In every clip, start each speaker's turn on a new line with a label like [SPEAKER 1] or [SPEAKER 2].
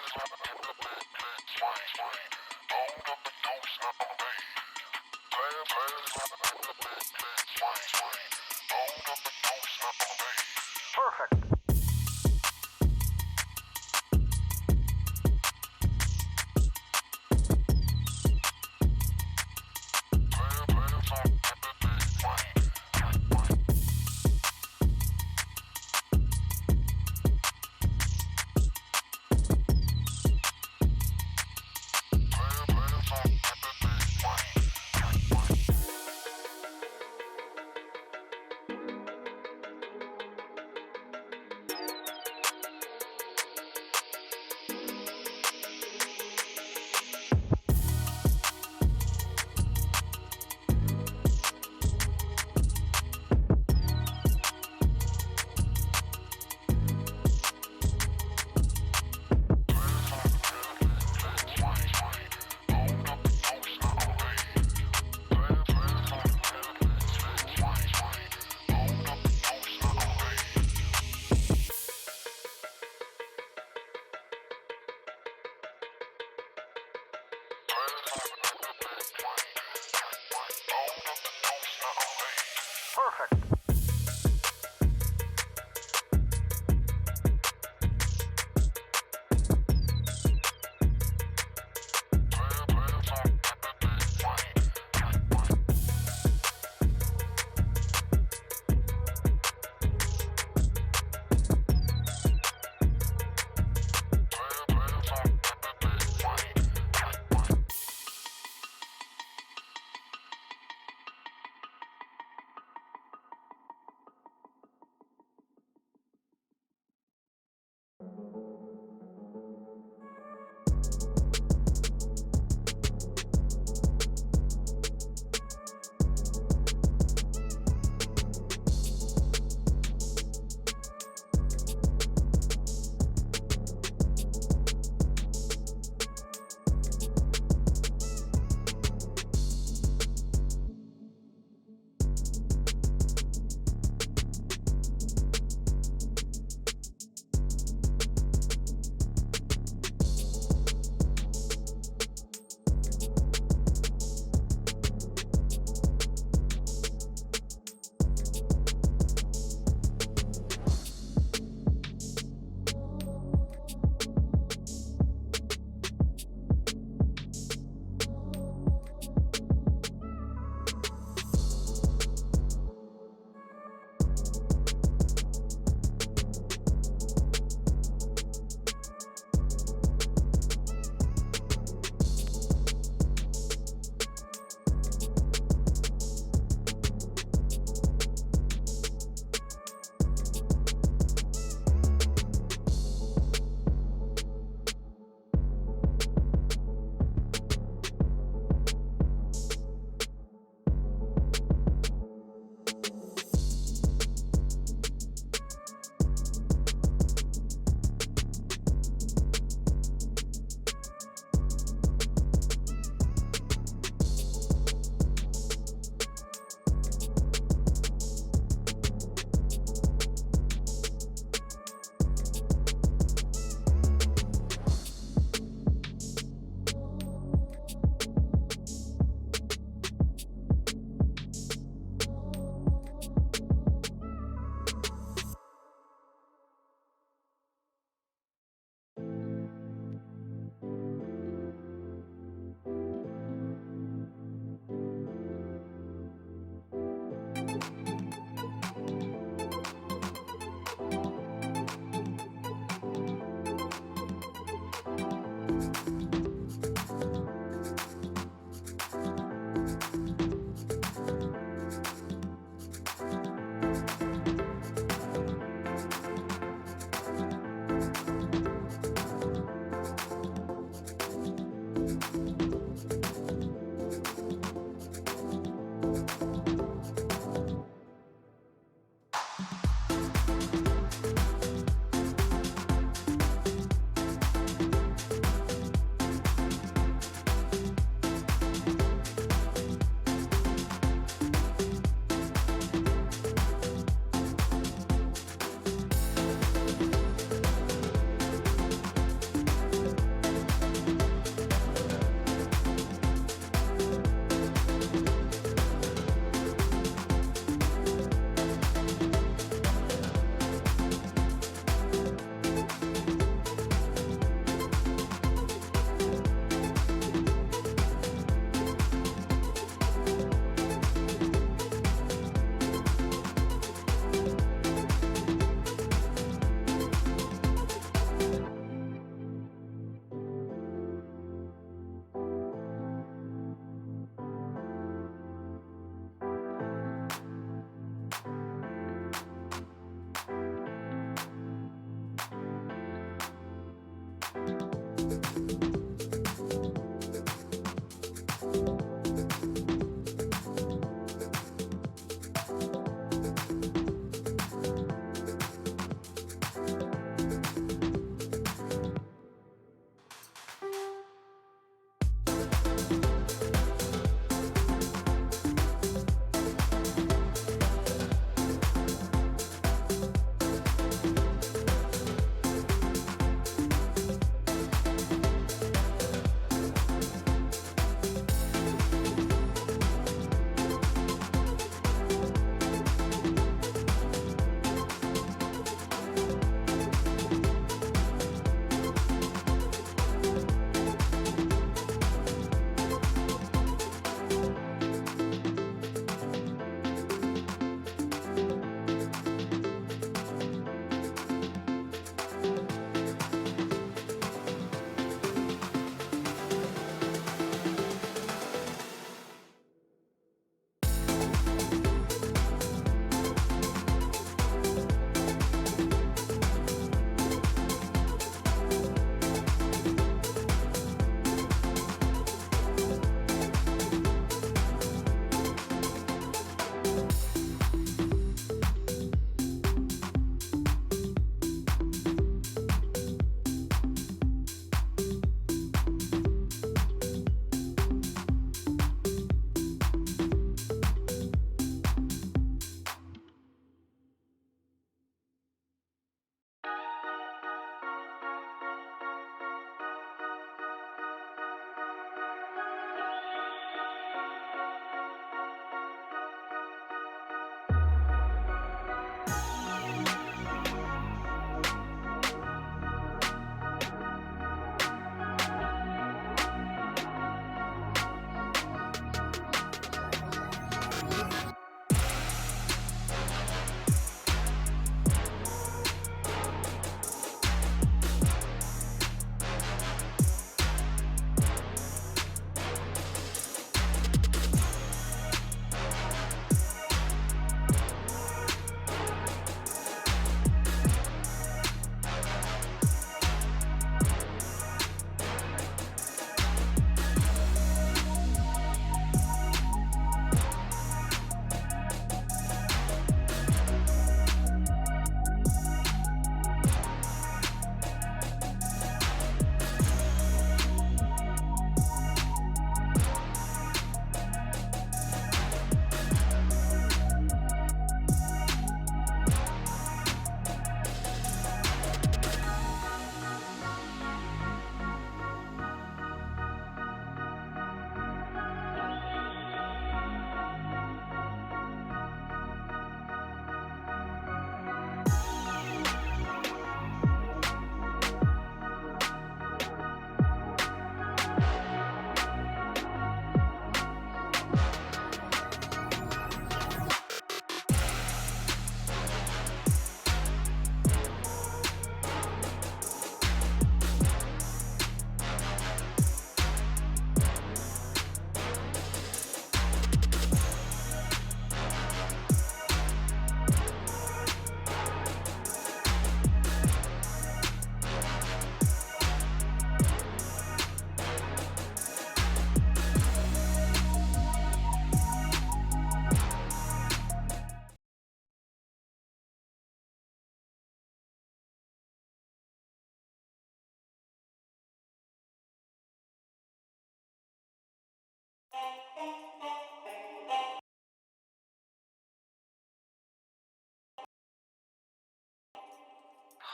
[SPEAKER 1] Perfect. Perfect.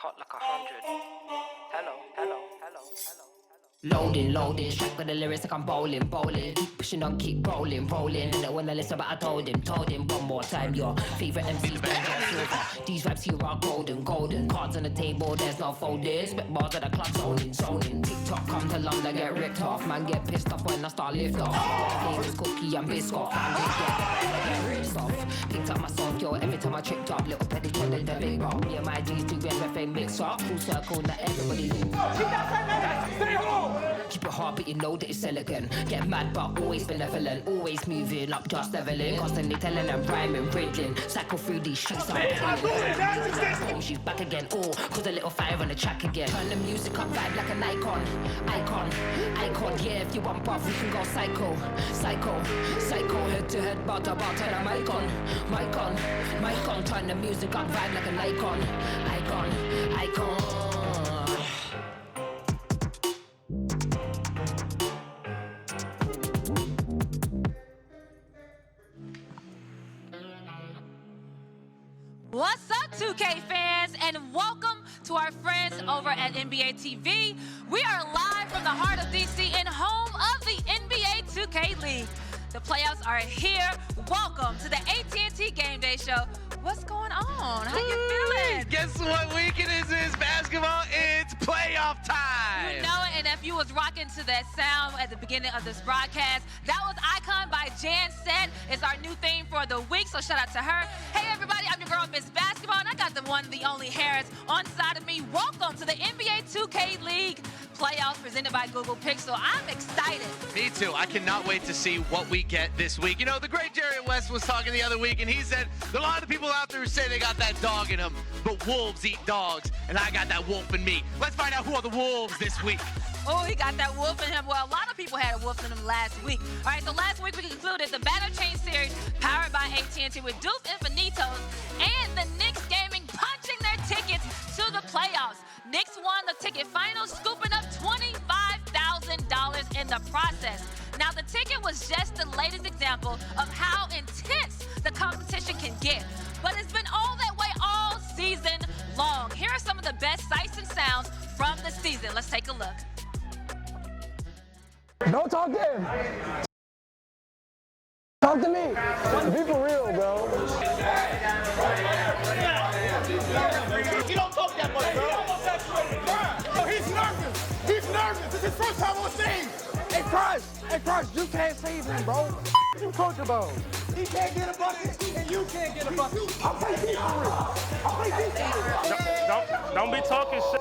[SPEAKER 1] Hot like 100. Hello, hello, hello, hello.
[SPEAKER 2] Loading, strapped with the lyrics like I'm bowling. Keep pushing on, keep rolling. And when I listen, but I told him one more time. Your favorite MC's bang silver. These raps here are golden. Cards on the table, there's no folding. Spit bars at the club, zoning. TikTok come to London, get ripped off. Man, get pissed off when I start lift off. Famous cookie and biscuit. Get ripped off. Picked up my song, yo, every time I tripped up. Little petty trending the big rock. Me and my G's do everything mix up. Full circle, not everybody.
[SPEAKER 1] Stay home!
[SPEAKER 2] Keep your heart, but you know that it's elegant. Get mad, but always benevolent. Always moving up, just leveling. Constantly telling them rhyming, riddling. Cycle through these streets, I'm she's back again. Oh, cause a little fire on the track again. Turn the music up, vibe like an icon. Yeah, if you want buff, we can go psycho. Head to head, bar to bar, turn the mic on. Turn the music up, vibe like an icon.
[SPEAKER 3] What's up, 2K fans, and welcome to our friends over at NBA TV. We are live from the heart of DC and home of the NBA 2K League. The playoffs are here. Welcome to the AT&T Game Day Show. What's going on? How you feeling?
[SPEAKER 4] Guess what week it is basketball? It's playoff time.
[SPEAKER 3] You know it, and if you was rocking to that sound at the beginning of this broadcast, that was Icon by Jan Set. It's our new theme for the week, so shout out to her. Hey everybody, I'm your girl, Miss Basketball, and I got the one, the only Harris on side of me. Welcome to the NBA 2K League playoffs presented by Google Pixel. I'm excited.
[SPEAKER 4] Me too. I cannot wait to see what we get this week. You know, the great Jerry West was talking the other week, and he said there are a lot of people out there who say they got that dog in them, but wolves eat dogs, and I got that wolf in me. Let's find out who are the wolves this week.
[SPEAKER 3] Oh, he got that wolf in him. Well, a lot of people had a wolf in them last week. All right, so last week we concluded the Banner Chain Series powered by AT&T with Deuce Infinitos and the Knicks Gaming punching their tickets to the playoffs. Knicks won the ticket finals, scooping up $25,000 in the process. Now, the ticket was just the latest example of how intense the competition can get. But it's been all that way all season long. Here are some of the best sights and sounds from the season. Let's take a look.
[SPEAKER 5] Don't talk to him. Talk to me. Be for real, bro.
[SPEAKER 6] You don't talk that much, bro. Oh, he's nervous. He's nervous. It's his first time on stage.
[SPEAKER 5] Hey, Crush, you can't save him, bro. What you talking about?
[SPEAKER 6] He can't get a bucket, and you can't get a bucket.
[SPEAKER 5] I'll play defense.
[SPEAKER 7] Don't be talking shit.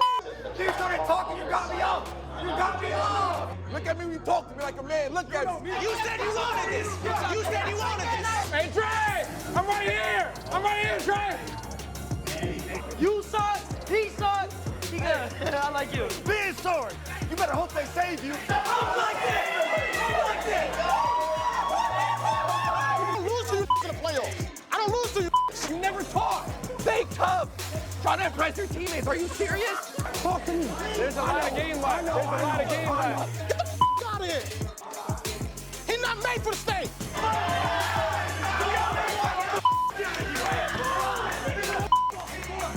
[SPEAKER 6] You started talking, you got me off. You got me off.
[SPEAKER 5] Look at me when you talk to me like a man. Look at me.
[SPEAKER 6] You said you wanted this. You said you wanted this.
[SPEAKER 5] Hey, Dre! I'm right here, Dre! You suck, he sucks. He good. I like you.
[SPEAKER 6] Being sorry. You better hope they save you. I'm like this. I don't lose to you in the playoffs. I don't lose to you.
[SPEAKER 5] You never talk. Stay tough. Trying to impress your teammates. Are you serious? Talk to me.
[SPEAKER 7] There's a lot of game left. There's a lot of game left.
[SPEAKER 6] Get the out of here. He's not made for the stage.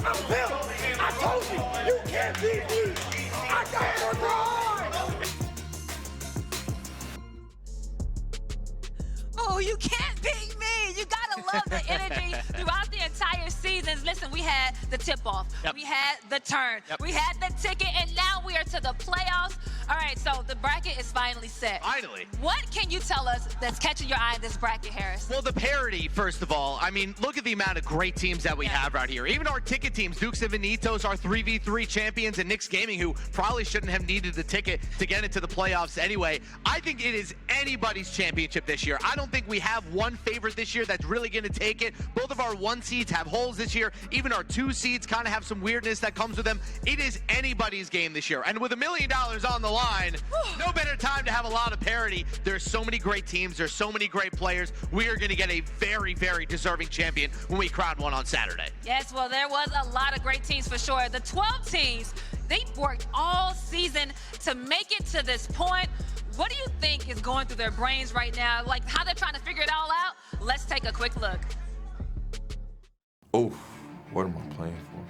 [SPEAKER 6] I'm built. I told you, you can't beat me. I got more time.
[SPEAKER 3] Oh, you can't beat me. You gotta love the energy throughout the entire seasons. Listen, we had the tip-off.
[SPEAKER 4] Yep.
[SPEAKER 3] We had the turn.
[SPEAKER 4] Yep.
[SPEAKER 3] We had the ticket, and now we are to the playoffs. All right, so the bracket is finally set.
[SPEAKER 4] Finally.
[SPEAKER 3] What can you tell us that's catching your eye in this bracket, Harris?
[SPEAKER 4] Well, the parity, first of all. I mean, look at the amount of great teams that we have right here. Even our ticket teams, Dukes and Vanitos, our 3v3 champions, and Knicks Gaming, who probably shouldn't have needed the ticket to get into the playoffs anyway. I think it is anybody's championship this year. I don't think we have one favorite this year that's really going to take it. Both of our 1 seeds have holes this year. Even our 2 seeds kind of have some weirdness that comes with them. It is anybody's game this year. And with $1 million on the line, no better time to have a lot of parity. There's so many great teams. There's so many great players. We are going to get a very, very deserving champion when we crown one on Saturday.
[SPEAKER 3] Yes, well, there was a lot of great teams for sure. The 12 teams, they worked all season to make it to this point. What do you think is going through their brains right now? Like, how they're trying to figure it all out? Let's take a quick look.
[SPEAKER 8] Oh, what am I playing for?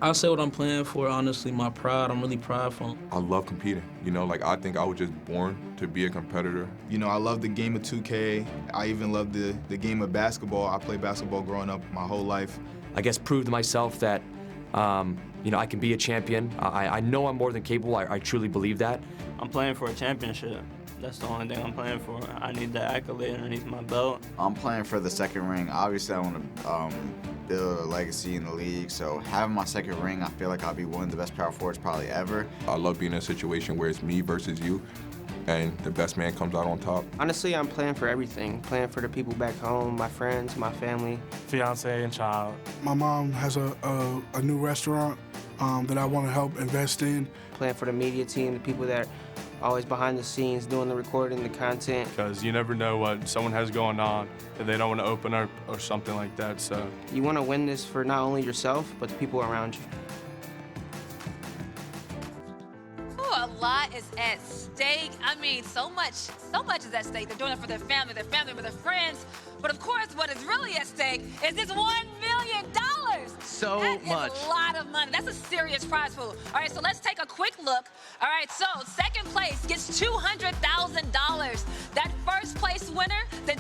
[SPEAKER 8] I'll say what I'm playing for, honestly, my pride. I'm really prideful.
[SPEAKER 9] I love competing. You know, like, I think I was just born to be a competitor.
[SPEAKER 10] You know, I love the game of 2K. I even love the game of basketball. I played basketball growing up my whole life.
[SPEAKER 11] I guess prove to myself that, you know, I can be a champion. I know I'm more than capable. I truly believe that.
[SPEAKER 12] I'm playing for a championship. That's the only thing I'm playing for. I need that accolade underneath my belt.
[SPEAKER 13] I'm playing for the second ring. Obviously, I want to build a legacy in the league. So having my second ring, I feel like I'll be one of the best power forwards probably ever.
[SPEAKER 9] I love being in a situation where it's me versus you, and the best man comes out on top.
[SPEAKER 14] Honestly, I'm playing for everything. Playing for the people back home, my friends, my family.
[SPEAKER 7] Fiance and child.
[SPEAKER 15] My mom has a new restaurant that I want to help invest in.
[SPEAKER 14] Playing for the media team, the people that are always behind the scenes doing the recording, the content.
[SPEAKER 7] Because you never know what someone has going on, that they don't want to open up or something like that, so.
[SPEAKER 14] You want to win this for not only yourself, but the people around you.
[SPEAKER 3] A lot is at stake. I mean, so much is at stake. They're doing it for their family, for their friends. But of course, what is really at stake is this $1 million.
[SPEAKER 4] So much.
[SPEAKER 3] That is a lot of money. That's a serious prize pool. All right, so let's take a quick look. All right, so second place gets $200,000. That first place winner, the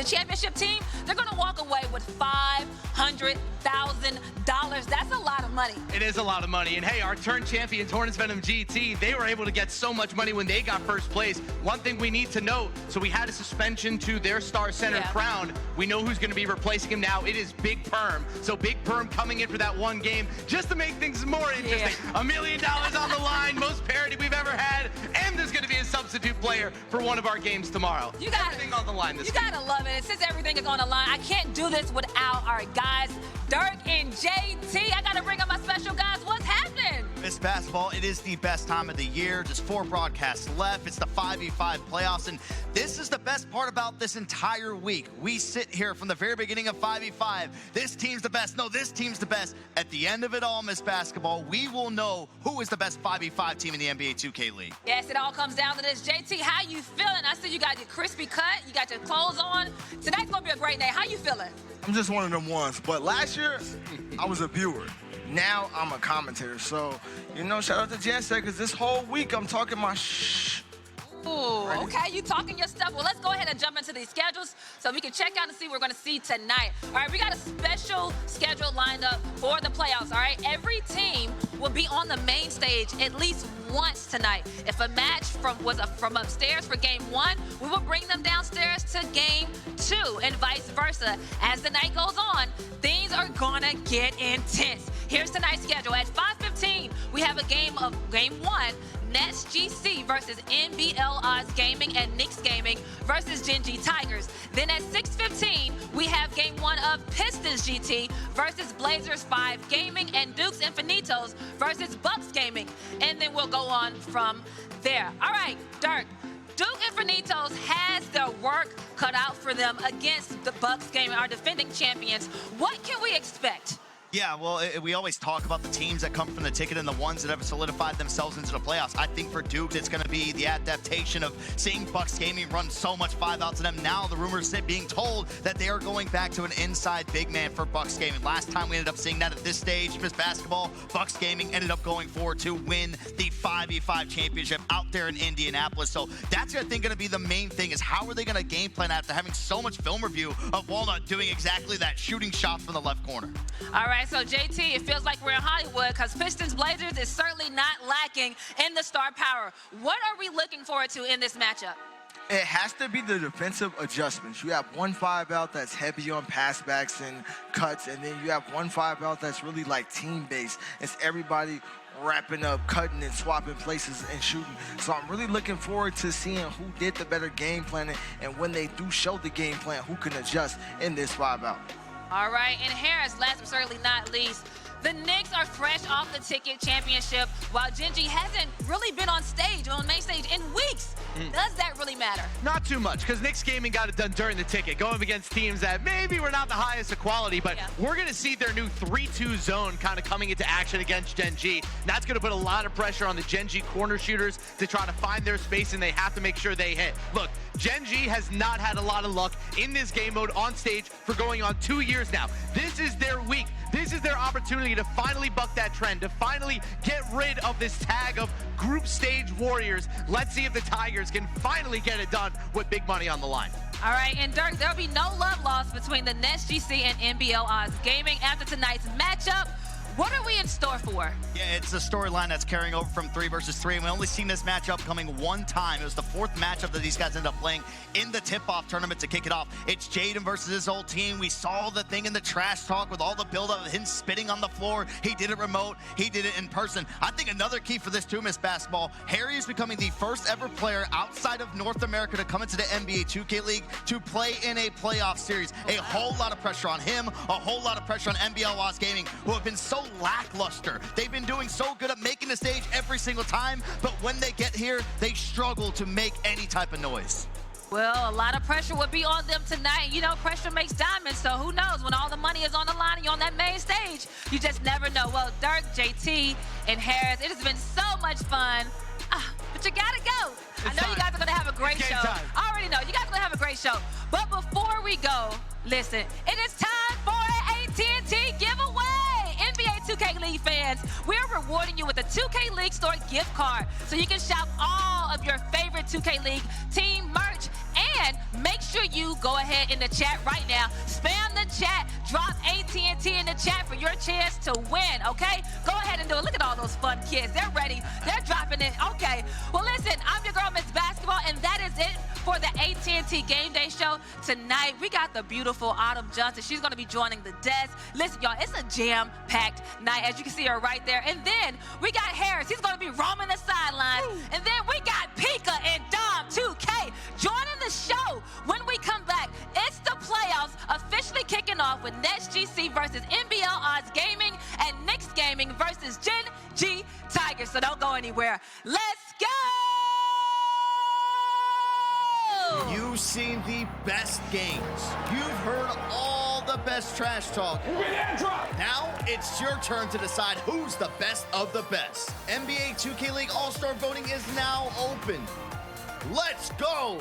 [SPEAKER 3] championship team, they're gonna walk away with $500,000. That's a lot of money.
[SPEAKER 4] It is a lot of money. And hey, our turn champions, Hornets Venom GT, they were able to get so much money when they got first place. One thing we need to note, so we had a suspension to their star center crown. We know who's gonna be replacing him now. It is Big Perm. So Big Perm coming in for that one game just to make things more interesting. $1 million on the line, most parity we've ever had, and there's gonna be a substitute player for one of our games tomorrow.
[SPEAKER 3] You got
[SPEAKER 4] everything on the line this
[SPEAKER 3] You
[SPEAKER 4] week.
[SPEAKER 3] gotta love it. And since everything is on the line, I can't do this without our guys, Dirk and JT. I gotta bring up my special guys. What's happening?
[SPEAKER 16] Miss Basketball, it is the best time of the year. Just 4 broadcasts left. It's the 5v5 playoffs, and this is the best part about this entire week. We sit here from the very beginning of 5v5. This team's the best. No, this team's the best. At the end of it all, Miss Basketball, we will know who is the best 5v5 team in the NBA 2K League.
[SPEAKER 3] Yes, it all comes down to this. JT, how you feeling? I see you got your crispy cut. You got your clothes on. Tonight's gonna be a great day. How you feeling?
[SPEAKER 6] I'm just one of them ones. But last year, I was a viewer. Now I'm a commentator. So, you know, shout out to Jansen, because this whole week I'm talking my shh.
[SPEAKER 3] Ooh, okay, you talking your stuff. Well, let's go ahead and jump into these schedules so we can check out and see what we're gonna see tonight. All right, we got a special schedule lined up for the playoffs, all right? Every team will be on the main stage at least once tonight. If a match was from upstairs for game 1, we will bring them downstairs to game 2 and vice versa. As the night goes on, things are gonna get intense. Here's tonight's schedule. At 5:15, we have a game of game 1, Nets GC versus NBL Odds Gaming and Knicks Gaming versus Gen G Tigers. Then at 6:15, we have game 1 of Pistons GT versus Blazers 5 Gaming and Dukes Infinitos versus Bucks Gaming. And then we'll go on from there. All right, Dirk. Duke Infinitos has their work cut out for them against the Bucks Gaming, our defending champions. What can we expect?
[SPEAKER 16] Yeah, well, we always talk about the teams that come from the ticket and the ones that have solidified themselves into the playoffs. I think for Duke, it's going to be the adaptation of seeing Bucks Gaming run so much 5-out to them. Now the rumors being told that they are going back to an inside big man for Bucks Gaming. Last time we ended up seeing that at this stage, Miss Basketball, Bucks Gaming ended up going forward to win the 5v5 championship out there in Indianapolis. So that's, I think, going to be the main thing, is how are they going to game plan after having so much film review of Walnut doing exactly that, shooting shots from the left corner.
[SPEAKER 3] All right, so JT, it feels like we're in Hollywood because Pistons Blazers is certainly not lacking in the star power. What are we looking forward to in this matchup?
[SPEAKER 6] It has to be the defensive adjustments. You have one 5-out that's heavy on passbacks and cuts, and then you have one 5-out that's really like team-based. It's everybody wrapping up, cutting and swapping places and shooting. So I'm really looking forward to seeing who did the better game planning, and when they do show the game plan, who can adjust in this 5-out.
[SPEAKER 3] All right, and Harris, last but certainly not least, the Knicks are fresh off the ticket championship, while Genji hasn't really been on stage, on main stage in weeks. Does that really matter?
[SPEAKER 4] Not too much, because Knicks Gaming got it done during the ticket, going against teams that maybe were not the highest of quality, but we're going to see their new 3-2 zone kind of coming into action against Gen G. And that's going to put a lot of pressure on the Gen G corner shooters to try to find their space, and they have to make sure they hit. Look, Gen G has not had a lot of luck in this game mode on stage for going on 2 years now. This is their week. This This is their opportunity to finally buck that trend, to finally get rid of this tag of group stage warriors. Let's see if the Tigers can finally get it done with big money on the line.
[SPEAKER 3] All right, and Dirk, there'll be no love lost between the Nets GC and NBL Odds Gaming after tonight's matchup. What are we in store for?
[SPEAKER 16] Yeah, it's a storyline that's carrying over from 3 versus 3, and we only seen this matchup coming one time. It was the 4th matchup that these guys ended up playing in the tip-off tournament to kick it off. It's Jaden versus his old team. We saw the thing in the trash talk with all the build-up of him spitting on the floor. He did it remote. He did it in person. I think another key for this too, Miss Basketball, Harry is becoming the first ever player outside of North America to come into the NBA 2K League to play in a playoff series. A whole lot of pressure on him, a whole lot of pressure on NBL Lost Gaming, who have been so lackluster. They've been doing so good at making the stage every single time, but when they get here, they struggle to make any type of noise.
[SPEAKER 3] Well, a lot of pressure would be on them tonight. You know, pressure makes diamonds, so who knows? When all the money is on the line and you're on that main stage, you just never know. Well, Dirk, JT, and Harris, it has been so much fun. But you gotta go. I know you guys are gonna have a great show. I already know, you guys are gonna have a great show. But before we go, listen, it is time for an AT&T giveaway. NBA 2K League fans, we're rewarding you with a 2K League store gift card so you can shop all of your favorite 2K League team merch. And make sure you go ahead in the chat right now, spam the chat, drop AT&T in the chat for your chance to win, okay? Go ahead and do it. Look at all those fun kids. They're ready. They're dropping it. Okay. Well, listen, I'm your girl, Miss Basketball, and that is it for the AT&T Game Day Show. Tonight, we got the beautiful Autumn Johnson. She's going to be joining the desk. Listen, y'all, it's a jam-packed night, as you can see her right there. And then we got Harris. He's going to be roaming the sidelines. And then we got Pika and Dom 2K joining the show. When we come back, it's the playoffs officially kicking off with Nets GC versus NBL Odds Gaming and Knicks Gaming versus Gen G Tigers. So don't go anywhere. Let's go!
[SPEAKER 16] You've seen the best games. You've heard all the best trash talk. Now it's your turn to decide who's the best of the best. NBA 2K League All-Star voting is now open. Let's go!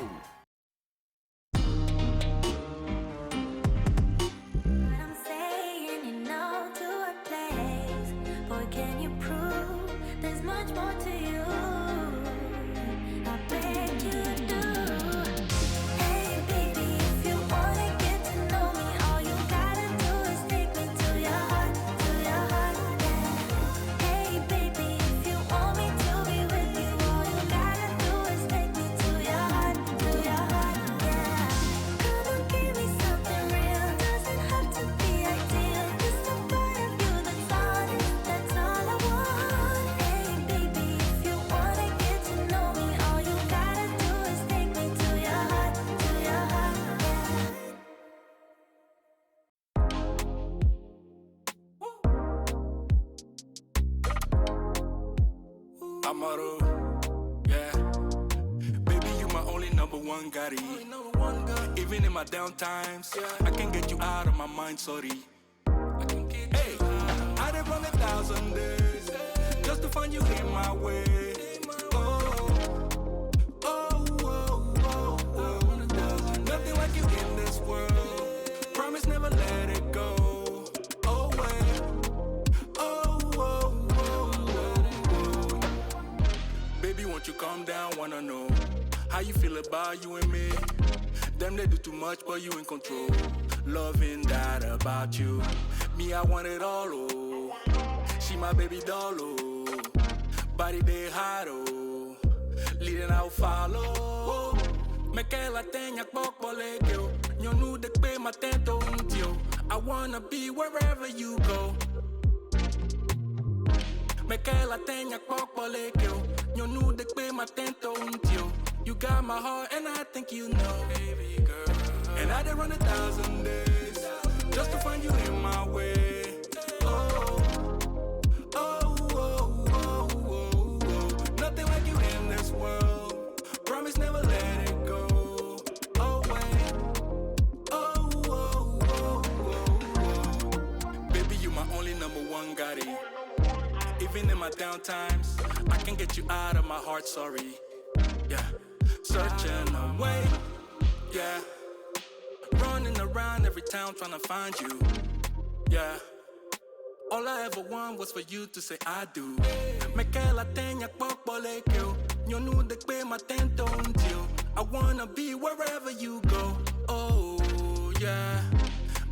[SPEAKER 17] Even in my down times, I can't get you out of my mind, sorry. Hey, I done run 1,000 days just to find you in my way. Nothing like you in this world. Promise never let it go. Baby, won't you calm down? Wanna know how you feel about you and me? Them they do too much, but you in control. Loving that about you. Me, I want it all, oh. She my baby doll, oh. Body they hot, oh. Leading out follow. Me que la teña poco le yo. Yo nu de pe matento un tío. I wanna be wherever you go. Me que la teña poco le yo. Yo nu de pe matento un tío. You got my heart and I think you know, baby girl. And I done run 1,000 days just to find you in my way. Nothing like you in this world. Promise never let it go. Baby, you my only #1 gotti. Even in my down times, I can't get you out of my heart, sorry. Yeah. Searching away, yeah. Running around every town trying to find you, yeah. All I ever want was for you to say I do. Me que la tenía poco le quiero. Yo no de que me atento un tío. I wanna be wherever you go. Oh yeah.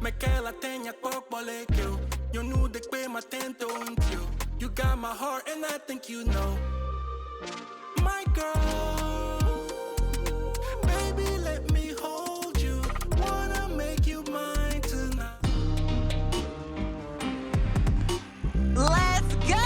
[SPEAKER 17] Me que la tenía poco le quiero. Yo no de que me atento un tío. You got my heart and I think you know. My girl, baby, let me hold you. Wanna make you mine tonight.
[SPEAKER 3] Let's go!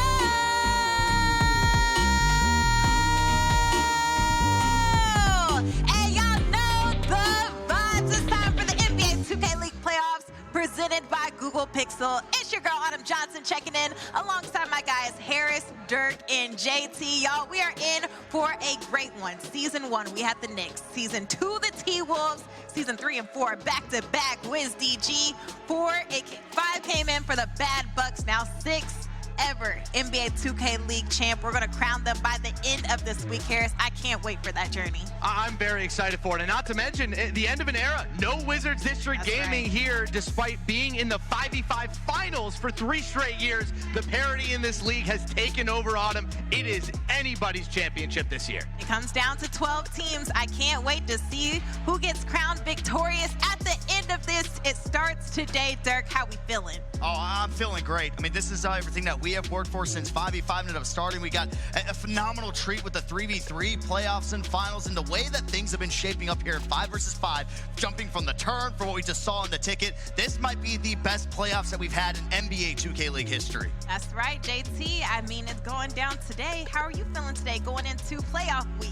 [SPEAKER 3] And y'all know the vibes. It's time for the NBA 2K League playoffs presented by Google Pixel. It's your girl Autumn Johnson checking in alongside my guys Harris, Dirk, and JT. Y'all, we are in for a great one. Season 1, we had the Knicks. Season 2, the T-Wolves. Season 3 and 4, back-to-back Wiz DG. 5 came in for the Bad Bucks. Now 6 ever NBA 2K League champ. We're going to crown them by the end of this week, Harris. I can't wait for that journey.
[SPEAKER 4] I'm very excited for it. And not to mention, the end of an era. No Wizards District Gaming here, despite being in the 5v5 finals for 3 straight years. The parity in this league has taken over Autumn. It is anybody's championship this year.
[SPEAKER 3] It comes down to 12 teams. I can't wait to see who gets crowned victorious at the end of this. It starts today. Dirk, how we feeling?
[SPEAKER 16] Oh, I'm feeling great. I mean, this is everything that we have worked for since 5v5 ended up starting. We got a phenomenal treat with the 3v3 playoffs and finals, and the way that things have been shaping up here at 5 versus 5, jumping from the turn for what we just saw on the ticket. This might be the best playoffs that we've had in NBA 2K League history.
[SPEAKER 3] That's right, JT. I mean, it's going down today. How are you feeling today going into playoff week?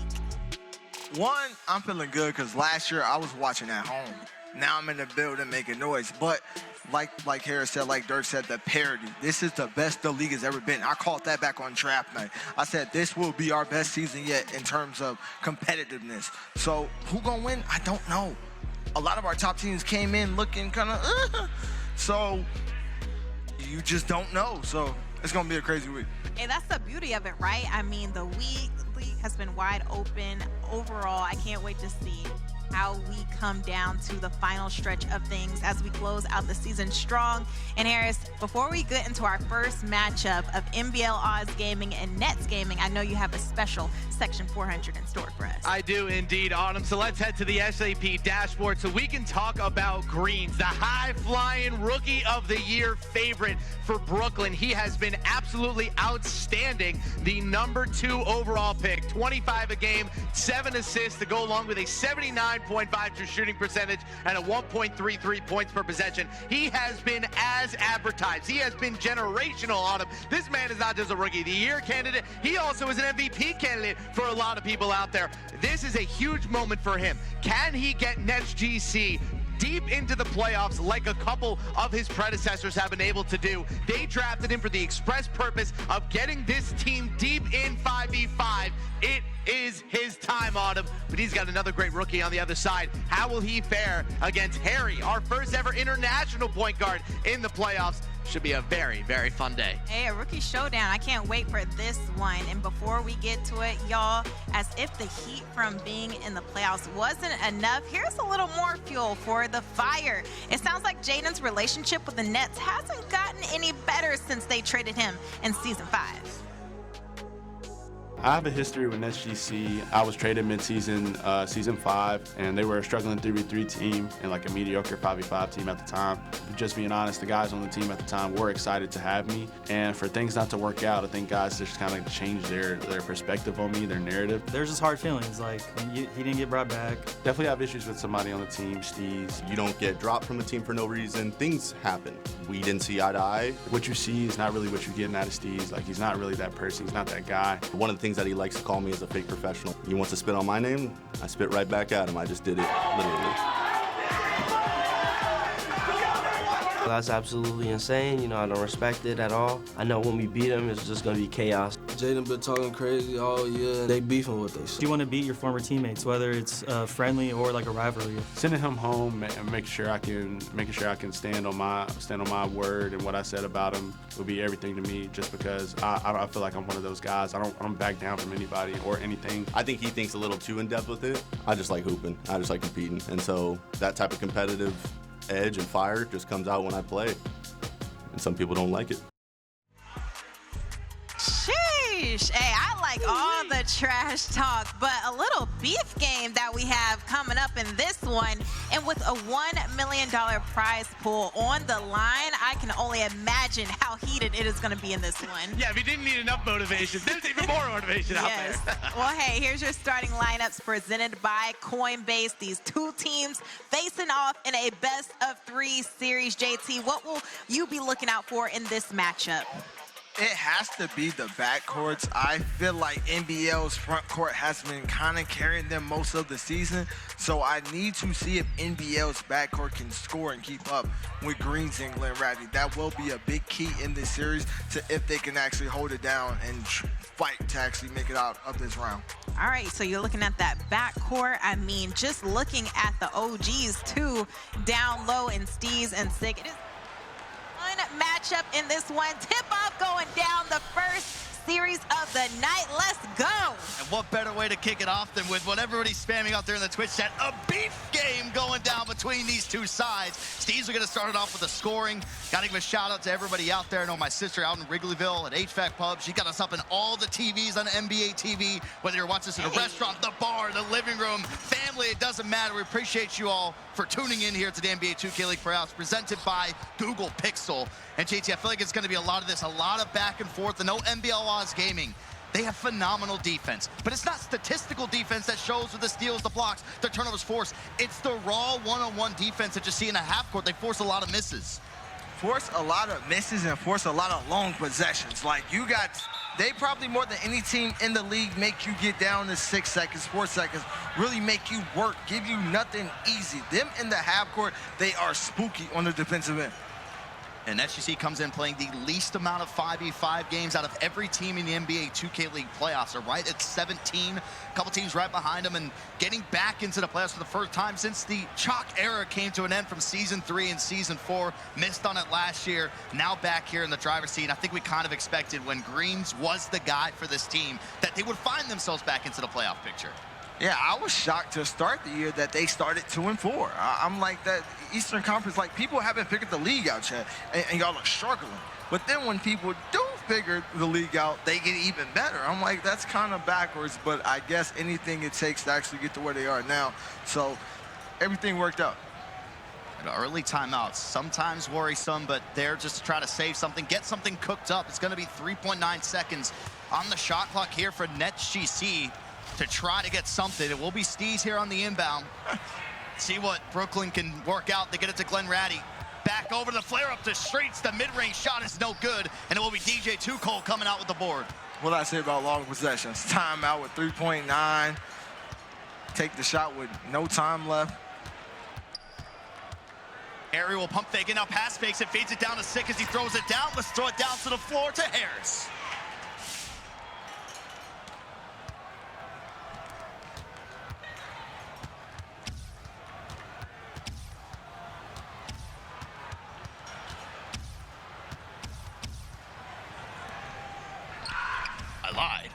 [SPEAKER 6] One, I'm feeling good because last year I was watching at home. Now I'm in the building making noise. But like Harris said, like Dirk said, the parity. This is the best the league has ever been. I called that back on draft night. I said this will be our best season yet in terms of competitiveness. So who gonna win? I don't know. A lot of our top teams came in looking kind of, so you just don't know. So it's gonna be a crazy week.
[SPEAKER 3] Hey, that's the beauty of it, right? I mean, the league has been wide open. Overall, I can't wait to see how we come down to the final stretch of things as we close out the season strong. And Harris, before we get into our first matchup of NBL Oz Gaming and Nets Gaming, I know you have a special Section 400 in store for us.
[SPEAKER 4] I do indeed, Autumn. So let's head to the SAP dashboard so we can talk about Greens, the high-flying Rookie of the Year favorite for Brooklyn. He has been absolutely outstanding. The number 2 overall pick, 25 a game, 7 assists to go along with a 79.5 true shooting percentage and a 1.33 points per possession. He has been as advertised. He has been generational, Autumn. This man is not just a Rookie of the Year candidate. He also is an MVP candidate for a lot of people out there. This is a huge moment for him. Can he get Nets GC deep into the playoffs like a couple of his predecessors have been able to do? They drafted him for the express purpose of getting this team deep in 5v5. It is his time, Autumn, but he's got another great rookie on the other side. How will he fare against Harry, our first ever international point guard in the playoffs? Should be a very, very fun day.
[SPEAKER 3] Hey, a rookie showdown. I can't wait for this one. And before we get to it, y'all, as if the heat from being in the playoffs wasn't enough, here's a little more fuel for the fire. It sounds like Jaden's relationship with the Nets hasn't gotten any better since they traded him in Season 5.
[SPEAKER 7] I have a history with Nets GC. I was traded mid-season, Season 5, and they were a struggling 3v3 team and like a mediocre 5v5 team at the time. But just being honest, the guys on the team at the time were excited to have me. And for things not to work out, I think guys just kind of changed their perspective on me, their narrative.
[SPEAKER 18] There's just hard feelings, like he didn't get brought back.
[SPEAKER 7] Definitely have issues with somebody on the team, Steez.
[SPEAKER 19] You don't get dropped from the team for no reason. Things happen. We didn't see eye to eye.
[SPEAKER 7] What you see is not really what you're getting out of Steez. Like, he's not really that person. He's not that guy.
[SPEAKER 19] One of the things that he likes to call me is a fake professional. He wants to spit on my name, I spit right back at him. I just did it, literally.
[SPEAKER 14] That's absolutely insane. You know, I don't respect it at all. I know when we beat him, it's just going to be chaos.
[SPEAKER 8] Jaden been talking crazy all year. They beefing with us.
[SPEAKER 18] Do you want to beat your former teammates, whether it's friendly or like a rivalry?
[SPEAKER 7] Sending him home and making sure I can stand on my word and what I said about him will be everything to me. Just because I feel like I'm one of those guys. I don't back down from anybody or anything.
[SPEAKER 19] I think he thinks a little too in depth with it. I just like hooping. I just like competing, and so that type of competitive edge and fire just comes out when I play, and some people don't like it.
[SPEAKER 20] trash talk, but a little beef game that we have coming up in this one. And with a $1 million prize pool on the line, I can only imagine how heated it is going to be in this one.
[SPEAKER 4] Yeah, if you didn't need enough motivation, there's even more motivation out there.
[SPEAKER 20] Well, hey, here's your starting lineups presented by Coinbase. These two teams facing off in a best-of-3 series. JT, what will you be looking out for in this matchup?
[SPEAKER 6] It has to be the backcourts. I feel like NBL's front court has been kind of carrying them most of the season, so I need to see if NBL's backcourt can score and keep up with Green's and Glenn Ratty. That will be a big key in this series to if they can actually hold it down and fight to actually make it out of this round.
[SPEAKER 20] All right, so you're looking at that backcourt. I mean, just looking at the OGs too, down low in Steez and Sig. It is matchup in this one. Tip-off going down the first series of the night. Let's go.
[SPEAKER 16] And what better way to kick it off than with what everybody's spamming out there in the Twitch chat, a beef game going down between these two sides. Steve's going to start it off with the scoring. Got to give a shout out to everybody out there. I know my sister out in Wrigleyville at HVAC Pub. She got us up in all the TVs on NBA TV, whether you're watching this in a restaurant, the bar, the living room, family, it doesn't matter. We appreciate you all for tuning in here to the NBA 2K League Playoffs presented by Google Pixel. And JT, I feel like it's going to be a lot of this, a lot of back and forth. And no NBL Oz Gaming, they have phenomenal defense. But it's not statistical defense that shows with the steals, the blocks, the turnovers forced. It's the raw one-on-one defense that you see in a half court. They force a lot of misses.
[SPEAKER 6] Force a lot of misses and force a lot of long possessions. Like they probably more than any team in the league make you get down to 6 seconds, 4 seconds, really make you work, give you nothing easy. Them in the half court, they are spooky on the defensive end.
[SPEAKER 16] And SGC comes in playing the least amount of 5v5 games out of every team in the NBA 2K League playoffs. They're right at 17. A couple teams right behind them and getting back into the playoffs for the first time since the chalk era came to an end from Season 3 and Season 4. Missed on it last year. Now back here in the driver's seat. I think we kind of expected when Greens was the guy for this team that they would find themselves back into the playoff picture.
[SPEAKER 6] Yeah, I was shocked to start the year that they started 2-4. I'm like, that Eastern Conference, like, people haven't figured the league out yet, and y'all are struggling. But then when people do figure the league out, they get even better. I'm like, that's kind of backwards, but I guess anything it takes to actually get to where they are now. So everything worked out.
[SPEAKER 16] Early timeouts, sometimes worrisome, but they're just to try to save something, get something cooked up. It's going to be 3.9 seconds on the shot clock here for NetGC to try to get something. It will be Steez here on the inbound. See what Brooklyn can work out. They get it to Glenn Ratty. Back over the flare up to Streets. The mid-range shot is no good, and it will be DJ Too Cold coming out with the board.
[SPEAKER 6] What did I say about long possessions? Timeout with 3.9. Take the shot with no time left.
[SPEAKER 16] Harry will pump fake it, now pass fakes it, feeds it down to Sick as he throws it down. Let's throw it down to the floor to Harris. Lied.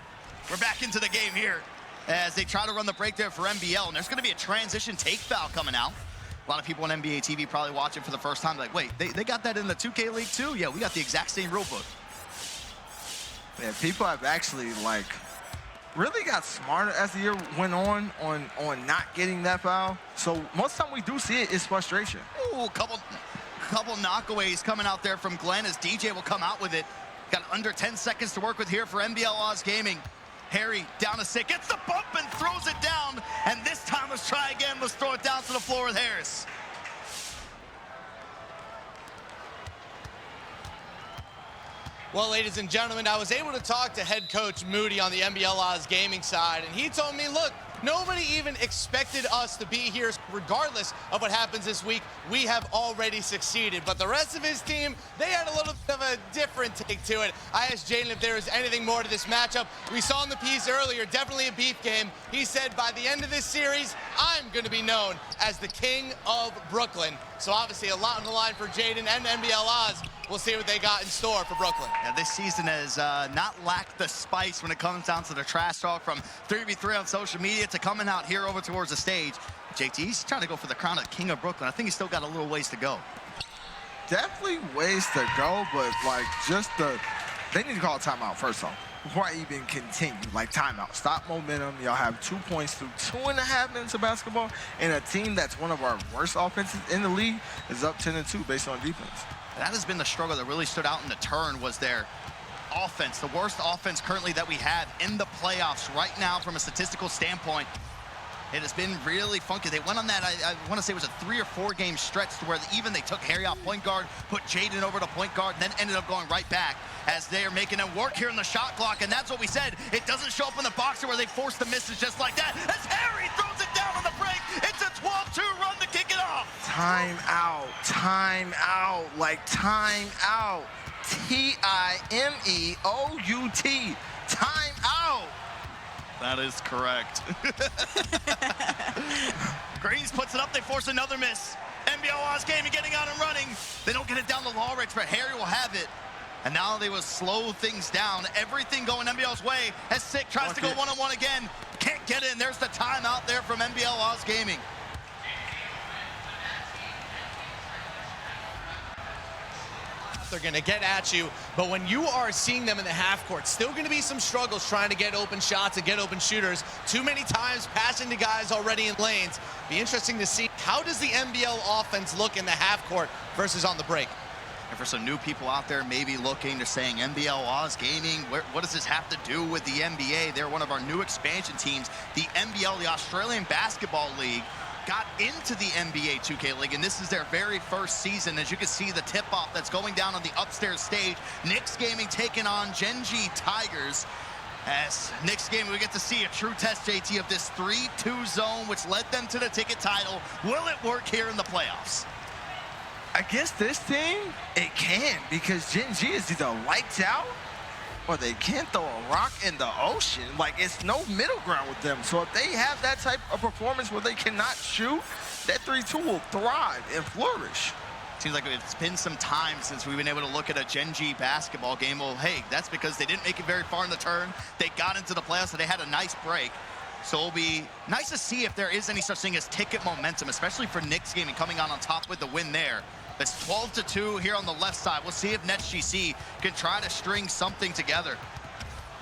[SPEAKER 16] We're back into the game here as they try to run the break there for NBL, and there's going to be a transition take foul coming out. A lot of people on NBA TV probably watching for the first time like, wait, they got that in the 2K League too? Yeah, we got the exact same rule book.
[SPEAKER 6] Yeah, people have actually, like, really got smarter as the year went on not getting that foul. So most of the time we do see it, it's frustration.
[SPEAKER 16] Ooh, a couple knockaways coming out there from Glenn as DJ will come out with it. Got under 10 seconds to work with here for NBL Oz Gaming. Harry down to Sick, gets the bump and throws it down. And this time, let's try again. Let's throw it down to the floor with Harris.
[SPEAKER 21] Well, ladies and gentlemen, I was able to talk to head coach Moody on the NBL Oz Gaming side, and he told me, look, nobody even expected us to be here. Regardless of what happens this week, we have already succeeded. But the rest of his team, they had a little bit of a different take to it. I asked Jaden if there was anything more to this matchup. We saw in the piece earlier, definitely a beef game. He said by the end of this series, I'm going to be known as the King of Brooklyn. So obviously a lot on the line for Jaden and NBL Oz. We'll see what they got in store for Brooklyn.
[SPEAKER 16] Yeah, this season has not lacked the spice when it comes down to the trash talk, from 3v3 on social media to coming out here over towards the stage. JT, he's trying to go for the crown of King of Brooklyn. I think he's still got a little ways to go.
[SPEAKER 6] Definitely ways to go, but like they need to call a timeout first off. before I even continue, like timeout, stop momentum. Y'all have 2 points through 2.5 minutes of basketball, and a team that's one of our worst offenses in the league is up 10-2 based on defense.
[SPEAKER 16] That has been the struggle that really stood out in the turn, was their offense, the worst offense currently that we have in the playoffs right now from a statistical standpoint. It has been really funky. They went on that, I want to say it was a 3 or 4 game stretch to where even they took Harry off point guard, put Jaden over to point guard, and then ended up going right back as they are making them work here in the shot clock. And that's what we said. It doesn't show up in the boxer where they force the misses just like that. As Harry throws it down on the break, it's a 12-2 run to kick it off.
[SPEAKER 6] Time out, like time out. T-I-M-E-O-U-T, time out.
[SPEAKER 16] That is correct. Greens puts it up. They force another miss. NBL Oz Gaming getting out and running. They don't get it down to Lawrence, but Harry will have it. And now they will slow things down. Everything going NBL's way as Sick tries to go one-on-one again. Can't get in. There's the timeout there from NBL Oz Gaming.
[SPEAKER 21] They're going to get at you, but when you are seeing them in the half court, still going to be some struggles trying to get open shots and get open shooters. Too many times passing to guys already in lanes. Be interesting to see, how does the NBL offense look in the half court versus on the break?
[SPEAKER 16] And for some new people out there maybe looking, they're saying NBL Oz Gaming, what does this have to do with the NBA? They're one of our new expansion teams. The NBL, the Australian Basketball League, got into the NBA 2K League, and this is their very first season. As you can see, the tip-off that's going down on the upstairs stage. Knicks Gaming taking on Genji Tigers. As Knicks Gaming, we get to see a true test, JT, of this 3-2 zone, which led them to the ticket title. Will it work here in the playoffs?
[SPEAKER 6] Against this team, it can, because Genji is either lights out or they can't throw a rock in the ocean. Like, it's no middle ground with them. So if they have that type of performance where they cannot shoot, that 3-2 will thrive and flourish.
[SPEAKER 16] Seems like it's been some time since we've been able to look at a Genji basketball game. Well, hey, that's because they didn't make it very far in the turn. They got into the playoffs, so they had a nice break. So it'll be nice to see if there is any such thing as ticket momentum, especially for Knicks Gaming coming on top with the win there. It's 12-2 here on the left side. We'll see if Nets GC can try to string something together.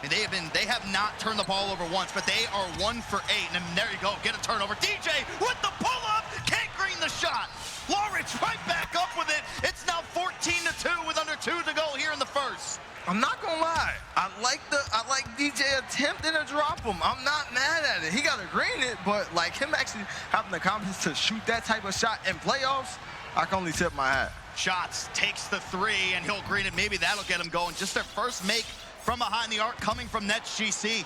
[SPEAKER 16] And they have not turned the ball over once, but they are 1 for 8. And there you go, get a turnover. DJ with the pull-up, can't green the shot. Lawrence right back up with it. It's now 14-2 with under 2 to go here in the first.
[SPEAKER 6] I'm not gonna lie. I like DJ attempting to drop him. I'm not mad at it. He got to green it, but like him actually having the confidence to shoot that type of shot in playoffs, I can only tip my hat.
[SPEAKER 16] Shots, takes the 3, and he'll green it. Maybe that'll get him going. Just their first make from behind the arc coming from Nets GC.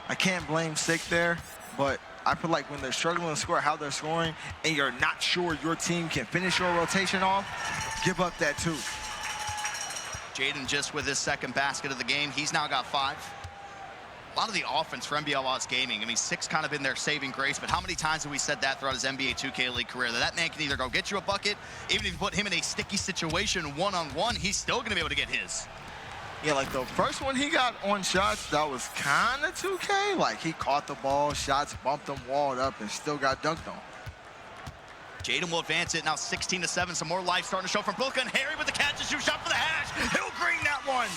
[SPEAKER 6] I can't blame Sick there, but I feel like when they're struggling to score how they're scoring and you're not sure your team can finish your rotation off, give up that 2.
[SPEAKER 16] Jaden just with his second basket of the game. He's now got 5. A lot of the offense for NBL Oz Gaming. I mean, Sick's kind of been their saving grace, but how many times have we said that throughout his NBA 2K League career, that man can either go get you a bucket, even if you put him in a sticky situation one-on-one, he's still going to be able to get his.
[SPEAKER 6] Yeah, like the first one he got on shots, that was kind of 2K. Like, he caught the ball, shots, bumped them, walled up, and still got dunked on.
[SPEAKER 16] Jaden will advance it, now 16-7. Some more life starting to show from Brooklyn. Harry with the catch and shoot shot for the hash. He'll green that one.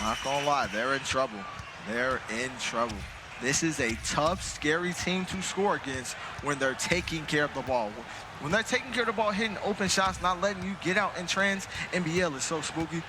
[SPEAKER 6] Not gonna lie, they're in trouble. They're in trouble. This is a tough, scary team to score against when they're taking care of the ball. When they're taking care of the ball, hitting open shots, not letting you get out in trans, NBL is so spooky.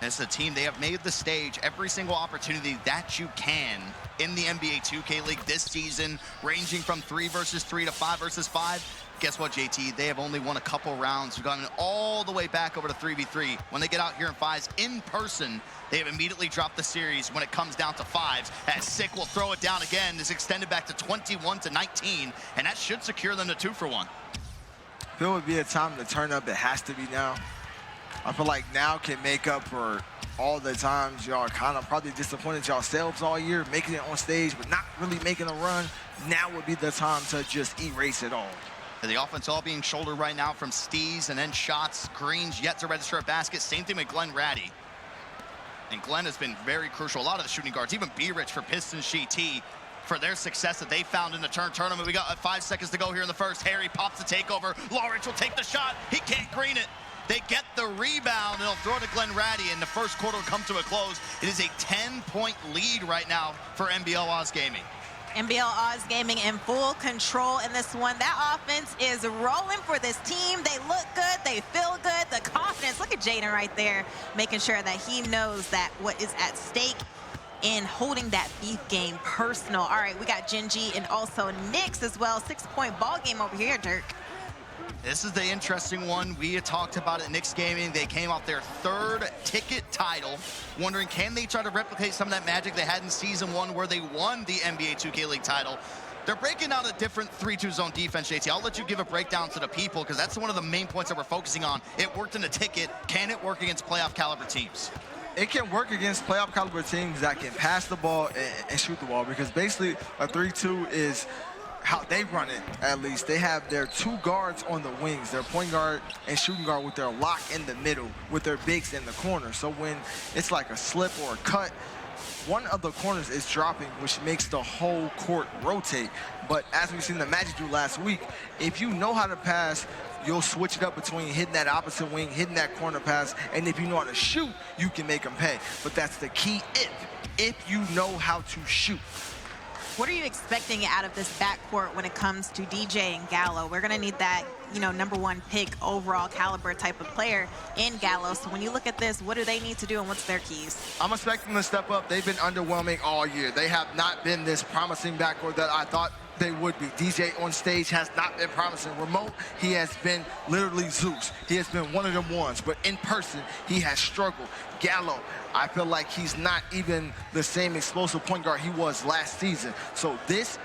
[SPEAKER 16] As a team, they have made the stage every single opportunity that you can in the NBA 2K League this season, ranging from 3 versus 3 to 5 versus 5. Guess what, JT? They have only won a couple rounds. We've gone all the way back over to 3v3. When they get out here in 5s in person, they have immediately dropped the series when it comes down to 5s. As Sick will throw it down again. It's extended back to 21-19, and that should secure them to 2 for 1.
[SPEAKER 6] If it would be a time to turn up, it has to be now. I feel like now can make up for all the times y'all are kind of probably disappointed yourselves all year, making it on stage, but not really making a run. Now would be the time to just erase it all.
[SPEAKER 16] The offense all being shouldered right now from Steez, and then shots. Green's yet to register a basket. Same thing with Glenn Ratty. And Glenn has been very crucial. A lot of the shooting guards, even B-Rich for Pistons GT, for their success that they found in the tournament. We got 5 seconds to go here in the first. Harry pops the takeover. Lawrence will take the shot. He can't green it. They get the rebound, and they'll throw it to Glenn Ratty, and the first quarter will come to a close. It is a 10-point lead right now for NBL Oz Gaming.
[SPEAKER 20] NBL Oz Gaming in full control in this one. That offense is rolling for this team. They look good. They feel good. The confidence. Look at Jaden right there, making sure that he knows that what is at stake in holding that beef game personal. All right, we got Genji and also Nix as well. 6-point ball game over here, Dirk.
[SPEAKER 16] This is the interesting one. We had talked about it, Knicks Gaming. They came off their 3rd ticket title, wondering can they try to replicate some of that magic they had in Season 1 where they won the NBA 2K League title. They're breaking out a different 3-2 zone defense, JT. I'll let you give a breakdown to the people because that's one of the main points that we're focusing on. It worked in the ticket. Can it work against playoff caliber teams?
[SPEAKER 6] It can work against playoff caliber teams that can pass the ball and shoot the ball, because basically a 3-2 is how they run it. At least they have their 2 guards on the wings, their point guard and shooting guard, with their lock in the middle, with their bigs in the corner. So when it's like a slip or a cut, one of the corners is dropping, which makes the whole court rotate. But as we've seen the Magic do last week, if you know how to pass, you'll switch it up between hitting that opposite wing, hitting that corner pass, and if you know how to shoot, you can make them pay. But that's the key if you know how to shoot.
[SPEAKER 20] What are you expecting out of this backcourt when it comes to DJ and Gallo? We're going to need that, you know, #1 pick overall caliber type of player in Gallo. So when you look at this, what do they need to do and what's their keys?
[SPEAKER 6] I'm expecting them to step up. They've been underwhelming all year. They have not been this promising backcourt that I thought they would be. DJ on stage has not been promising. Remote, he has been literally Zeus. He has been one of them ones, but in person, he has struggled. Gallo, I feel like he's not even the same explosive point guard he was last season. So this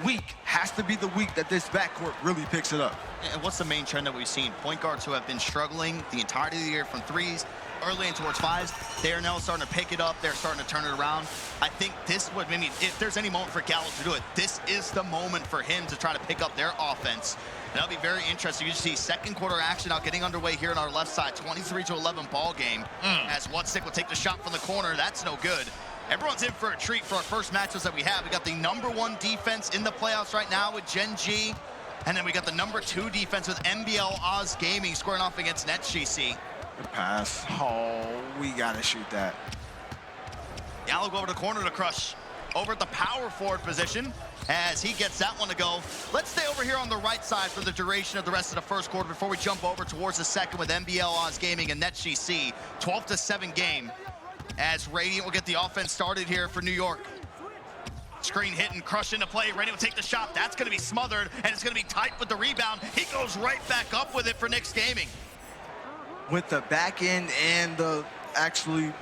[SPEAKER 6] week has to be the week that this backcourt really picks it up.
[SPEAKER 16] And what's the main trend that we've seen? Point guards who have been struggling the entirety of the year from threes, early and towards fives, they are now starting to pick it up. They're starting to turn it around. I think this would maybe, if there's any moment for Gallo to do it, this is the moment for him to try to pick up their offense. And that'll be very interesting. You see second quarter action now getting underway here on our left side. 23-11 ball game. As Whatstick will take the shot from the corner. That's no good. Everyone's in for a treat for our first matchups that we have. We got the #1 defense in the playoffs right now with Gen G. And then we got the #2 defense with NBL Oz Gaming squaring off against NetGC.
[SPEAKER 6] Good pass. Oh, we gotta shoot that.
[SPEAKER 16] Gallo go over the corner to Crush. Over at the power forward position as he gets that one to go. Let's stay over here on the right side for the duration of the rest of the first quarter before we jump over towards the second with NBL Oz Gaming and NetGC. 12-7 game as Radiant will get the offense started here for New York. Screen hitting, Crush into play. Radiant will take the shot. That's going to be smothered, and it's going to be tight with the rebound. He goes right back up with it for Knicks Gaming.
[SPEAKER 6] With the back end and the actually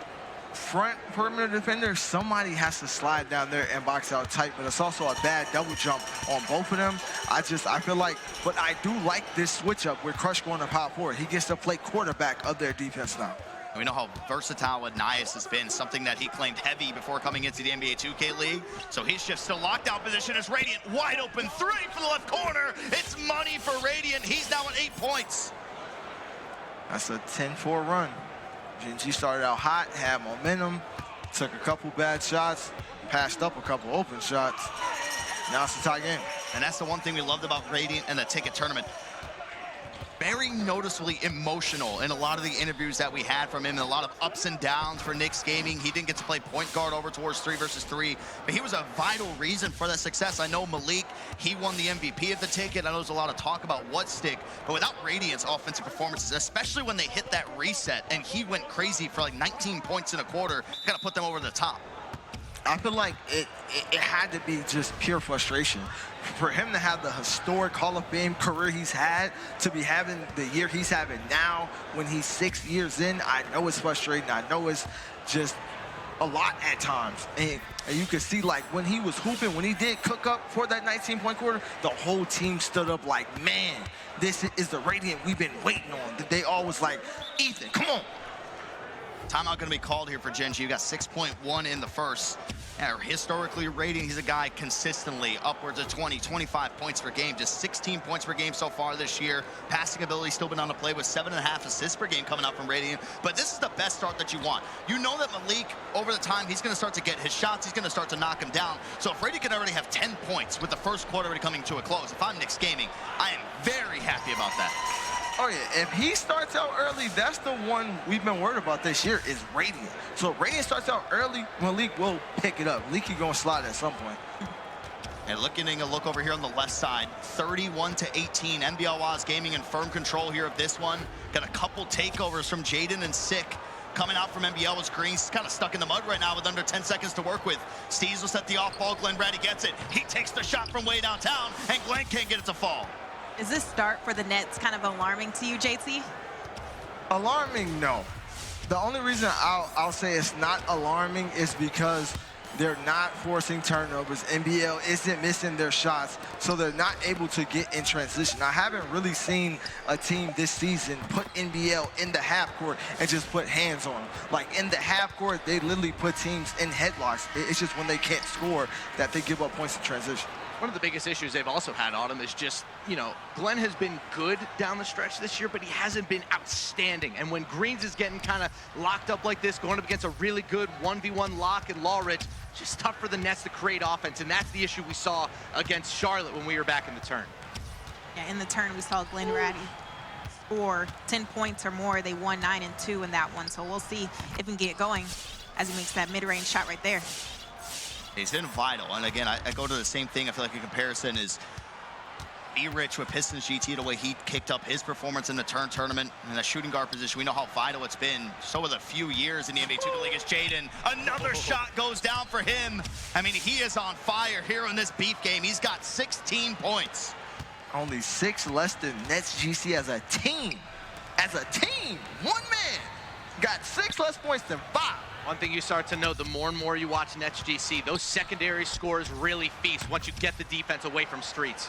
[SPEAKER 6] front perimeter defender, somebody has to slide down there and box out tight, but it's also a bad double jump on both of them. I feel like, but I do like this switch up with Crush going to power forward. He gets to play quarterback of their defense now.
[SPEAKER 16] We know how versatile Nias has been, something that he claimed heavy before coming into the NBA 2K League. So he's just a lockdown position as Radiant wide open three from the left corner. It's money for Radiant. He's now at 8 points.
[SPEAKER 6] That's a 10-4 run. Genji started out hot, had momentum, took a couple bad shots, passed up a couple open shots. Now it's a tie game.
[SPEAKER 16] And that's the one thing we loved about Radiant and the ticket tournament. Very noticeably emotional in a lot of the interviews that we had from him, and a lot of ups and downs for Knicks Gaming. He didn't get to play point guard over towards 3-versus-3, but he was a vital reason for that success. I know Malik, he won the MVP of the ticket. I know there's a lot of talk about Whatstick, but without Radiant's offensive performances, especially when they hit that reset, and he went crazy for like 19 points in a quarter, got to put them over the top.
[SPEAKER 6] I feel like it had to be just pure frustration. For him to have the historic Hall of Fame career he's had, to be having the year he's having now when he's 6 years in, I know it's frustrating. I know it's just a lot at times. And you can see, like, when he was hooping, when he did cook up for that 19-point quarter, the whole team stood up like, man, this is the Radiant we've been waiting on. They all was like, Ethan, come on.
[SPEAKER 16] Timeout going to be called here for Genji. You got 6.1 in the first. Yeah, historically rating, he's a guy consistently upwards of 20, 25 points per game, just 16 points per game so far this year. Passing ability still been on the play with 7.5 assists per game coming out from Radiant. But this is the best start that you want. You know that Malik, over the time, he's going to start to get his shots. He's going to start to knock him down. So if Radiant can already have 10 points with the first quarter already coming to a close, if I'm Knicks Gaming, I am very happy about that.
[SPEAKER 6] Oh, yeah. If he starts out early, that's the one we've been worried about this year is Radiant. So if Radiant starts out early, Malik will pick it up. Malik is going to slide at some point.
[SPEAKER 16] And getting a look over here on the left side, 31-18. NBL Oz Gaming in firm control here of this one. Got a couple takeovers from Jaden and Sick. Coming out from NBL was Green. He's kind of stuck in the mud right now with under 10 seconds to work with. Steez will set the off ball. Glenn Ratty gets it. He takes the shot from way downtown, and Glenn can't get it to fall.
[SPEAKER 20] Is this start for the Nets kind of alarming to you, JT?
[SPEAKER 6] Alarming, no. The only reason I'll say it's not alarming is because they're not forcing turnovers. NBL isn't missing their shots, so they're not able to get in transition. I haven't really seen a team this season put NBL in the half court and just put hands on them. Like in the half court, they literally put teams in headlocks. It's just when they can't score that they give up points in transition.
[SPEAKER 4] One of the biggest issues they've also had on him is just, you know, Glenn has been good down the stretch this year, but he hasn't been outstanding. And when Greens is getting kind of locked up like this, going up against a really good 1v1 lock in Lawridge, it's just tough for the Nets to create offense. And that's the issue we saw against Charlotte when we were back in the turn.
[SPEAKER 20] Yeah, in the turn, we saw Glenn Ratty score 10 points or more. They won 9-2 in that one. So we'll see if he can get going as he makes that mid-range shot right there.
[SPEAKER 16] He's been vital, and again, I go to the same thing. I feel like a comparison is E-Rich with Pistons GT, the way he kicked up his performance in the turn tournament in that shooting guard position. We know how vital it's been. So with a few years in the NBA 2K League is Jaden. Another shot goes down for him. I mean, he is on fire here in this beef game. He's got 16 points.
[SPEAKER 6] Only 6 less than Nets GC as a team. As a team, one man got 6 less points than 5.
[SPEAKER 4] One thing you start to know, the more and more you watch Nets GC, those secondary scores really feast once you get the defense away from streets.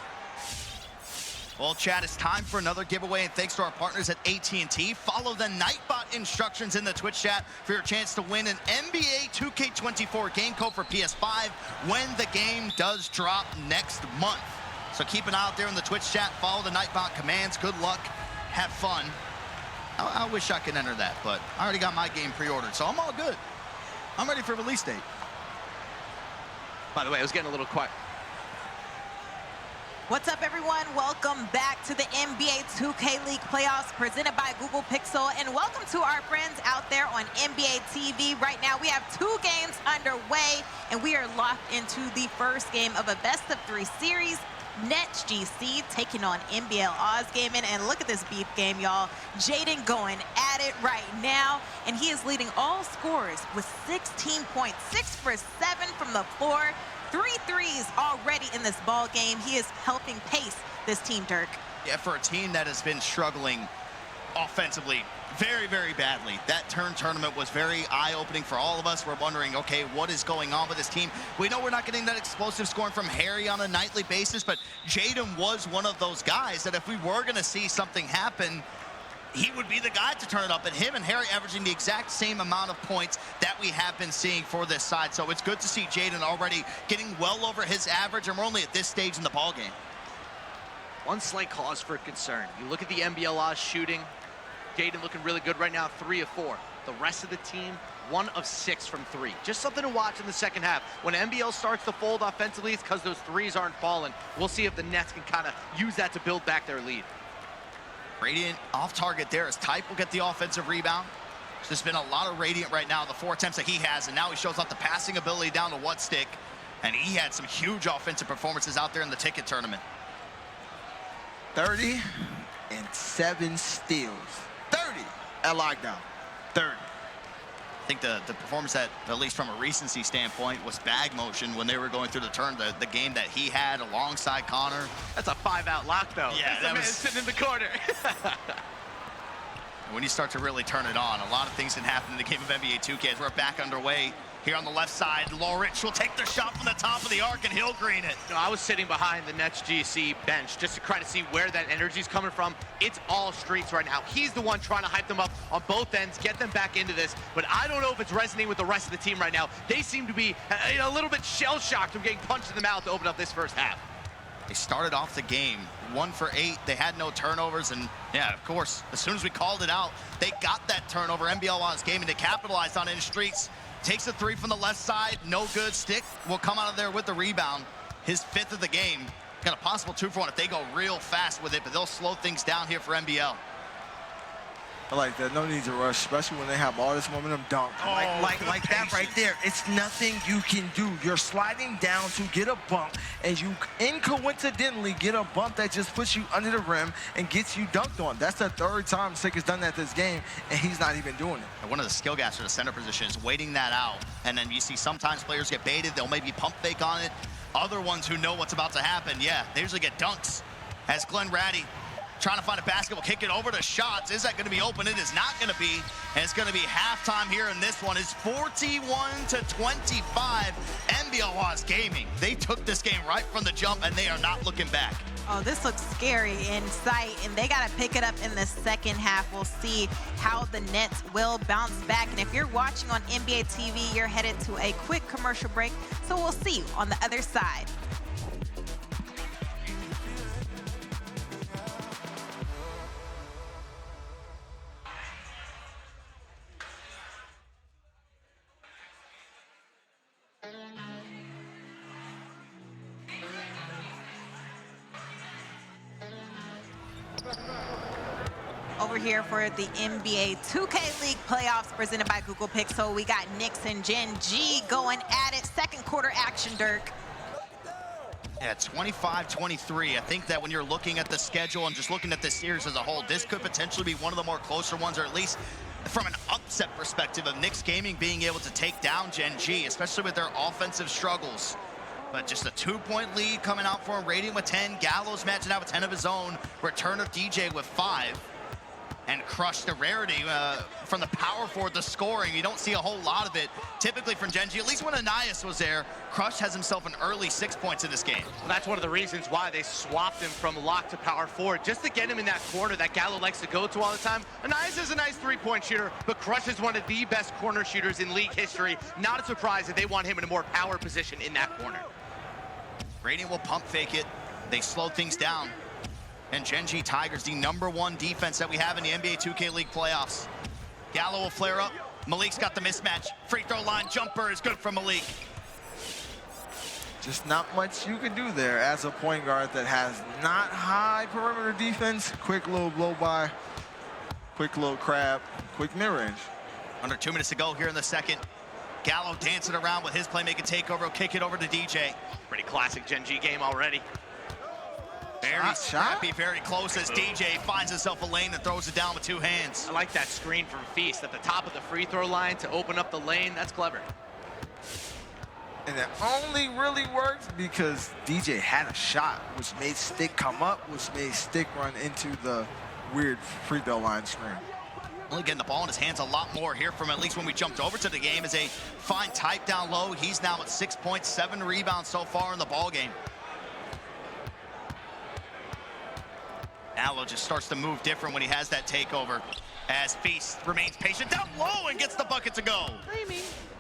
[SPEAKER 16] Well, Chad, it's time for another giveaway, and thanks to our partners at AT&T. Follow the Nightbot instructions in the Twitch chat for your chance to win an NBA 2K24 game code for PS5 when the game does drop next month. So keep an eye out there in the Twitch chat. Follow the Nightbot commands. Good luck. Have fun. I wish I could enter that, but I already got my game pre-ordered, so I'm all good. I'm ready for release date.
[SPEAKER 4] By the way, I was getting a little quiet.
[SPEAKER 20] What's up, everyone? Welcome back to the NBA 2K League playoffs presented by Google Pixel, and welcome to our friends out there on NBA TV. Right now, we have 2 games underway, and we are locked into the first game of a best-of-3 series. Nets GC taking on NBL Oz Gaming, and look at this beef game, y'all. Jaden going at it right now, and he is leading all scorers with 16 points, 6 for 7 from the floor, 3 threes already in this ball game. He is helping pace this team, Dirk.
[SPEAKER 16] Yeah, for a team that has been struggling offensively very, very badly. That turn tournament was very eye-opening for all of us. We're wondering, okay, what is going on with this team? We know we're not getting that explosive scoring from Harry on a nightly basis, but Jaden was one of those guys that if we were going to see something happen, he would be the guy to turn it up. And him and Harry averaging the exact same amount of points that we have been seeing for this side. So it's good to see Jaden already getting well over his average, and we're only at this stage in the ballgame.
[SPEAKER 4] One slight cause for concern. You look at the NBL Oz shooting. Jaden looking really good right now, 3 of 4. The rest of the team, 1 of 6 from 3. Just something to watch in the second half. When NBL starts to fold offensively, it's because those threes aren't falling. We'll see if the Nets can kind of use that to build back their lead.
[SPEAKER 16] Radiant off target there as Type will get the offensive rebound. There's been a lot of Radiant right now, the 4 attempts that he has, and now he shows off the passing ability down to what stick. And he had some huge offensive performances out there in the ticket tournament.
[SPEAKER 6] 30 and 7 steals. 30 at lockdown. 30.
[SPEAKER 16] I think the performance that, at least from a recency standpoint, was bag motion when they were going through the turn, the game that he had alongside Connor.
[SPEAKER 4] That's a 5-out lock, though.
[SPEAKER 16] Yeah,
[SPEAKER 4] that was sitting in the corner.
[SPEAKER 16] When you start to really turn it on, a lot of things can happen in the game of NBA 2K as we're back underway. Here on the left side, Lawrence will take the shot from the top of the arc, and he'll green it.
[SPEAKER 4] No, I was sitting behind the Nets GC bench just to try to see where that energy's coming from. It's all streets right now. He's the one trying to hype them up on both ends, get them back into this. But I don't know if it's resonating with the rest of the team right now. They seem to be a little bit shell-shocked from getting punched in the mouth to open up this first half.
[SPEAKER 16] They started off the game 1 for 8. They had no turnovers, and yeah, of course, as soon as we called it out, they got that turnover. NBL Oz Gaming, they capitalized on it in streets. Takes a 3 from the left side, no good. Stick will come out of there with the rebound. His 5th of the game. Got a possible 2 for 1 if they go real fast with it, but they'll slow things down here for NBL.
[SPEAKER 6] I like that. No need to rush, especially when they have all this momentum. Dunk. Like that right there. It's nothing you can do. You're sliding down to get a bump, and you coincidentally get a bump that just puts you under the rim and gets you dunked on. That's the third time Sick has done that this game, and he's not even doing it.
[SPEAKER 16] And one of the skill gaps for the center position is waiting that out. And then you see sometimes players get baited. They'll maybe pump fake on it. Other ones who know what's about to happen, yeah, they usually get dunks. As Glenn Ratty trying to find a basketball, kick it over to Shots. Is that going to be open? It is not going to be. And it's going to be halftime here in this one. It's 41-25. NBL Oz Gaming. They took this game right from the jump, and they are not looking back.
[SPEAKER 20] Oh, this looks scary in sight, and they got to pick it up in the second half. We'll see how the Nets will bounce back. And if you're watching on NBA TV, you're headed to a quick commercial break. So we'll see you on the other side. Over here for the NBA 2K League playoffs presented by Google Pixel, we got Knicks and Gen G going at it. Second quarter action, Dirk.
[SPEAKER 16] Yeah, 25-23. I think that when you're looking at the schedule and just looking at this series as a whole, this could potentially be one of the more closer ones, or at least from an upset perspective of Knicks Gaming being able to take down Gen G, especially with their offensive struggles. But just a 2-point lead coming out for him, Radiant with 10. Gallows matching out with 10 of his own. Return of DJ with 5. And Crush, the rarity from the power forward, the scoring. You don't see a whole lot of it typically from Gen G. At least when Anias was there, Crush has himself an early 6 points in this game.
[SPEAKER 4] Well, that's one of the reasons why they swapped him from lock to power forward, just to get him in that corner that Gallo likes to go to all the time. Anias is a nice three-point shooter, but Crush is one of the best corner shooters in league history. Not a surprise that they want him in a more power position in that corner.
[SPEAKER 16] Radiant will pump fake it. They slow things down. And Gen G Tigers, the #1 defense that we have in the NBA 2K League playoffs. Gallo will flare up. Malik's got the mismatch. Free throw line jumper is good for Malik.
[SPEAKER 6] Just not much you can do there as a point guard that has not high perimeter defense. Quick little blow by, quick little crab, quick mid-range.
[SPEAKER 16] Under 2 minutes to go here in the second. Gallo dancing around with his playmaking takeover. He'll kick it over to DJ.
[SPEAKER 4] Pretty classic Gen G game already.
[SPEAKER 16] Very scrappy, very close as DJ finds himself a lane and throws it down with 2 hands.
[SPEAKER 4] I like that screen from Feast at the top of the free throw line to open up the lane. That's clever.
[SPEAKER 6] And that only really works because DJ had a shot, which made Stick come up, which made Stick run into the weird free throw line screen.
[SPEAKER 16] Really getting the ball in his hands a lot more here from at least when we jumped over to the game is a fine type down low. He's now at 6 points, 7 rebounds so far in the ball game. Gallo just starts to move different when he has that takeover as Feast remains patient down low and gets the bucket to go.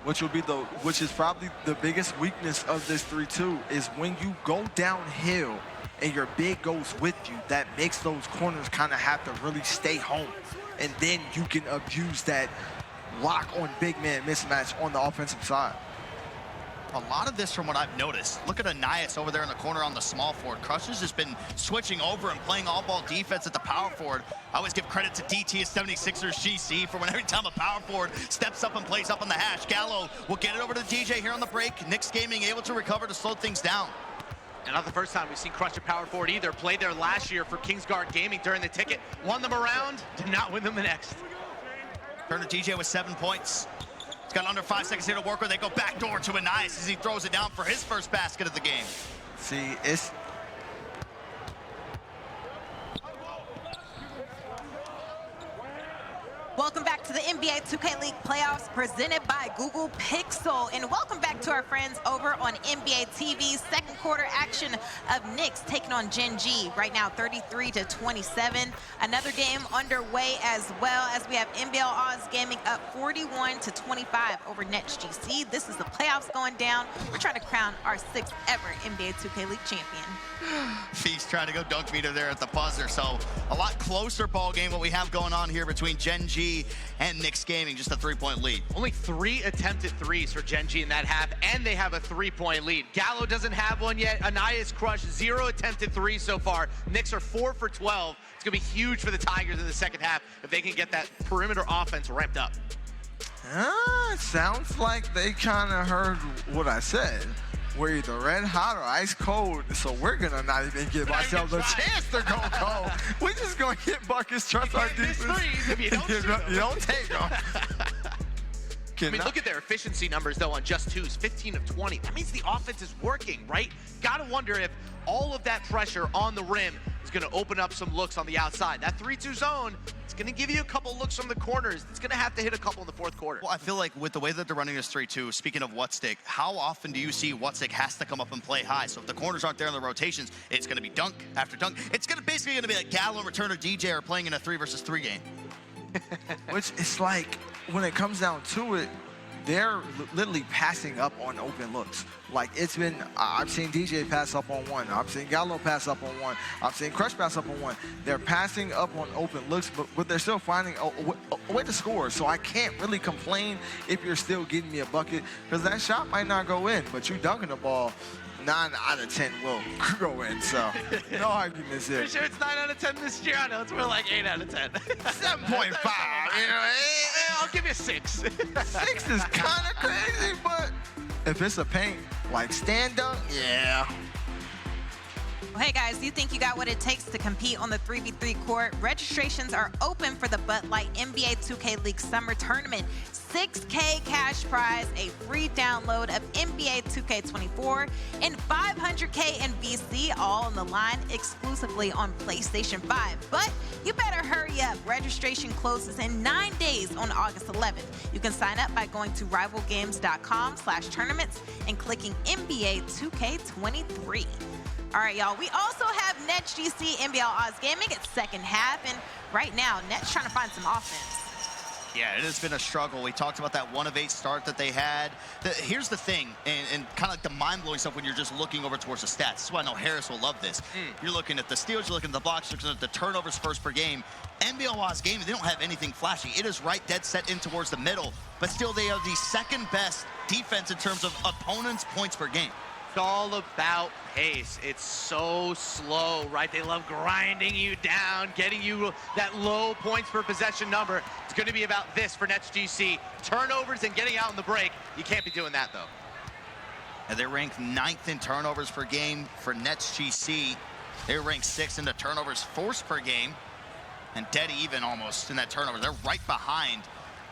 [SPEAKER 6] Which is probably the biggest weakness of this 3-2 is when you go downhill and your big goes with you, that makes those corners kind of have to really stay home. And then you can abuse that lock on big man mismatch on the offensive side.
[SPEAKER 16] A lot of this from what I've noticed. Look at Anias over there in the corner on the small forward. Crush has just been switching over and playing all-ball defense at the power forward. I always give credit to DT at 76ers GC for when every time a power forward steps up and plays up on the hash. Gallo will get it over to DJ here on the break. Knicks Gaming able to recover to slow things down.
[SPEAKER 4] And not the first time we've seen Crush at power forward either. Played there last year for Kingsguard Gaming during the ticket. Won them a round, did not win them the next.
[SPEAKER 16] Turner DJ with 7 points. He's got under 5 seconds here to work with. They go backdoor to Anias as he throws it down for his first basket of the game.
[SPEAKER 6] See, it's...
[SPEAKER 20] Welcome back to the NBA 2K League playoffs presented by Google Pixel. And welcome back to our friends over on NBA TV. Second quarter action of Knicks taking on Gen G. Right now, 33-27. Another game underway as well as we have NBL Oz Gaming up 41-25 over Nets GC. This is the playoffs going down. We're trying to crown our 6th ever NBA 2K League champion.
[SPEAKER 16] Feast trying to go dunk meter there at the buzzer. So a lot closer ball game what we have going on here between Gen G and Knicks Gaming, just a 3-point lead.
[SPEAKER 4] Only 3 attempted threes for Gen G in that half, and they have a 3-point lead. Gallo doesn't have one yet. Anaya's crushed 0 attempted threes so far. Knicks are 4 for 12. It's going to be huge for the Tigers in the second half if they can get that perimeter offense ramped up.
[SPEAKER 6] It sounds like they kind of heard what I said. We're either red hot or ice cold, so we're gonna not even give ourselves a chance to go cold. We're just gonna hit buckets, trust our defense.
[SPEAKER 4] If you don't,
[SPEAKER 6] you don't take them.
[SPEAKER 4] I mean, look at their efficiency numbers, though, on just twos, 15 of 20. That means the offense is working, right? Gotta wonder if all of that pressure on the rim is gonna open up some looks on the outside. That 3-2 zone, it's gonna give you a couple looks from the corners. It's gonna have to hit a couple in the fourth quarter.
[SPEAKER 16] Well, I feel like with the way that they're running this 3-2, speaking of Whatstick, how often do you see Whatstick has to come up and play high? So if the corners aren't there in the rotations, it's gonna be dunk after dunk. It's basically gonna be like Gallo, Return, or DJ are playing in a 3 versus 3 game.
[SPEAKER 6] Which it's like, when it comes down to it, they're literally passing up on open looks. Like, it's been, I've seen DJ pass up on one. I've seen Gallo pass up on one. I've seen Crush pass up on one. They're passing up on open looks, but they're still finding a way to score. So I can't really complain if you're still getting me a bucket, because that shot might not go in, but you dunking the ball, 9 out of 10 will go in, so no arguments there.
[SPEAKER 4] Pretty sure it's 9 out of 10 this year. I know it's more like 8 out of 10.
[SPEAKER 6] 7.5, you know,
[SPEAKER 4] I'll give you 6.
[SPEAKER 6] 6 is kind of crazy, but if it's a paint, like stand dunk, yeah.
[SPEAKER 20] Well, hey guys, do you think you got what it takes to compete on the 3v3 court? Registrations are open for the Bud Light NBA 2K League Summer Tournament. $6K cash prize, a free download of NBA 2K24, and $500K in VC, all on the line exclusively on PlayStation 5. But you better hurry up. Registration closes in 9 days on August 11th. You can sign up by going to rivalgames.com/tournaments and clicking NBA 2K23. All right, y'all, we also have Nets GC NBL Oz Gaming at second half, and right now, Nets trying to find some offense.
[SPEAKER 16] Yeah, it has been a struggle. We talked about that 1 of 8 start that they had. Here's the thing, and kind of like the mind-blowing stuff when you're just looking over towards the stats. This is why I know Harris will love this. You're looking at the steals, you're looking at the blocks, you're looking at the turnovers first per game. NBL Oz Gaming, they don't have anything flashy. It is right dead set in towards the middle, but still they are the second best defense in terms of opponents' points per game.
[SPEAKER 4] It's all about pace. It's so slow, right? They love grinding you down, getting you that low points per possession number. It's going to be about this for Nets GC. Turnovers and getting out in the break. You can't be doing that, though.
[SPEAKER 16] And they're ranked 9th in turnovers per game for Nets GC. They're ranked 6th in the turnovers forced per game, and dead even almost in that turnover. They're right behind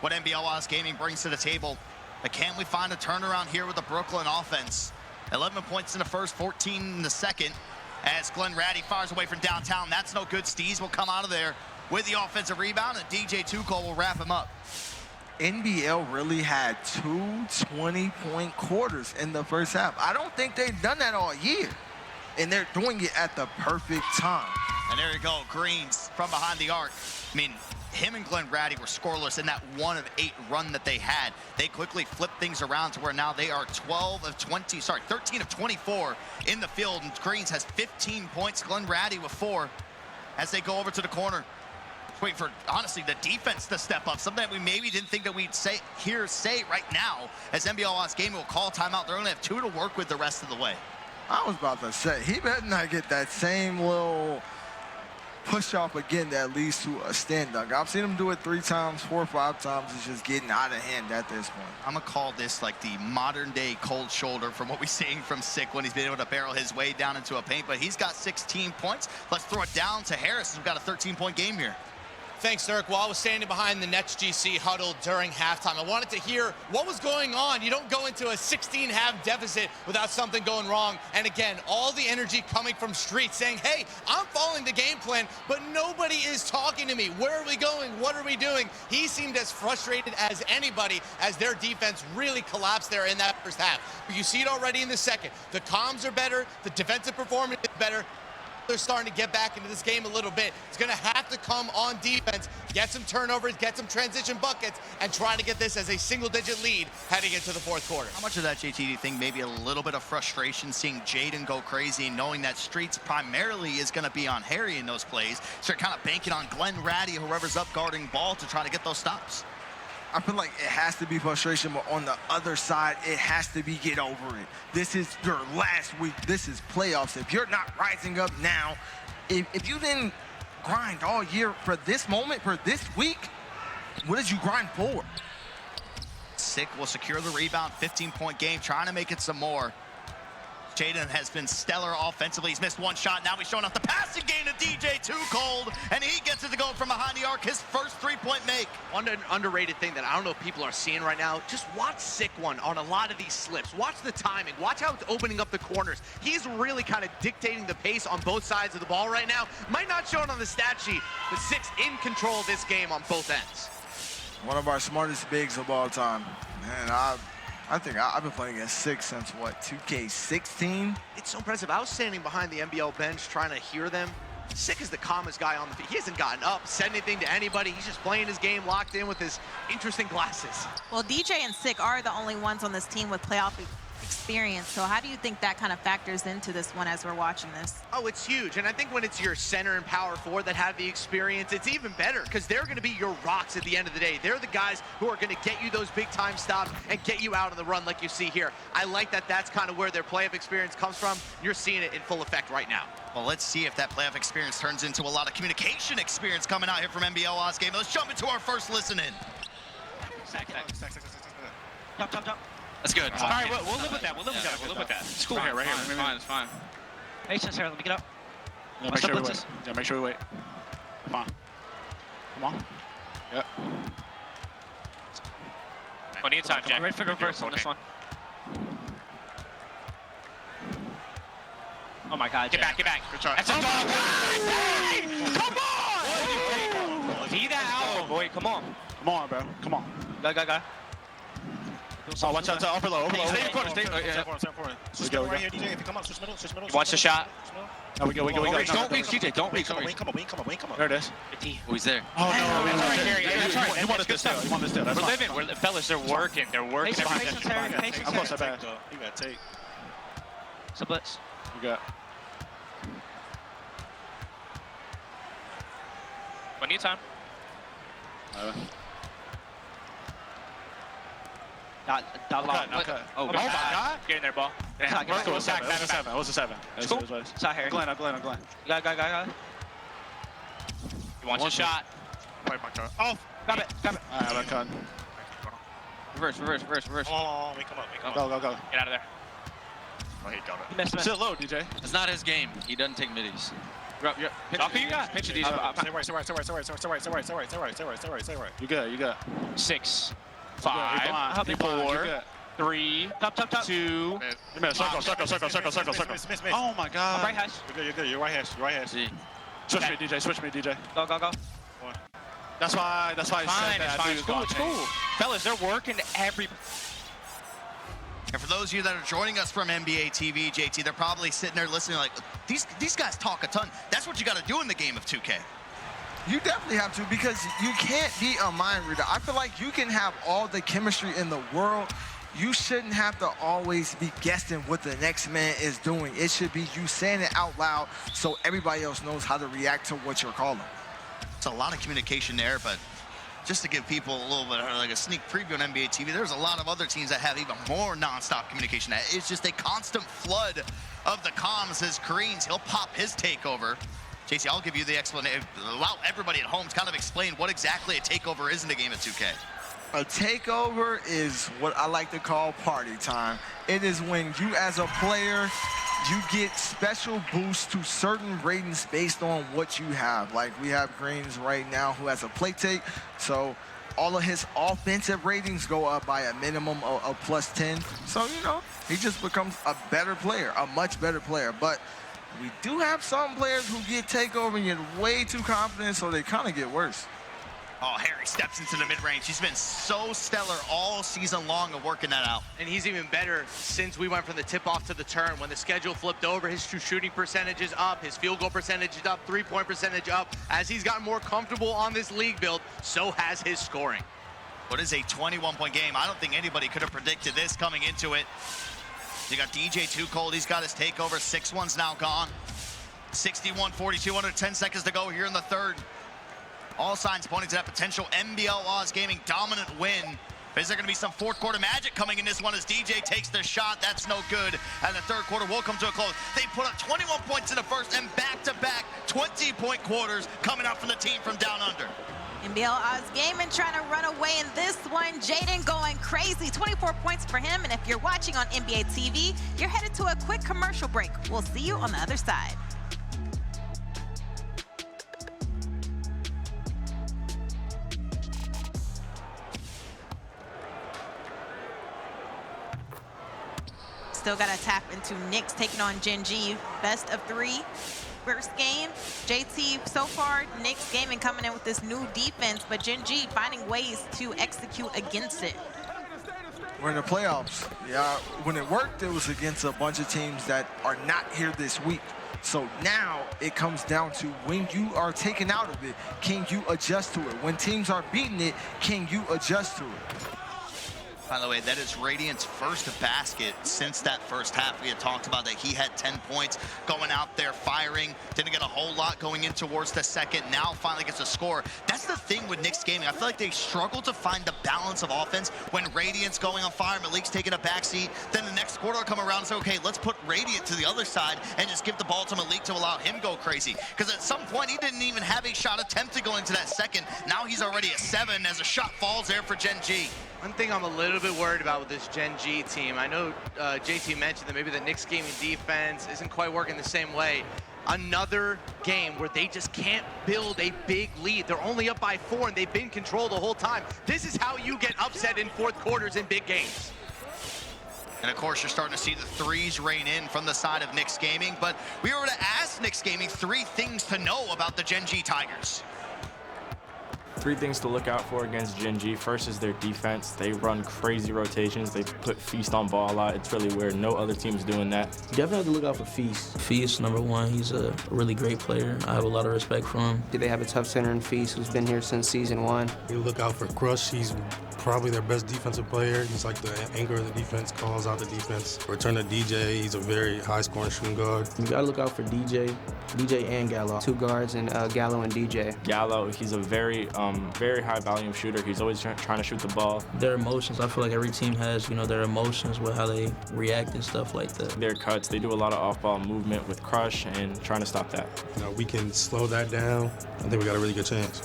[SPEAKER 16] what NBL Oz Gaming brings to the table. But can we find a turnaround here with the Brooklyn offense? 11 points in the first, 14 in the second, as Glenn Ratty fires away from downtown. That's no good. Steez will come out of there with the offensive rebound, and DJ Tuchel will wrap him up.
[SPEAKER 6] NBL really had 2 20-point quarters in the first half. I don't think they've done that all year, and they're doing it at the perfect time.
[SPEAKER 16] And there you go, Greens from behind the arc. I mean, him and Glenn Ratty were scoreless in that 1 of 8 run that they had. They quickly flipped things around to where now they are 13 of 24 in the field, and Greens has 15 points. Glenn Ratty with 4 as they go over to the corner. Wait for, honestly, the defense to step up, something that we maybe didn't think that we'd say right now, as NBL Oz Gaming will call timeout. They're only have 2 to work with the rest of the way.
[SPEAKER 6] I was about to say, he better not get that same little push off again that leads to a stand dunk. I've seen him do it 3 times, 4 or 5 times. It's just getting out of hand at this point.
[SPEAKER 16] I'm gonna call this like the modern day cold shoulder from what we're seeing from Sick when he's been able to barrel his way down into a paint, but he's got 16 points. Let's throw it down to Harris, who's got a 13-point game here.
[SPEAKER 21] Thanks, Dirk. While I was standing behind the Nets GC huddle during halftime, I wanted to hear what was going on. You don't go into a 16-half deficit without something going wrong. And again, all the energy coming from Street saying, hey, I'm following the game plan, but nobody is talking to me. Where are we going? What are we doing? He seemed as frustrated as anybody as their defense really collapsed there in that first half. But you see it already in the second. The comms are better. The defensive performance is better. They're starting to get back into this game a little bit. It's going to have to come on defense, get some turnovers, get some transition buckets, and try to get this as a single-digit lead heading into the fourth quarter.
[SPEAKER 16] How much of that, JT, do you think maybe a little bit of frustration seeing Jaden go crazy and knowing that Streets primarily is going to be on Harry in those plays, so they're kind of banking on Glenn Ratty, whoever's up guarding ball, to try to get those stops?
[SPEAKER 6] I feel like it has to be frustration, but on the other side, it has to be get over it. This is your last week. This is playoffs. If you're not rising up now, if you didn't grind all year for this moment, for this week, what did you grind for?
[SPEAKER 16] Sick will secure the rebound, 15-point game, trying to make it some more. Jaden has been stellar offensively. He's missed one shot. Now he's showing off the passing game to DJ Too Cold, and he gets it to go from behind the arc, his first three-point make.
[SPEAKER 4] One underrated thing that I don't know if people are seeing right now, just watch Sick One on a lot of these slips. Watch the timing. Watch how it's opening up the corners. He's really kind of dictating the pace on both sides of the ball right now. Might not show it on the stat sheet, but Sick's in control of this game on both ends.
[SPEAKER 6] One of our smartest bigs of all time. Man, I think I've been playing against Sick since, what, 2K16?
[SPEAKER 4] It's so impressive. I was standing behind the NBL bench trying to hear them. Sick is the calmest guy on the field. He hasn't gotten up, said anything to anybody. He's just playing his game, locked in with his interesting glasses.
[SPEAKER 20] Well, DJ and Sick are the only ones on this team with playoff experience. So how do you think that kind of factors into this one as we're watching this?
[SPEAKER 4] Oh, it's huge. And I think when it's your center and power forward that have the experience, it's even better because they're going to be your rocks at the end of the day. They're the guys who are going to get you those big time stops and get you out on the run like you see here. I like that that's kind of where their playoff experience comes from. You're seeing it in full effect right now.
[SPEAKER 16] Well, let's see if that playoff experience turns into a lot of communication experience coming out here from NBL Oz game. Let's jump into our first listen in.
[SPEAKER 1] Jump.
[SPEAKER 22] That's good.
[SPEAKER 1] All right, we'll live with that. We'll live with that. It's cool.
[SPEAKER 22] Right here. It's fine.
[SPEAKER 1] Patience here. Let me get up.
[SPEAKER 22] Yeah, make sure we wait. Yeah, make sure we wait. Come on. Yep.
[SPEAKER 1] Plenty of time, Jack. Ready for reverse on this one. Oh my God, Jack. Get back.
[SPEAKER 22] Good try.
[SPEAKER 1] That's a dog. Come on! Be that alpha, boy. Come on, bro. Come on. Go.
[SPEAKER 22] Oh, watch out to upper low.
[SPEAKER 1] Stay in the corner.
[SPEAKER 22] Switch middle
[SPEAKER 1] right here, DJ. If you come up, switch middle. Watch the shot.
[SPEAKER 22] No, we go.
[SPEAKER 1] Don't weak, CJ. Don't weak.
[SPEAKER 22] Come on. There it is.
[SPEAKER 1] Oh, he's there.
[SPEAKER 22] Oh, no.
[SPEAKER 1] That's right.
[SPEAKER 22] You wanted this deal. That's
[SPEAKER 1] We're living. Fellas, they're working.
[SPEAKER 22] Patience, I'm close to back. You got take.
[SPEAKER 1] So blitz.
[SPEAKER 22] You got.
[SPEAKER 1] Plenty of time.
[SPEAKER 22] Okay.
[SPEAKER 1] Oh my God. Get in there, ball.
[SPEAKER 22] It was a 7.
[SPEAKER 1] It's cool. It's not Harry.
[SPEAKER 22] Glenn.
[SPEAKER 1] Go. You want your shot.
[SPEAKER 22] Wait, my car. Oh!
[SPEAKER 1] Grab it.
[SPEAKER 22] All right, I'm cut.
[SPEAKER 1] Reverse.
[SPEAKER 22] Oh, we come up. Go.
[SPEAKER 1] Get out of there.
[SPEAKER 22] Oh, he got it.
[SPEAKER 1] He missed.
[SPEAKER 22] Sit low, DJ. It's not his game. He doesn't take middies.
[SPEAKER 1] Drop who you got? Pitch it, DJ.
[SPEAKER 22] Stay right. You good.
[SPEAKER 1] 6, 5, 4, 3, top. 2.
[SPEAKER 22] Circle. Oh my God.
[SPEAKER 1] Right hash.
[SPEAKER 22] You're good. You're right hash. Switch me, DJ.
[SPEAKER 1] Go.
[SPEAKER 22] That's why he said that.
[SPEAKER 1] It's cool. Fellas, they're working every.
[SPEAKER 16] And for those of you that are joining us from NBA TV, JT, they're probably sitting there listening like, these guys talk a ton. That's what you got to do in the game of 2K.
[SPEAKER 6] You definitely have to, because you can't be a mind reader. I feel like you can have all the chemistry in the world. You shouldn't have to always be guessing what the next man is doing. It should be you saying it out loud so everybody else knows how to react to what you're calling.
[SPEAKER 16] It's a lot of communication there, but just to give people a little bit like a sneak preview on NBA TV, there's a lot of other teams that have even more nonstop communication. It's just a constant flood of the comms as Kareem's, he'll pop his takeover. JC, I'll give you the explanation. Allow everybody at home to kind of explain what exactly a takeover is in the game of 2K.
[SPEAKER 6] A takeover is what I like to call party time. It is when you as a player, you get special boosts to certain ratings based on what you have. Like we have Greens right now who has a play take, so all of his offensive ratings go up by a minimum of plus 10. So, he just becomes a better player, a much better player. But we do have some players who get takeover and get way too confident, so they kind of get worse.
[SPEAKER 16] Oh, Harry steps into the mid-range. He's been so stellar all season long of working that out.
[SPEAKER 4] And he's even better since we went from the tip-off to the turn. When the schedule flipped over, his true shooting percentage is up, his field goal percentage is up, three-point percentage up. As he's gotten more comfortable on this league build, so has his scoring.
[SPEAKER 16] What is a 21-point game? I don't think anybody could have predicted this coming into it. You got DJ Too Cold. He's got his takeover. 6-1's now gone. 61-42, under 10 seconds to go here in the third. All signs pointing to that potential NBL Oz Gaming dominant win. Is there going to be some fourth quarter magic coming in this one as DJ takes the shot? That's no good. And the third quarter will come to a close. They put up 21 points in the first and back-to-back 20-point quarters coming out from the team from down under.
[SPEAKER 20] NBL Oz Gaming trying to run away in this one. Jaden going crazy. 24 points for him. And if you're watching on NBA TV, you're headed to a quick commercial break. We'll see you on the other side. Still got to tap into Knicks taking on Gen G. Best of 3. First game, JT, so far, Knicks Gaming coming in with this new defense, but Gen G finding ways to execute against it.
[SPEAKER 6] We're in the playoffs. Yeah, when it worked, it was against a bunch of teams that are not here this week. So now it comes down to when you are taken out of it, can you adjust to it? When teams are beating it, can you adjust to it?
[SPEAKER 16] By the way, that is Radiant's first basket since that first half. We had talked about that he had 10 points going out there firing. Didn't get a whole lot going in towards the second. Now finally gets a score. That's the thing with Knicks Gaming. I feel like they struggle to find the balance of offense when Radiant's going on fire, Malik's taking a backseat. Then the next quarter will come around and say, okay, let's put Radiant to the other side and just give the ball to Malik to allow him go crazy. Because at some point, he didn't even have a shot attempted going into that second. Now he's already at 7 as a shot falls there for Gen G.
[SPEAKER 4] One thing I'm a little bit worried about with this Gen G team, I know JT mentioned that maybe the Knicks Gaming defense isn't quite working the same way. Another game where they just can't build a big lead. They're only up by 4 and they've been controlled the whole time. This is how you get upset in fourth quarters in big games.
[SPEAKER 16] And of course, you're starting to see the threes rain in from the side of Knicks Gaming, but we were to ask Knicks Gaming 3 things to know about the Gen G Tigers.
[SPEAKER 18] 3 things to look out for against Gen G. First is their defense. They run crazy rotations. They put Feast on ball a lot. It's really weird. No other team's doing that.
[SPEAKER 8] You definitely have to look out for Feast. Feast, number 1, he's a really great player. I have a lot of respect for him.
[SPEAKER 2] They have a tough center in Feast who's been here since season 1.
[SPEAKER 5] You look out for Crush. He's probably their best defensive player. He's like the anchor of the defense, calls out the defense. Return to DJ, he's a very high-scoring shooting guard.
[SPEAKER 8] You gotta look out for DJ and Gallo.
[SPEAKER 2] 2 guards, and Gallo and DJ.
[SPEAKER 18] Gallo, he's a very high volume shooter. He's always trying to shoot the ball.
[SPEAKER 8] Their emotions, I feel like every team has, their emotions with how they react and stuff like that.
[SPEAKER 18] Their cuts, they do a lot of off-ball movement with Crush and trying to stop that.
[SPEAKER 5] We can slow that down. I think we got a really good chance.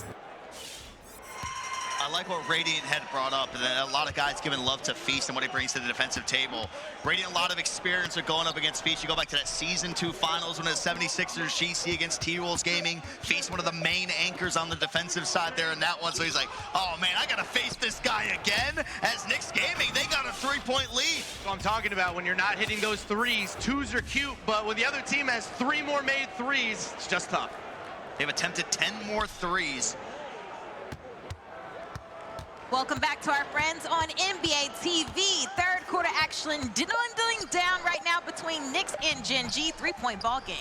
[SPEAKER 16] I like what Radiant had brought up, and a lot of guys giving love to Feast and what he brings to the defensive table. Radiant, a lot of experience of going up against Feast. You go back to that Season 2 finals when it was 76ers GC against T-Wolves Gaming. Feast, one of the main anchors on the defensive side there in that one. So he's like, oh man, I gotta face this guy again. As Knicks Gaming, they got a 3-point lead.
[SPEAKER 4] So I'm talking about when you're not hitting those 3s, 2s are cute, but when the other team has 3 more made 3s, it's just tough.
[SPEAKER 16] They've attempted 10 more 3s.
[SPEAKER 20] Welcome back to our friends on NBA TV. Third quarter action dwindling down right now between Knicks and Gen G. 3-point ball game.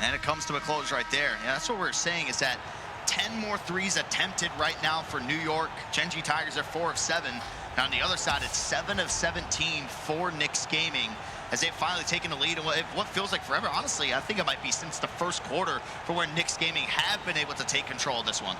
[SPEAKER 16] And it comes to a close right there. Yeah, that's what we're saying is that 10 more 3s attempted right now for New York. Gen G Tigers are 4 of 7. And on the other side, it's 7 of 17 for Knicks Gaming as they've finally taken the lead in what feels like forever. Honestly, I think it might be since the first quarter for where Knicks Gaming have been able to take control of this one.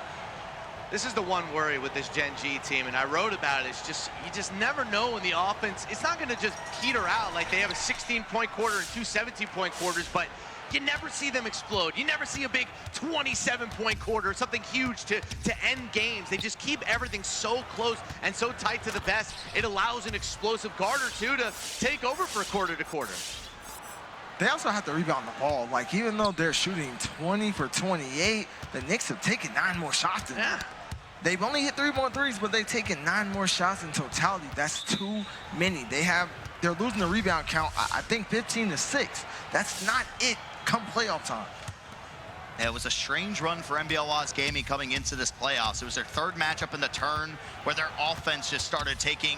[SPEAKER 4] This is the one worry with this Gen G team, and I wrote about it. It's just, you just never know when the offense, it's not going to just peter out like they have a 16-point quarter and 2 17-point quarters, but you never see them explode. You never see a big 27-point quarter, something huge to end games. They just keep everything so close and so tight to the best. It allows an explosive guard or 2 to take over for quarter to quarter.
[SPEAKER 6] They also have to rebound the ball. Like, even though they're shooting 20 for 28, the Knicks have taken 9 more shots than them. They've only hit 3 more 3s, but they've taken 9 more shots in totality. That's too many. They're losing the rebound count, I think 15-6. That's not it come playoff time.
[SPEAKER 16] It was a strange run for NBL Oz Gaming coming into this playoffs. It was their 3rd matchup in the turn where their offense just started taking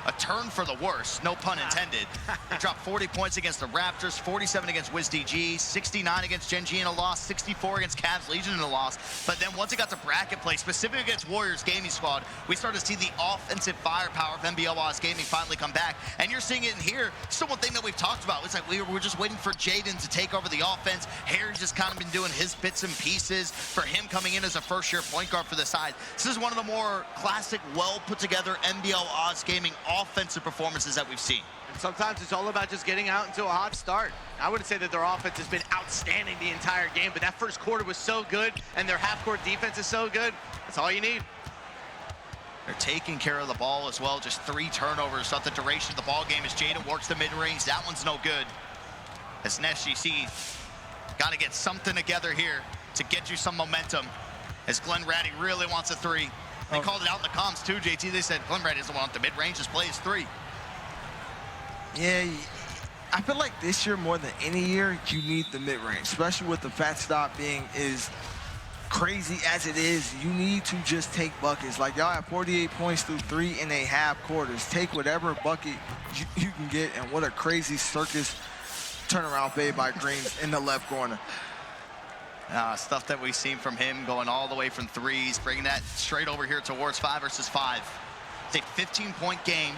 [SPEAKER 16] a turn for the worse, no pun intended. They dropped 40 points against the Raptors, 47 against WizDG, 69 against Gen G in a loss, 64 against Cavs Legion in a loss. But then once it got to bracket play, specifically against Warriors Gaming Squad, we started to see the offensive firepower of NBL Oz Gaming finally come back. And you're seeing it in here. Still one thing that we've talked about. It's like we're just waiting for Jaden to take over the offense. Harry's just kind of been doing his bits and pieces for him coming in as a first-year point guard for the side. This is one of the more classic, well-put-together NBL Oz Gaming offensive performances that we've seen.
[SPEAKER 4] And sometimes it's all about just getting out into a hot start. I wouldn't say that their offense has been outstanding the entire game, but that first quarter was so good, and their half-court defense is so good. That's all you need.
[SPEAKER 16] They're taking care of the ball as well. Just 3 turnovers throughout the duration of the ball game as Jaden works the mid-range. That one's no good. As NSGC got to get something together here to get you some momentum. As Glenn Ratty really wants a 3. They called it out in the comms too, JT. They said Glenn Ratty doesn't want the mid-range, just play his 3.
[SPEAKER 6] Yeah, I feel like this year more than any year, you need the mid-range, especially with the fat stop being as crazy as it is. You need to just take buckets. Like, y'all have 48 points through 3.5 quarters. Take whatever bucket you can get, and what a crazy circus turnaround fade by Greens in the left corner.
[SPEAKER 16] Stuff that we've seen from him going all the way from 3s, bringing that straight over here towards 5 versus 5. It's a 15-point game.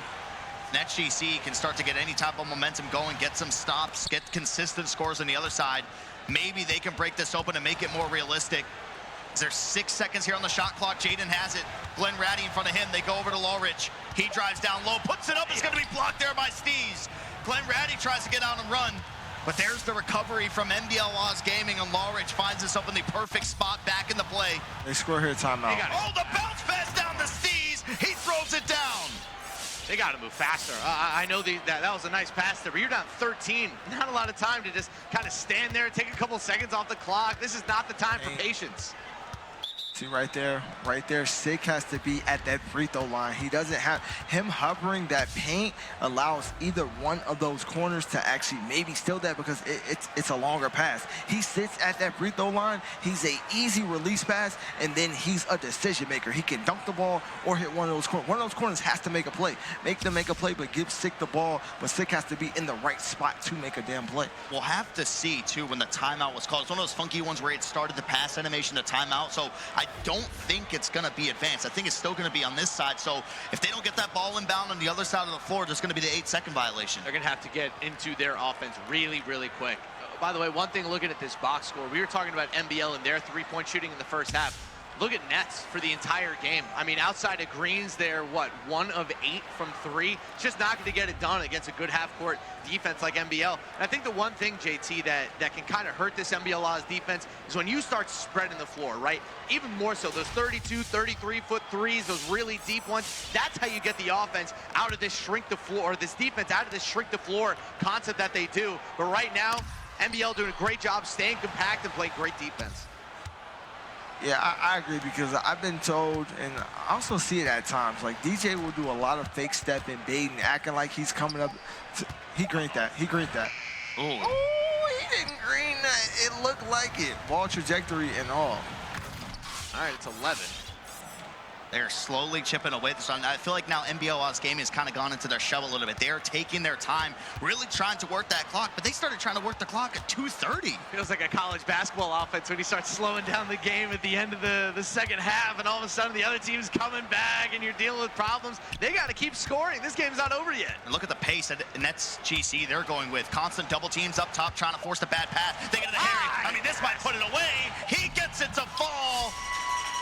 [SPEAKER 16] NetGC can start to get any type of momentum going, get some stops, get consistent scores on the other side. Maybe they can break this open and make it more realistic. There's 6 seconds here on the shot clock. Jaden has it. Glenn Ratty in front of him. They go over to Lawrich. He drives down low, puts it up. It's going to be blocked there by Steez. Glenn Ratty tries to get out and run. But there's the recovery from NBL Oz Gaming, and Lawrich finds himself in the perfect spot back in the play.
[SPEAKER 6] They score here, timeout.
[SPEAKER 16] Oh, the bounce pass down to Steez. He throws it down.
[SPEAKER 4] They got to move faster. I know that was a nice pass there, but you're down 13. Not a lot of time to just kind of stand there, take a couple seconds off the clock. This is not the time for patience.
[SPEAKER 6] See right there, Sick has to be at that free throw line. He doesn't have, him hovering that paint allows either one of those corners to actually maybe steal that because it's a longer pass. He sits at that free throw line, he's a easy release pass, and then he's a decision maker. He can dunk the ball or hit one of those corners. One of those corners has to make a play. Make them make a play, but give Sick the ball, but Sick has to be in the right spot to make a damn play.
[SPEAKER 16] We'll have to see, too, when the timeout was called. It's one of those funky ones where it started the pass animation to timeout, so I don't think it's going to be advanced. I think it's still going to be on this side. So if they don't get that ball inbound on the other side of the floor, there's going to be the 8-second violation.
[SPEAKER 4] They're going to have to get into their offense really, really quick. By the way, one thing looking at this box score, we were talking about NBL and their 3-point shooting in the first half. Look at Nets for the entire game. I mean, outside of Greens, they're, 1 of 8 from 3. It's just not going to get it done against a good half-court defense like NBL. And I think the one thing, JT, that can kind of hurt this NBL Oz defense is when you start spreading the floor, right? Even more so, those 32, 33-foot threes, those really deep ones, that's how you get the offense out of this shrink the floor, or this defense out of this shrink the floor concept that they do. But right now, NBL doing a great job staying compact and playing great defense.
[SPEAKER 6] Yeah, I agree because I've been told, and I also see it at times, like DJ will do a lot of fake stepping, baiting, acting like he's coming up. He greened that. He greened that.
[SPEAKER 16] Ooh.
[SPEAKER 6] Oh, he didn't green that. It looked like it. Ball trajectory and all.
[SPEAKER 4] All right, it's 11.
[SPEAKER 16] They're slowly chipping away. I feel like now NBL Oz Gaming has kind of gone into their shell a little bit. They're taking their time, really trying to work that clock, but they started trying to work the clock at 2:30.
[SPEAKER 4] Feels like a college basketball offense when he starts slowing down the game at the end of the second half, and all of a sudden the other team's coming back and you're dealing with problems. They got to keep scoring. This game's not over yet.
[SPEAKER 16] And look at the pace that Nets GC they're going with. Constant double teams up top trying to force the bad pass. They get it to Harry. I mean, this might put it away. He gets it to fall.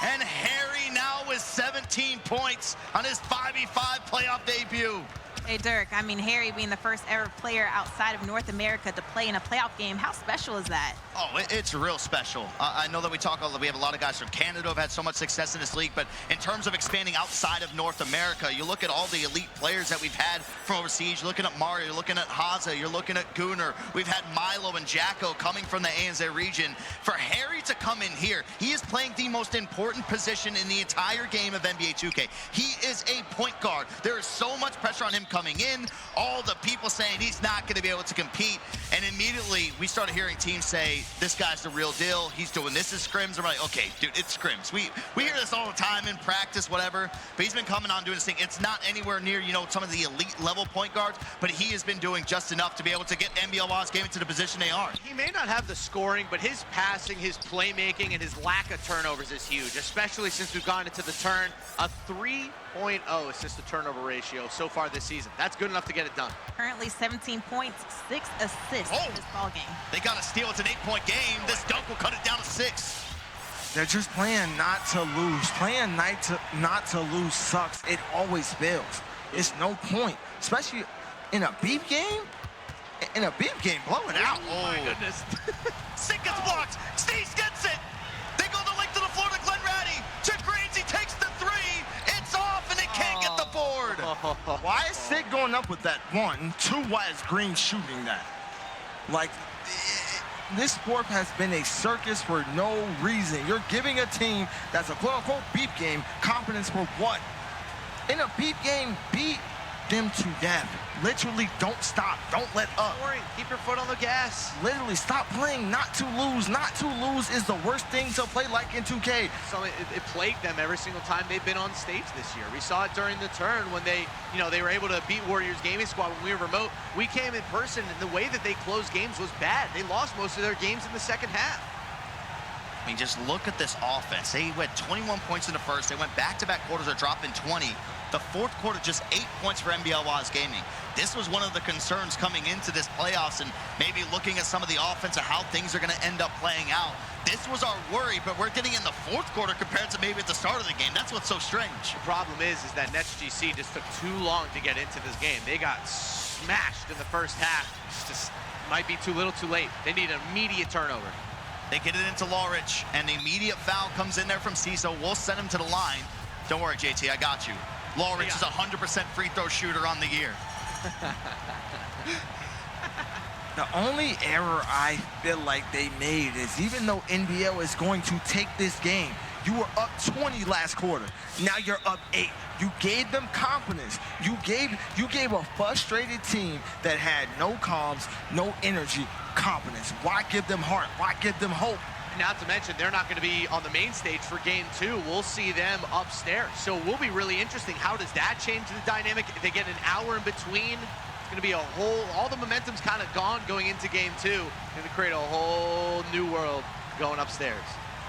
[SPEAKER 16] And Harry now with 17 points on his 5v5 playoff debut.
[SPEAKER 20] Hey, Dirk, I mean, Harry being the first ever player outside of North America to play in a playoff game, how special is that?
[SPEAKER 16] Oh, it's real special. I know that we have a lot of guys from Canada who have had so much success in this league, but in terms of expanding outside of North America, you look at all the elite players that we've had from overseas. You're looking at Mario, you're looking at Haza, you're looking at Gunnar. We've had Milo and Jacko coming from the ANZ region. For Harry to come in here, he is playing the most important position in the entire game of NBA 2K. He is a point guard. There is so much pressure on him coming coming in, all the people saying he's not going to be able to compete. And immediately we started hearing teams say, this guy's the real deal. He's doing this as scrims. I'm like, okay, dude, it's scrims. We hear this all the time in practice, whatever. But he's been coming on doing this thing. It's not anywhere near, you know, some of the elite level point guards, but he has been doing just enough to be able to get NBL's game into the position they are.
[SPEAKER 4] He may not have the scoring, but his passing, his playmaking, and his lack of turnovers is huge, especially since we've gone into the turn. A 3.0 assist to turnover ratio so far this season. That's good enough to get it done.
[SPEAKER 20] Currently 17 points, 6 assists in this ball game.
[SPEAKER 16] They got a steal. It's an 8-point game. This dunk will cut it down to 6.
[SPEAKER 6] They're just playing not to lose. Playing not to lose sucks. It always fails. It's no point, especially in a beef game. In a beef game, blow it out.
[SPEAKER 4] Oh my goodness.
[SPEAKER 16] Sick gets blocked. Steves gets it. They go the length to the floor to Glenn Ratty. To Graves, he takes the 3. It's off, and they can't get the board.
[SPEAKER 6] Why is Sick going up with that? 1, 2, why is Green shooting that? Like, this sport has been a circus for no reason. You're giving a team that's a quote-unquote beef game confidence for what? In a beef game, beat them to death. Literally, don't stop. Don't let up.
[SPEAKER 4] Keep your foot on the gas.
[SPEAKER 6] Literally, stop playing not to lose. Not to lose is the worst thing to play like in 2K.
[SPEAKER 4] So it plagued them every single time they've been on stage this year. We saw it during the turn when they were able to beat Warriors Gaming Squad when we were remote. We came in person, and the way that they closed games was bad. They lost most of their games in the second half.
[SPEAKER 16] I mean, just look at this offense. They went 21 points in the first. They went back-to-back quarters. They're dropping 20. The fourth quarter, just 8 points for NBL's Gaming. This was one of the concerns coming into this playoffs, and maybe looking at some of the offense and how things are going to end up playing out. This was our worry, but we're getting in the fourth quarter compared to maybe at the start of the game. That's what's so strange.
[SPEAKER 4] The problem is that NetsGC just took too long to get into this game. They got smashed in the first half. Just might be too little, too late. They need an immediate turnover.
[SPEAKER 16] They get it into Lawrich, and the immediate foul comes in there from CISO. We'll send him to the line. Don't worry, JT, I got you. Lawrich is a 100% free throw shooter on the year.
[SPEAKER 6] The only error I feel like they made is, even though NBL is going to take this game, you were up 20 last quarter. Now you're up 8. You gave them confidence. You gave a frustrated team that had no comms, no energy, confidence. Why give them heart? Why give them hope?
[SPEAKER 4] Not to mention, they're not going to be on the main stage for game 2. We'll see them upstairs. So it will be really interesting. How does that change the dynamic? If they get an hour in between, it's going to be all the momentum's kind of gone going into game 2. Going to create a whole new world going upstairs.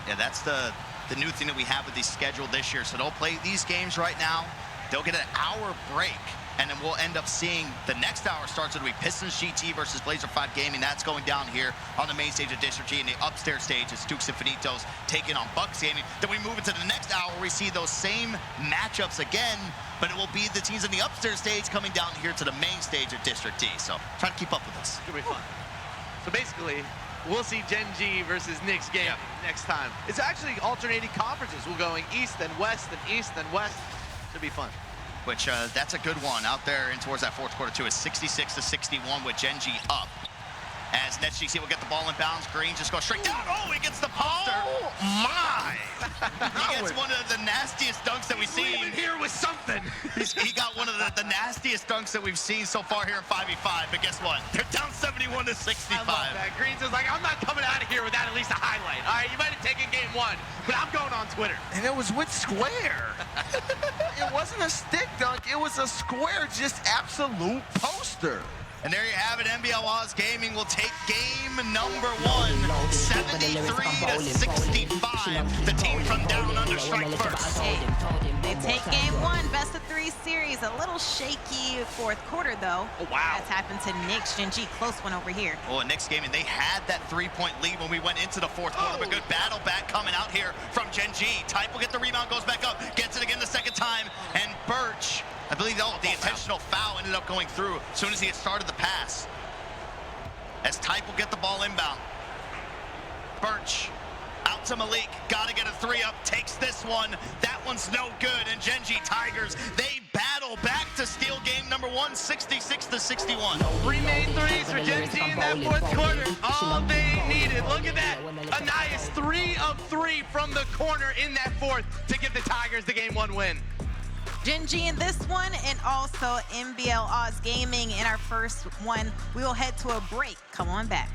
[SPEAKER 16] Yeah, that's the new thing that we have with the schedule this year. So they'll play these games right now. They'll get an hour break, and then we'll end up seeing the next hour starts. It'll be Pistons GT versus Blazer 5 Gaming. That's going down here on the main stage of District G, and the upstairs stage is Dukes Infinitos taking on Bucks Gaming. Then we move into the next hour where we see those same matchups again, but it will be the teams in the upstairs stage coming down here to the main stage of District D. So try to keep up with us.
[SPEAKER 4] It's going to be fun. So basically, we'll see Gen G versus Knicks game next time. It's actually alternating conferences. We're going east and west and east and west. Should be fun.
[SPEAKER 16] Which, that's a good one. Out there and towards that fourth quarter, too, is 66-61 with Gen G up. As NetsGC will get the ball in bounds. Green just goes straight down. Oh, he gets the poster.
[SPEAKER 6] Oh, my.
[SPEAKER 16] He gets one of the nastiest dunks that we've seen.
[SPEAKER 4] Leaving here with something.
[SPEAKER 16] He got one of the nastiest dunks that we've seen so far here in 5v5. But guess what? They're down 71-65.
[SPEAKER 4] I love that. Green's just like, I'm not coming out of here without at least a highlight. All right, you might have taken game 1, but I'm going on Twitter.
[SPEAKER 6] And it was with Square. It wasn't a stick dunk. It was a Square, just absolute poster.
[SPEAKER 16] And there you have it. NBL's Gaming will take game number 1, 73-65. The team from down under strike first.
[SPEAKER 20] They take game 1, best of 3 series. A little shaky fourth quarter, though.
[SPEAKER 16] Oh, wow.
[SPEAKER 20] That's happened to Knicks. Gen G, close one over here.
[SPEAKER 16] Oh, Knicks Gaming, they had that 3-point lead when we went into the fourth quarter, but good battle back coming out here from Gen G. Type will get the rebound, goes back up, gets it again the second time, and Birch, I believe the intentional foul ended up going through as soon as he had started the pass. As Type will get the ball inbound. Birch out to Malik, gotta get a 3 up, takes this one. That one's no good, and Gen G Tigers, they battle back to steal game number 1, 66-61.
[SPEAKER 4] 3 made threes for Gen G in that fourth quarter. All they needed. Look at that. A nice 3 of 3 from the corner in that fourth to give the Tigers the game 1 win.
[SPEAKER 20] Gen G in this one, and also NBL Oz Gaming in our first one. We will head to a break. Come on back.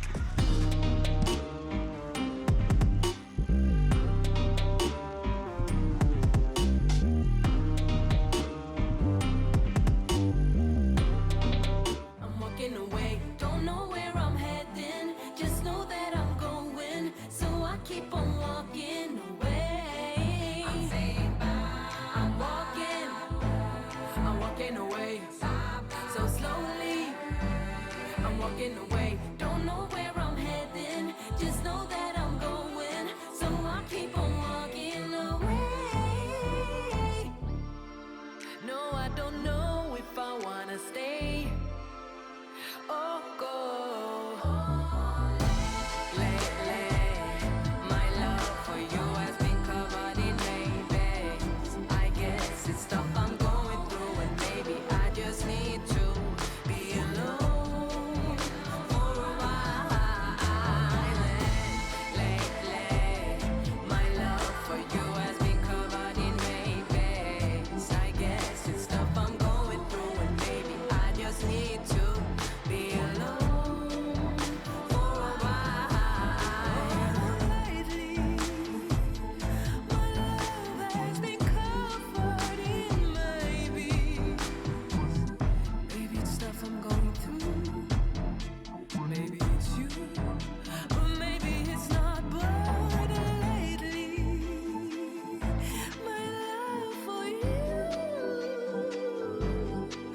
[SPEAKER 10] I'm walking away, don't know where I'm heading. Just know that I'm going, so I keep on walking away. I'm saying bye. I'm walking away, so slowly. I'm walking away, don't know where I'm heading. Just know that I'm going, so I keep on walking away. No, I don't know if I wanna stay or go. Lately, my love for you has been covered in maybes. I guess it's stuff I'm going through, and maybe I just need to be alone for a while. Lately, my love for you has been covered in maybes. I guess it's stuff I'm going through, and maybe I just need to be alone for a while. Lately, my love has been covered in maybes. Maybe it's stuff I'm going through. Maybe it's you, or maybe it's not. But lately, my love for you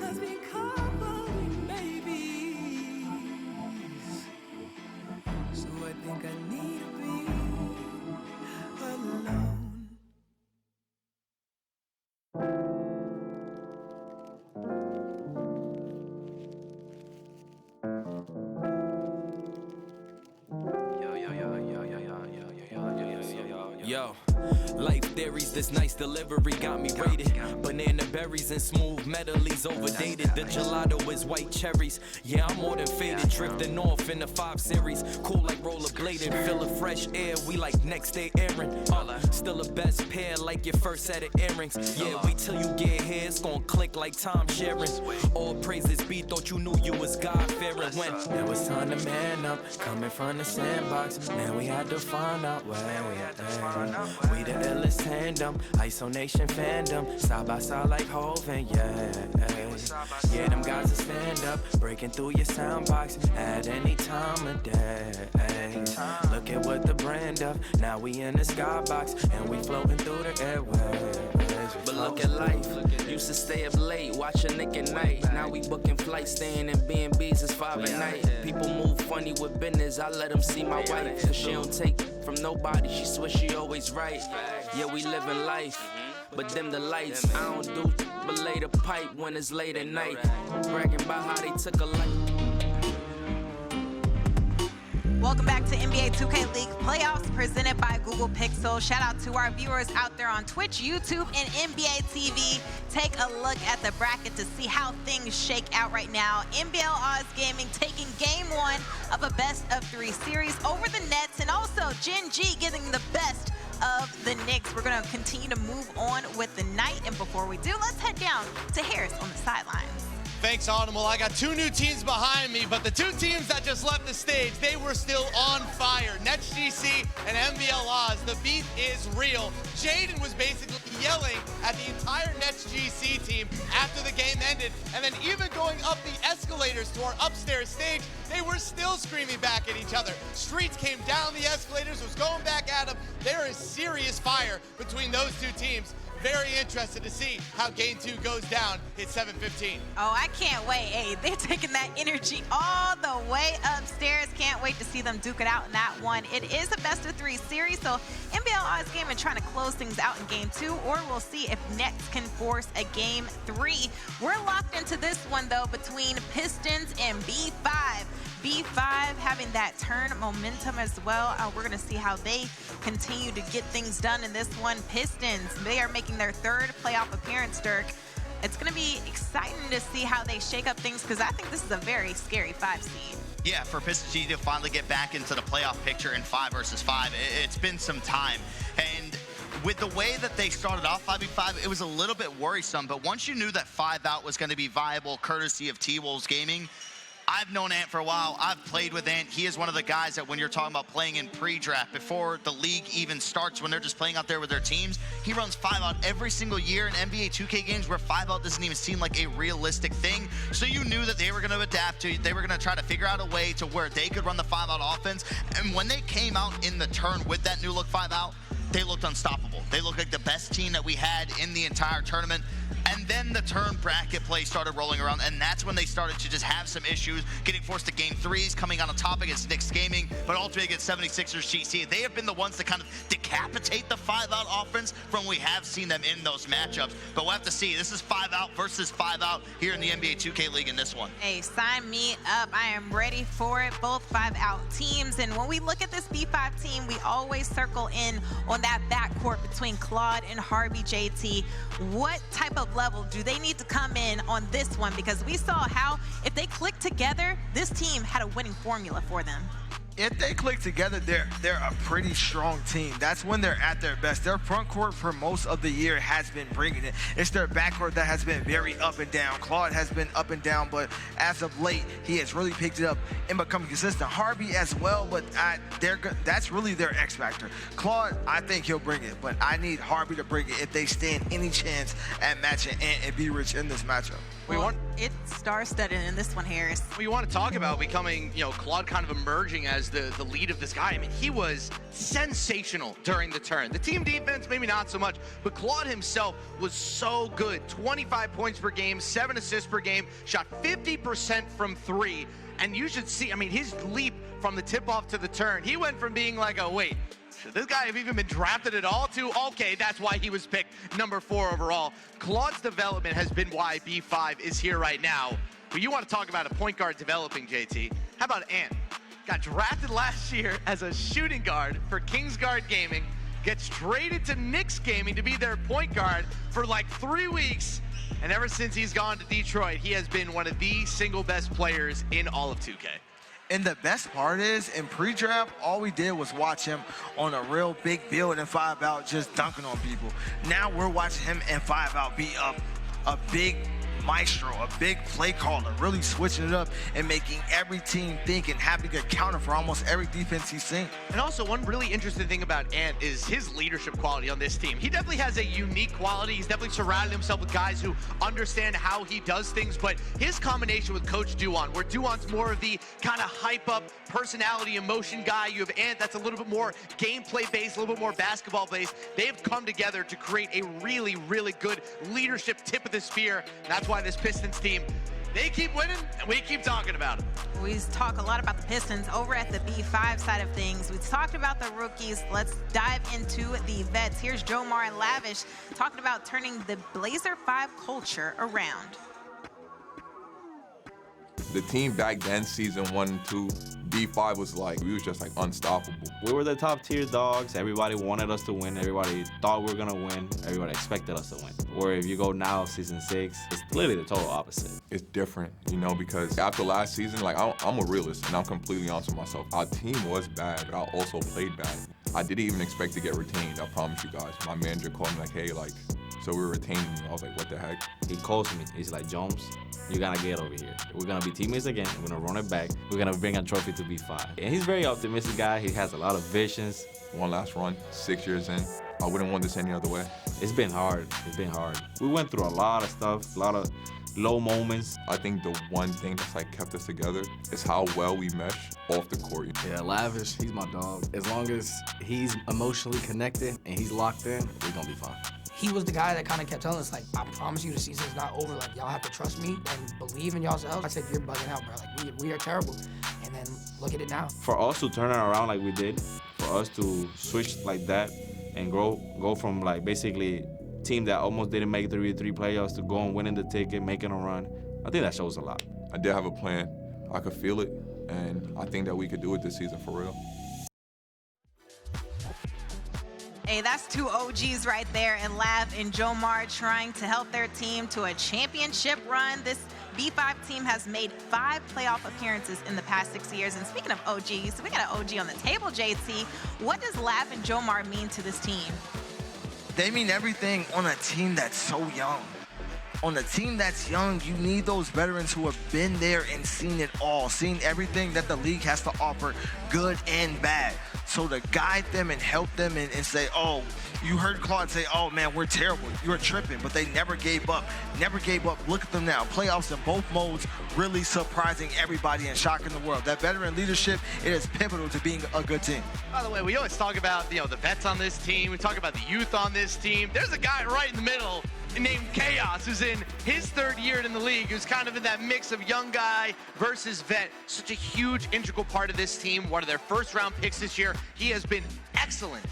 [SPEAKER 10] has been covered in maybes. So I think I need to be alone.
[SPEAKER 11] Yo, life theories, this nice delivery got me rated. Banana berries and smooth metals overdated. The gelato is white cherries. Yeah, I'm more than faded. Drifting off in the 5 Series. Cool like rollerblading. Feeling fresh air, we like next day airing. Still the best pair like your first set of earrings. Yeah, wait till you get here, it's gonna click like time sharing. All praises be, thought you knew you was God-fearing. When
[SPEAKER 23] It was time to man up, coming from the sandbox. Man, we had to find out where we the illest tandem, ISO Nation fandom, side by side like Hov and yeah, them guys will stand up, breaking through your sound box at any time of day. Look at what the brand of, now we in the skybox and we floating through the airways.
[SPEAKER 11] But look at life, used to stay up late, watching Nick at night. Now we booking flights, staying in B&B's, it's 5 at night. People move funny with business, I let them see my wife. Cause she don't take from nobody, she swear she always right. Yeah, we living life, but dim the lights. I don't do but lay the pipe when it's late at night. Bragging about how they took a life.
[SPEAKER 20] Welcome back to NBA 2K League playoffs presented by Google Pixel. Shout out to our viewers out there on Twitch, YouTube, and NBA TV. Take a look at the bracket to see how things shake out right now. NBL Oz Gaming taking game 1 of a best-of-3 series over the Nets, and also Gen G getting the best of the Knicks. We're going to continue to move on with the night, and before we do, let's head down to Harris on the sidelines.
[SPEAKER 21] Thanks, Audible. I got 2 new teams behind me, but the 2 teams that just left the stage, they were still on fire. Nets GC and NBL Oz. The beat is real. Jaden was basically yelling at the entire Nets GC team after the game ended, and then even going up the escalators to our upstairs stage, they were still screaming back at each other. Streets came down the escalators, was going back at them. There is serious fire between those 2 teams. Very interested to see how game 2 goes down. It's 7:15.
[SPEAKER 20] Oh, I can't wait. Hey, they're taking that energy all the way upstairs. Can't wait to see them duke it out in that one. It is a best-of-3 series, so NBL Oz Gaming trying to close things out in game 2, or we'll see if Nets can force a game 3. We're locked into this one, though, between Pistons and B5. B5 having that turn momentum as well. We're going to see how they continue to get things done in this one. Pistons, they are making their 3rd playoff appearance, Dirk. It's going to be exciting to see how they shake up things, because I think this is a very scary 5 seed.
[SPEAKER 16] Yeah, for Pistons G to finally get back into the playoff picture in 5 versus 5, it's been some time. And with the way that they started off 5v5, it was a little bit worrisome, but once you knew that 5-out was going to be viable, courtesy of T-Wolves Gaming, I've known Ant for a while. I've played with Ant. He is one of the guys that when you're talking about playing in pre-draft, before the league even starts, when they're just playing out there with their teams, he runs 5-out every single year in NBA 2K games where 5-out doesn't even seem like a realistic thing. So you knew that they were going to adapt to it. They were going to try to figure out a way to where they could run the 5-out offense. And when they came out in the turn with that new look 5-out, they looked unstoppable. They looked like the best team that we had in the entire tournament. And then the turn bracket play started rolling around, and that's when they started to just have some issues, getting forced to game threes, coming on a top against Knicks Gaming, but ultimately against 76ers GC. They have been the ones to kind of decapitate the 5-out offense from we have seen them in those matchups. But we'll have to see. This is 5-out versus 5-out here in the NBA 2K League in this one.
[SPEAKER 20] Hey, sign me up. I am ready for it. Both 5-out teams. And when we look at this B5 team, we always circle in on that backcourt between Claude and Harvey JT. What type of level do they need to come in on this one? Because we saw how, if they click together, this team had a winning formula for them.
[SPEAKER 6] If they click together, they're a pretty strong team. That's when they're at their best. Their front court for most of the year has been bringing it. It's their backcourt that has been very up and down. Claude has been up and down, but as of late, he has really picked it up and become consistent. Harvey as well, but that's really their X factor. Claude, I think he'll bring it, but I need Harvey to bring it if they stand any chance at matching Ant and B-Rich in this matchup.
[SPEAKER 20] It's star-studded in this one, Harris.
[SPEAKER 4] We want to talk about becoming, Claude kind of emerging as the lead of this guy. I mean, he was sensational during the turn. The team defense, maybe not so much, but Claude himself was so good. 25 points per game, 7 assists per game, shot 50% from 3. And you should see, I mean, his leap from the tip-off to the turn, he went from being like, oh, wait, should this guy have even been drafted at all to? Okay, that's why he was picked number 4 overall. Claude's development has been why B5 is here right now. But you want to talk about a point guard developing, JT. How about Ant? Got drafted last year as a shooting guard for Kingsguard Gaming, gets traded to Knicks Gaming to be their point guard for like 3 weeks. And ever since he's gone to Detroit, he has been one of the single best players in all of 2K.
[SPEAKER 6] And the best part is, in pre-draft, all we did was watch him on a real big build and 5-out, just dunking on people. Now we're watching him in 5-out be a big maestro, a big play caller, really switching it up and making every team think and having a counter for almost every defense he's seen.
[SPEAKER 4] And also, one really interesting thing about Ant is his leadership quality on this team. He definitely has a unique quality. He's definitely surrounded himself with guys who understand how he does things, but his combination with Coach Duan, where Duan's more of the kind of hype-up personality, emotion guy. You have Ant that's a little bit more gameplay-based, a little bit more basketball-based. They've come together to create a really, really good leadership tip of the spear. And that's why this Pistons team, they keep winning, and we keep talking about it.
[SPEAKER 20] We talk a lot about the Pistons over at the B5 side of things. We've talked about the rookies. Let's dive into the vets. Here's Jomar and Lavish talking about turning the Blazer 5 culture around.
[SPEAKER 9] The team back then, season 1 and 2, B5 was like, we was just like unstoppable.
[SPEAKER 2] We were the top tier dogs. Everybody wanted us to win. Everybody thought we were gonna win. Everybody expected us to win. Or if you go now, season 6, it's literally the total opposite.
[SPEAKER 9] It's different, because after last season, like I'm a realist and I'm completely honest with myself. Our team was bad, but I also played bad. I didn't even expect to get retained, I promise you guys. My manager called me like, hey, so we're retaining you. I was like, what the heck?
[SPEAKER 2] He calls me. He's like, Jones, you're gonna get over here. We're gonna be teammates again. We're gonna run it back. We're gonna bring a trophy to B5. And he's a very optimistic guy. He has a lot of visions.
[SPEAKER 9] One last run, 6 years in. I wouldn't want this any other way.
[SPEAKER 2] It's been hard. It's been hard. We went through a lot of stuff, a lot of low moments.
[SPEAKER 9] I think the one thing that's kept us together is how well we mesh off the court.
[SPEAKER 12] Yeah, Lavish, he's my dog. As long as he's emotionally connected and he's locked in, we're gonna be fine.
[SPEAKER 13] He was the guy that kind of kept telling us, like, I promise you the season's not over. Like, y'all have to trust me and believe in yourselves. I said, you're bugging out, bro. Like, we are terrible. And then look at it now.
[SPEAKER 2] For us to turn it around like we did, for us to switch like that and go from, like, basically team that almost didn't make the 3v3 playoffs to go and winning the ticket, making a run, I think that shows a lot.
[SPEAKER 9] I did have a plan. I could feel it, and I think that we could do it this season for real.
[SPEAKER 20] Hey, that's 2 OGs right there, and Lav and Jomar trying to help their team to a championship run. This B5 team has made 5 playoff appearances in the past 6 years. And speaking of OGs, we got an OG on the table, JT. What does Lav and Jomar mean to this team?
[SPEAKER 6] They mean everything on a team that's so young. On a team that's young, you need those veterans who have been there and seen it all, seen everything that the league has to offer, good and bad. So to guide them and help them and say, oh, you heard Claude say, oh man, we're terrible, you're tripping, but they never gave up, Look at them now, playoffs in both modes, really surprising everybody and shocking the world. That veteran leadership, it is pivotal to being a good team.
[SPEAKER 4] By the way, we always talk about, the vets on this team, we talk about the youth on this team. There's a guy right in the middle named Chaos, who's in his third year in the league, who's kind of in that mix of young guy versus vet. Such a huge, integral part of this team, one of their first-round picks this year. He has been excellent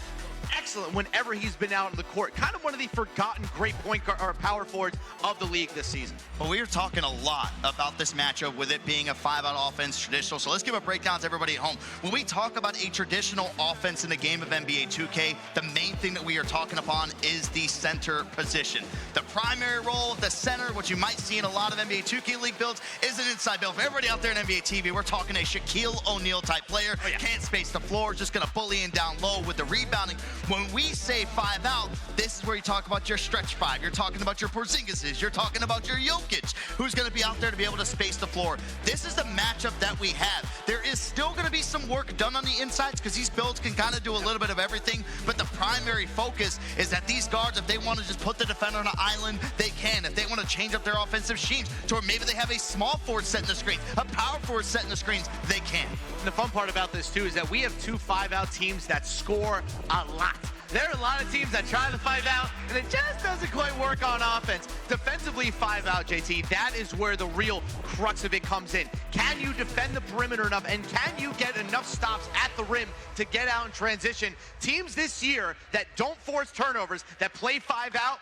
[SPEAKER 4] whenever he's been out on the court. Kind of one of the forgotten great point guard or power forwards of the league this season.
[SPEAKER 16] Well, we were talking a lot about this matchup with it being a 5-out offense traditional. So let's give a breakdown to everybody at home. When we talk about a traditional offense in the game of NBA 2K, the main thing that we are talking upon is the center position. The primary role of the center, what you might see in a lot of NBA 2K League builds, is an inside build. For everybody out there in NBA TV, we're talking a Shaquille O'Neal type player. Oh, yeah. Can't space the floor, just going to bully in down low with the rebounding. When we say 5-out, this is where you talk about your stretch 5. You're talking about your Porzingises. You're talking about your Jokic, who's going to be out there to be able to space the floor. This is the matchup that we have. There is still going to be some work done on the insides because these builds can kind of do a little bit of everything, but the primary focus is that these guards, if they want to just put the defender on an island, they can. If they want to change up their offensive schemes to where maybe they have a small forward set in the screen, a power forward set in the screens, they can.
[SPEAKER 4] And the fun part about this, too, is that we have 2 5-out teams that score a lot. There are a lot of teams that try the 5-out, and it just doesn't quite work on offense. Defensively, 5-out, JT, that is where the real crux of it comes in. Can you defend the perimeter enough, and can you get enough stops at the rim to get out in transition? Teams this year that don't force turnovers, that play 5-out,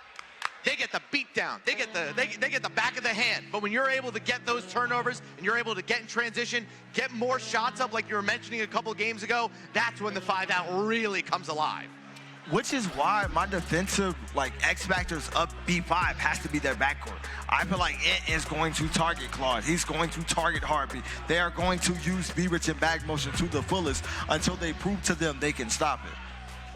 [SPEAKER 4] they get the beat down. They get the back of the hand. But when you're able to get those turnovers and you're able to get in transition, get more shots up like you were mentioning a couple games ago, that's when the 5-out really comes alive.
[SPEAKER 6] Which is why my defensive X factors up B5 has to be their backcourt. I feel like it is going to target Claude. He's going to target Harvey. They are going to use B-Rich and bag motion to the fullest until they prove to them they can stop it.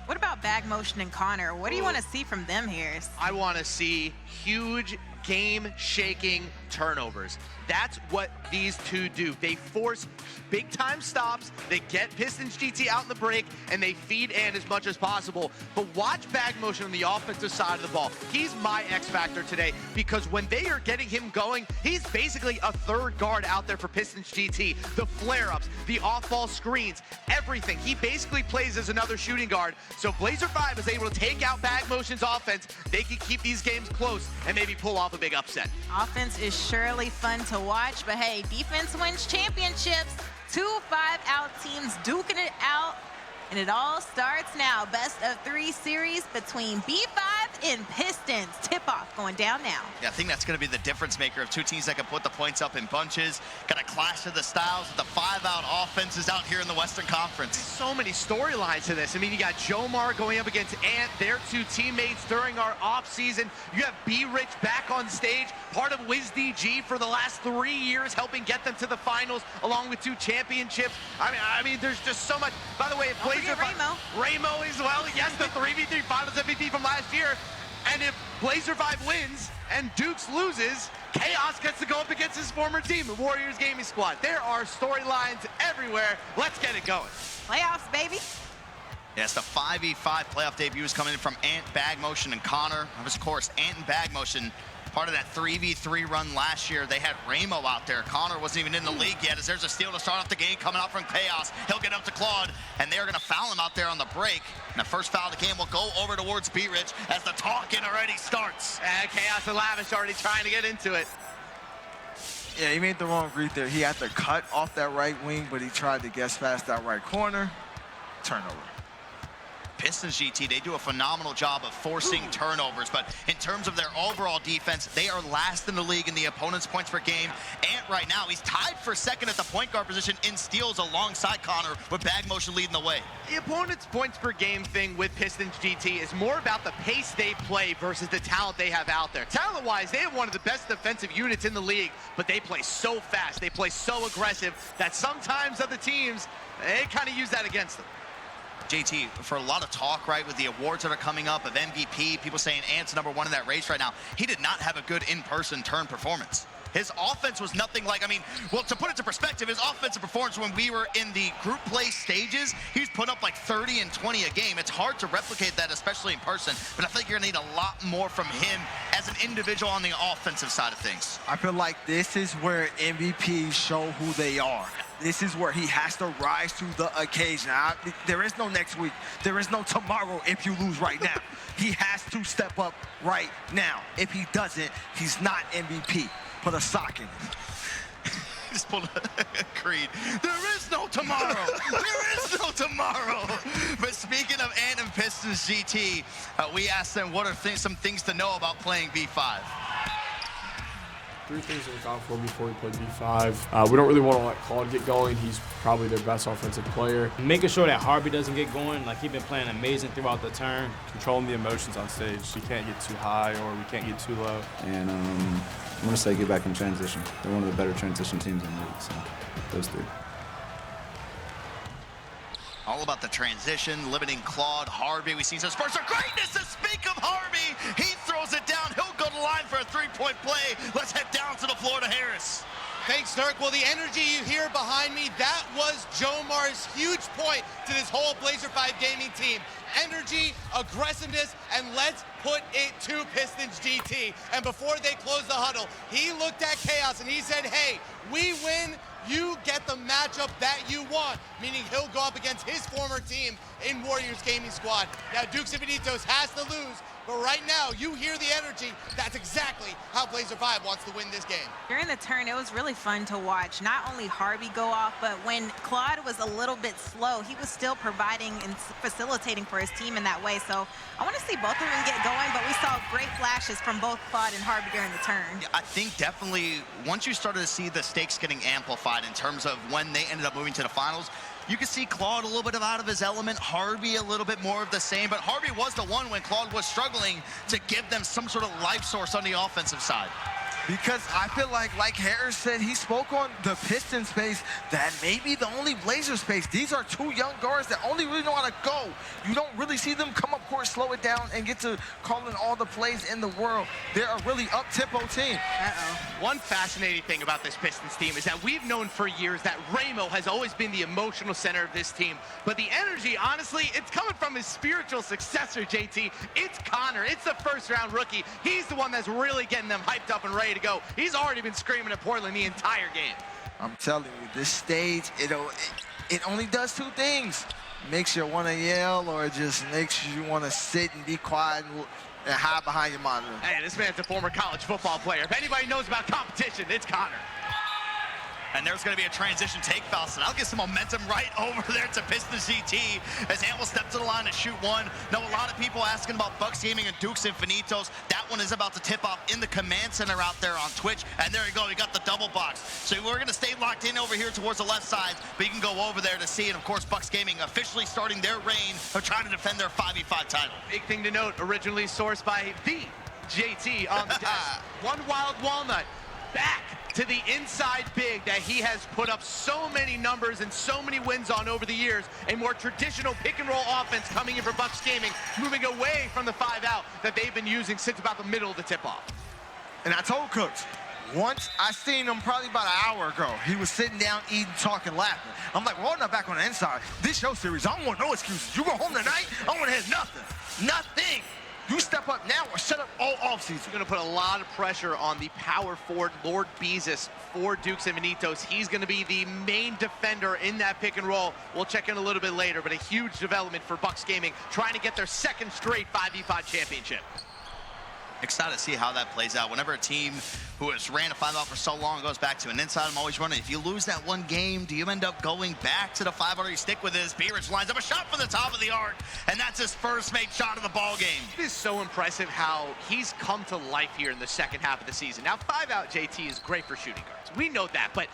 [SPEAKER 20] What about bag motion and Connor? What do you want to see from them here?
[SPEAKER 4] I want to see huge game-shaking turnovers. That's what these two do. They force big-time stops, they get Pistons GT out in the break, and they feed Ant as much as possible. But watch bag motion on the offensive side of the ball. He's my X factor today because when they are getting him going, he's basically a third guard out there for Pistons GT. The flare-ups, the off-ball screens, everything. He basically plays as another shooting guard. So if Blazer 5 is able to take out bag motion's offense, they can keep these games close and maybe pull off a big upset.
[SPEAKER 20] Offense is surely fun to watch, but hey, defense wins championships. 2 5-out teams duking it out, and it all starts now. Best of 3 series between B5 and Pistons. Tip-off going down now.
[SPEAKER 16] Yeah, I think that's going to be the difference maker of 2 teams that can put the points up in bunches. Got a clash of the styles with the 5-out offenses out here in the Western Conference.
[SPEAKER 4] So many storylines to this. I mean, you got Jomar going up against Ant, their 2 teammates during our off-season. You have B-Rich back on stage, part of WizDG for the last 3 years, helping get them to the finals, along with 2 championships. I mean, there's just so much. By the way, if Blazer Ramo as well. Yes, the 3v3 Finals MVP from last year. And if Blazer 5 wins and Dukes loses, Chaos gets to go up against his former team, the Warriors Gaming Squad. There are storylines everywhere. Let's get it going.
[SPEAKER 20] Playoffs, baby.
[SPEAKER 16] Yes, the 5v5 playoff debuts coming in from Ant, Bag Motion, and Connor. Of course, Ant and Bag Motion, part of that 3v3 run last year. They had Ramo out there. Connor wasn't even in the league yet, as there's a steal to start off the game coming out from Chaos. He'll get up to Claude, and they're going to foul him out there on the break. And the first foul of the game will go over towards B-Rich as the talking already starts.
[SPEAKER 4] And Chaos and Lavish already trying to get into it.
[SPEAKER 6] Yeah, he made the wrong read there. He had to cut off that right wing, but he tried to guess past that right corner. Turnover.
[SPEAKER 16] Pistons GT, they do a phenomenal job of forcing turnovers, but in terms of their overall defense, they are last in the league in the opponent's points per game. Ant right now, he's tied for second at the point guard position in steals alongside Connor, with Bag Motion leading the way.
[SPEAKER 4] The opponent's points per game thing with Pistons GT is more about the pace they play versus the talent they have out there. Talent-wise, they have one of the best defensive units in the league, but they play so fast, they play so aggressive that sometimes other teams, they kind of use that against them.
[SPEAKER 16] JT, for a lot of talk, right, with the awards that are coming up of MVP, people saying Ant's #1 in that race right now, he did not have a good in-person turn performance. His offense was nothing like, I mean, well, to put it to perspective, his offensive performance when we were in the group play stages, he's put up like 30 and 20 a game. It's hard to replicate that, especially in person, but I think you're gonna need a lot more from him as an individual on the offensive side of things.
[SPEAKER 6] I feel like this is where MVPs show who they are. This is where he has to rise to the occasion. There is no next week. There is no tomorrow if you lose right now. He has to step up right now. If he doesn't, he's not MVP. Put a sock in it.
[SPEAKER 16] Just pulled a Creed. There is no tomorrow. There is no tomorrow. But speaking of Ant and Pistons GT, we asked them what are some things to know about playing B5.
[SPEAKER 18] 3 things to look out for before we play B5. We don't really want to let Claude get going. He's probably their best offensive player.
[SPEAKER 3] Making sure that Harvey doesn't get going. Like, he's been playing amazing throughout the turn.
[SPEAKER 7] Controlling the emotions on stage. We can't get too high or we can't get too low.
[SPEAKER 15] And I'm going to say get back in transition. They're one of the better transition teams in the league, so those 3.
[SPEAKER 16] All about the transition, limiting Claude, Harvey. We've seen some spurts of greatness to speak of Harvey. He throws it down. He'll go to the line for a 3-point play. Let's head down to the floor to Harris.
[SPEAKER 21] Thanks, Dirk. Well, the energy you hear behind me, that was Jomar's huge point to this whole Blazer 5 gaming team. Energy, aggressiveness, and let's put it to Pistons GT. And before they closed the huddle, he looked at Chaos and he said, hey, we win, you get the matchup that you want, meaning he'll go up against his former team in Warriors Gaming Squad. Now, Dukes and Benitos has to lose, but right now, you hear the energy. That's exactly how Blazer 5 wants to win this game.
[SPEAKER 20] During the turn, it was really fun to watch. Not only Harvey go off, but when Claude was a little bit slow, he was still providing and facilitating for his team in that way. So I want to see both of them get going, but we saw great flashes from both Claude and Harvey during the turn.
[SPEAKER 16] Yeah, I think definitely once you started to see the stakes getting amplified in terms of when they ended up moving to the finals, you can see Claude a little bit out of his element, Harvey a little bit more of the same, but Harvey was the one when Claude was struggling to give them some sort of life source on the offensive side.
[SPEAKER 6] Because I feel like Harris said, he spoke on the Piston space that maybe the only Blazer space. These are 2 young guards that only really know how to go. You don't really see them come up court, slow it down, and get to calling all the plays in the world. They're a really up-tempo team.
[SPEAKER 4] One fascinating thing about this Pistons team is that we've known for years that Ramo has always been the emotional center of this team. But the energy, honestly, it's coming from his spiritual successor, JT. It's Connor. It's the first-round rookie. He's the one that's really getting them hyped up and ready to go. He's already been screaming at Portland the entire game.
[SPEAKER 6] I'm telling you, this stage, it only does 2 things. Makes you want to yell or just makes you want to sit and be quiet and hide behind your monitor.
[SPEAKER 4] Hey, this man's a former college football player. If anybody knows about competition, it's Connor.
[SPEAKER 16] And there's going to be a transition take foul, so that'll get some momentum right over there to Pistons GT as Ant will step to the line to shoot 1. Now, a lot of people asking about Bucks Gaming and Dukes Infinitos. That one is about to tip off in the command center out there on Twitch. And there you go, you got the double box. So we're going to stay locked in over here towards the left side, but you can go over there to see. And of course, Bucks Gaming officially starting their reign of trying to defend their 5v5 title.
[SPEAKER 4] Big thing to note, originally sourced by the JT on the desk. One Wild Walnut back to the inside big that he has put up so many numbers and so many wins on over the years. A more traditional pick and roll offense coming in for Bucks Gaming, moving away from the 5-out that they've been using since about the middle of the tip-off.
[SPEAKER 6] And I told Cooks, once I seen him probably about an hour ago, he was sitting down, eating, talking, laughing. I'm like, well, not back on the inside. This your series. I don't want no excuses. You go home tonight, I want to have nothing. Nothing. You step up now or shut up all offseason.
[SPEAKER 4] Going to put a lot of pressure on the power forward, Lord Beezus, for Dukes and Benitos. He's going to be the main defender in that pick and roll. We'll check in a little bit later, but a huge development for Bucks Gaming, trying to get their 2nd straight 5v5 championship.
[SPEAKER 16] Excited to see how that plays out. Whenever a team who has ran a 5-out for so long goes back to an inside, I'm always wondering, if you lose that one game, do you end up going back to the 5-out or you stick with this? Beerich lines up a shot from the top of the arc, and that's his first made shot of the ball game.
[SPEAKER 4] It is so impressive how he's come to life here in the 2nd half of the season. Now, 5-out JT is great for shooting guards. We know that, but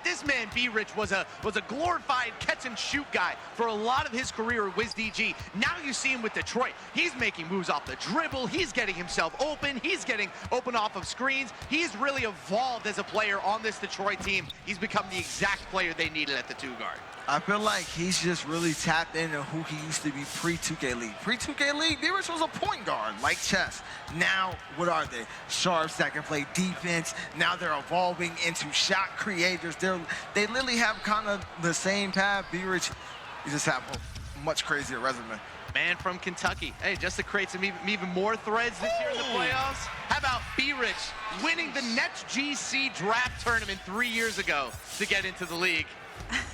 [SPEAKER 4] this man, Beerich, was a glorified catch-and-shoot guy for a lot of his career with WizDG. Now you see him with Detroit. He's making moves off the dribble. He's getting himself
[SPEAKER 21] open. He's getting open off of screens. He's really evolved as a player on this Detroit team. He's become the exact player they needed at the 2-guard.
[SPEAKER 6] I feel like he's just really tapped into who he used to be pre-2K League. Pre-2K League, B-Rich was a point guard, like chess. Now, what are they? Sharps that can play defense. Now they're evolving into shot creators. They literally have kind of the same path. B-Rich, you just have a much crazier resume.
[SPEAKER 21] Man from Kentucky. Hey, just to create some even more threads this year in the playoffs. How about B-Rich winning the Nets GC draft tournament 3 years ago to get into the league?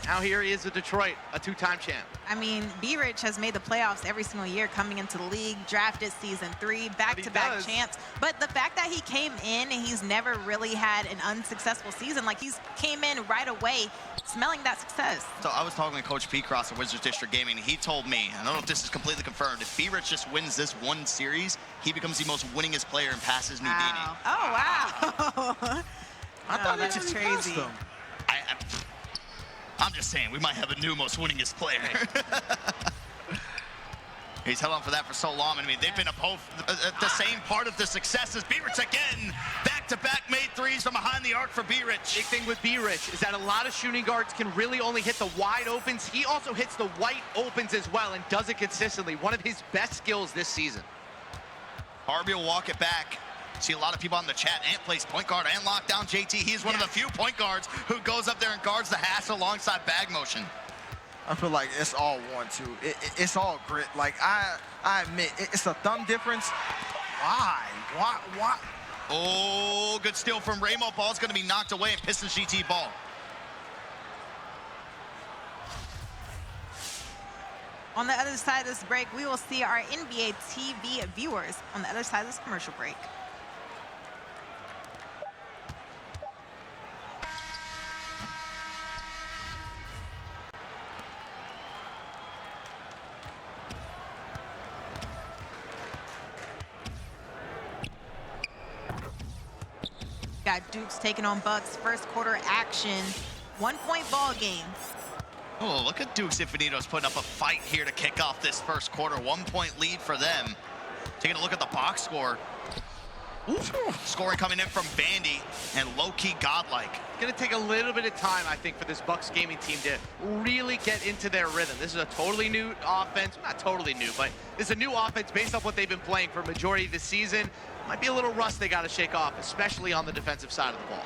[SPEAKER 21] Now here he is with Detroit, a 2-time champ.
[SPEAKER 20] I mean, B-Rich has made the playoffs every single year coming into the league, drafted season 3, back-to-back champs. But the fact that he came in and he's never really had an unsuccessful season, like he's came in right away smelling that success.
[SPEAKER 16] So I was talking to Coach P. Cross at Wizards District Gaming, and he told me, I don't know if this is completely confirmed, if B-Rich just wins this one series, he becomes the most winningest player in passes Nudini.
[SPEAKER 20] Wow. Oh, wow.
[SPEAKER 16] I thought
[SPEAKER 20] that's
[SPEAKER 16] just
[SPEAKER 20] crazy.
[SPEAKER 16] I'm just saying, we might have a new most winningest player. He's held on for that for so long. I mean, they've been both the same part of the success as B-Rich again. Back-to-back made threes from behind the arc for B-Rich.
[SPEAKER 21] Big thing with B-Rich is that a lot of shooting guards can really only hit the wide opens. He also hits the white opens as well and does it consistently. One of his best skills this season.
[SPEAKER 16] Harvey will walk it back. See a lot of people on the chat. Ant plays point guard and lockdown JT. He's one of the few point guards who goes up there and guards the hash alongside bag motion.
[SPEAKER 6] I feel like it's all 1-2. It's all grit. Like, I admit, it's a thumb difference. Why?
[SPEAKER 16] Oh, good steal from Ramo. Ball's going to be knocked away and Pistons GT ball.
[SPEAKER 20] On the other side of this break, we will see our NBA TV viewers on the other side of this commercial break. Got Dukes taking on Bucks. First quarter action. 1-point ball game.
[SPEAKER 16] Oh, look at Dukes Infinitos putting up a fight here to kick off this first quarter. 1-point lead for them. Taking a look at the box score. Ooh. Scoring coming in from Vandy and low-key godlike.
[SPEAKER 21] It's going to take a little bit of time, I think, for this Bucks gaming team to really get into their rhythm. This is a totally new offense. Not totally new, but it's a new offense based off what they've been playing for a majority of the season. Might be a little rust they got to shake off, especially on the defensive side of the ball.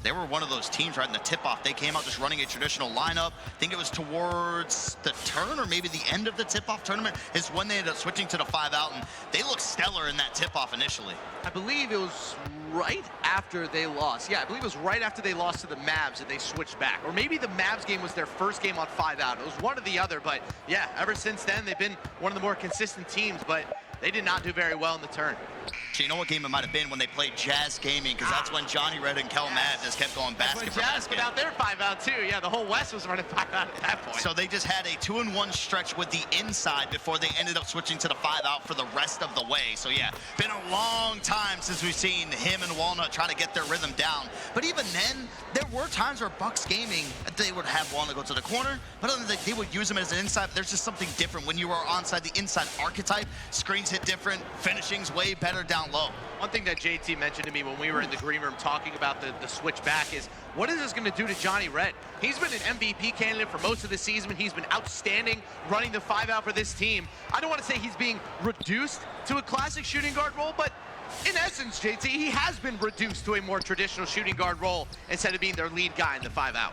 [SPEAKER 16] They were one of those teams right in the tip-off. They came out just running a traditional lineup. I think it was towards the turn or maybe the end of the tip-off tournament is when they ended up switching to the 5-out, and they looked stellar in that tip-off initially.
[SPEAKER 21] I believe it was right after they lost. Yeah, I believe it was right after they lost to the Mavs and they switched back. Or maybe the Mavs game was their first game on 5-out. It was one or the other, but yeah, ever since then, they've been one of the more consistent teams, but they did not do very well in the turn.
[SPEAKER 16] So you know what game it might have been when they played Jazz Gaming, because that's when Johnny Red and Kel Mad just kept going basket for
[SPEAKER 21] Jazz
[SPEAKER 16] basket.
[SPEAKER 21] put out their 5-out too. Yeah, the whole West was running 5-out at that point.
[SPEAKER 16] So they just had a 2-and-1 stretch with the inside before they ended up switching to the 5-out for the rest of the way. So yeah, been a long time since we've seen him and Walnut trying to get their rhythm down. But even then, there were times where Bucks Gaming, they would have Walnut go to the corner, but other than that, they would use him as an inside. But there's just something different when you are onside the inside archetype. Screens hit different, finishing's way better down low.
[SPEAKER 21] One thing that JT mentioned to me when we were in the green room talking about the switch back is, what is this going to do to Johnny Red? He's been an MVP candidate for most of the season. He's been outstanding running the 5-out for this team. I don't want to say he's being reduced to a classic shooting guard role, but in essence, JT, he has been reduced to a more traditional shooting guard role instead of being their lead guy in the 5-out.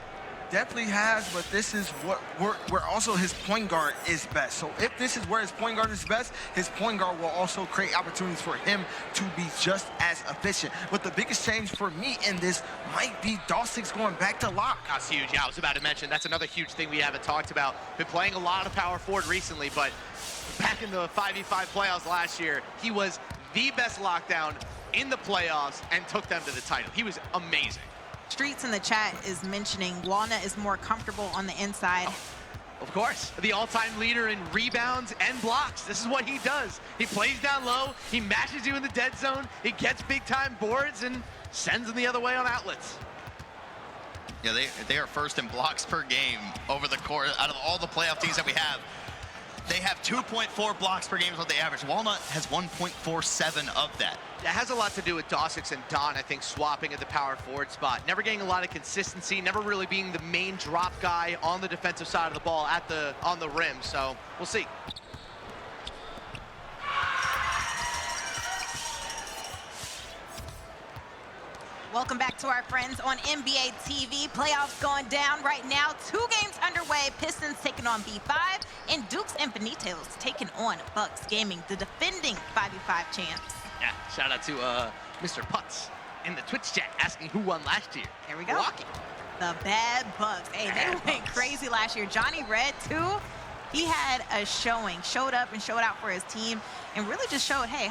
[SPEAKER 6] Definitely has, but this is where also his point guard is best. So if this is where his point guard is best, his point guard will also create opportunities for him to be just as efficient. But the biggest change for me in this might be Dawson's going back to lock.
[SPEAKER 21] That's huge. Yeah, I was about to mention, that's another huge thing we haven't talked about. Been playing a lot of power forward recently, but back in the 5v5 playoffs last year, he was the best lockdown in the playoffs and took them to the title. He was amazing.
[SPEAKER 20] Streets in the chat is mentioning Walnut is more comfortable on the inside.
[SPEAKER 21] Of course, the all-time leader in rebounds and blocks. This is what he does. He plays down low, he matches you in the dead zone, he gets big-time boards and sends them the other way on outlets.
[SPEAKER 16] Yeah, they are first in blocks per game over the course. Out of all the playoff teams that we have, they They have 2.4 blocks per game is what they average. Walnut has 1.47 of that.
[SPEAKER 4] That has a lot to do with Dawsix and Don, I think, swapping at the power forward spot. Never getting a lot of consistency, never really being the main drop guy on the defensive side of the ball on the rim. So we'll see.
[SPEAKER 20] Welcome back to our friends on NBA TV. Playoffs going down right now. 2 games underway. Pistons taking on B5, and Dukes and Benito's taking on Bucks Gaming, the defending 5v5 champs.
[SPEAKER 4] Yeah, shout out to Mr. Putz in the Twitch chat asking who won last year.
[SPEAKER 20] Here we go.
[SPEAKER 4] Milwaukee.
[SPEAKER 20] The bad Bucks. Hey, they went crazy last year. Johnny Red, too. He had a showing, showed up and showed out for his team, and really just showed, hey,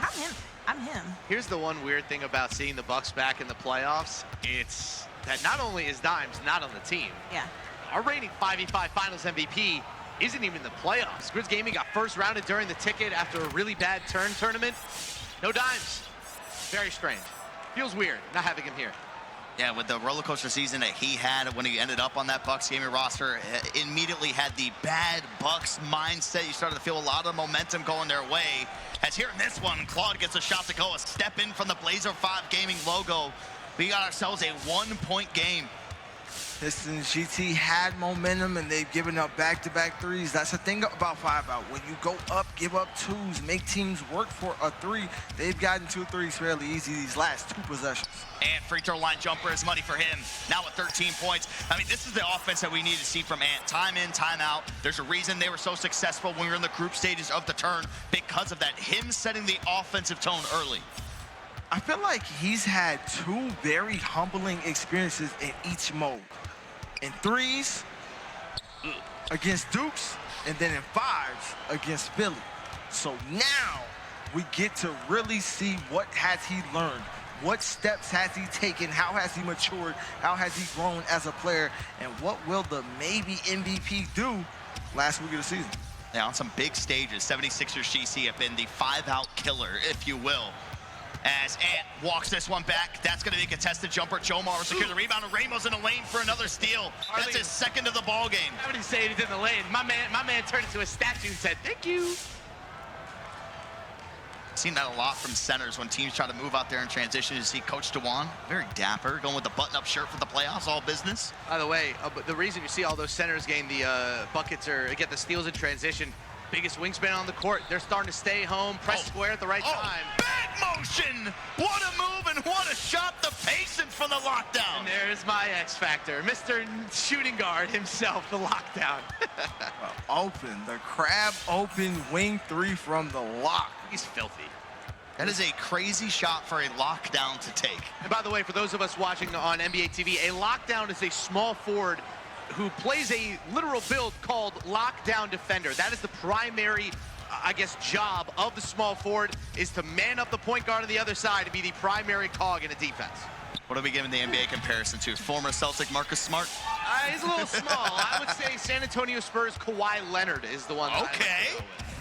[SPEAKER 20] I'm him.
[SPEAKER 4] Here's the one weird thing about seeing the Bucks back in the playoffs. It's that not only is Dimes not on the team,
[SPEAKER 20] yeah,
[SPEAKER 4] our reigning 5v5 Finals MVP isn't even in the playoffs. Grizz Gaming got first rounded during the ticket after a really bad tournament. No Dimes. Very strange. Feels weird not having him here.
[SPEAKER 16] Yeah, with the roller coaster season that he had when he ended up on that Bucks Gaming roster, immediately had the bad Bucks mindset. You started to feel a lot of momentum going their way. As here in this one, Claude gets a shot to go, a step in from the Blazer 5 Gaming logo. We got ourselves a 1-point game.
[SPEAKER 6] Pistons GT had momentum, and they've given up back-to-back threes. That's the thing about 5-out. When you go up, give up 2s, make teams work for a 3. They've gotten 2 threes fairly easy these last 2 possessions.
[SPEAKER 16] And free throw line jumper is money for him. Now with 13 points. I mean, this is the offense that we need to see from Ant. Time in, time out. There's a reason they were so successful when we were in the group stages of the turn, because of that, him setting the offensive tone early.
[SPEAKER 6] I feel like he's had 2 very humbling experiences in each mode. In 3s against Dukes, and then in 5s against Philly. So now we get to really see what has he learned, what steps has he taken, how has he matured, how has he grown as a player, and what will the maybe MVP do last week of the season.
[SPEAKER 16] Yeah, on some big stages, 76ers GC have been the 5-out killer, if you will. As Ant walks this one back, that's going to be a contested jumper. Jomar will secure the rebound, and Ramos in the lane for another steal. That's his second of the ball game.
[SPEAKER 4] How would he say he's in the lane? My man turned into a statue and said, "Thank you."
[SPEAKER 16] Seen that a lot from centers when teams try to move out there in transition. You see Coach Dewan, very dapper, going with the button-up shirt for the playoffs, all business.
[SPEAKER 4] By the way, the reason you see all those centers getting the buckets or get the steals in transition, biggest wingspan on the court. They're starting to stay home, press square at the right time.
[SPEAKER 16] Bad motion! What a move and what a shot, the patience from the lockdown.
[SPEAKER 4] And there's my X factor, Mr. Shooting Guard himself, the lockdown.
[SPEAKER 6] Open, the crab open wing 3 from the lock.
[SPEAKER 4] He's filthy.
[SPEAKER 16] That is a crazy shot for a lockdown to take.
[SPEAKER 4] And by the way, for those of us watching on NBA TV, a lockdown is a small forward who plays a literal build called lockdown defender. That is the primary, I guess, job of the small forward, is to man up the point guard on the other side to be the primary cog in a defense.
[SPEAKER 16] What are we giving the NBA comparison to? Former Celtic Marcus Smart?
[SPEAKER 4] He's a little small. I would say San Antonio Spurs Kawhi Leonard is the one.
[SPEAKER 16] Okay.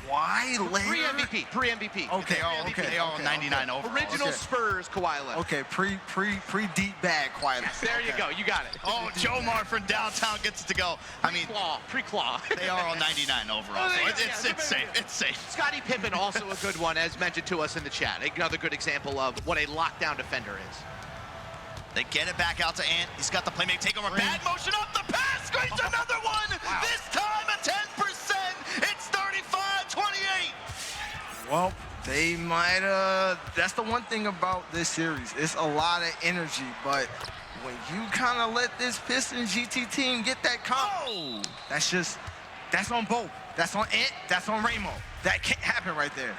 [SPEAKER 6] Kawhi Leonard?
[SPEAKER 4] Pre-MVP.
[SPEAKER 6] Okay,
[SPEAKER 16] They are 99 overall.
[SPEAKER 4] Original Spurs Kawhi Leonard.
[SPEAKER 6] Okay, pre-deep bag Kawhi Leonard.
[SPEAKER 4] There you go. You got it.
[SPEAKER 16] Oh, Jomar from downtown gets it to go. I mean,
[SPEAKER 4] pre-claw.
[SPEAKER 16] They are all 99 overall. So it's safe. It's safe.
[SPEAKER 4] Scottie Pippen, also a good one, as mentioned to us in the chat. Another good example of what a lockdown defender is.
[SPEAKER 16] They get it back out to Ant. He's got the playmaker take over. Bad motion off the pass. Screens another one. Wow. This time a 10%. It's 35-28.
[SPEAKER 6] Well, they might, that's the one thing about this series. It's a lot of energy, but when you kind of let this Pistons GT team get that comp, that's on both. That's on Ant, that's on Ramo. That can't happen right there.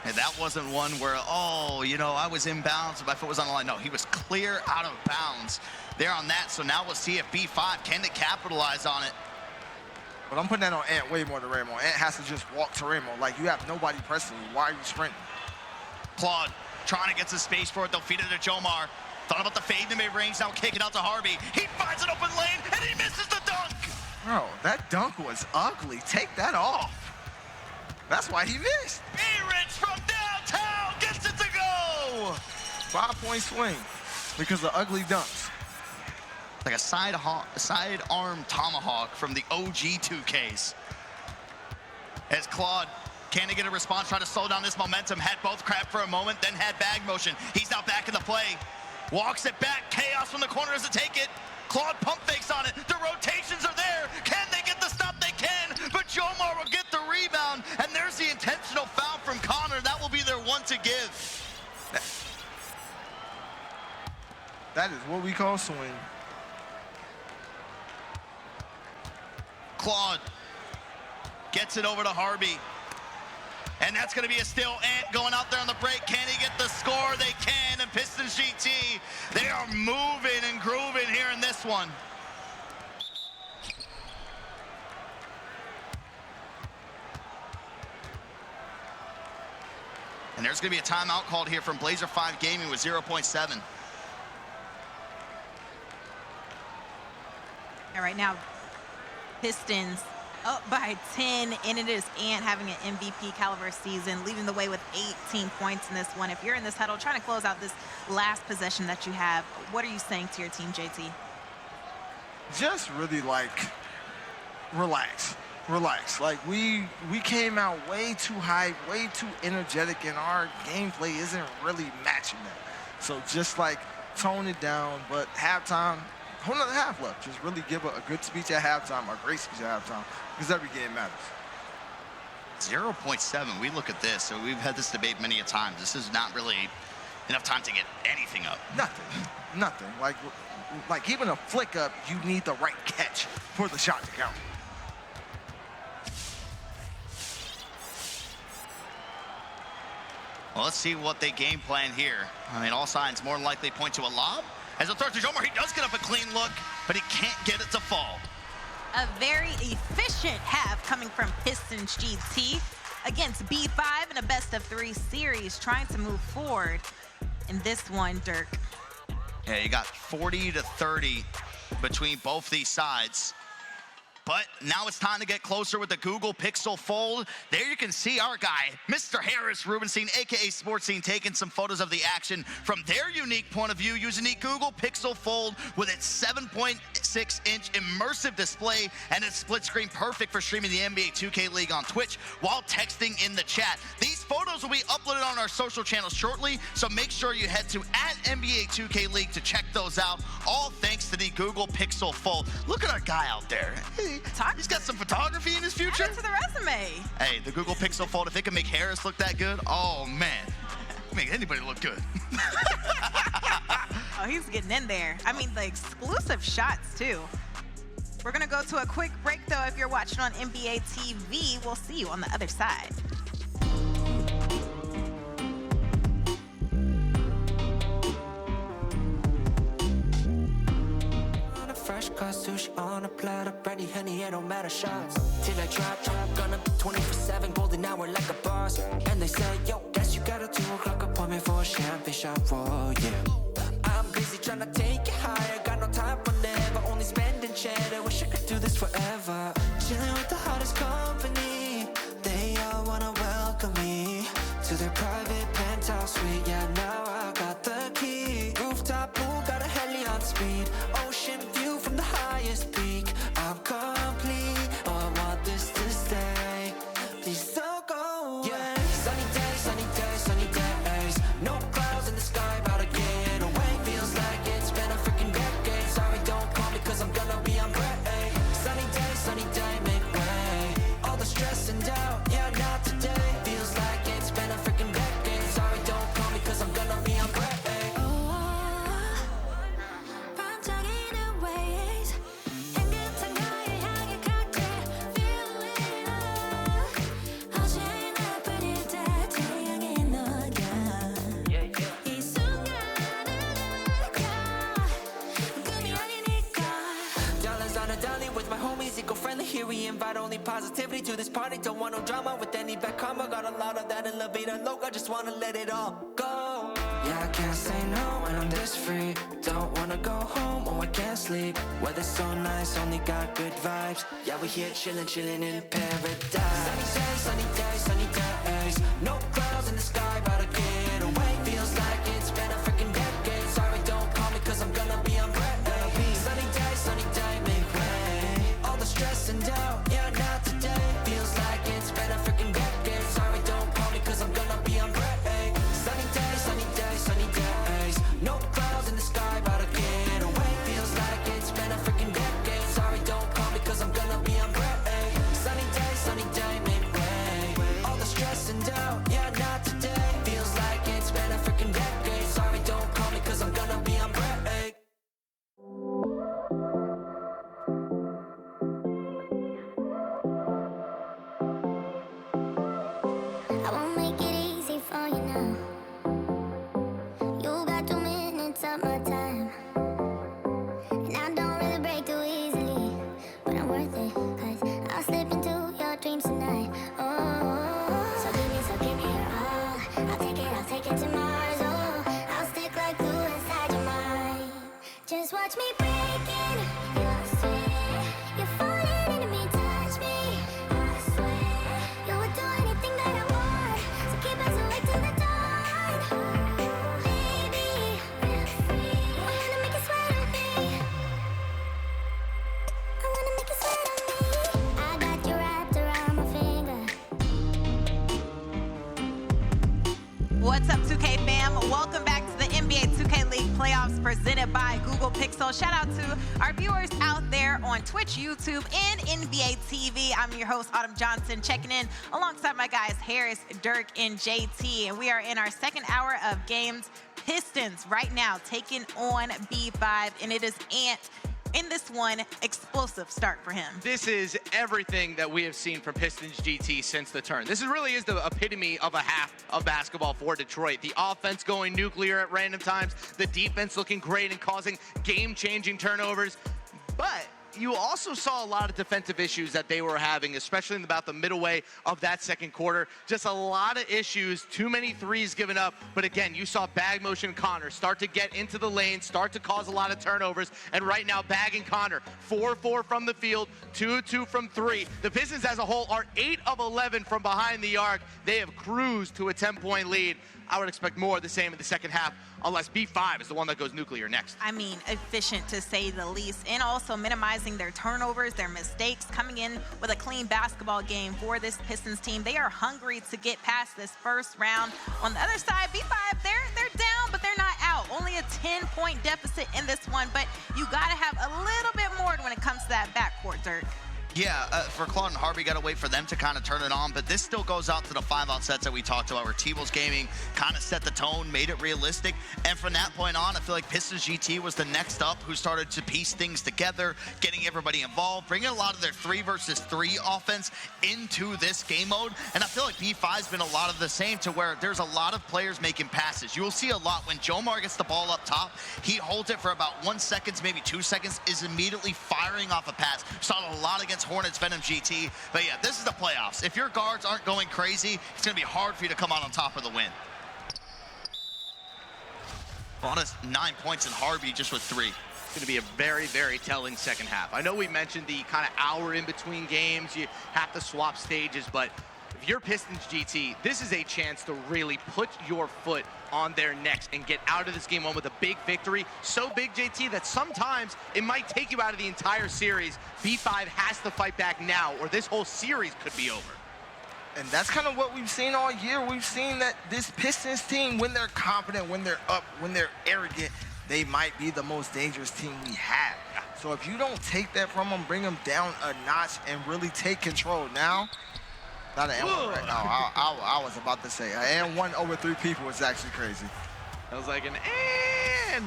[SPEAKER 16] And that wasn't one where, I was inbounds, my foot was on the line. No, he was clear out of bounds there on that. So now we'll see if B5 can they capitalize on it.
[SPEAKER 6] But I'm putting that on Ant way more than Ramo. Ant has to just walk to Ramo. Like, you have nobody pressing you. Why are you sprinting?
[SPEAKER 16] Claude trying to get some space for it. They'll feed it to Jomar. Thought about the fade to mid-range, now kick it out to Harvey. He finds an open lane, and he misses the dunk.
[SPEAKER 6] Bro, that dunk was ugly. Take that off. That's why he missed.
[SPEAKER 16] B-Rich from downtown gets it to go.
[SPEAKER 6] 5-point swing because of ugly dunks.
[SPEAKER 16] Like a side arm tomahawk from the OG 2Ks. As Claude, can he get a response, trying to slow down this momentum, had both crab for a moment, then had bag motion. He's now back in the play. Walks it back, chaos from the corner as to take it. Claude pump fakes on it, the rotations are there. Can they get the stop? They can, but Jomar will get the rebound, and there's the intentional foul from Connor. That will be their one to give.
[SPEAKER 6] That is what we call swing.
[SPEAKER 16] Claude gets it over to Harvey. And that's going to be a still Ant going out there on the break. Can he get the score? They can. And Pistons GT, they are moving and grooving here in this one. And there's going to be a timeout called here from Blazer 5 Gaming with 0.7.
[SPEAKER 20] And right now, Pistons up by 10, and it is Ant having an MVP caliber season, leading the way with 18 points in this one. If you're in this huddle trying to close out this last possession that you have, what are you saying to your team, JT?
[SPEAKER 6] Just really like, relax. Like we came out way too high, way too energetic, and our gameplay isn't really matching that. So just like tone it down, but halftime, whole nother half left. Just really give a good speech at halftime, a great speech at halftime, because every game matters.
[SPEAKER 16] 0.7, we look at this, so we've had this debate many a time. This is not really enough time to get anything up.
[SPEAKER 6] Nothing. Like even a flick up, you need the right catch for the shot to count.
[SPEAKER 16] Well, let's see what they game plan here. I mean, all signs more than likely point to a lob. As a throw to Jomar, he does get up a clean look, but he can't get it to fall.
[SPEAKER 20] A very efficient half coming from Pistons GT against B5 in a best-of-3 series, trying to move forward in this one, Dirk.
[SPEAKER 16] Yeah, you got 40 to 30 between both these sides. But now it's time to get closer with the Google Pixel Fold. There you can see our guy, Mr. Harris Rubenstein, aka Sportscene, taking some photos of the action from their unique point of view using the Google Pixel Fold with its 7.6-inch immersive display and its split screen, perfect for streaming the NBA 2K League on Twitch while texting in the chat. These photos will be uploaded on our social channels shortly, so make sure you head to @NBA 2K League to check those out, all thanks to the Google Pixel Fold. Look at our guy out there. He's got some photography in his future.
[SPEAKER 20] Add it to the resume.
[SPEAKER 16] Hey, the Google Pixel Fold, if it can make Harris look that good, oh man, make anybody look good.
[SPEAKER 20] Oh, he's getting in there. I mean, the exclusive shots too. We're gonna go to a quick break though. If you're watching on NBA TV, we'll see you on the other side.
[SPEAKER 23] Fresh cut sushi on a platter, brandy, honey, it don't matter shots. Till I drop, gonna be 24/7, golden hour like a boss. And they say, yo, guess you got a 2 o'clock appointment for a champagne shot, whoa, yeah. I'm busy trying to take it higher, got no time for never, only spending cheddar. Wish I could do this forever. Chilling with the hottest company, they all wanna welcome me to their private penthouse suite. Yeah, now I got the key. Rooftop pool, got a heli on speed. Ocean view from the highest peak. I'm complete. Oh, I want this to stay. Please don't go away. Yeah. Sunny days, sunny days, sunny days. No clouds in the sky, about to get away. Feels like it's been a freaking decade. Sorry, don't call me, cause I'm gonna be on break. Sunny day, make way. All the stress and doubt, yeah, not today. Feels like it's been a freaking decade. Sorry, don't call me, cause I'm gonna be on break. Here we invite only positivity to this party. Don't want no drama with any bad karma. Got a lot of that in La Vida Loca. Just wanna let it all go. Yeah, I can't say no when I'm this free. Don't wanna go home, oh I can't sleep. Weather's so nice, only got good vibes. Yeah, we here chillin' in paradise. Sunny days, sunny days. No clouds in the sky, about to get away. Feels like it's been a freaking decade. Sorry, don't call me, cause I'm gonna be on break. Sunny day, make way. All the stress and doubt, yeah, not today. Feels like it's been a
[SPEAKER 20] What's up, 2K fam? Welcome back to the NBA 2K League playoffs presented by Google Pixel. Shout out to our viewers out there on Twitch, YouTube, and NBA TV. I'm your host, Autumn Johnson, checking in alongside my guys, Harris, Dirk, and JT. And we are in our second hour of games. Pistons right now taking on B5, and it is Ant. In this one, explosive start for him.
[SPEAKER 4] This is everything that we have seen from Pistons GT since the turn. This really is the epitome of a half of basketball for Detroit. The offense going nuclear at random times, the defense looking great and causing game-changing turnovers. But you also saw a lot of defensive issues that they were having, especially in about the middle way of that second quarter. Just a lot of issues, too many threes given up. But again, you saw bag motion Connor start to get into the lane, start to cause a lot of turnovers. And right now, bagging Connor, 4-4 from the field, 2-2 from 3. The Pistons as a whole are 8 of 11 from behind the arc. They have cruised to a 10-point lead. I would expect more of the same in the second half, unless B5 is the one that goes nuclear next.
[SPEAKER 20] I mean, efficient to say the least, and also minimizing their turnovers, their mistakes, coming in with a clean basketball game for this Pistons team. They are hungry to get past this first round. On the other side, B5, they're down, but they're not out. Only a 10-point deficit in this one, but you gotta have a little bit more when it comes to that backcourt, Dirk.
[SPEAKER 16] Yeah, for Claude and Harvey, got to wait for them to kind of turn it on. But this still goes out to the 5-out sets that we talked about, where T-Wolves Gaming kind of set the tone, made it realistic. And from that point on, I feel like Pistons GT was the next up, who started to piece things together, getting everybody involved, bringing a lot of their 3 versus 3 offense into this game mode. And I feel like B5's been a lot of the same, to where there's a lot of players making passes. You will see a lot when Jomar gets the ball up top, he holds it for about 1 second, maybe 2 seconds, is immediately firing off a pass. Saw it a lot against Hornets, Venom GT. But yeah, this is the playoffs. If your guards aren't going crazy, it's going to be hard for you to come out on top of the win. Honest, 9 points in Harvey just with 3.
[SPEAKER 4] It's going to be a very, very telling second half. I know we mentioned the kind of hour in between games, you have to swap stages, but if you're Pistons GT, this is a chance to really put your foot on their necks and get out of this game one with a big victory. So big, JT, that sometimes it might take you out of the entire series. B5 has to fight back now, or this whole series could be over.
[SPEAKER 6] And that's kind of what we've seen all year. We've seen that this Pistons team, when they're confident, when they're up, when they're arrogant, they might be the most dangerous team we have. So if you don't take that from them, bring them down a notch and really take control now. Not an N1 right now. I was about to say an N1 over 3 people is actually crazy.
[SPEAKER 4] I was like an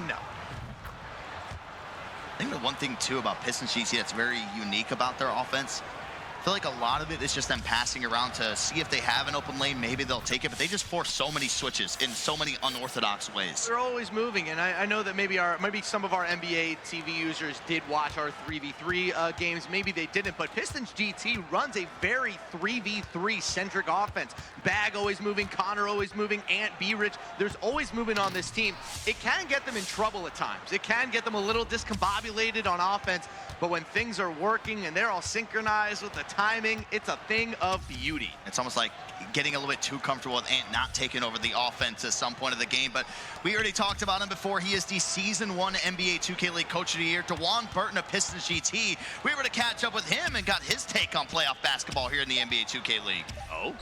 [SPEAKER 4] no.
[SPEAKER 16] I think the one thing too about Pistons GT that's very unique about their offense, I feel like a lot of it is just them passing around to see if they have an open lane. Maybe they'll take it, but they just force so many switches in so many unorthodox ways.
[SPEAKER 4] They're always moving, and I know that maybe some of our NBA TV users did watch our 3v3 games. Maybe they didn't, but Pistons GT runs a very 3v3 centric offense. Bag always moving, Connor always moving, Ant, B-Rich. There's always movement on this team. It can get them in trouble at times. It can get them a little discombobulated on offense, but when things are working and they're all synchronized with the timing, it's a thing of beauty.
[SPEAKER 16] It's almost like getting a little bit too comfortable with Ant not taking over the offense at some point of the game, but we already talked about him before. He is the Season 1 NBA 2K League Coach of the Year, DeJuan Burton of Pistons GT. We were able to catch up with him and got his take on playoff basketball here in the NBA 2K League.
[SPEAKER 4] Oh.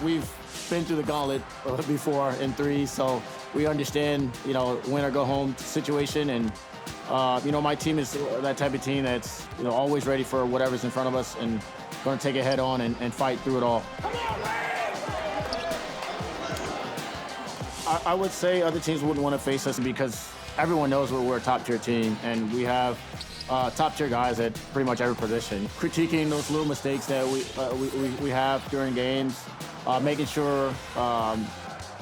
[SPEAKER 3] We've been through the gauntlet before in 3, so we understand, win or go home situation. And, my team is that type of team that's, always ready for whatever's in front of us and going to take it head on and fight through it all. I would say other teams wouldn't want to face us because everyone knows we're a top-tier team, and we have top-tier guys at pretty much every position. Critiquing those little mistakes that we have during games, making sure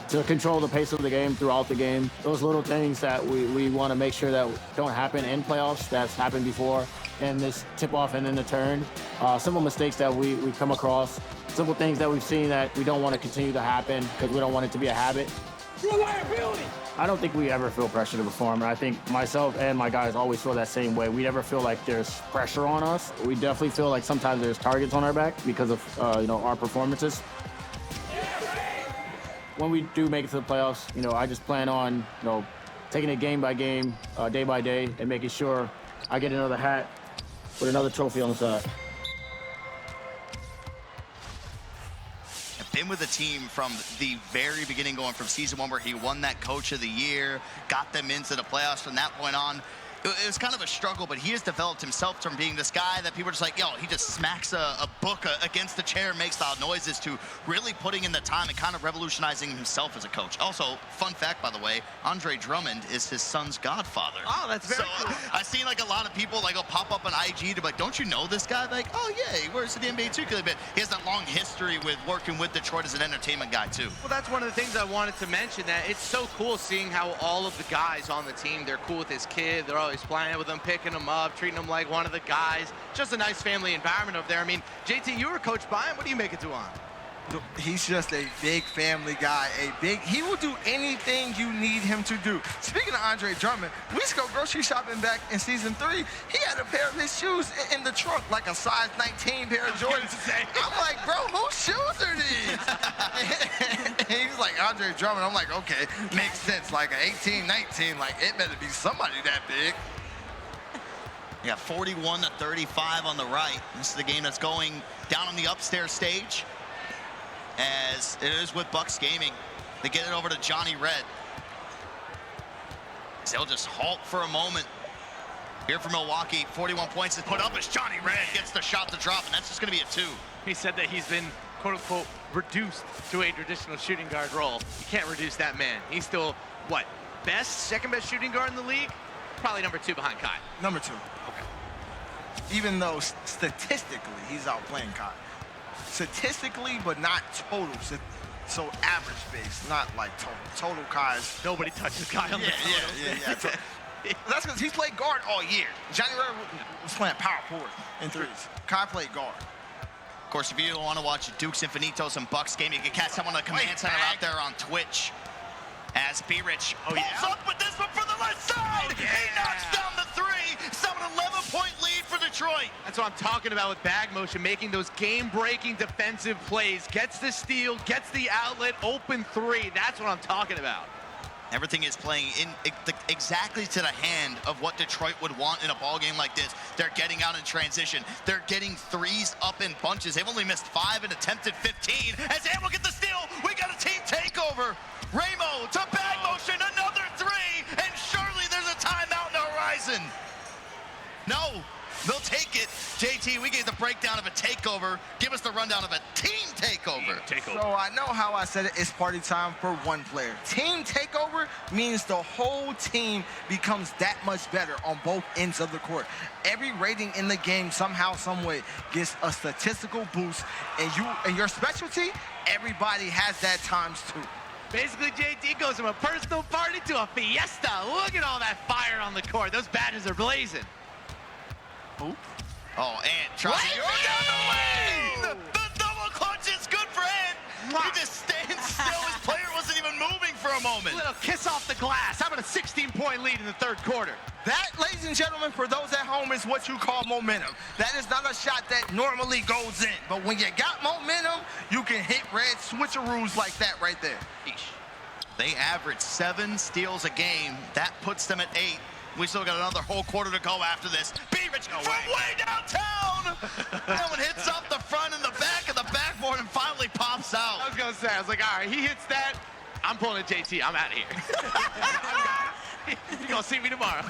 [SPEAKER 3] to control the pace of the game throughout the game. Those little things that we want to make sure that don't happen in playoffs, that's happened before, in this tip-off and in the turn. Simple mistakes that we come across, simple things that we've seen that we don't want to continue to happen because we don't want it to be a habit. I don't think we ever feel pressure to perform. I think myself and my guys always feel that same way. We never feel like there's pressure on us. We definitely feel like sometimes there's targets on our back because of our performances. When we do make it to the playoffs, I just plan on taking it game by game, day by day, and making sure I get another hat with another trophy on the side.
[SPEAKER 16] been with the team from the very beginning, going from season 1 where he won that Coach of the Year, got them into the playoffs from that point on. It was kind of a struggle, but he has developed himself from being this guy that people are just like, yo, he just smacks a book against the chair, makes loud noises, to really putting in the time and kind of revolutionizing himself as a coach. Also, fun fact, by the way, Andre Drummond is his son's godfather.
[SPEAKER 4] Oh, that's very cool.
[SPEAKER 16] I've seen like a lot of people like will pop up on IG to be like, don't you know this guy? Like, oh yeah, he works at the NBA too. But he has that long history with working with Detroit as an entertainment guy too.
[SPEAKER 4] Well, that's one of the things I wanted to mention, that it's so cool seeing how all of the guys on the team, they're cool with his kid. They're always playing with him, picking him up, treating him like one of the guys. Just a nice family environment over there. I mean, JT, you were coached by him. What do you make it to him?
[SPEAKER 6] He's just a big family guy. He will do anything you need him to do. Speaking of Andre Drummond, we used to go grocery shopping back in season 3. He had a pair of his shoes in the trunk, like a size 19 pair of Jordans. I'm like, bro, whose shoes are these? And he's like, Andre Drummond. I'm like, okay, makes sense. Like an 18, 19, like it better be somebody that big.
[SPEAKER 16] You got 41-35 on the right. This is the game that's going down on the upstairs stage, as it is with Bucks Gaming. They get it over to Johnny Red. They'll just halt for a moment. Here for Milwaukee, 41 points is put up as Johnny Red gets the shot to drop, and that's just going to be a 2.
[SPEAKER 4] He said that he's been, quote-unquote, reduced to a traditional shooting guard role. You can't reduce that man. He's still, what, second-best shooting guard in the league? Probably number 2 behind Kai.
[SPEAKER 6] Number 2. Okay. Even though statistically he's outplaying Kai. Statistically, but not total. So average base, not like total. Total Kai's.
[SPEAKER 4] Nobody touches Kai on the
[SPEAKER 6] Yeah. That's because he's played guard all year. Johnny Red was playing power forward in threes. Kai played guard.
[SPEAKER 16] Of course, if you want to watch Dukes Infinitos and Bucks game, you can catch someone on the command center out there on Twitch. As B-Rich pulls up with this one for the left side. He knocks down the 3. So an 11-point lead for Detroit.
[SPEAKER 4] That's what I'm talking about with bag motion, making those game-breaking defensive plays. Gets the steal, gets the outlet, open 3. That's what I'm talking about.
[SPEAKER 16] Everything is playing in exactly to the hand of what Detroit would want in a ball game like this. They're getting out in transition. They're getting 3s up in bunches. They've only missed 5 and attempted 15. As Ant will get the steal, we got a team takeover. Ramo to bag motion, another 3, and surely there's a timeout in the horizon. No, they'll take it. JT, we gave the breakdown of a takeover. Give us the rundown of a team takeover.
[SPEAKER 6] So I know how I said it. It's party time for one player. Team takeover means the whole team becomes that much better on both ends of the court. Every rating in the game somehow, some way gets a statistical boost, and your specialty, everybody has that ×2.
[SPEAKER 4] Basically, JT goes from a personal party to a fiesta. Look at all that fire on the court. Those badges are blazing.
[SPEAKER 16] Oop. Oh, Ant trying to go down the lane. The double clutch is good for Ant. He just stands still. His player wasn't even moving for a moment.
[SPEAKER 4] Little kiss off the glass. How about a 16-point lead in the 3rd quarter?
[SPEAKER 6] That, ladies and gentlemen, for those at home, is what you call momentum. That is not a shot that normally goes in. But when you got momentum, you can hit red switcheroos like that right there.
[SPEAKER 16] They average 7 steals a game. That puts them at 8. We still got another whole quarter to go after this. B-Rich from way downtown. That one hits up the front and the back of the backboard and finally pops out.
[SPEAKER 4] I was going to say, I was like, all right, he hits that. I'm pulling a JT. I'm out of here. You're going to see me tomorrow.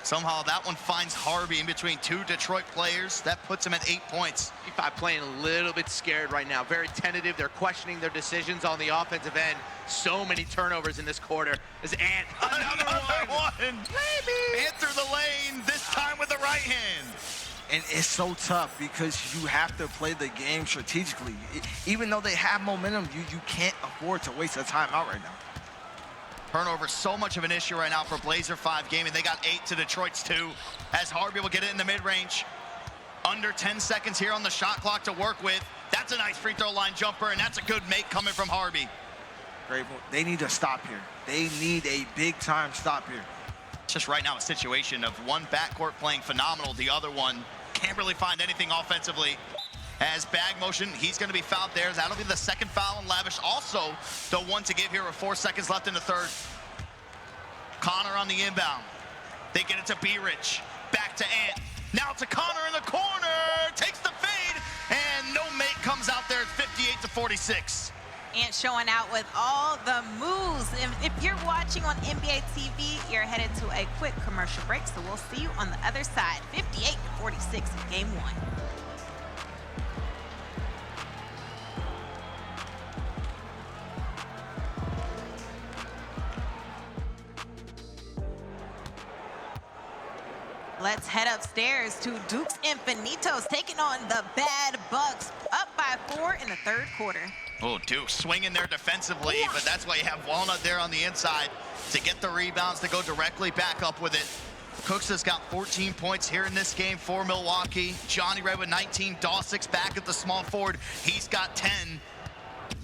[SPEAKER 16] Somehow that one finds Harvey in between 2 Detroit players. That puts him at 8 points.
[SPEAKER 4] P5 playing a little bit scared right now. Very tentative. They're questioning their decisions on the offensive end. So many turnovers in this quarter. As Ant, another one.
[SPEAKER 16] Maybe. Ant through the lane, this time with the right hand.
[SPEAKER 6] And it's so tough because you have to play the game strategically. Even though they have momentum, you can't afford to waste a timeout right now.
[SPEAKER 16] Turnover so much of an issue right now for Blazer 5 gaming. They got 8 to Detroit's 2 as Harvey will get it in the mid-range. Under 10 seconds here on the shot clock to work with. That's a nice free throw line jumper, and that's a good make coming from Harvey.
[SPEAKER 6] Great. They need to stop here. They need a big-time stop here.
[SPEAKER 16] It's just right now a situation of one backcourt playing phenomenal. The other one can't really find anything offensively. As bag motion, he's going to be fouled there. That'll be the 2nd foul on Lavish. Also, the one to give here with 4 seconds left in the 3rd. Connor on the inbound. They get it to B-Rich. Back to Ant. Now to Connor in the corner. Takes the fade. And no make comes out there at 50 36.
[SPEAKER 20] And showing out with all the moves. And if you're watching on NBA TV, you're headed to a quick commercial break. So we'll see you on the other side. 58-46 in game one. Let's head upstairs to Duke's Infinitos taking on the Bad Bucks, up by 4 in the third quarter.
[SPEAKER 16] Oh, Duke swinging there defensively, but that's why you have Walnut there on the inside to get the rebounds, to go directly back up with it. Cooks has got 14 points here in this game for Milwaukee. Johnny Red with 19. Dawsix back at the small forward. He's got 10.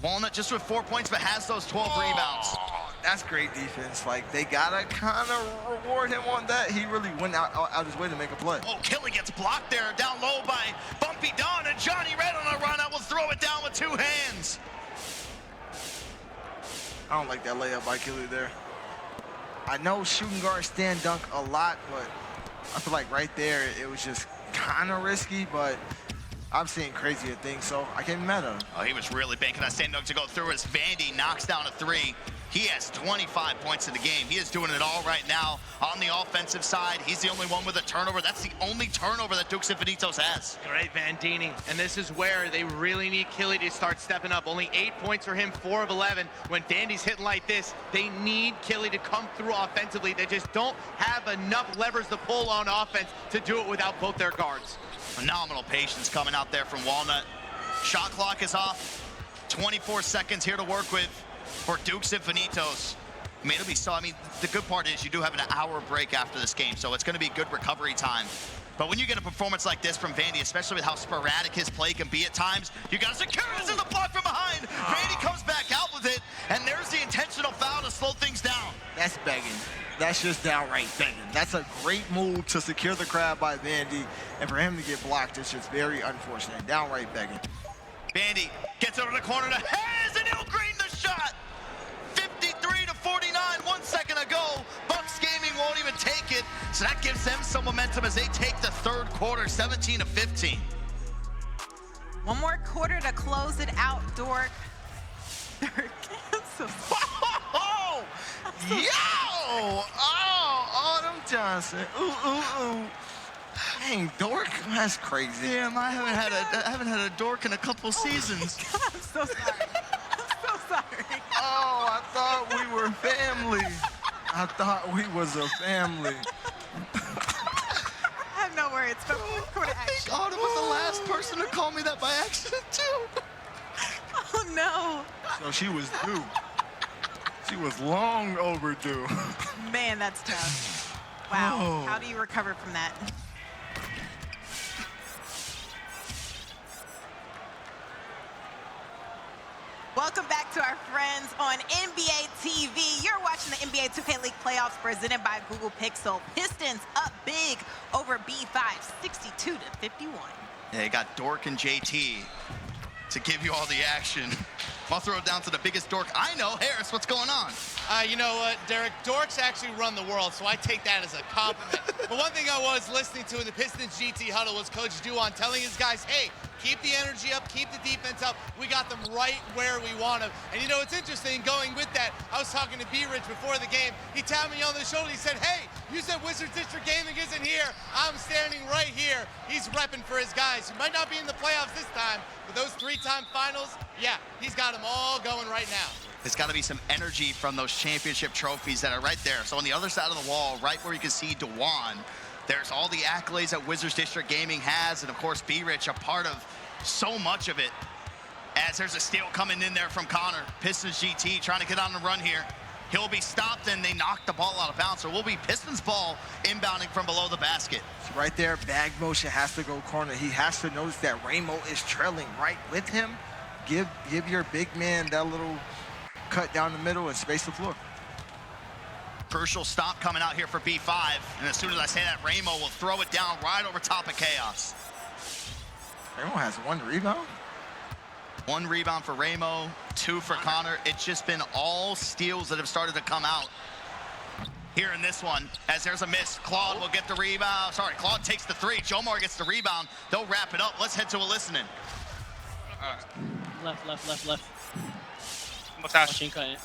[SPEAKER 16] Walnut just with 4 points, but has those 12 rebounds.
[SPEAKER 6] That's great defense. Like, they gotta kind of reward him on that. He really went out his way to make a play.
[SPEAKER 16] Oh, Killy gets blocked there, down low by Bumpy Don, and Johnny Red on a run out will throw it down with 2 hands.
[SPEAKER 6] I don't like that layup by Killy there. I know shooting guard stand dunk a lot, but I feel like right there it was just kind of risky, but I've seen crazier things, so I can't be mad at him.
[SPEAKER 16] Oh, he was really banking that stand dunk to go through as Vandy knocks down a 3. He has 25 points in the game. He is doing it all right now on the offensive side. He's the only one with a turnover. That's the only turnover that Duke's Infinitos has.
[SPEAKER 4] Great Vandini, and this is where they really need Killy to start stepping up. Only 8 points for him, 4 of 11. When Vandy's hitting like this, they need Killy to come through offensively. They just don't have enough levers to pull on offense to do it without both their guards.
[SPEAKER 16] Phenomenal patience coming out there from Walnut. Shot clock is off. 24 seconds here to work with for Duke's Infinitos. I mean, it'll be so. I mean, the good part is you do have an hour break after this game, so it's going to be good recovery time. But when you get a performance like this from Vandy, especially with how sporadic his play can be at times, you got to secure this in the block from behind. Vandy comes back out with it, and there's the intentional foul to slow things down.
[SPEAKER 6] That's begging. That's just downright begging. That's a great move to secure the crowd by Vandy, and for him to get blocked is just very unfortunate. Downright begging.
[SPEAKER 16] Vandy gets over the corner to Hayes, and he'll green the shot. 53-49, 1 second ago. Bucks Gaming won't even take it, so that gives them some momentum as they take the third quarter, 17-15.
[SPEAKER 20] One more quarter to close it out, Dork.
[SPEAKER 6] Oh! Yo! Oh, Autumn Johnson. Ooh. Dang, Dork, that's crazy.
[SPEAKER 16] Damn, I haven't had a Dork in a couple seasons.
[SPEAKER 20] God, I'm so sorry. I'm so sorry.
[SPEAKER 6] Oh, I thought we were family. I thought we was a family.
[SPEAKER 20] I have no words, but quarter action.
[SPEAKER 16] I think Autumn was the last person to call me that by accident, too.
[SPEAKER 20] Oh, no.
[SPEAKER 6] So she was due. She was long overdue.
[SPEAKER 20] Man, that's tough. Wow.
[SPEAKER 6] Oh.
[SPEAKER 20] How do you recover from that? Welcome back to our friends on NBA TV. You're watching the NBA 2K League playoffs presented by Google Pixel. Pistons up big over B5, 62-51.
[SPEAKER 16] Yeah, you got Dork and JT to give you all the action. I'll throw it down to the biggest dork I know. Harris, what's going on?
[SPEAKER 21] You know what, Derek? Dorks actually run the world, so I take that as a compliment. But one thing I was listening to in the Pistons GT huddle was Coach Duan telling his guys, hey, keep the energy up, keep the defense up. We got them right where we want them. And you know, it's interesting, going with that, I was talking to B-Rich before the game. He tapped me on the shoulder. He said, hey, you said Wizards District Gaming isn't here. I'm standing right here. He's repping for his guys. He might not be in the playoffs this time, but those 3-time finals, yeah, he's got them all going right now.
[SPEAKER 16] There's got to be some energy from those championship trophies that are right there. So on the other side of the wall, right where you can see Dewan, there's all the accolades that Wizards District Gaming has, and of course B-Rich a part of so much of it. As there's a steal coming in there from Connor. Pistons GT trying to get on the run here. He'll be stopped, and they knock the ball out of bounds. So we'll be Pistons ball inbounding from below the basket.
[SPEAKER 6] So right there, bag motion has to go corner. He has to notice that Ramo is trailing right with him. Give your big man that little cut down the middle and space the floor.
[SPEAKER 16] Crucial stop coming out here for B5. And as soon as I say that, Ramo will throw it down right over top of Chaos.
[SPEAKER 6] Ramo has 1 rebound?
[SPEAKER 16] 1 rebound for Ramo, 2 for Connor. It's just been all steals that have started to come out here in this one. As there's a miss, Claude will get the rebound. Sorry, Claude takes the 3. Jomar gets the rebound. They'll wrap it up. Let's head to a listening.
[SPEAKER 14] Left.
[SPEAKER 22] Mustache.
[SPEAKER 14] Watching cutting.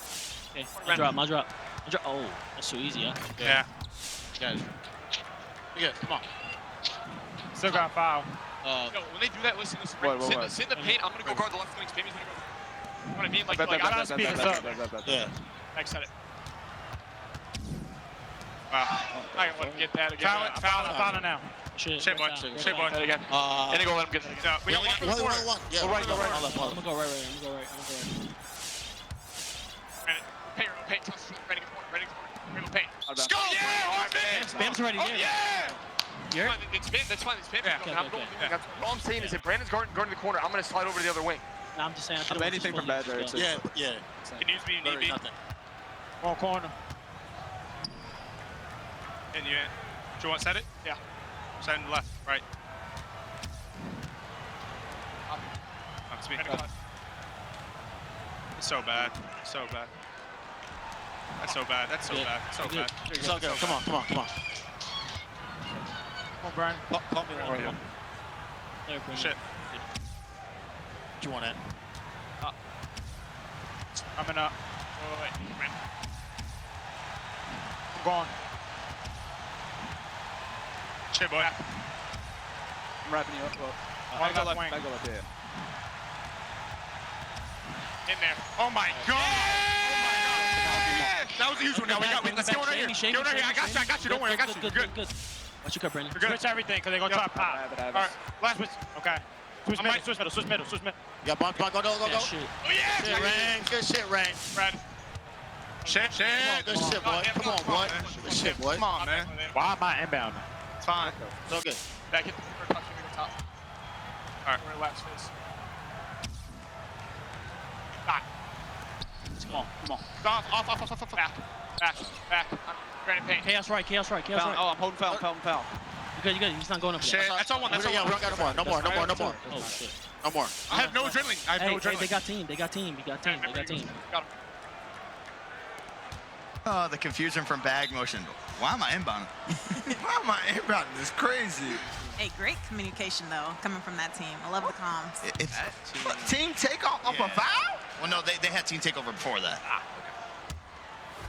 [SPEAKER 14] Okay, my drop. Oh, that's too easy, huh?
[SPEAKER 22] Yeah.
[SPEAKER 1] Got it. Yeah, come on.
[SPEAKER 22] Still got foul.
[SPEAKER 1] Yo, when they do that, listen. Sit in the paint. I'm gonna go guard the left wing. Spammy's gonna go. You know what I mean? Like,
[SPEAKER 22] I gotta speed this up.
[SPEAKER 1] Yeah.
[SPEAKER 22] Next set it. Wow. I can let him get that again. Foul it now. Shit, boy. Shit, boy.
[SPEAKER 1] And then go let him get it.
[SPEAKER 22] No, we got one for the corner.
[SPEAKER 1] Yeah,
[SPEAKER 14] I'm gonna go right.
[SPEAKER 1] Paint. Ready to go paint.
[SPEAKER 22] Go! Yeah,
[SPEAKER 14] Spam's already
[SPEAKER 1] Oh,
[SPEAKER 14] here.
[SPEAKER 1] yeah! That's fine. It's spam.
[SPEAKER 14] Okay.
[SPEAKER 1] All I'm saying is if Brandon's guarding the corner, I'm going to slide over to the other wing.
[SPEAKER 14] No, I'm just saying.
[SPEAKER 22] I'm anything from bad there.
[SPEAKER 1] Yeah.
[SPEAKER 22] Can use me, need me. One corner. And you in. Do you want to set it? Yeah. Set it left, right. That's me. It's so bad. That's so bad.
[SPEAKER 1] It's all good. Come on.
[SPEAKER 22] Come on, Brian.
[SPEAKER 1] Call me right here.
[SPEAKER 14] There, Brandon.
[SPEAKER 22] Shit.
[SPEAKER 1] Do you want it?
[SPEAKER 22] I'm in up. Wait. I'm going. Shit, boy. I'm wrapping you up. Back go left, yeah. In there. Oh my god!
[SPEAKER 1] That was a huge one. Now let's get one right here. Get one right here. I got you. Don't worry. I got you. You're good.
[SPEAKER 14] Watch your cut, Brandon.
[SPEAKER 22] Switch everything, because they're going to try to pop. All right, last switch. Okay. Switch middle.
[SPEAKER 1] Yeah, go.
[SPEAKER 22] Yeah, shit.
[SPEAKER 1] Oh, yeah! Good shit, Rain.
[SPEAKER 22] Brad. Shit.
[SPEAKER 1] Good shit, boy. Come on, boy. Good shit, boy.
[SPEAKER 22] Come on, man. Why am I inbound? It's fine.
[SPEAKER 1] It's all good.
[SPEAKER 22] Back hit the first touch, we go top. All right, we're last face. Back. Come on. Off. Back. Granite paint.
[SPEAKER 14] Chaos right.
[SPEAKER 22] Oh, I'm holding foul.
[SPEAKER 14] You good. He's not going up.
[SPEAKER 22] Shit, that's all one.
[SPEAKER 1] We don't got no more.
[SPEAKER 14] Oh, shit.
[SPEAKER 1] No more.
[SPEAKER 22] I have no adrenaline.
[SPEAKER 14] Hey, they got team.
[SPEAKER 16] Oh, the confusion from bag motion. Why am I inbound?
[SPEAKER 6] Why am I inbound? It's crazy.
[SPEAKER 20] Hey, great communication, though, coming from that team. I love the comms.
[SPEAKER 6] Team takeoff off a foul?
[SPEAKER 16] Well, no, they had team takeover before that.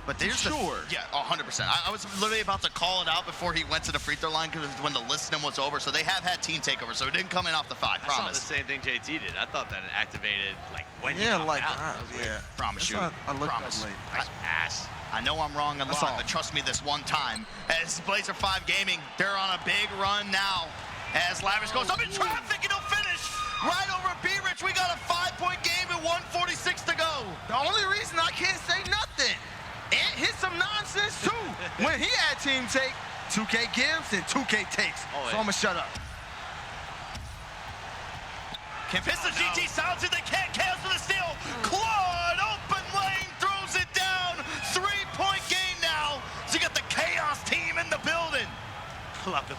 [SPEAKER 16] But there's
[SPEAKER 6] Sure.
[SPEAKER 16] Yeah, 100%. I was literally about to call it out before he went to the free throw line because when the listening was over. So they have had team takeover, so it didn't come in off the 5.
[SPEAKER 4] I saw
[SPEAKER 16] Promise.
[SPEAKER 4] the same thing JT did. I thought that it activated like when
[SPEAKER 6] Yeah,
[SPEAKER 4] you
[SPEAKER 6] like
[SPEAKER 4] out.
[SPEAKER 6] yeah.
[SPEAKER 16] Promise you.
[SPEAKER 6] I looked
[SPEAKER 16] Promise.
[SPEAKER 6] up late.
[SPEAKER 16] Nice ass. I know I'm wrong a lot, but trust me this one time. As Blazer 5 Gaming, they're on a big run now. As Lavish goes up in traffic and he'll finish right over B-Rich. We got a 5-point game and 1:46 to go.
[SPEAKER 6] The only reason I can't say nothing, Ant hit some nonsense too. When he had team take, 2K gives and 2K takes. So I'm gonna shut up.
[SPEAKER 16] Can Pistol GT silence it? They can't. Chaos for the steal. Claude, open lane, throws it down. 3-point game now. So you got the Chaos team in the building.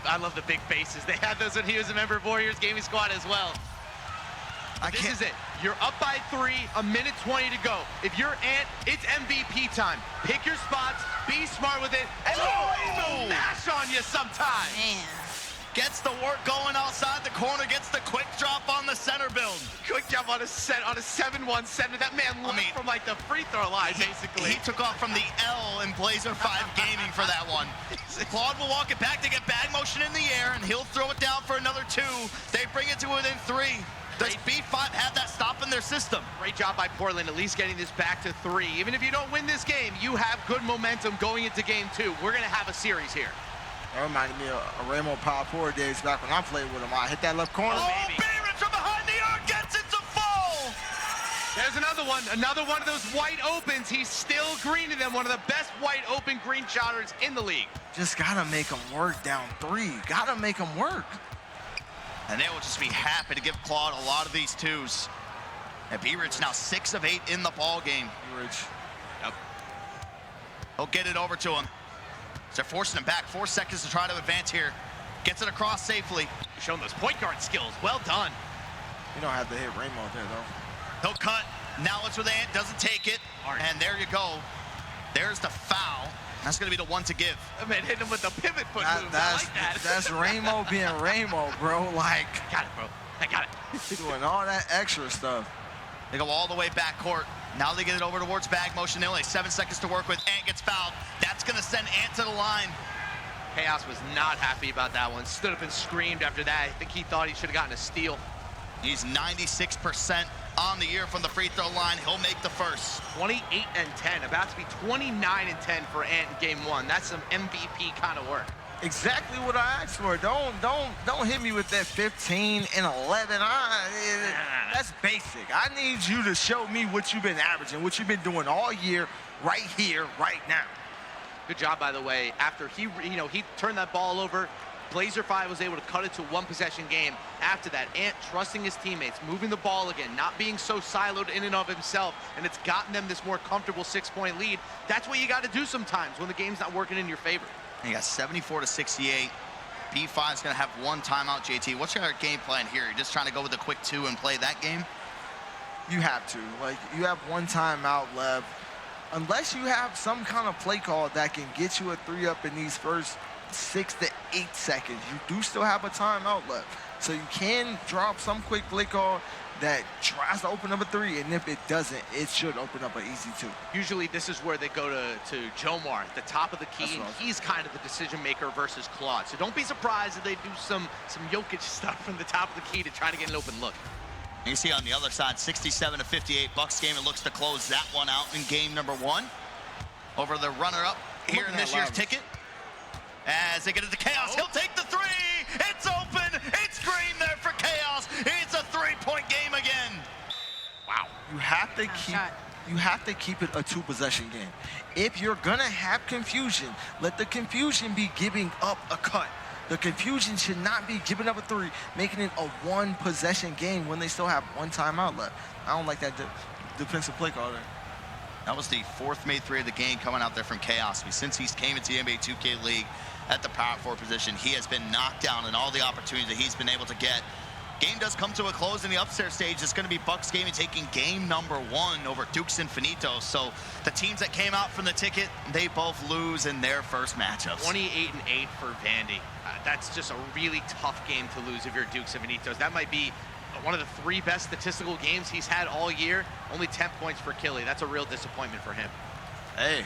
[SPEAKER 4] I love the big faces. They had those when he was a member of Warriors Gaming Squad as well.
[SPEAKER 17] This is it. You're up by 3, a minute 20 to go. If you're Ant, it's MVP time. Pick your spots, be smart with it, and will mash on you sometime.
[SPEAKER 20] Man.
[SPEAKER 16] Gets the work going outside the corner, gets the quick drop on the center build.
[SPEAKER 17] Quick jump on a 7-1 center. That man left from like the free throw line, basically.
[SPEAKER 16] He took off from the L in Blazer 5 Gaming for that one. Claude will walk it back to get bag motion in the air, and he'll throw it down for another 2. They bring it to within 3. Does B5 have that stop in their system?
[SPEAKER 17] Great job by Portland, at least getting this back to 3. Even if you don't win this game, you have good momentum going into game 2. We're going to have a series here.
[SPEAKER 6] That reminded me of Ramo Power Forward days back when I played with him. I hit that left corner.
[SPEAKER 16] Oh, B-Rich from behind the arc gets it to fall.
[SPEAKER 17] There's another one of those white opens. He's still greening them. One of the best white open green shotters in the league.
[SPEAKER 6] Just gotta make them work down 3. Gotta make them work.
[SPEAKER 16] And they will just be happy to give Claude a lot of these 2s. And B-Rich now 6 of 8 in the ball game.
[SPEAKER 6] B-Rich.
[SPEAKER 16] Yep. He'll get it over to him. They're forcing him back. 4 seconds to try to advance here. Gets it across safely.
[SPEAKER 17] Showing those point guard skills. Well done.
[SPEAKER 6] You don't have to hit Ramo there, though.
[SPEAKER 16] He'll cut. Now it's with Ant. Doesn't take it. And there you go. There's the foul. That's going to be the one to give.
[SPEAKER 17] I mean, hitting him with the pivot foot move. I like that.
[SPEAKER 6] That's Ramo being Ramo, bro. Like,
[SPEAKER 17] I got it, bro. I got it.
[SPEAKER 6] Doing all that extra stuff.
[SPEAKER 16] They go all the way back court. Now they get it over towards bag motion. They only have 7 seconds to work with. Ant gets fouled. That's going to send Ant to the line.
[SPEAKER 21] Chaos was not happy about that one. Stood up and screamed after that. I think he thought he should have gotten a steal.
[SPEAKER 16] He's 96% on the year from the free throw line. He'll make the first.
[SPEAKER 21] 28 and 10, about to be 29 and 10 for Ant in game 1. That's some MVP kind of work.
[SPEAKER 6] Exactly what I asked for. Don't hit me with that 15 and 11. That's basic. I need you to show me what you've been averaging, what you've been doing all year, right here, right now.
[SPEAKER 21] Good job, by the way. After he turned that ball over, Blazer 5 was able to cut it to 1 possession game. After that, Ant trusting his teammates, moving the ball again, not being so siloed in and of himself, and it's gotten them this more comfortable 6-point lead. That's what you got to do sometimes when the game's not working in your favor.
[SPEAKER 16] And you got 74-68. B5 is going to have 1 timeout, JT. What's your game plan here? You're just trying to go with a quick 2 and play that game?
[SPEAKER 6] You have to. Like, you have 1 timeout left. Unless you have some kind of play call that can get you a 3 up in these first 6 to 8 seconds, you do still have a timeout left. So you can drop some quick play call that tries to open up a 3, and if it doesn't, it should open up an easy 2.
[SPEAKER 21] Usually this is where they go to Jomar at the top of the key, and he's kind of the decision maker versus Claude. So don't be surprised if they do some Jokic stuff from the top of the key to try to get an open look.
[SPEAKER 16] And you see on the other side, 67-58 Bucks game. It looks to close that one out in game number 1 over the runner-up here in this year's ticket. As they get into Chaos, he'll take the 3. It's open. It's green there for Chaos. It's a 3-point game again.
[SPEAKER 21] Wow.
[SPEAKER 6] You have to keep it a 2-possession game. If you're gonna have confusion, let the confusion be giving up a cut. The confusion should not be giving up a 3, making it a 1-possession game when they still have 1 timeout left. I don't like that defensive play call there.
[SPEAKER 16] That was the 4th made 3 of the game coming out there from Chaos. Since he's came into the NBA 2K League at the power forward position, he has been knocked down in all the opportunities that he's been able to get. Game does come to a close in the upstairs stage. It's going to be Bucks Gaming taking game number 1 over Dukes Infinitos. So the teams that came out from the ticket, they both lose in their first matchups.
[SPEAKER 21] 28 and 8 for Vandy. That's just a really tough game to lose if you're Dukes Infinitos. That might be one of the 3 best statistical games he's had all year. Only 10 points for Killy. That's a real disappointment for him.
[SPEAKER 6] Hey,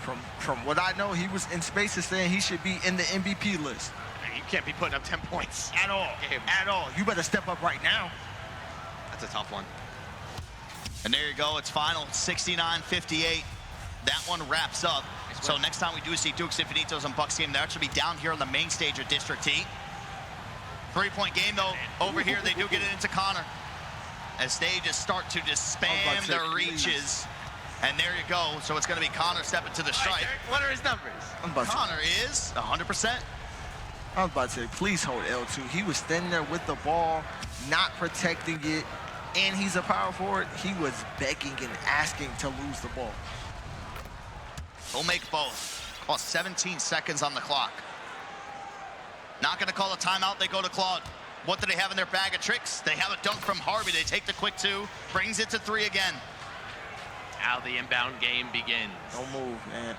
[SPEAKER 6] from what I know, he was in spaces saying he should be in the MVP list.
[SPEAKER 21] You can't be putting up 10 points.
[SPEAKER 6] At all. At all. You better step up right now.
[SPEAKER 21] That's a tough one.
[SPEAKER 16] And there you go. It's final 69-58. That one wraps up. So next time we do see Dukes Infinitos and Bucks game, they'll actually be down here on the main stage of District T. 3-point game, though. Over here, they do get it into Connor. As they just start to just spam their reaches. And there you go. So it's going to be Connor stepping to the stripe.
[SPEAKER 21] What are his numbers?
[SPEAKER 16] Connor is 100%.
[SPEAKER 6] I was about to say, please hold L2. He was standing there with the ball, not protecting it, and he's a power forward. He was begging and asking to lose the ball.
[SPEAKER 16] He'll make both. Well, 17 seconds on the clock. Not going to call a timeout. They go to Claude. What do they have in their bag of tricks? They have a dunk from Harvey. They take the quick 2, brings it to 3 again.
[SPEAKER 21] Now the inbound game begins.
[SPEAKER 6] Don't move, man.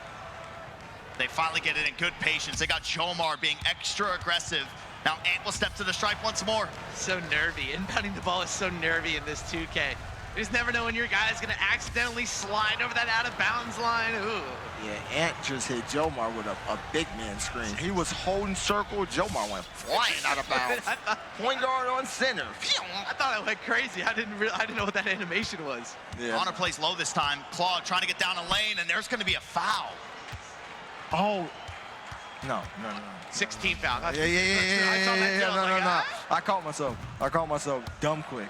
[SPEAKER 16] They finally get it in good patience. They got Jomar being extra aggressive. Now Ant will step to the stripe once more.
[SPEAKER 21] So nervy. Inbounding the ball is so nervy in this 2K. You just never know when your guy's going to accidentally slide over that out-of-bounds line. Ooh.
[SPEAKER 6] Yeah, Ant just hit Jomar with a big man screen. He was holding circle. Jomar went flying out of bounds. Point guard on center.
[SPEAKER 21] I thought I went crazy. I didn't know what that animation was.
[SPEAKER 16] Yeah. Connor plays low this time. Claude trying to get down a lane, and there's going to be a foul.
[SPEAKER 6] Oh. No.
[SPEAKER 21] 16 foul.
[SPEAKER 6] Yeah. No. I caught myself dumb quick.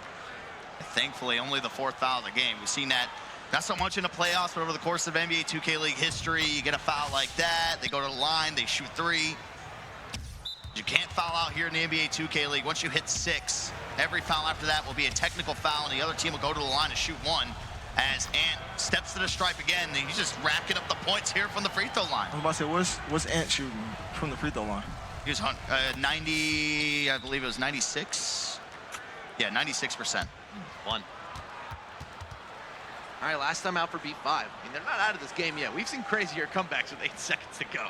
[SPEAKER 16] Thankfully, only the 4th foul of the game. We've seen that not so much in the playoffs, but over the course of NBA 2K League history, you get a foul like that, they go to the line, they shoot 3. You can't foul out here in the NBA 2K League. Once you hit 6, every foul after that will be a technical foul, and the other team will go to the line and shoot 1. As Ant steps to the stripe again, and he's just racking up the points here from the free throw line.
[SPEAKER 6] I was about to say, what's Ant shooting from the free throw line?
[SPEAKER 16] He was 90, I believe it was 96. Yeah, 96%.
[SPEAKER 21] 1. All right, last time out for B5. I mean, they're not out of this game yet. We've seen crazier comebacks with 8 seconds to go.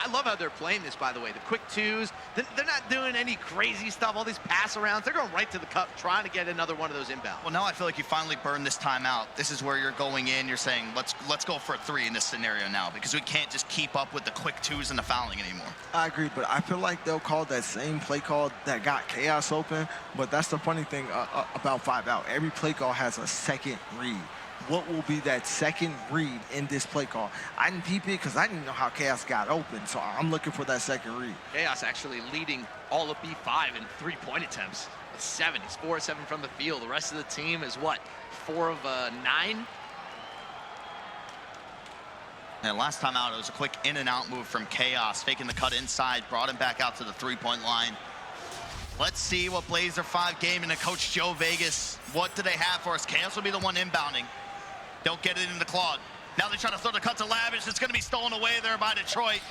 [SPEAKER 17] I love how they're playing this, by the way. The quick twos, they're not doing any crazy stuff, all these pass arounds. They're going right to the cup, trying to get another one of those inbounds.
[SPEAKER 16] Well, now I feel like you finally burned this timeout. This is where you're going in. You're saying, let's go for a 3 in this scenario now, because we can't just keep up with the quick twos and the fouling anymore.
[SPEAKER 6] I agree, but I feel like they'll call that same play call that got Chaos open. But that's the funny thing about 5-out. Every play call has a second read. What will be that second read in this play call? I didn't peep it because I didn't know how Chaos got open, so I'm looking for that second read.
[SPEAKER 4] Chaos actually leading all of B5 in 3-point attempts with 7. He's 4 of 7 from the field. The rest of the team is what, 4 of 9?
[SPEAKER 16] And last time out, it was a quick in and out move from Chaos, faking the cut inside, brought him back out to the 3-point line. Let's see what Blazer 5 game into Coach Joe Vegas. What do they have for us? Chaos will be the one inbounding. Don't get it into Claude. Now they try to throw the cut to Lavish. It's going to be stolen away there by Detroit.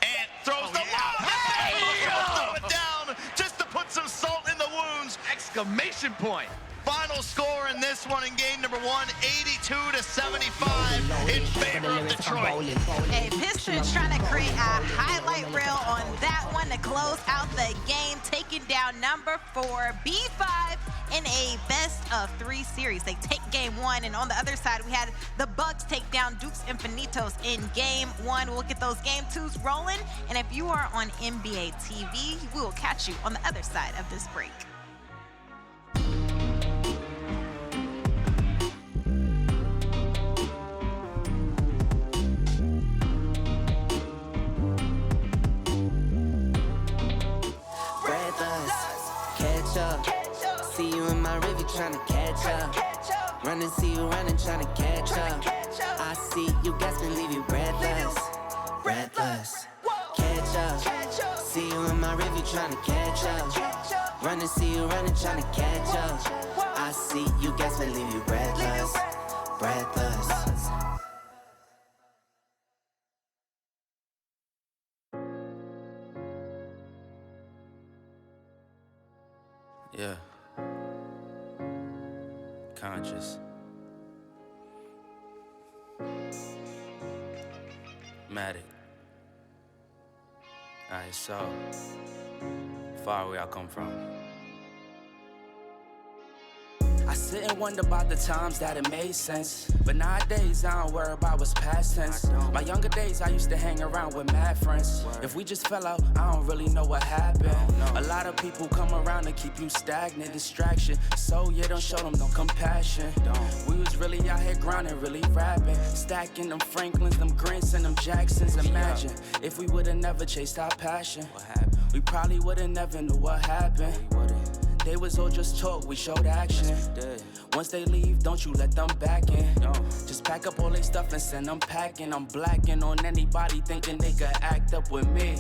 [SPEAKER 16] And throws the lob. Hey! Throw it down just to put some salt in the wounds.
[SPEAKER 17] Exclamation point.
[SPEAKER 16] Final score in this one in game number 1, 82-75 in favor of Detroit.
[SPEAKER 20] Hey, Pistons trying to create a highlight reel on that one to close out the game, taking down number 4, B5, in a best-of-3 series. They take game 1, and on the other side, we had the Bucks take down Dukes Infinitos in game 1. We'll get those game 2s rolling, and if you are on NBA TV, we will catch you on the other side of this break.
[SPEAKER 23] See you in my river trying to catch up. Run and see you running trying to catch up. I see you gasping, leave you breathless. Breathless. Catch up. See you in my river trying to catch up. Run and see you running trying to catch up. I see you gasping, leave you breathless. Breathless.
[SPEAKER 11] Yeah. Conscious. Matic. Alright, so far where I come from. I sit and wonder about the times that it made sense. But nowadays, I don't worry about what's past tense. My younger days, I used to hang around with mad friends. If we just fell out, I don't really know what happened. A lot of people come around to keep you stagnant, distraction. So yeah, don't show them no compassion. We was really out here grinding, really rapping. Stacking them Franklins, them Grants, and them Jacksons. Imagine if we would've never chased our passion. We probably would've never knew what happened. They was all just talk, we showed action. Once they leave, don't you let them back in. Just pack up all they stuff and send them packing. I'm blacking on anybody thinking they could act up with me.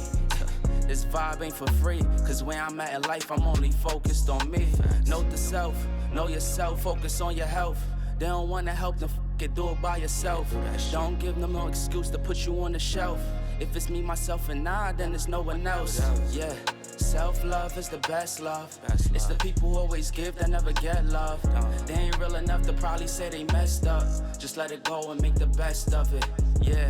[SPEAKER 11] This vibe ain't for free, cause where I'm at in life, I'm only focused on me. Note the self, know yourself, focus on your health. They don't wanna help them, it, do it by yourself. Don't give them no excuse to put you on the shelf. If it's me, myself, and I, then it's no one else. Yeah. Self-love is the best love. It's the people who always give that never get love. They ain't real enough to probably say they messed up. Just let it go and make the best of it. Yeah,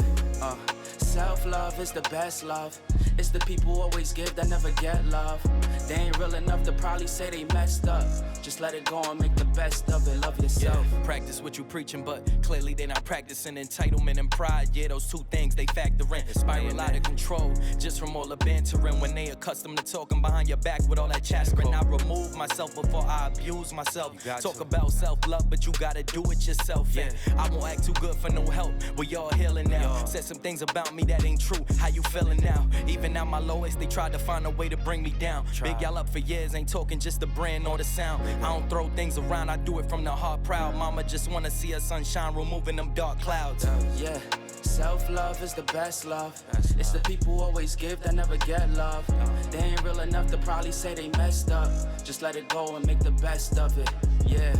[SPEAKER 11] self-love is the best love. It's the people who always give that never get love. They ain't real enough to probably say they messed up. Just let it go and make the best of it. Love yourself. Yeah, practice what you preaching, but clearly they not practicing entitlement and pride. Yeah, those two things they factor in. Spiral out of control just from all the bantering. When they accustomed to talking behind your back with all that chattering. I remove myself before I abuse myself. Talk about self-love, but you gotta do it yourself. Yeah, I won't act too good for no help. We y'all healing now. Said some things about me that ain't true. How you feeling now? Even at my lowest, they tried to find a way to bring me down. Big y'all up for years, ain't talking just the brand or the sound. I don't throw things around, I do it from the heart proud. Mama just wanna see her sunshine, removing them dark clouds.
[SPEAKER 23] Yeah, self-love is the best love. It's the people who always give that never get love. They ain't real enough to probably say they messed up. Just let it go and make the best of it. Yeah,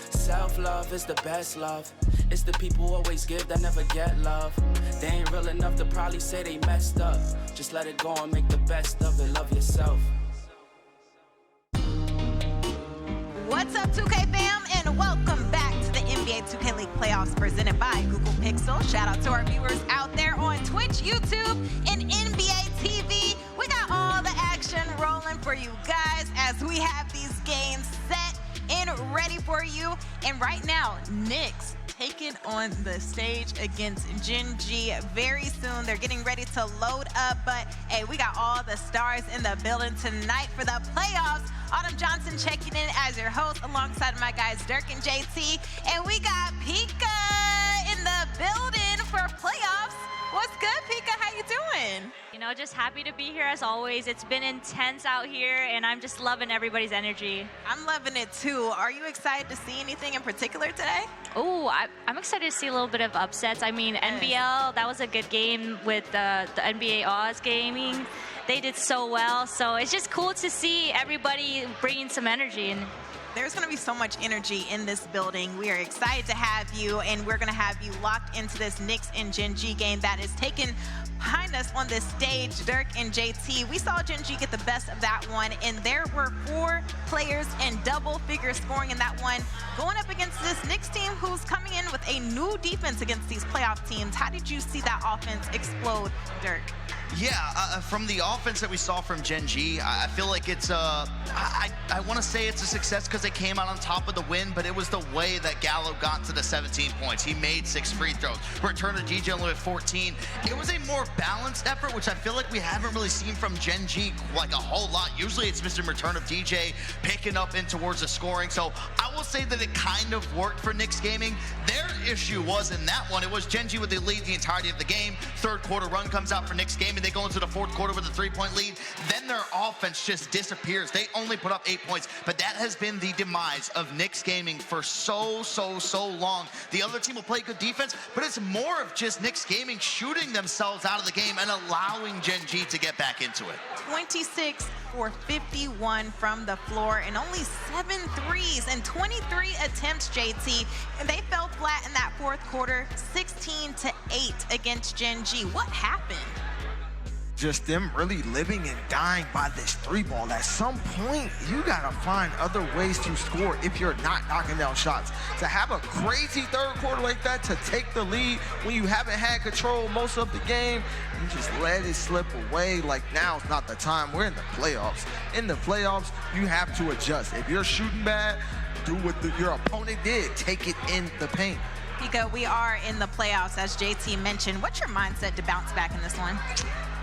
[SPEAKER 23] self-love is the best love. It's the people who always give that never get love. They ain't real enough to probably say they messed up. Just let it go and make the best of it. Love yourself.
[SPEAKER 20] What's up, 2K fam, and welcome back to the NBA NBA 2K League playoffs presented by Google Pixel. Shout out to our viewers out there on Twitch, YouTube, and NBA TV. We got all the action rolling for you guys as we have these games set and ready for you. And right now, Knicks taking on the stage against Gen G very soon. They're getting ready to load up, but hey, we got all the stars in the building tonight for the playoffs. Autumn Johnson checking in as your host alongside my guys Dirk and JT. And we got Pika in the building for playoffs. What's good, Pika? How you doing?
[SPEAKER 5] You know, just happy to be here as always. It's been intense out here, and I'm just loving everybody's energy.
[SPEAKER 20] I'm loving it too. Are you excited to see anything in particular today?
[SPEAKER 5] Oh, I'm excited to see a little bit of upsets. I mean, NBL, that was a good game with the NBA Oz Gaming. They did so well, so it's just cool to see everybody bringing some energy. And
[SPEAKER 20] there's going to be so much energy in this building. We are excited to have you, and we're going to have you locked into this Knicks and Gen G game that is taken behind us on this stage. Dirk and JT, we saw Gen G get the best of that one, and there were 4 players in double-figure scoring in that one, going up against this Knicks team who's coming in with a new defense against these playoff teams. How did you see that offense explode, Dirk?
[SPEAKER 16] Yeah, from the offense that we saw from Gen G, I feel like it's I want to say it's a success because they came out on top of the win, but it was the way that Gallo got to the 17 points. He made 6 free throws. Return to DJ only with 14. It was a more balanced effort, which I feel like we haven't really seen from Gen G like a whole lot. Usually it's Mr. Return of DJ picking up in towards the scoring. So I will say that it kind of worked for Knicks Gaming. Their issue was in that one. It was Gen G with the lead the entirety of the game. Third quarter run comes out for Knicks Gaming. They go into the fourth quarter with a 3-point lead. Then their offense just disappears. They only put up 8 points, but that has been the demise of Knicks Gaming for so long. The other team will play good defense, but it's more of just Knicks Gaming shooting themselves out of the game and allowing Gen G to get back into it.
[SPEAKER 20] 26 for 51 from the floor and only 7 threes and 23 attempts, JT. And they fell flat in that fourth quarter, 16-8 against Gen G. What happened?
[SPEAKER 6] Just them really living and dying by this 3-ball. At some point, you gotta find other ways to score if you're not knocking down shots. To have a crazy third quarter like that, to take the lead when you haven't had control most of the game, you just let it slip away. Like, now's not the time. We're in the playoffs. In the playoffs, you have to adjust. If you're shooting bad, do what your opponent did. Take it in the paint.
[SPEAKER 20] Pika, we are in the playoffs, as JT mentioned. What's your mindset to bounce back in this one?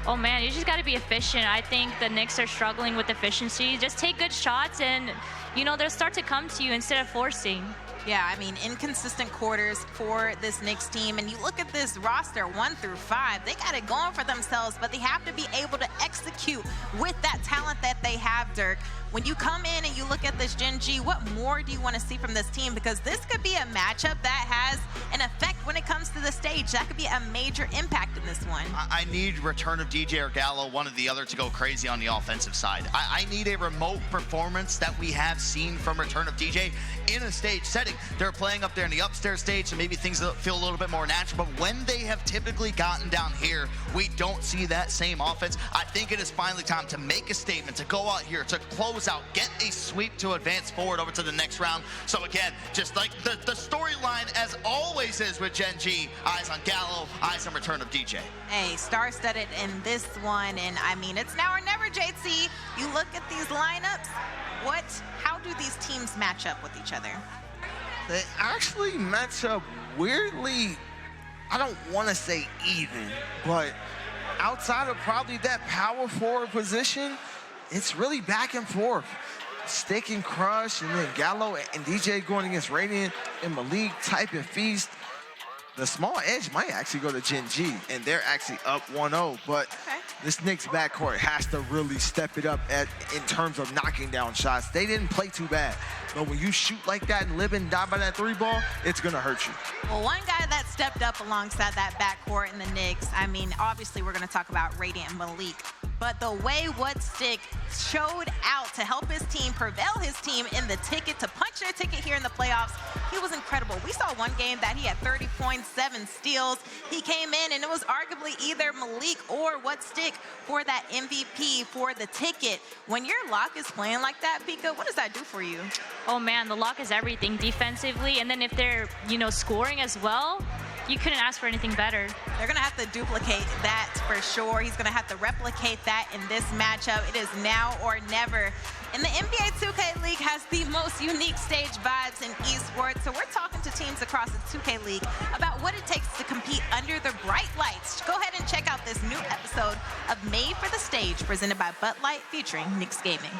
[SPEAKER 5] oh man, you just got to be efficient. I think the Knicks are struggling with efficiency. Just take good shots and, you know, they'll start to come to you instead of forcing.
[SPEAKER 20] Yeah, I mean, inconsistent quarters for this Knicks team. And you look at this roster, 1 through 5, they got it going for themselves, but they have to be able to execute with that talent that they have, Dirk. When you come in and you look at this Gen G, what more do you want to see from this team? Because this could be a matchup that has an effect when it comes to the stage. That could be a major impact in this one.
[SPEAKER 16] I need return of DJ or Gallo, one or the other, to go crazy on the offensive side. I need a remote performance that we have seen from return of DJ in a stage setting. They're playing up there in the upstairs stage, so maybe things feel a little bit more natural. But when they have typically gotten down here, we don't see that same offense. I think it is finally time to make a statement, to go out here, to close out, get a sweep to advance forward over to the next round. So again, just like the storyline as always is with Gen G, eyes on Gallo, eyes on return of DJ.
[SPEAKER 20] Hey, star-studded in this one, and I mean, it's now or never, JT. You look at these lineups, how do these teams match up with each other?
[SPEAKER 6] They actually match up weirdly, I don't want to say even, but outside of probably that power forward position, it's really back and forth. Stick and crush, and then Gallo and DJ going against Radiant and Malik type and feast. The small edge might actually go to Gen G, and they're actually up 1-0, but this Knicks backcourt has to really step it up in terms of knocking down shots. They didn't play too bad, but when you shoot like that and live and die by that 3-ball, it's gonna hurt you.
[SPEAKER 20] Well, one guy that stepped up alongside that backcourt in the Knicks, I mean, obviously we're gonna talk about Radiant and Malik. But the way Stick showed out to help his team, prevail his team in the ticket, to punch their ticket here in the playoffs, he was incredible. We saw one game that he had 30 points, 7 steals. He came in, and it was arguably either Malik or Stick for that MVP for the ticket. When your lock is playing like that, Pika, what does that do for you?
[SPEAKER 5] Oh man, the lock is everything defensively, and then if they're, scoring as well, you couldn't ask for anything better.
[SPEAKER 20] They're going to have to duplicate that for sure. He's going to have to replicate that in this matchup. It is now or never. And the NBA 2K League has the most unique stage vibes in esports. So we're talking to teams across the 2K League about what it takes to compete under the bright lights. Go ahead and check out this new episode of Made for the Stage, presented by Bud Light, featuring Knicks Gaming.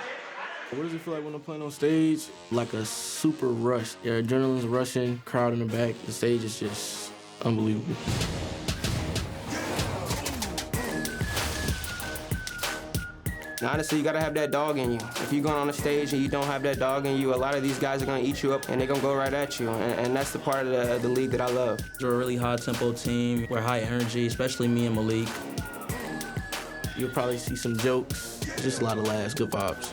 [SPEAKER 8] What does it feel like when I'm playing on stage? Like a super rush. Your adrenaline's rushing, crowd in the back. The stage is just unbelievable.
[SPEAKER 10] Honestly, you gotta have that dog in you. If you're going on the stage and you don't have that dog in you, a lot of these guys are gonna eat you up and they're gonna go right at you. And that's the part of the league that I love.
[SPEAKER 19] We're a really high-tempo team. We're high energy, especially me and Malik.
[SPEAKER 8] You'll probably see some jokes, just a lot of laughs, good vibes.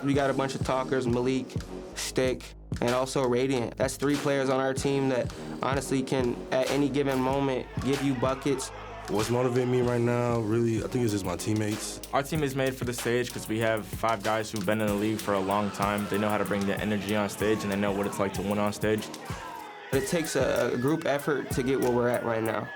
[SPEAKER 10] We got a bunch of talkers, Malik, Stick, and also Radiant. That's 3 players on our team that honestly can, at any given moment, give you buckets.
[SPEAKER 24] What's motivating me right now, really, I think it's just my teammates.
[SPEAKER 18] Our team is made for the stage because we have 5 guys who've been in the league for a long time. They know how to bring the energy on stage, and they know what it's like to win on stage.
[SPEAKER 10] It takes a group effort to get where we're at right now.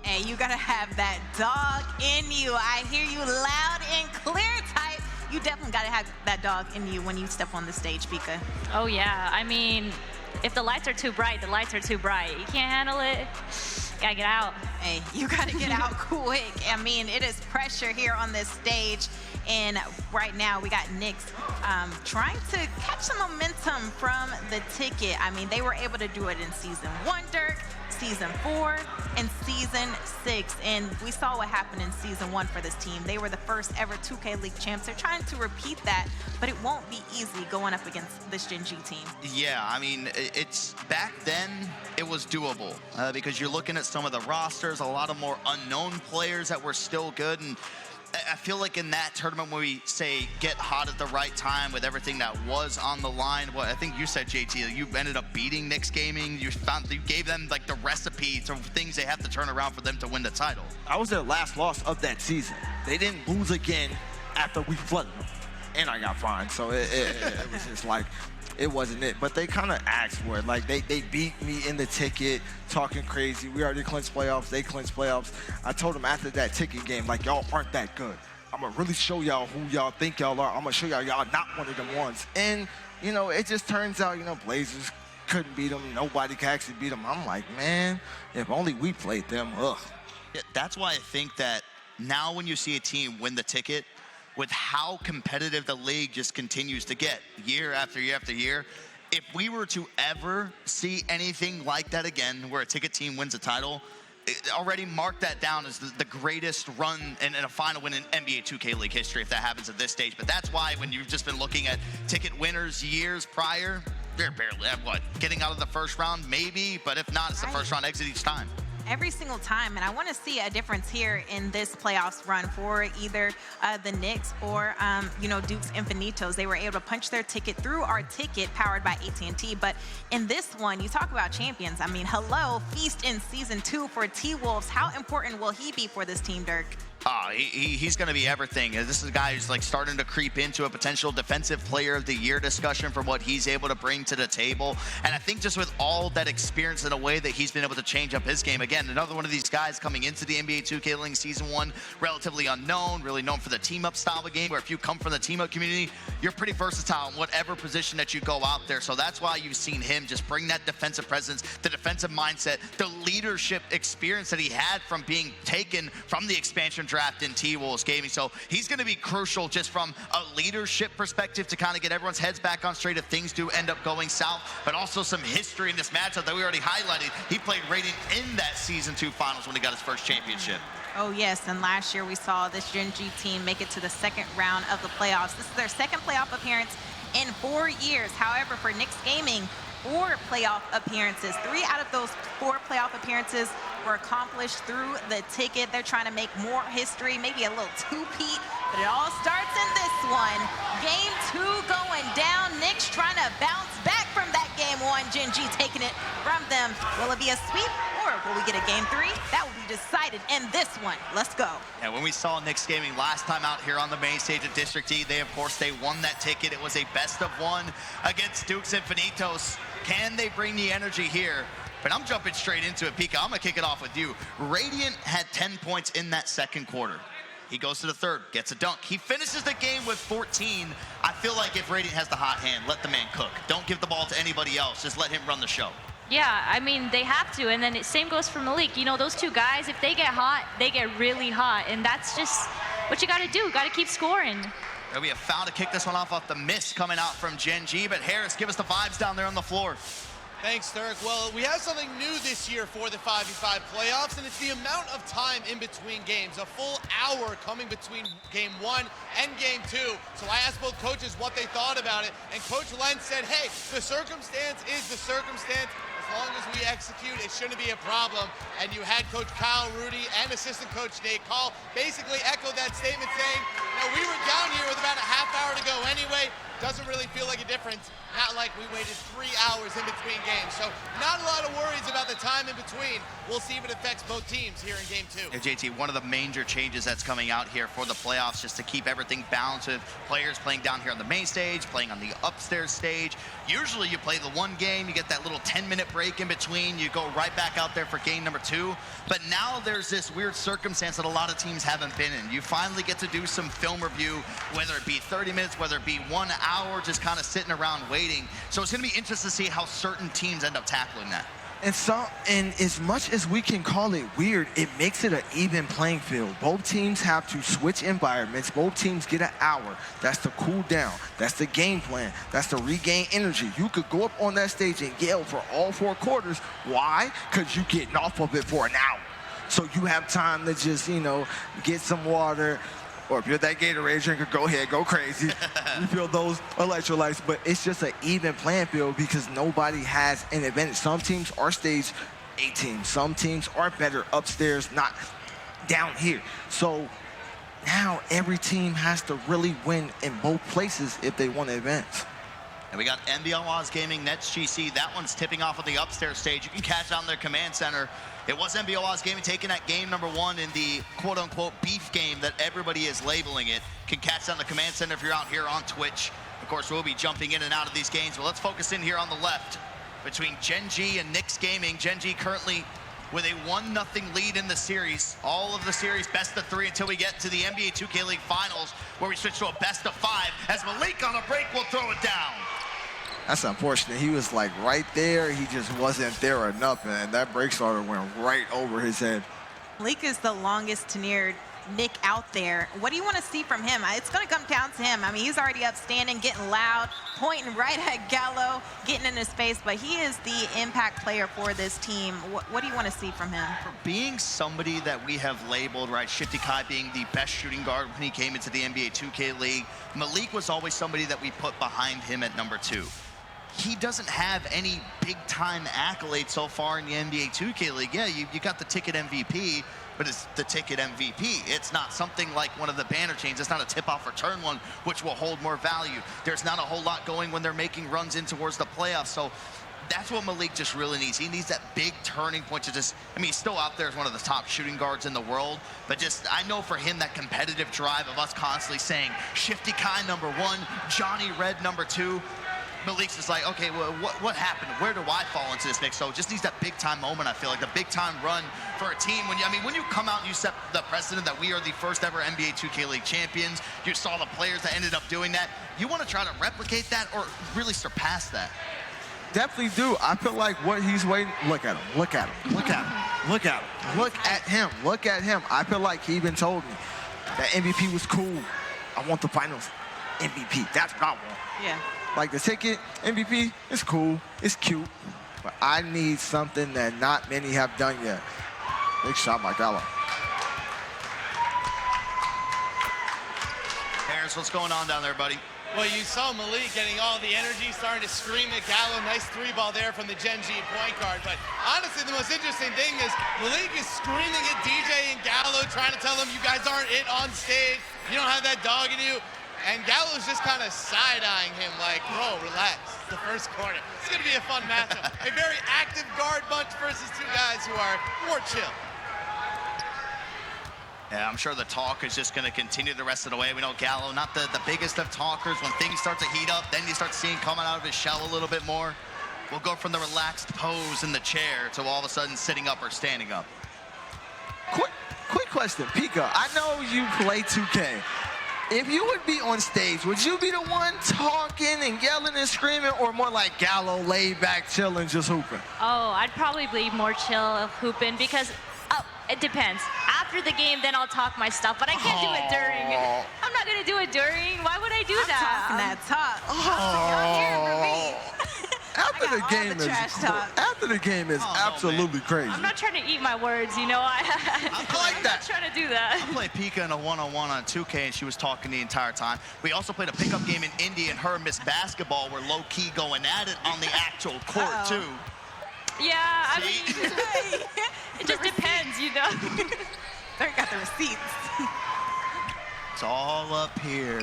[SPEAKER 20] Hey, you gotta have that dog in you. I hear you loud and clear, type. You definitely gotta have that dog in you when you step on the stage, Pika.
[SPEAKER 5] Oh yeah, I mean, if the lights are too bright, the lights are too bright. You can't handle it, gotta get out.
[SPEAKER 20] Hey, you gotta get out quick. I mean, it is pressure here on this stage. And right now, we got Knicks trying to catch some momentum from the ticket. I mean, they were able to do it in Season 1, Dirk, Season 4, and Season 6. And we saw what happened in Season 1 for this team. They were the first ever 2K League champs. They're trying to repeat that, but it won't be easy going up against this Gen G team.
[SPEAKER 16] Yeah, I mean, it's back then, it was doable because you're looking at some of the rosters, a lot of more unknown players that were still good. And I feel like in that tournament where we say get hot at the right time with everything that was on the line, what I think you said, JT, you ended up beating Knicks Gaming. You gave them like the recipe to things they have to turn around for them to win the title.
[SPEAKER 6] I was their last loss of that season. They didn't lose again after we flooded them, and I got fined. So it was just like, it wasn't it. But they kind of asked for it. Like, they beat me in the ticket, talking crazy. We already clinched playoffs. They clinched playoffs. I told them after that ticket game, like, y'all aren't that good. I'm going to really show y'all who y'all think y'all are. I'm going to show y'all not one of them ones. And, it just turns out, Blazers couldn't beat them. Nobody could actually beat them. I'm like, man, if only we played them, ugh.
[SPEAKER 16] Yeah, that's why I think that now when you see a team win the ticket, with how competitive the league just continues to get year after year after year, if we were to ever see anything like that again, where a ticket team wins a title, already mark that down as the greatest run in a final win in NBA 2K League history if that happens at this stage. But that's why when you've just been looking at ticket winners years prior, they're barely at getting out of the first round, maybe, but if not, it's the first round exit each time.
[SPEAKER 20] Every single time, and I want to see a difference here in this playoffs run for either the Knicks or Duke's Infinitos. They were able to punch their ticket through our ticket powered by AT&T, but in this one, you talk about champions. I mean, hello, Feast in Season 2 for T-Wolves. How important will he be for this team, Dirk?
[SPEAKER 16] He's going to be everything. This is a guy who's like starting to creep into a potential defensive player of the year discussion for what he's able to bring to the table. And I think just with all that experience in a way that he's been able to change up his game. Again, another one of these guys coming into the NBA 2K League Season 1, relatively unknown, really known for the team-up style of game, where if you come from the team-up community, you're pretty versatile in whatever position that you go out there. So that's why you've seen him just bring that defensive presence, the defensive mindset, the leadership experience that he had from being taken from the expansion draft in T-Wolves Gaming. So he's going to be crucial just from a leadership perspective to kind of get everyone's heads back on straight if things do end up going south, but also some history in this matchup that we already highlighted. He played Radiant in that Season 2 finals when he got his first championship.
[SPEAKER 20] Oh yes, and last year we saw this Gen G team make it to the second round of the playoffs. This is their second playoff appearance in 4 years. However, for Knicks Gaming, 4 playoff appearances. 3 out of those 4 playoff appearances were accomplished through the ticket. They're trying to make more history, maybe a little two-peat, but it all starts in this one. Game 2 going down. Knicks trying to bounce back from that game 1. Gen G taking it from them. Will it be a sweep or will we get a game 3? That will be decided in this one. Let's go.
[SPEAKER 16] And when we saw Knicks Gaming last time out here on the main stage at District E, they won that ticket. It was a best of 1 against Dukes Infinitos. Can they bring the energy here? But I'm jumping straight into it, Pika. I'm gonna kick it off with you. Radiant had 10 points in that second quarter. He goes to the third, gets a dunk. He finishes the game with 14. I feel like if Radiant has the hot hand, let the man cook. Don't give the ball to anybody else. Just let him run the show.
[SPEAKER 5] Yeah, I mean, they have to. And then same goes for Malik. You know, those 2 guys, if they get hot, they get really hot. And that's just what you got to do. Got to keep scoring.
[SPEAKER 16] There'll be a foul to kick this one off the miss coming out from Gen G. But Harris, give us the vibes down there on the floor.
[SPEAKER 21] Thanks, Dirk. Well, we have something new this year for the 5v5 playoffs, and it's the amount of time in between games. A full hour coming between game 1 and game 2. So I asked both coaches what they thought about it, and Coach Len said, hey, the circumstance is the circumstance. As long as we execute, it shouldn't be a problem. And you had Coach Kyle Rudy and assistant coach Nate Call basically echo that statement saying, we were down here with about a half hour to go anyway. Doesn't really feel like a difference. Not like we waited 3 hours in between games. So not a lot of worries about the time in between. We'll see if it affects both teams here in game 2.
[SPEAKER 16] Yeah, JT, one of the major changes that's coming out here for the playoffs, just to keep everything balanced with players playing down here on the main stage, playing on the upstairs stage. Usually you play the one game, you get that little 10-minute break in between, you go right back out there for game number 2. But now there's this weird circumstance that a lot of teams haven't been in. You finally get to do some film review, whether it be 30 minutes, whether it be 1 hour, just kind of sitting around waiting. So it's going to be interesting to see how certain teams end up tackling that.
[SPEAKER 6] And as much as we can call it weird, it makes it an even playing field. Both teams have to switch environments. Both teams get an hour. That's the cool down. That's the game plan. That's the regain energy. You could go up on that stage and yell for all 4 quarters. Why? Because you're getting off of it for an hour. So you have time to just, get some water. Or if you're that Gatorade drinker, go ahead, go crazy. You feel those electrolytes. But it's just an even playing field because nobody has an advantage. Some teams are stage 18. Some teams are better upstairs, not down here. So now every team has to really win in both places if they want to advance.
[SPEAKER 16] And we got NBL Oz Gaming, Nets GC. That one's tipping off on the upstairs stage. You can catch on their command center. It was NBL Oz Gaming taking that game number 1 in the quote-unquote beef game that everybody is labeling it. Can catch on the command center if you're out here on Twitch. Of course, we'll be jumping in and out of these games, but let's focus in here on the left between Gen G and Knicks Gaming. Gen G currently with a 1-0 lead in the series. All of the series best of 3 until we get to the NBA 2K League Finals, where we switch to a best of 5 as Malik on a break will throw it down.
[SPEAKER 6] That's unfortunate. He was like right there. He just wasn't there enough, and that break starter went right over his head.
[SPEAKER 20] Malik is the longest tenured Nick out there. What do you want to see from him? It's going to come down to him. I mean, he's already upstanding, getting loud, pointing right at Gallo, getting in his face, but he is the impact player for this team. What do you want to see from him?
[SPEAKER 16] Being somebody that we have labeled, right, Shifty Kai being the best shooting guard when he came into the NBA 2K League, Malik was always somebody that we put behind him at number 2. He doesn't have any big-time accolades so far in the NBA 2K League. Yeah, you got the ticket MVP, but it's the ticket MVP. It's not something like one of the banner chains. It's not a tip-off return one, which will hold more value. There's not a whole lot going when they're making runs in towards the playoffs. So that's what Malik just really needs. He needs that big turning point to just, I mean, he's still out there as one of the top shooting guards in the world, but just, I know for him, that competitive drive of us constantly saying, Shifty Kai number 1, Johnny Red number 2, Malik's just like, okay, well, what happened? Where do I fall into this mix? So just needs that big-time moment, I feel like, the big-time run for a team. When you come out and you set the precedent that we are the first ever NBA 2K League champions, you saw the players that ended up doing that, you want to try to replicate that or really surpass that?
[SPEAKER 6] Definitely do. I feel like what he's waiting, look at him, look at him, look at him, look at him, look at him, look at him. I feel like he even told me that MVP was cool. I want the finals MVP. That's what I want.
[SPEAKER 20] Yeah.
[SPEAKER 6] Like the ticket MVP, it's cool, it's cute, but I need something that not many have done yet. Big shot by Gallo.
[SPEAKER 16] Harris, what's going on down there, buddy?
[SPEAKER 21] Well, you saw Malik getting all the energy, starting to scream at Gallo. Nice 3-ball there from the Gen G point guard. But honestly, the most interesting thing is Malik is screaming at DJ and Gallo, trying to tell them you guys aren't it on stage. You don't have that dog in you. And Gallo's just kind of side-eyeing him like, bro, relax. It's the first quarter. It's going to be a fun matchup. A very active guard bunch versus two guys who are more chill.
[SPEAKER 16] Yeah, I'm sure the talk is just going to continue the rest of the way. We know Gallo, not the biggest of talkers. When things start to heat up, then you start seeing coming out of his shell a little bit more. We'll go from the relaxed pose in the chair to all of a sudden sitting up or standing up.
[SPEAKER 6] Quick question, Pika. I know you play 2K. If you would be on stage, would you be the one talking and yelling and screaming, or more like Gallo, laid back, chilling, just hooping?
[SPEAKER 5] Oh, I'd probably be more chill hooping because it depends. After the game, then I'll talk my stuff, but I can't do it during. I'm not gonna do it during. Why would I do that?
[SPEAKER 20] Talking that talk.
[SPEAKER 6] After the game is absolutely crazy.
[SPEAKER 5] I'm not trying to eat my words, you know. I'm not trying to do that.
[SPEAKER 16] I played Pika in a one-on-one on 2K, and she was talking the entire time. We also played a pickup game in Indy, and her and Miss Basketball were low-key going at it on the actual court, too.
[SPEAKER 5] Yeah, I mean, it just depends, you know.
[SPEAKER 20] They got the receipts.
[SPEAKER 16] It's all up here.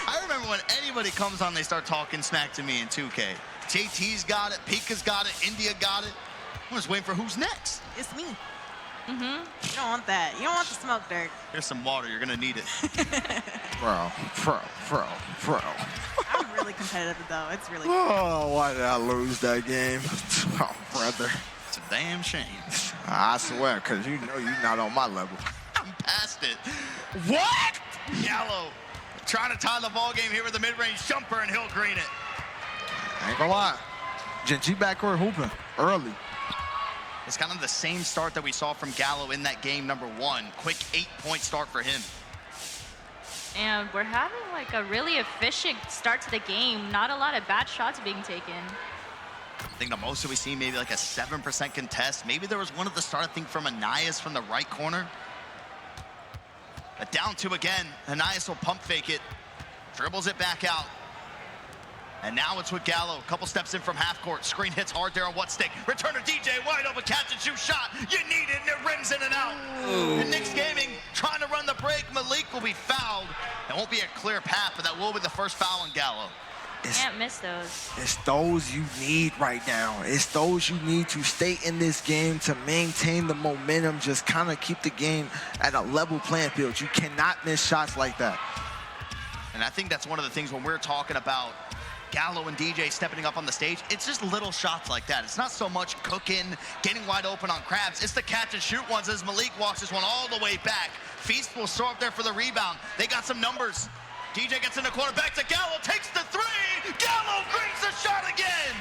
[SPEAKER 16] I remember when anybody comes on, they start talking smack to me in 2K. JT's got it, Pika's got it, India got it. I'm just waiting for who's next.
[SPEAKER 20] It's me. You don't want that. You don't want the smoke, Dirk.
[SPEAKER 16] Here's some water. You're going to need it.
[SPEAKER 6] Bro.
[SPEAKER 20] I'm really competitive, though. It's really
[SPEAKER 6] Oh, why did I lose that game? Oh, brother.
[SPEAKER 16] It's a damn shame.
[SPEAKER 6] I swear, because you know you're not on my level.
[SPEAKER 16] I'm past it. What? Gallo trying to tie the ball game here with a mid-range jumper, and he'll green it.
[SPEAKER 6] I ain't gonna lie. Gen G backcourt hooping early.
[SPEAKER 16] It's kind of the same start that we saw from Gallo in that game number 1. Quick 8-point start for him.
[SPEAKER 5] And we're having like a really efficient start to the game. Not a lot of bad shots being taken.
[SPEAKER 16] I think the most that we've seen maybe like a 7% contest. Maybe there was one at the start, I think, from Anais from the right corner. But down 2 again. Anais will pump fake it. Dribbles it back out. And now it's with Gallo. A couple steps in from half court. Screen hits hard there on what stick. Return to DJ, wide open, catch and shoot shot. You need it, and it rims in and out. And Knicks Gaming trying to run the break. Malik will be fouled. It won't be a clear path, but that will be the first foul on Gallo.
[SPEAKER 5] Can't miss those.
[SPEAKER 6] It's those you need right now. It's those you need to stay in this game, to maintain the momentum, just kind of keep the game at a level playing field. You cannot miss shots like that.
[SPEAKER 16] And I think that's one of the things when we're talking about Gallo and DJ stepping up on the stage, it's just little shots like that. It's not so much cooking, getting wide open on crabs. It's the catch and shoot ones as Malik walks this one all the way back. Feast will show up there for the rebound. They got some numbers. DJ gets in the corner, back to Gallo, takes the 3. Gallo brings the shot again.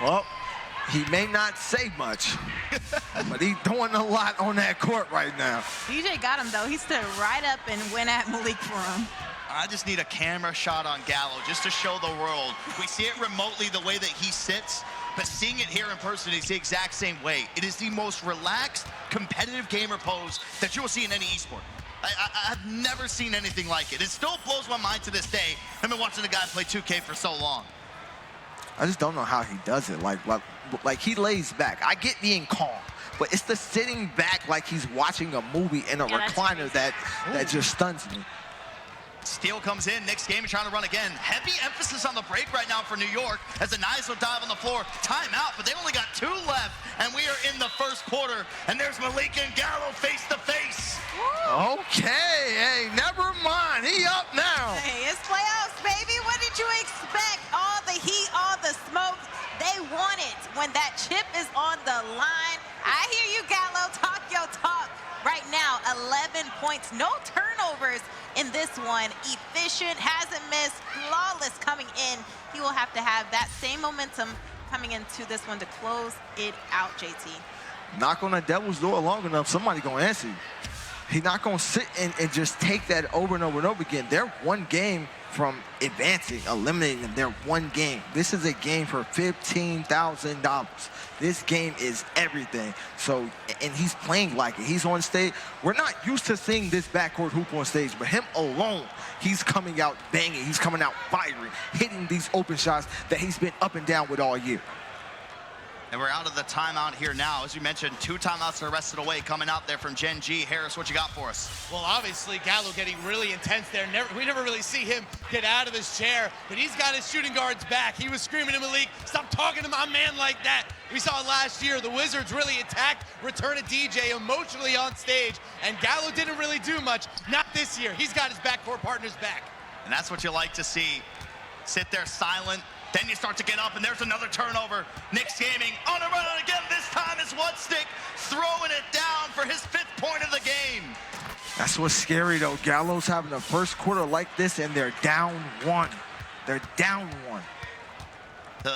[SPEAKER 6] Well, he may not say much, but he's doing a lot on that court right now.
[SPEAKER 20] DJ got him, though. He stood right up and went at Malik for him.
[SPEAKER 16] I just need a camera shot on Gallo just to show the world. We see it remotely the way that he sits, but seeing it here in person is the exact same way. It is the most relaxed, competitive gamer pose that you will see in any esport. I've never seen anything like it. It still blows my mind to this day. I've been watching the guy play 2K for so long.
[SPEAKER 6] I just don't know how he does it. Like he lays back. I get being calm, but it's the sitting back like he's watching a movie in a recliner that just stuns me.
[SPEAKER 16] Steele comes in, Knicks Gaming trying to run again. Heavy emphasis on the break right now for New York as the Knights will dive on the floor. Timeout, but they only got 2 left, and we are in the first quarter. And there's Malik and Gallo face to face.
[SPEAKER 6] Okay, hey, never mind. He up now.
[SPEAKER 20] Hey, it's playoffs, baby. What did you expect? All the heat, all the smoke. They want it when that chip is on the line. I hear you, Gallo. Talk your talk. Right now, 11 points, no turnovers in this one. Efficient, hasn't missed, flawless coming in. He will have to have that same momentum coming into this one to close it out, JT.
[SPEAKER 6] Knock on the devil's door long enough, somebody gonna answer you. He's not going to sit and just take that over and over and over again. They're one game from advancing, eliminating them. They're one game. This is a game for $15,000. This game is everything. So, and he's playing like it. He's on stage. We're not used to seeing this backcourt hoop on stage, but him alone, he's coming out banging. He's coming out firing, hitting these open shots that he's been up and down with all year.
[SPEAKER 16] And we're out of the timeout here now. As you mentioned, 2 timeouts for the rest of the way coming out there from Gen G. Harris, what you got for us?
[SPEAKER 21] Well, obviously, Gallo getting really intense there. We never really see him get out of his chair, but he's got his shooting guards back. He was screaming to Malik, stop talking to my man like that. We saw it last year. The Wizards really attacked Return of DJ emotionally on stage, and Gallo didn't really do much. Not this year. He's got his backcourt partners back.
[SPEAKER 16] And that's what you like to see. Sit there silent. Then you start to get up, and there's another turnover. Knicks Gaming on a run again. This time it's Whatstick throwing it down for his 5th point of the game.
[SPEAKER 6] That's what's scary, though. Gallo's having a first quarter like this, and they're down 1. They're down 1.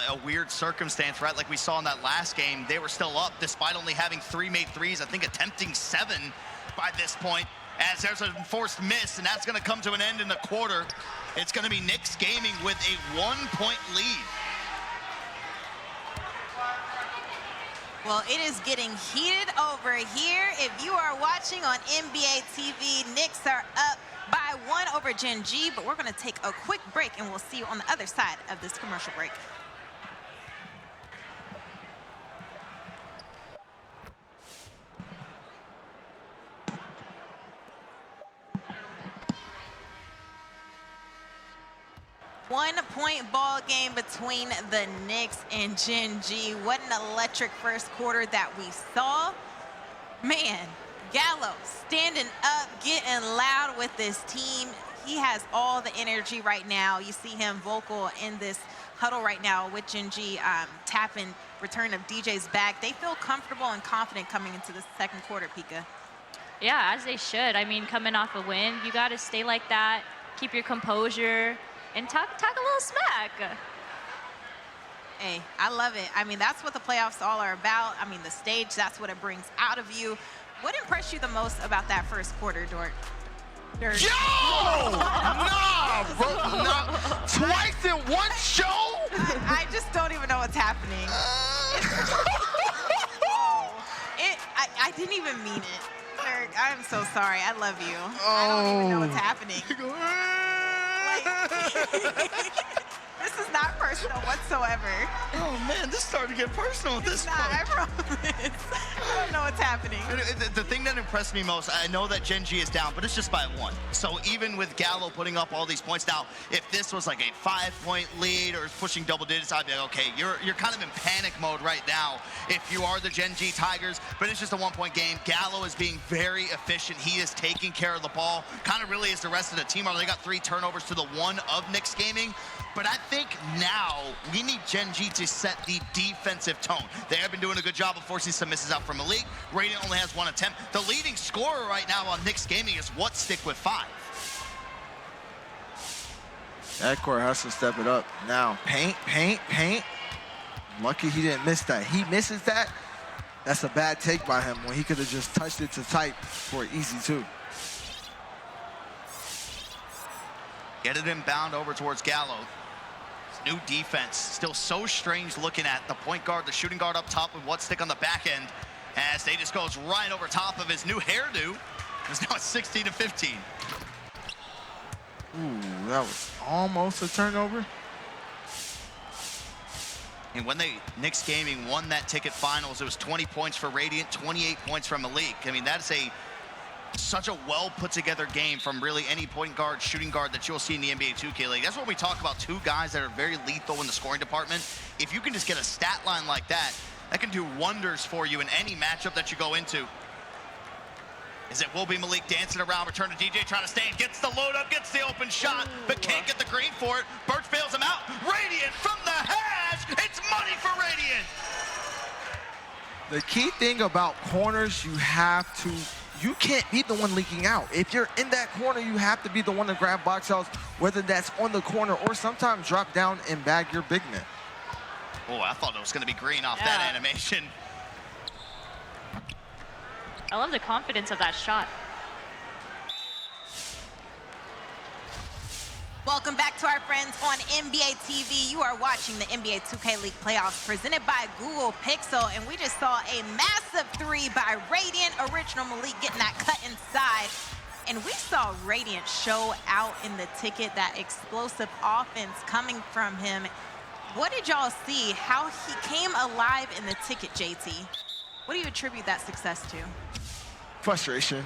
[SPEAKER 16] A weird circumstance, right? Like we saw in that last game, they were still up despite only having 3 made threes. I think attempting 7 by this point, as there's a forced miss, and that's going to come to an end in the quarter. It's going to be Knicks Gaming with a 1-point lead.
[SPEAKER 20] Well, it is getting heated over here. If you are watching on NBA TV, Knicks are up by 1 over Gen G, but we're going to take a quick break, and we'll see you on the other side of this commercial break. One-point ball game between the Knicks and Gen G. What an electric first quarter that we saw. Man, Gallo standing up, getting loud with this team. He has all the energy right now. You see him vocal in this huddle right now with Gen G tapping Return of DJ's back. They feel comfortable and confident coming into the second quarter, Pika.
[SPEAKER 5] Yeah, as they should. I mean, coming off a win, you got to stay like that, keep your composure, and talk a little smack.
[SPEAKER 20] Hey, I love it. I mean, that's what the playoffs all are about. I mean, the stage, that's what it brings out of you. What impressed you the most about that first quarter, Dort?
[SPEAKER 6] Yo! Nah, bro, nah. Twice in one show?
[SPEAKER 20] I just don't even know what's happening. I didn't even mean it. Eric, I'm so sorry. I love you. I don't even know what's happening. This is not personal whatsoever.
[SPEAKER 16] Oh man, this started to get personal at this point.
[SPEAKER 20] I promise. I don't know what's happening.
[SPEAKER 16] The thing that impressed me most, I know that Gen G is down, but it's just by 1. So even with Gallo putting up all these points, now if this was like a 5-point lead or pushing double digits, I'd be like, okay, you're kind of in panic mode right now if you are the Gen G Tigers, but it's just a 1-point game. Gallo is being very efficient. He is taking care of the ball, kind of really as the rest of the team are. They got 3 turnovers to the 1 of Knicks Gaming. But I think now we need Gen G to set the defensive tone. They have been doing a good job of forcing some misses out from Malik. Radiant only has 1 attempt. The leading scorer right now on Knicks Gaming is Whatstick with 5.
[SPEAKER 6] That court has to step it up. Now, paint. Lucky he didn't miss that. He misses that. That's a bad take by him when he could have just touched it to type for an easy 2.
[SPEAKER 16] Get it inbound over towards Gallo. New defense, still so strange looking at the point guard, the shooting guard up top with Whatstick on the back end, as they just goes right over top of his new hairdo. It's now at 16-15.
[SPEAKER 6] Ooh, that was almost a turnover.
[SPEAKER 16] And when Knicks Gaming won that ticket finals, it was 20 points for Radiant, 28 points from Malik. I mean, that's such a well put together game from really any point guard, shooting guard that you'll see in the NBA 2K League. That's what we talk about, 2 guys that are very lethal in the scoring department. If you can just get a stat line like that, that can do wonders for you in any matchup that you go into. As it will be Malik dancing around, Return to DJ trying to stay in, gets the load up, gets the open shot, but can't get the green for it. Birch bails him out. Radiant from the hash. It's money for Radiant.
[SPEAKER 6] The key thing about corners, you can't be the one leaking out. If you're in that corner, you have to be the one to grab box outs, whether that's on the corner or sometimes drop down and bag your big man.
[SPEAKER 16] Oh, I thought it was going to be green off that animation.
[SPEAKER 5] I love the confidence of that shot.
[SPEAKER 20] Welcome back to our friends on NBA TV. You are watching the NBA 2K League playoffs presented by Google Pixel, and we just saw a massive three by Radiant. Original Malik getting that cut inside. And we saw Radiant show out in the ticket, that explosive offense coming from him. What did y'all see? How he came alive in the ticket, JT? What do you attribute that success to?
[SPEAKER 6] Frustration.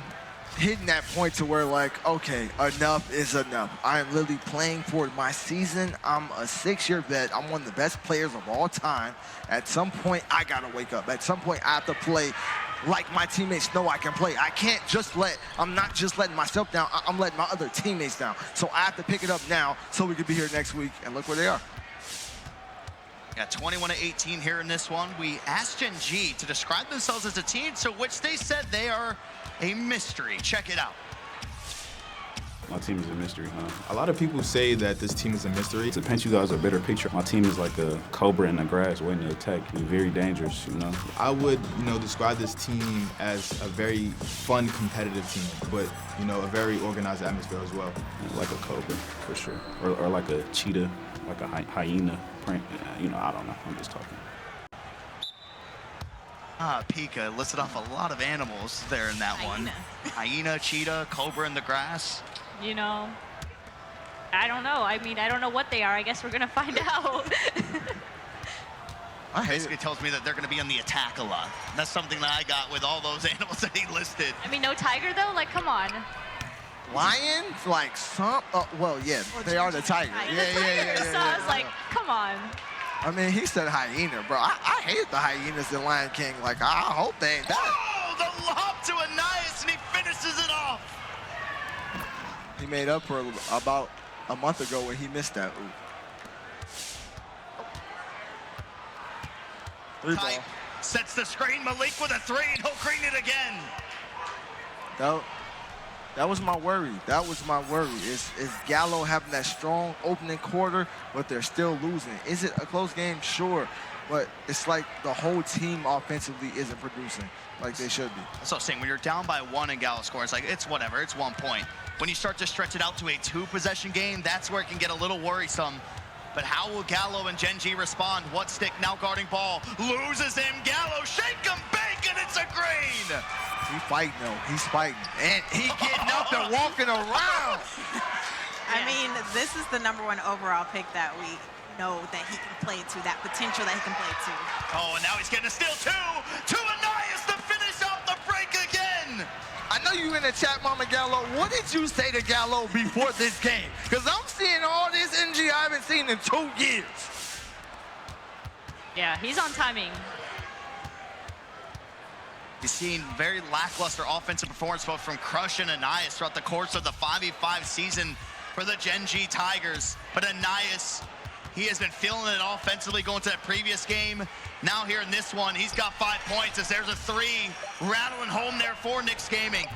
[SPEAKER 6] Hitting that point to where, like, okay, enough is enough. I am literally playing for my season. I'm a 6-year vet. I'm one of the best players of all time. At some point, I got to wake up. At some point, I have to play like my teammates know I can play. I can't just I'm not just letting myself down. I'm letting my other teammates down. So I have to pick it up now so we can be here next week. And look where they are.
[SPEAKER 16] Yeah, 21-18 here in this one. We asked Gen G to describe themselves as a team, to which they said they are a mystery. Check it out.
[SPEAKER 15] My team is a mystery, huh?
[SPEAKER 2] A lot of people say that this team is a mystery.
[SPEAKER 15] To paint you guys a better picture, my team is like a cobra in the grass waiting to attack. It's very dangerous, you know?
[SPEAKER 2] I would, describe this team as a very fun, competitive team, but, a very organized atmosphere as well.
[SPEAKER 15] Like a cobra, for sure. Or like a cheetah, like a hyena. I don't know. I'm just talking.
[SPEAKER 16] Pika listed off a lot of animals there in that one. Hyena, cheetah, cobra in the grass.
[SPEAKER 5] I don't know. I don't know what they are. I guess we're going to find out.
[SPEAKER 16] Basically tells me that they're going to be on the attack a lot. That's something that I got with all those animals that he listed.
[SPEAKER 5] No tiger, though? Like, come on.
[SPEAKER 6] Lions? Like some... well, yeah, they are the tiger. Yeah.
[SPEAKER 5] So I was like, come on.
[SPEAKER 6] I mean, he said hyena, bro. I hate the hyenas in Lion King. Like, I hope they ain't that.
[SPEAKER 16] Oh, the lob to Anias, and he finishes it off.
[SPEAKER 6] He made up for about a month ago when he missed that. Three ball.
[SPEAKER 16] Sets the screen. Malik with a three, and he'll green it again.
[SPEAKER 6] That was my worry. That was my worry. Is Gallo having that strong opening quarter, but they're still losing? Is it a close game? Sure. But it's like the whole team offensively isn't producing like they should be.
[SPEAKER 16] That's what I'm saying. When you're down by one and Gallo scores, like, it's whatever. It's 1 point. When you start to stretch it out to a 2-possession game, that's where it can get a little worrisome. But how will Gallo and Gen G respond? What stick now guarding ball? Loses him. Gallo, shake him, bake, and it's a green.
[SPEAKER 6] He's fighting, though. He's fighting. And he getting up and walking around.
[SPEAKER 20] I mean, this is the #1 overall pick that we know that he can play to, that potential that he can play to.
[SPEAKER 16] Oh, and now he's getting a steal, too. To Anias to finish off the break again.
[SPEAKER 6] I know you in the chat, Mama Gallo. What did you say to Gallo before this game? Because I'm seeing all this energy I haven't seen in 2 years.
[SPEAKER 5] Yeah, he's on timing.
[SPEAKER 16] You've seen very lackluster offensive performance both from Crush and Anias throughout the course of the 5v5 season for the Gen G Tigers. But Anias, he has been feeling it offensively going to that previous game. Now here in this one, he's got 5 points as there's a 3 rattling home there for Knicks Gaming.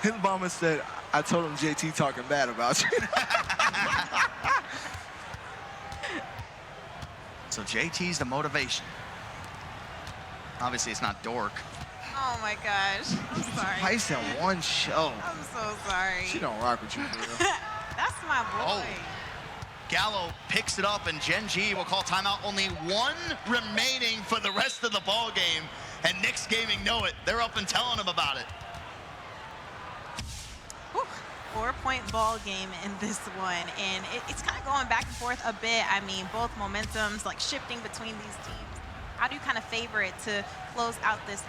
[SPEAKER 6] His mama said, I told him JT talking bad about you.
[SPEAKER 16] So JT's the motivation. Obviously, it's not Dork.
[SPEAKER 20] Oh my gosh, I'm sorry.
[SPEAKER 6] Price in one show.
[SPEAKER 20] I'm so sorry.
[SPEAKER 6] She don't rock with you, for real.
[SPEAKER 20] That's my boy.
[SPEAKER 16] Oh. Gallo picks it up, and Gen G will call timeout. Only 1 remaining for the rest of the ball game, and Knicks Gaming know it. They're up and telling them about it.
[SPEAKER 20] 4-point ball game in this one, and it's kind of going back and forth a bit. I mean, both momentums like shifting between these teams. How do you kind of favor it to close out this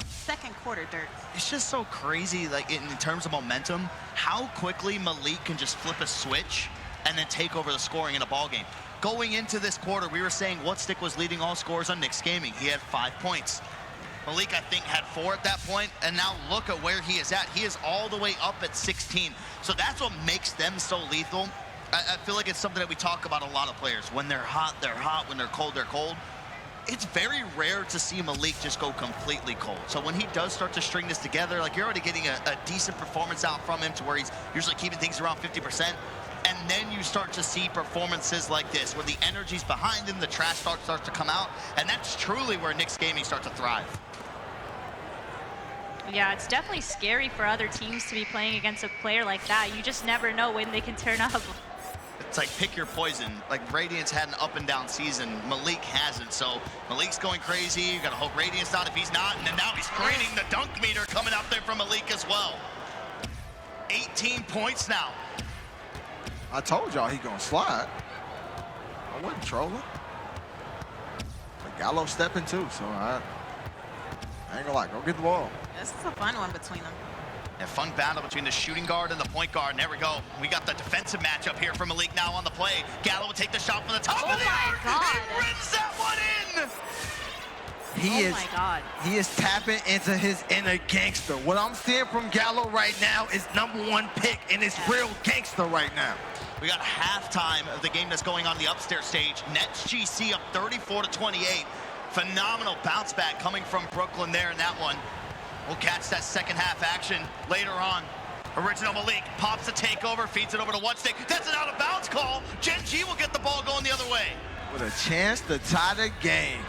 [SPEAKER 20] second quarter, Dirk?
[SPEAKER 16] It's just so crazy, like in terms of momentum, how quickly Malik can just flip a switch and then take over the scoring in a ball game. Going into this quarter, we were saying what stick was leading all scores on Knicks Gaming. He had 5 points. Malik, I think, had 4 at that point, and now look at where he is at. He is all the way up at 16. So that's what makes them so lethal. I feel like it's something that we talk about a lot of players. When they're hot, they're hot. When they're cold, they're cold. It's very rare to see Malik just go completely cold. So when he does start to string this together, like, you're already getting a decent performance out from him to where he's usually keeping things around 50%. And then you start to see performances like this, where the energy's behind him, the trash starts to come out, and that's truly where Knicks Gaming starts to thrive.
[SPEAKER 5] Yeah, it's definitely scary for other teams to be playing against a player like that. You just never know when they can turn up.
[SPEAKER 16] It's like pick your poison. Like Radiance had an up and down season. Malik hasn't. So Malik's going crazy. You gotta hope Radiance not. If he's not, and then now he's creating the dunk meter coming up there from Malik as well. 18 points now.
[SPEAKER 6] I told y'all he gonna slide. I wasn't trolling. But Gallo stepping too, so I ain't gonna lie. Go get the ball.
[SPEAKER 20] This is a fun one between them.
[SPEAKER 16] A fun battle between the shooting guard and the point guard. And there we go. We got the defensive matchup here for Malik now on the play. Gallo will take the shot from the top of the arc. He rims that one in.
[SPEAKER 6] He is tapping into his inner gangster. What I'm seeing from Gallo right now is #1 pick, and it's real gangster right now.
[SPEAKER 16] We got halftime of the game that's going on the upstairs stage. Nets GC up 34-28. Phenomenal bounce back coming from Brooklyn there in that one. We'll catch that second half action later on. Original Malik pops the takeover, feeds it over to one stick. That's an out of bounds call. Gen G will get the ball going the other way.
[SPEAKER 6] With a chance to tie the game.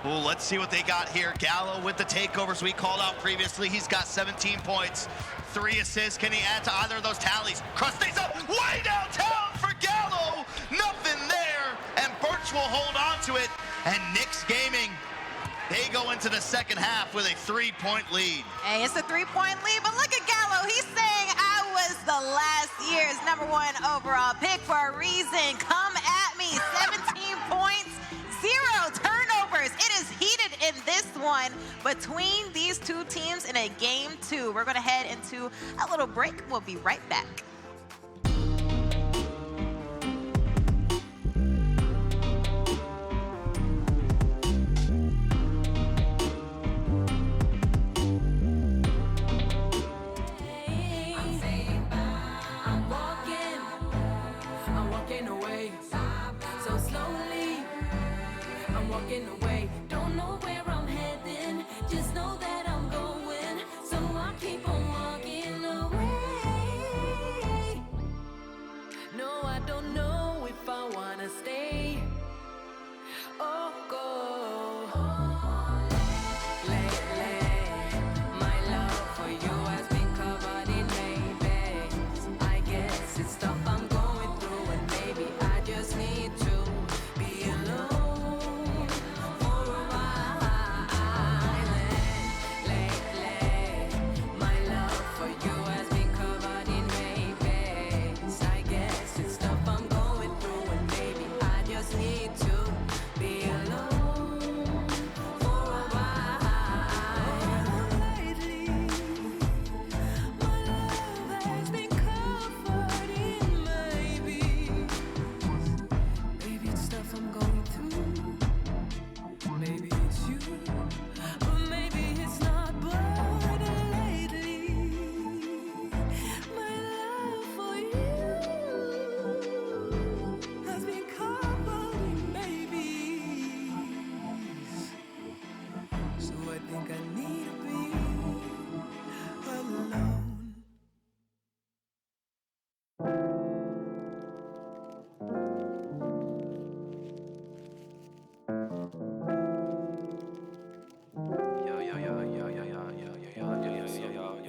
[SPEAKER 16] Well, let's see what they got here. Gallo with the takeovers we called out previously. He's got 17 points, 3 assists. Can he add to either of those tallies? Crust stays up way downtown for Gallo. Nothing there, and Birch will hold on to it. And Knicks Gaming, they go into the second half with a 3-point lead.
[SPEAKER 20] Hey, it's a 3-point lead, but look at Gallo. He's saying I was the last year's #1 overall pick for a reason. Come at me. 17 points, 0 turnovers. It is heated in this one between these two teams in a game 2. We're going to head into a little break. We'll be right back.
[SPEAKER 7] Away, don't know where I'm heading, just know that I'm going, so I keep on walking away. No, I don't know if I wanna stay or go. Lately, my love for you has been covered in maybes. I guess it's stuff I'm going through, and maybe I just need to be alone.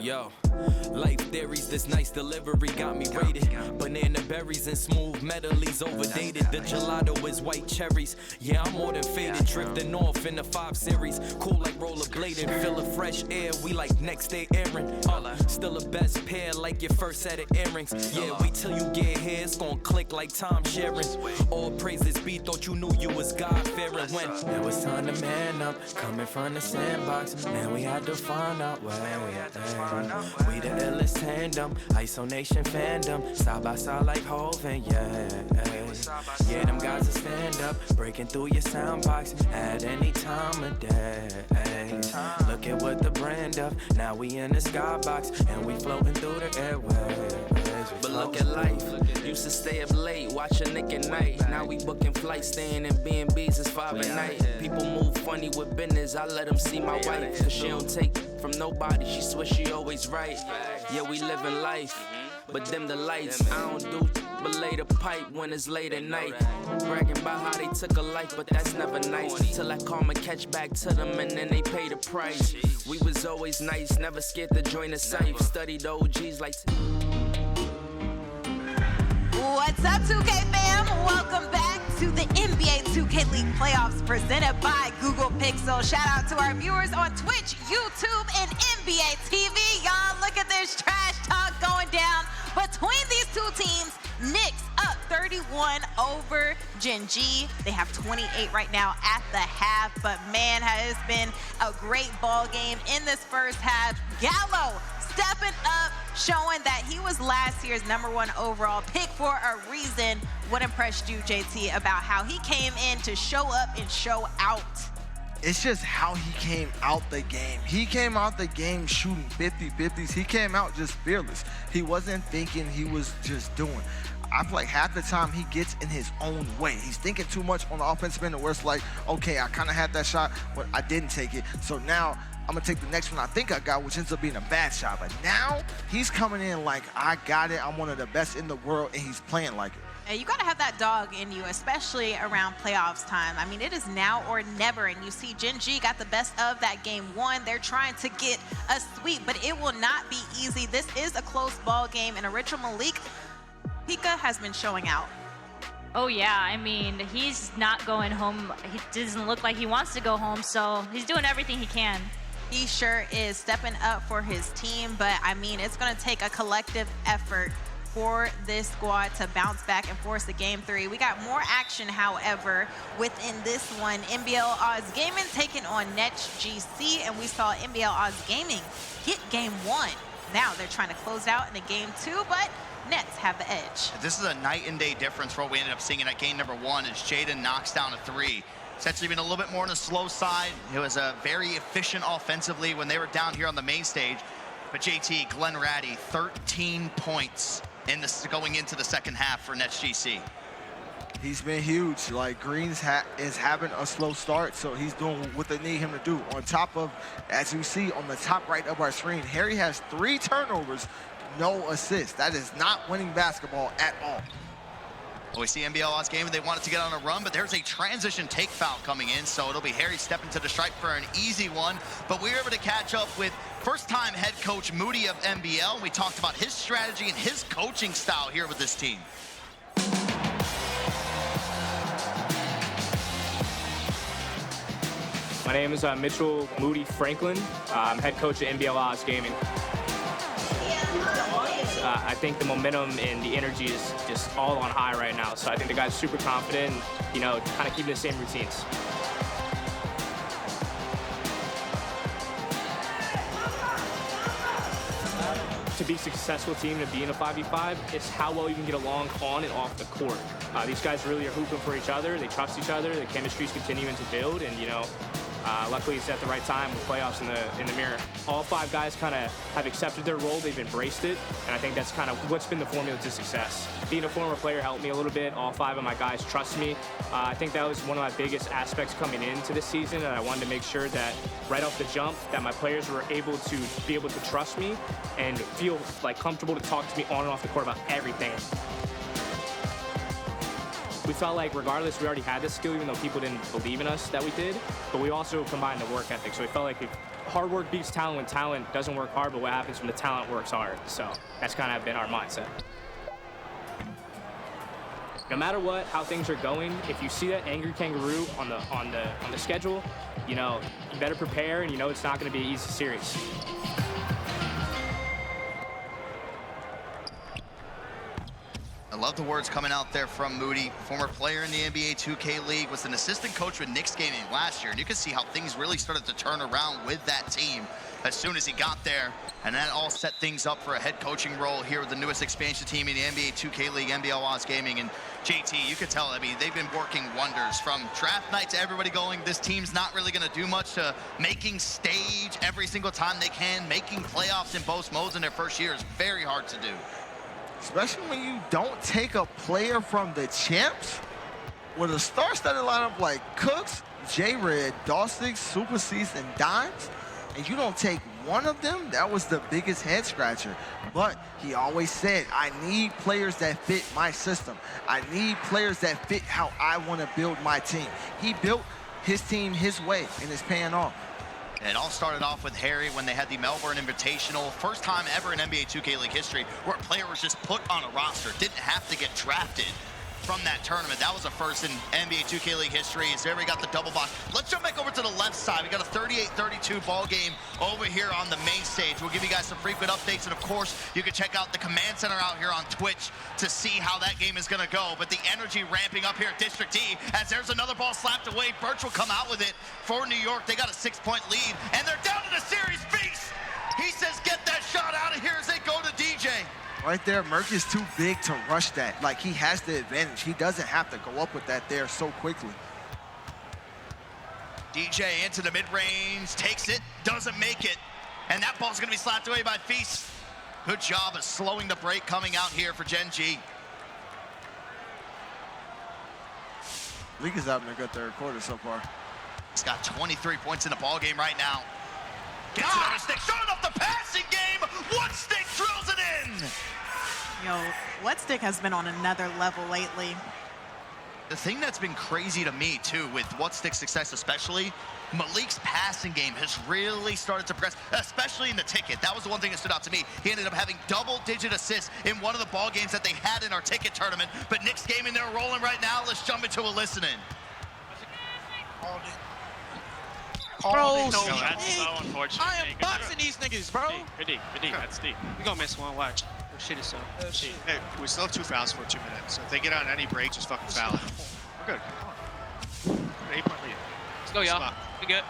[SPEAKER 11] Yo, life theories, this nice delivery got me rated. Banana berries and smooth metallys overdated. The gelato is white cherries. Yeah, I'm more than faded. Drifting off in the 5 series. Cool like rollerblading. Feel the fresh air. We like next day airing. Still the best pair like your first set of earrings. Yeah, wait till you get here. It's gonna click like time sharing. All praises be, thought you knew you was God-fearing when
[SPEAKER 23] it was time to man up, coming from the sandbox. Now we had to find out where we at. We the illest tandem, isolation fandom, side by side like Hov and yeah. Them guys will stand up, breaking through your sound box at any time of day. Look at what the brand of, now we in the skybox and we floating through the airways.
[SPEAKER 10] But look at life, used to stay up late, watch a Nick at night. Now we booking flights, staying in B&B's, it's 5 at night. People move funny with business, I let them see my wife. Cause she don't take from nobody, she swear she always right. Yeah, we living life.
[SPEAKER 11] but dim the lights. I don't do but lay the pipe when it's late at night. Bragging about how they took a life, but that's never nice. Till I call my catch back to them and then they pay the price. We was always nice, never scared to join the safe. Studied OGs like...
[SPEAKER 20] What's up, 2K fam? Welcome back to the NBA 2K League playoffs presented by Google Pixel. Shout out to our viewers on Twitch, YouTube, and NBA TV. Y'all, look at this trash talk going down between these two teams. Knicks up 31 over Gen G. They have 28 right now at the half, but man, has been a great ball game in this first half. Gallo stepping up, showing that he was last year's #1 overall pick for a reason. What impressed you, JT, about how he came in to show up and show out?
[SPEAKER 6] It's just how he came out the game. He came out the game shooting 50-50s. He came out just fearless. He wasn't thinking, he was just doing. I feel like half the time he gets in his own way. He's thinking too much on the offensive end where it's like, okay, I kind of had that shot, but I didn't take it. So now I'm gonna take the next one I think I got, which ends up being a bad shot. But now he's coming in like, I got it. I'm one of the best in the world, and he's playing like it.
[SPEAKER 20] And you got to have that dog in you, especially around playoffs time. I mean, it is now or never, and you see Gen G got the best of that game one. They're trying to get a sweep, but it will not be easy. This is a close ball game, and Richard Malik, Pika has been showing out.
[SPEAKER 5] Oh yeah, I mean, he's not going home. He doesn't look like he wants to go home, so he's doing everything he can.
[SPEAKER 20] He sure is stepping up for his team, but I mean, it's going to take a collective effort for this squad to bounce back and force the game 3. We got more action, however, within this one. NBL Oz Gaming taking on Nets GC, and we saw NBL Oz Gaming hit game 1. Now they're trying to close it out in a game 2, but Nets have the edge.
[SPEAKER 16] This is a night and day difference for what we ended up seeing in that game #1 as Jaden knocks down a 3. It's actually been a little bit more on the slow side. It was very efficient offensively when they were down here on the main stage. But JT, Glenn Ratty, 13 points going into the second half for Nets GC.
[SPEAKER 6] He's been huge. Like, Greens is having a slow start, so he's doing what they need him to do. On top of, as you see on the top right of our screen, Harry has 3 turnovers, no assists. That is not winning basketball at all.
[SPEAKER 16] Well, we see NBL Oz Gaming, they wanted to get on a run, but there's a transition take foul coming in, so it'll be Harry stepping to the stripe for an easy one. But we were able to catch up with first-time head coach Moody of NBL. We talked about his strategy and his coaching style here with this team.
[SPEAKER 18] My name is Mitchell Moody Franklin. I'm head coach at NBL Oz Gaming. I think the momentum and the energy is just all on high right now. So I think the guys are super confident, you know, kind of keeping the same routines. To be a successful team and be in a 5v5, it's how well you can get along on and off the court. These guys really are hooping for each other. They trust each other. The chemistry's continuing to build, and you know, luckily it's at the right time with playoffs in the mirror. All 5 guys kind of have accepted their role. They've embraced it, and I think that's kind of what's been the formula to success. Being a former player helped me a little bit. All 5 of my guys trust me. I think that was one of my biggest aspects coming into this season, and I wanted to make sure that right off the jump that my players were able to trust me and feel like comfortable to talk to me on and off the court about everything. We felt like regardless, we already had this skill, even though people didn't believe in us that we did, but we also combined the work ethic. So we felt like if hard work beats talent when talent doesn't work hard, but what happens when the talent works hard. So that's kind of been our mindset. No matter what, how things are going, if you see that angry kangaroo on the schedule, you know, you better prepare, and you know it's not going to be an easy series.
[SPEAKER 16] I love the words coming out there from Moody, former player in the NBA 2K League, was an assistant coach with Knicks Gaming last year, and you can see how things really started to turn around with that team as soon as he got there, and that all set things up for a head coaching role here with the newest expansion team in the NBA 2K League, NBL Oz Gaming. And JT, you could tell, I mean, they've been working wonders from draft night to everybody going, this team's not really going to do much, to making stage every single time they can, making playoffs in both modes in their first year is very hard to do.
[SPEAKER 6] Especially when you don't take a player from the champs. With a star-studded lineup like Cooks, J-Red, Dawsix, Super Seas, and Dimes, and you don't take one of them, that was the biggest head scratcher. But he always said, I need players that fit my system. I need players that fit how I want to build my team. He built his team his way, and it's paying off.
[SPEAKER 16] It all started off with Harry when they had the Melbourne Invitational. First time ever in NBA 2K League history where a player was just put on a roster, didn't have to get drafted from that tournament. That was a first in NBA 2K League history. As there we got the double box. Let's jump back over to the left side. We got a 38-32 ball game over here on the main stage. We'll give you guys some frequent updates, and of course, you can check out the Command Center out here on Twitch to see how that game is gonna go. But the energy ramping up here at District D as there's another ball slapped away. Birch will come out with it for New York. They got a 6-point lead, and they're down to the series feast. He says, get that shot out of here as they go to DJ.
[SPEAKER 6] Right there, Merck is too big to rush that. Like, he has the advantage. He doesn't have to go up with that there so quickly.
[SPEAKER 16] DJ into the mid-range, takes it, doesn't make it. And that ball's gonna be slapped away by Feast. Good job of slowing the break coming out here for Gen G.
[SPEAKER 6] League is having a good third quarter so far.
[SPEAKER 16] He's got 23 points in the ball game right now. Gets another stick, showing off the passing game. One stick drills it in.
[SPEAKER 20] Yo, Whatstick has been on another level lately.
[SPEAKER 16] The thing that's been crazy to me, too, with Whatstick's success especially, Malik's passing game has really started to progress, especially in the ticket. That was the one thing that stood out to me. He ended up having double-digit assists in one of the ball games that they had in our ticket tournament. But Knicks gaming, they're rolling right now. Let's jump into a listen-in.
[SPEAKER 14] Bro,
[SPEAKER 1] no, that's so unfortunate.
[SPEAKER 14] I am boxing these niggas, bro.
[SPEAKER 1] Good D, that's D.
[SPEAKER 14] We gonna miss one, watch. Oh, shit is so. Shit.
[SPEAKER 3] Hey, we still have 2 fouls for 2 minutes. So if they get on any break, just fucking foul it. We're good. Come on. 8-point lead.
[SPEAKER 14] Let's go, y'all. We good.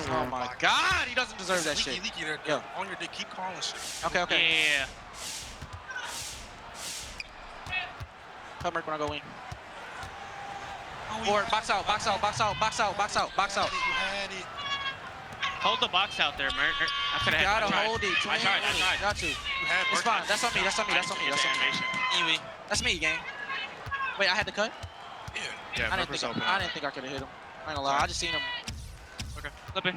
[SPEAKER 14] Oh my God, he doesn't deserve that shit.
[SPEAKER 3] Leaky there.
[SPEAKER 14] Yo.
[SPEAKER 3] On your dick, keep calling shit.
[SPEAKER 14] Okay, okay.
[SPEAKER 1] Yeah.
[SPEAKER 14] Come, Merc, when I go in. Or box out, box out, box out, box out, box out, box out.
[SPEAKER 3] You had it.
[SPEAKER 1] Hold the box out there, Mert. I could have had
[SPEAKER 14] Gotta hold it.
[SPEAKER 1] I tried.
[SPEAKER 14] Got you. It's fine. That's on me. That's on me. That's on me. That's on me. Anyway, that's me, gang. Wait, I had to cut?
[SPEAKER 3] Yeah,
[SPEAKER 14] I didn't think I could have hit him. I ain't gonna lie. I just seen him.
[SPEAKER 1] Okay, flipping.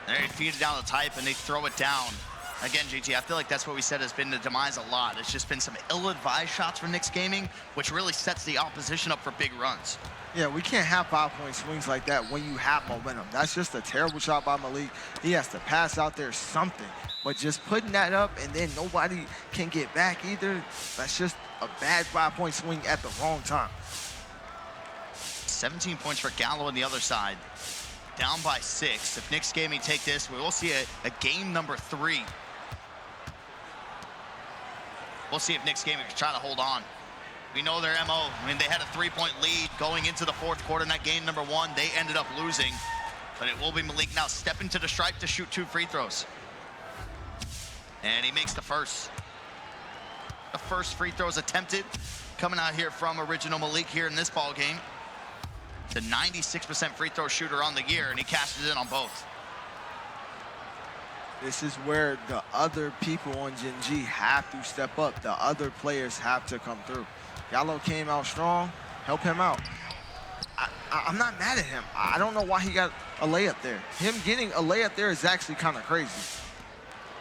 [SPEAKER 16] There he feeds it down the type, and they throw it down. Again, GG, I feel like that's what we said has been the demise a lot. It's just been some ill-advised shots for Knicks gaming, which really sets the opposition up for big runs.
[SPEAKER 6] Yeah, we can't have 5-point swings like that when you have momentum. That's just a terrible shot by Malik. He has to pass out there something. But just putting that up and then nobody can get back either, that's just a bad 5-point swing at the wrong time.
[SPEAKER 16] 17 points for Gallo on the other side. Down by 6. If Knicks gaming take this, we will see a game number 3. We'll see if Knicks gaming can try to hold on. We know their MO. I mean, they had a 3-point lead going into the 4th quarter in that game number 1. They ended up losing. But it will be Malik now stepping to the stripe to shoot 2 free throws. And he makes the first. The first free throws attempted coming out here from original Malik here in this ball game. The 96% free throw shooter on the year, and he cashes in on both.
[SPEAKER 6] This is where the other people on Gen G have to step up. The other players have to come through. Gallo came out strong. Help him out. I'm not mad at him. I don't know why he got a layup there. Him getting a layup there is actually kind of crazy.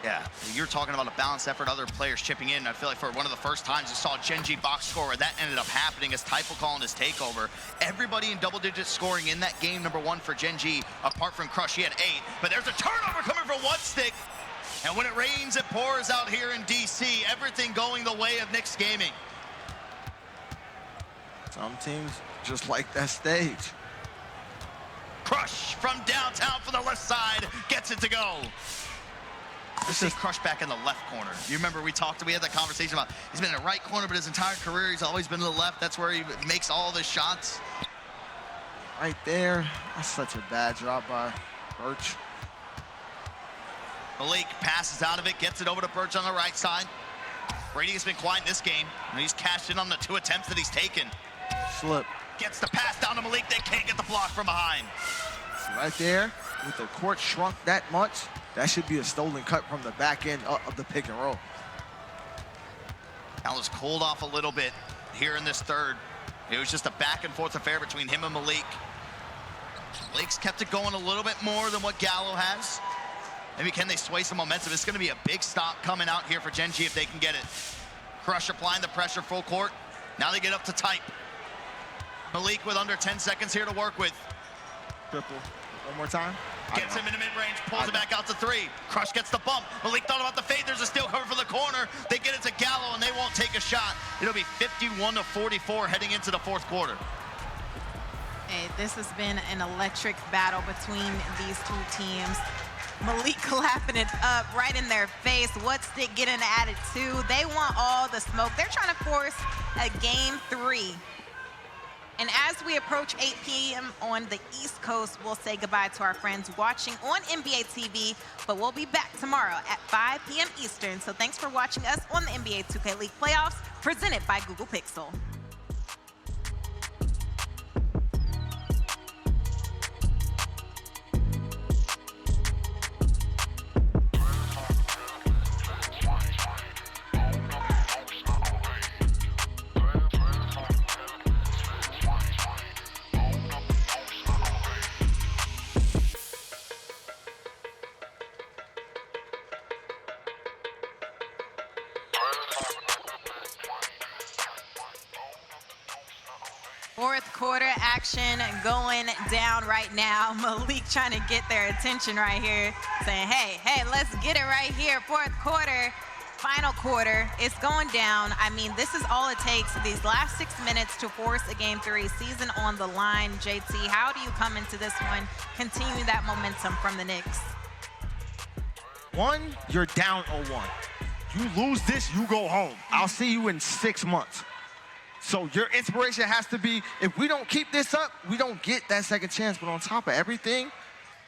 [SPEAKER 16] Yeah, you're talking about a balanced effort, other players chipping in. I feel like for one of the first times you saw a Gen G box score where that ended up happening as Typho calling his takeover. Everybody in double-digit scoring in that game number 1 for Gen G, apart from Crush, he had 8. But there's a turnover coming from Whatstick. And when it rains, it pours out here in DC. Everything going the way of Knicks gaming.
[SPEAKER 6] Some teams just like that stage.
[SPEAKER 16] Crush from downtown for the left side, gets it to go. This is Crush back in the left corner. You remember we had that conversation about he's been in the right corner, but his entire career he's always been to the left. That's where he makes all of his shots.
[SPEAKER 6] Right there, that's such a bad drop by Birch.
[SPEAKER 16] Malik passes out of it, gets it over to Birch on the right side. Brady has been quiet in this game, and he's cashed in on the 2 attempts that he's taken.
[SPEAKER 6] Slip.
[SPEAKER 16] Gets the pass down to Malik. They can't get the block from behind.
[SPEAKER 6] So right there, with the court shrunk that much, that should be a stolen cut from the back end of the pick and roll.
[SPEAKER 16] Dallas cooled off a little bit here in this third. It was just a back and forth affair between him and Malik. Blake's kept it going a little bit more than what Gallo has. Maybe can they sway some momentum? It's going to be a big stop coming out here for Gen G if they can get it. Crush applying the pressure full court. Now they get up to type. Malik with under 10 seconds here to work with.
[SPEAKER 6] Triple. One more time.
[SPEAKER 16] Gets him in the mid-range, pulls it back out to 3. Crush gets the bump. Malik thought about the fade. There's a steal cover for the corner. They get it to Gallo, and they won't take a shot. It'll be 51-44 heading into the fourth quarter.
[SPEAKER 20] Hey, this has been an electric battle between these two teams. Malik clapping it up right in their face. What's Stick getting at it too? They want all the smoke. They're trying to force a game 3. And as we approach 8 p.m. on the East Coast, we'll say goodbye to our friends watching on NBA TV, but we'll be back tomorrow at 5 p.m. Eastern. So thanks for watching us on the NBA 2K League Playoffs, presented by Google Pixel. Fourth quarter action going down right now. Malik trying to get their attention right here, saying, hey, let's get it right here. Fourth quarter, final quarter, it's going down. I mean, this is all it takes, these last 6 minutes to force a game 3, season on the line. JT, how do you come into this one, continue that momentum from the Knicks?
[SPEAKER 6] One, you're down 0-1. You lose this, you go home. I'll see you in 6 months. So your inspiration has to be, if we don't keep this up, we don't get that second chance. But on top of everything,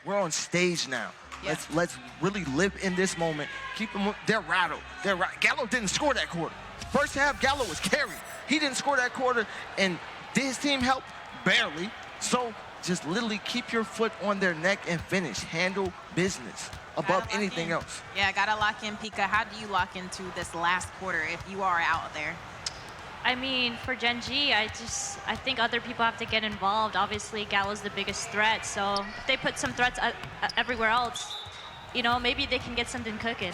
[SPEAKER 6] we're on stage now. Yeah. Let's really live in this moment. Keep them, they're rattled. Gallo didn't score that quarter. First half, Gallo was carried. He didn't score that quarter, and his team helped barely. So just literally keep your foot on their neck and finish. Handle business above anything else.
[SPEAKER 20] Yeah, gotta lock in, Pika. How do you lock into this last quarter if you are out there?
[SPEAKER 5] I mean, for Gen G, I think other people have to get involved. Obviously, Gallo's the biggest threat, so if they put some threats everywhere else, you know, maybe they can get something cooking.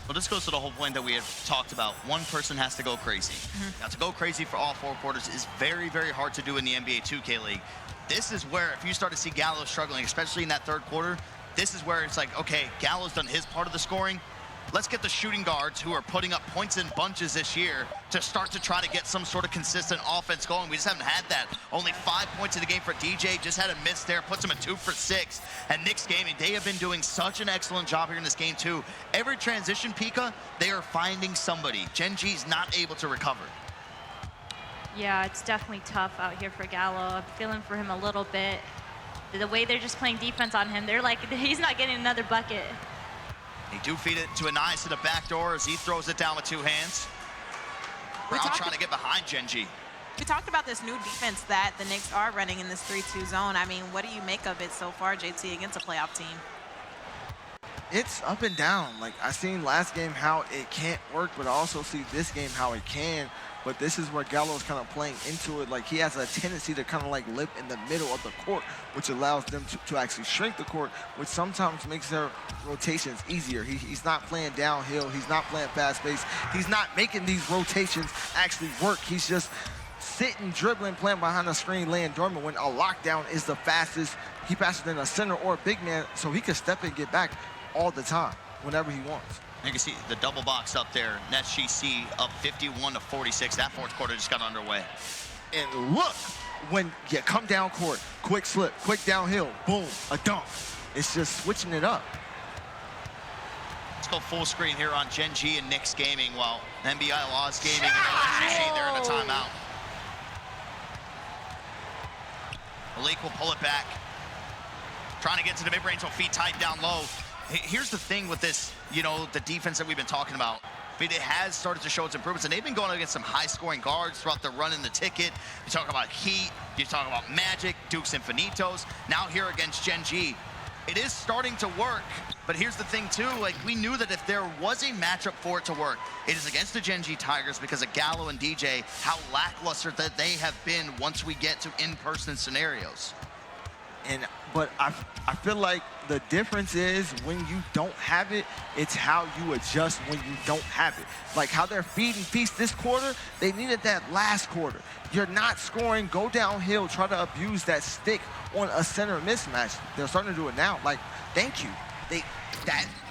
[SPEAKER 16] Well, this goes to the whole point that we have talked about. One person has to go crazy. Now, to go crazy for all 4 quarters is very, very hard to do in the NBA 2K League. This is where, if you start to see Gallo struggling, especially in that third quarter, this is where it's like, okay, Gallo's done his part of the scoring. Let's get the shooting guards who are putting up points in bunches this year to start to try to get some sort of consistent offense going. We just haven't had that. Only 5 points in the game for DJ. Just had a miss there. Puts him at 2 for 6. And Knicks Gaming, they have been doing such an excellent job here in this game, too. Every transition, Pika, they are finding somebody. Gen G's not able to recover.
[SPEAKER 5] Yeah, it's definitely tough out here for Gallo. I'm feeling for him a little bit. The way they're just playing defense on him, they're like, he's not getting another bucket.
[SPEAKER 16] They do feed it to Anais to the back door as he throws it down with 2 hands. Brown trying to get behind Gen G.
[SPEAKER 20] We talked about this new defense that the Knicks are running in this 3-2 zone. I mean, what do you make of it so far, JT, against a playoff team?
[SPEAKER 6] It's up and down. Like, I seen last game how it can't work, but I also see this game how it can. But this is where Gallo is kind of playing into it. Like, he has a tendency to kind of like live in the middle of the court, which allows them to actually shrink the court, which sometimes makes their rotations easier. He's not playing downhill. He's not playing fast pace. He's not making these rotations actually work. He's just sitting, dribbling, playing behind the screen, laying dormant when a lockdown is the fastest. He passes in a center or a big man, so he can step and get back all the time whenever he wants.
[SPEAKER 16] You can see the double box up there. Nets GC up 51-46. That fourth quarter just got underway.
[SPEAKER 6] And look, when you come down court, quick slip, quick downhill, boom, a dunk. It's just switching it up.
[SPEAKER 16] Let's go full screen here on Gen G and Knicks Gaming while NBA Laws Gaming and LSGC, they're in a timeout. Malik will pull it back. Trying to get to the mid-range, so feet tight down low. Here's the thing with this, you know, the defense that we've been talking about. But it has started to show its improvements, and they've been going against some high-scoring guards throughout the run in the ticket. You talk about Heat, you talk about Magic, Dukes Infinitos. Now here against Gen G, it is starting to work. But here's the thing, too. Like, we knew that if there was a matchup for it to work, it is against the Gen G Tigers because of Gallo and DJ, how lackluster that they have been once we get to in-person scenarios.
[SPEAKER 6] But I feel like the difference is when you don't have it, it's how you adjust when you don't have it. Like how they're feeding feast this quarter, they needed that last quarter. You're not scoring, go downhill, try to abuse that stick on a center mismatch. They're starting to do it now. Like, thank you.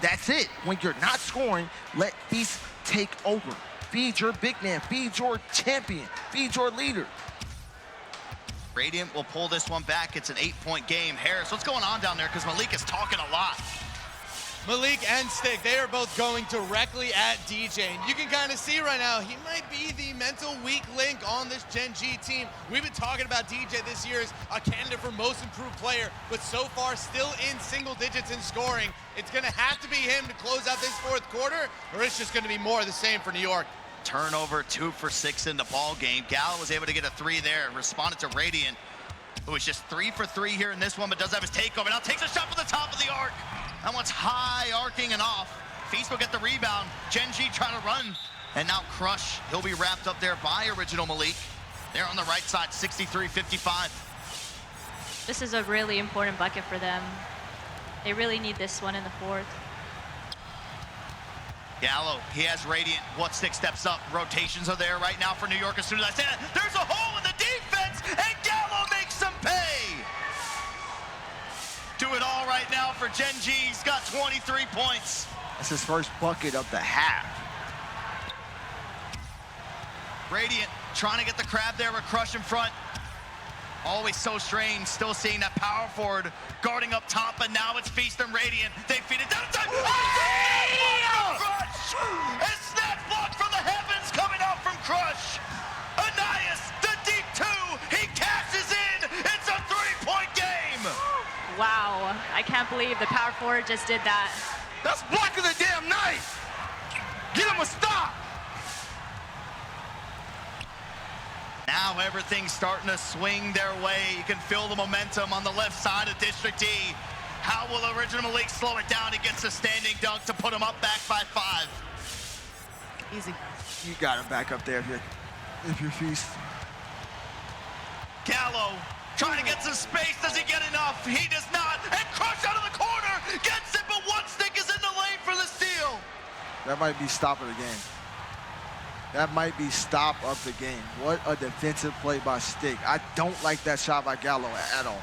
[SPEAKER 6] That's it. When you're not scoring, let Feast take over. Feed your big man, feed your champion, feed your leader.
[SPEAKER 16] Radiant will pull this one back. It's an 8-point game. Harris, what's going on down there? Because Malik is talking a lot.
[SPEAKER 21] Malik and Stick, they are both going directly at DJ. And you can kind of see right now, he might be the mental weak link on this Gen G team. We've been talking about DJ this year as a candidate for most improved player, but so far still in single digits in scoring. It's going to have to be him to close out this fourth quarter, or it's just going to be more of the same for New York.
[SPEAKER 16] Turnover, 2 for 6 in the ball game. Gallo was able to get a 3 there, responded to Radiant, who was just 3 for 3 here in this one, but does have his takeover. Now takes a shot from the top of the arc. That one's high, arcing and off. Feast will get the rebound. Gen G trying to run, and now Crush. He'll be wrapped up there by Original Malik. They're on the right side, 63-55.
[SPEAKER 5] This is a really important bucket for them. They really need this one in the fourth.
[SPEAKER 16] Gallo, he has Radiant. What Stick steps up. Rotations are there right now for New York. As soon as I say that, there's a hole in the defense, and Gallo makes them pay. Do it all right now for Gen G. He's got 23 points.
[SPEAKER 6] That's his first bucket of the half.
[SPEAKER 16] Radiant trying to get the crab there with Crush in front. Always so strange, still seeing that power forward guarding up top, but now it's Feast and Radiant. They feed it down. Crush! A snap block from the heavens coming out from Crush. Anias, the deep 2, he cashes in. It's a 3-point game.
[SPEAKER 5] Wow, I can't believe the power forward just did that.
[SPEAKER 6] That's block of the damn night. Get him a stop.
[SPEAKER 16] Now everything's starting to swing their way. You can feel the momentum on the left side of District E. How will Original Malik slow it down? He gets a standing dunk to put him up back by 5.
[SPEAKER 20] Easy.
[SPEAKER 6] You got him back up there if you're Feast.
[SPEAKER 16] Gallo trying to get some space. Does he get enough? He does not. And Crush out of the corner gets it, but one Stick is in the lane for the steal.
[SPEAKER 6] That might be stop of the game. That might be stop of the game. What a defensive play by Stick. I don't like that shot by Gallo at all.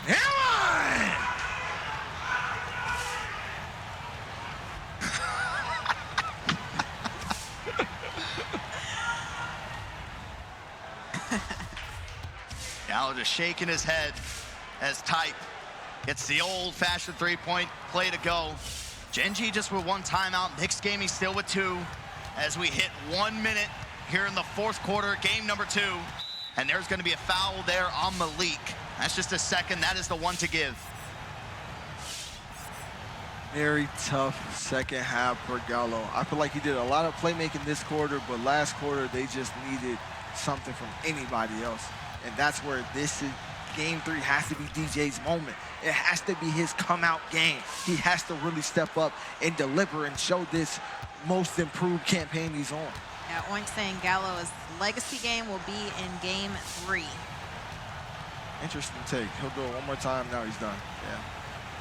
[SPEAKER 6] Come on!
[SPEAKER 16] Gallo just shaking his head as Type gets the old-fashioned 3-point play to go. Gen G just with 1 timeout. Knicks Gaming still with 2 as we hit 1 minute here in the fourth quarter, game number 2. And there's going to be a foul there on Malik. That's just a second. That is the one to give.
[SPEAKER 6] Very tough second half for Gallo. I feel like he did a lot of playmaking this quarter, but last quarter they just needed something from anybody else. And that's where this is. Game 3 has to be DJ's moment. It has to be his come-out game. He has to really step up and deliver and show this most improved campaign he's on.
[SPEAKER 20] Yeah, Oink saying Gallo's legacy game will be in game 3.
[SPEAKER 6] Interesting take. He'll do it one more time, now he's done. Yeah.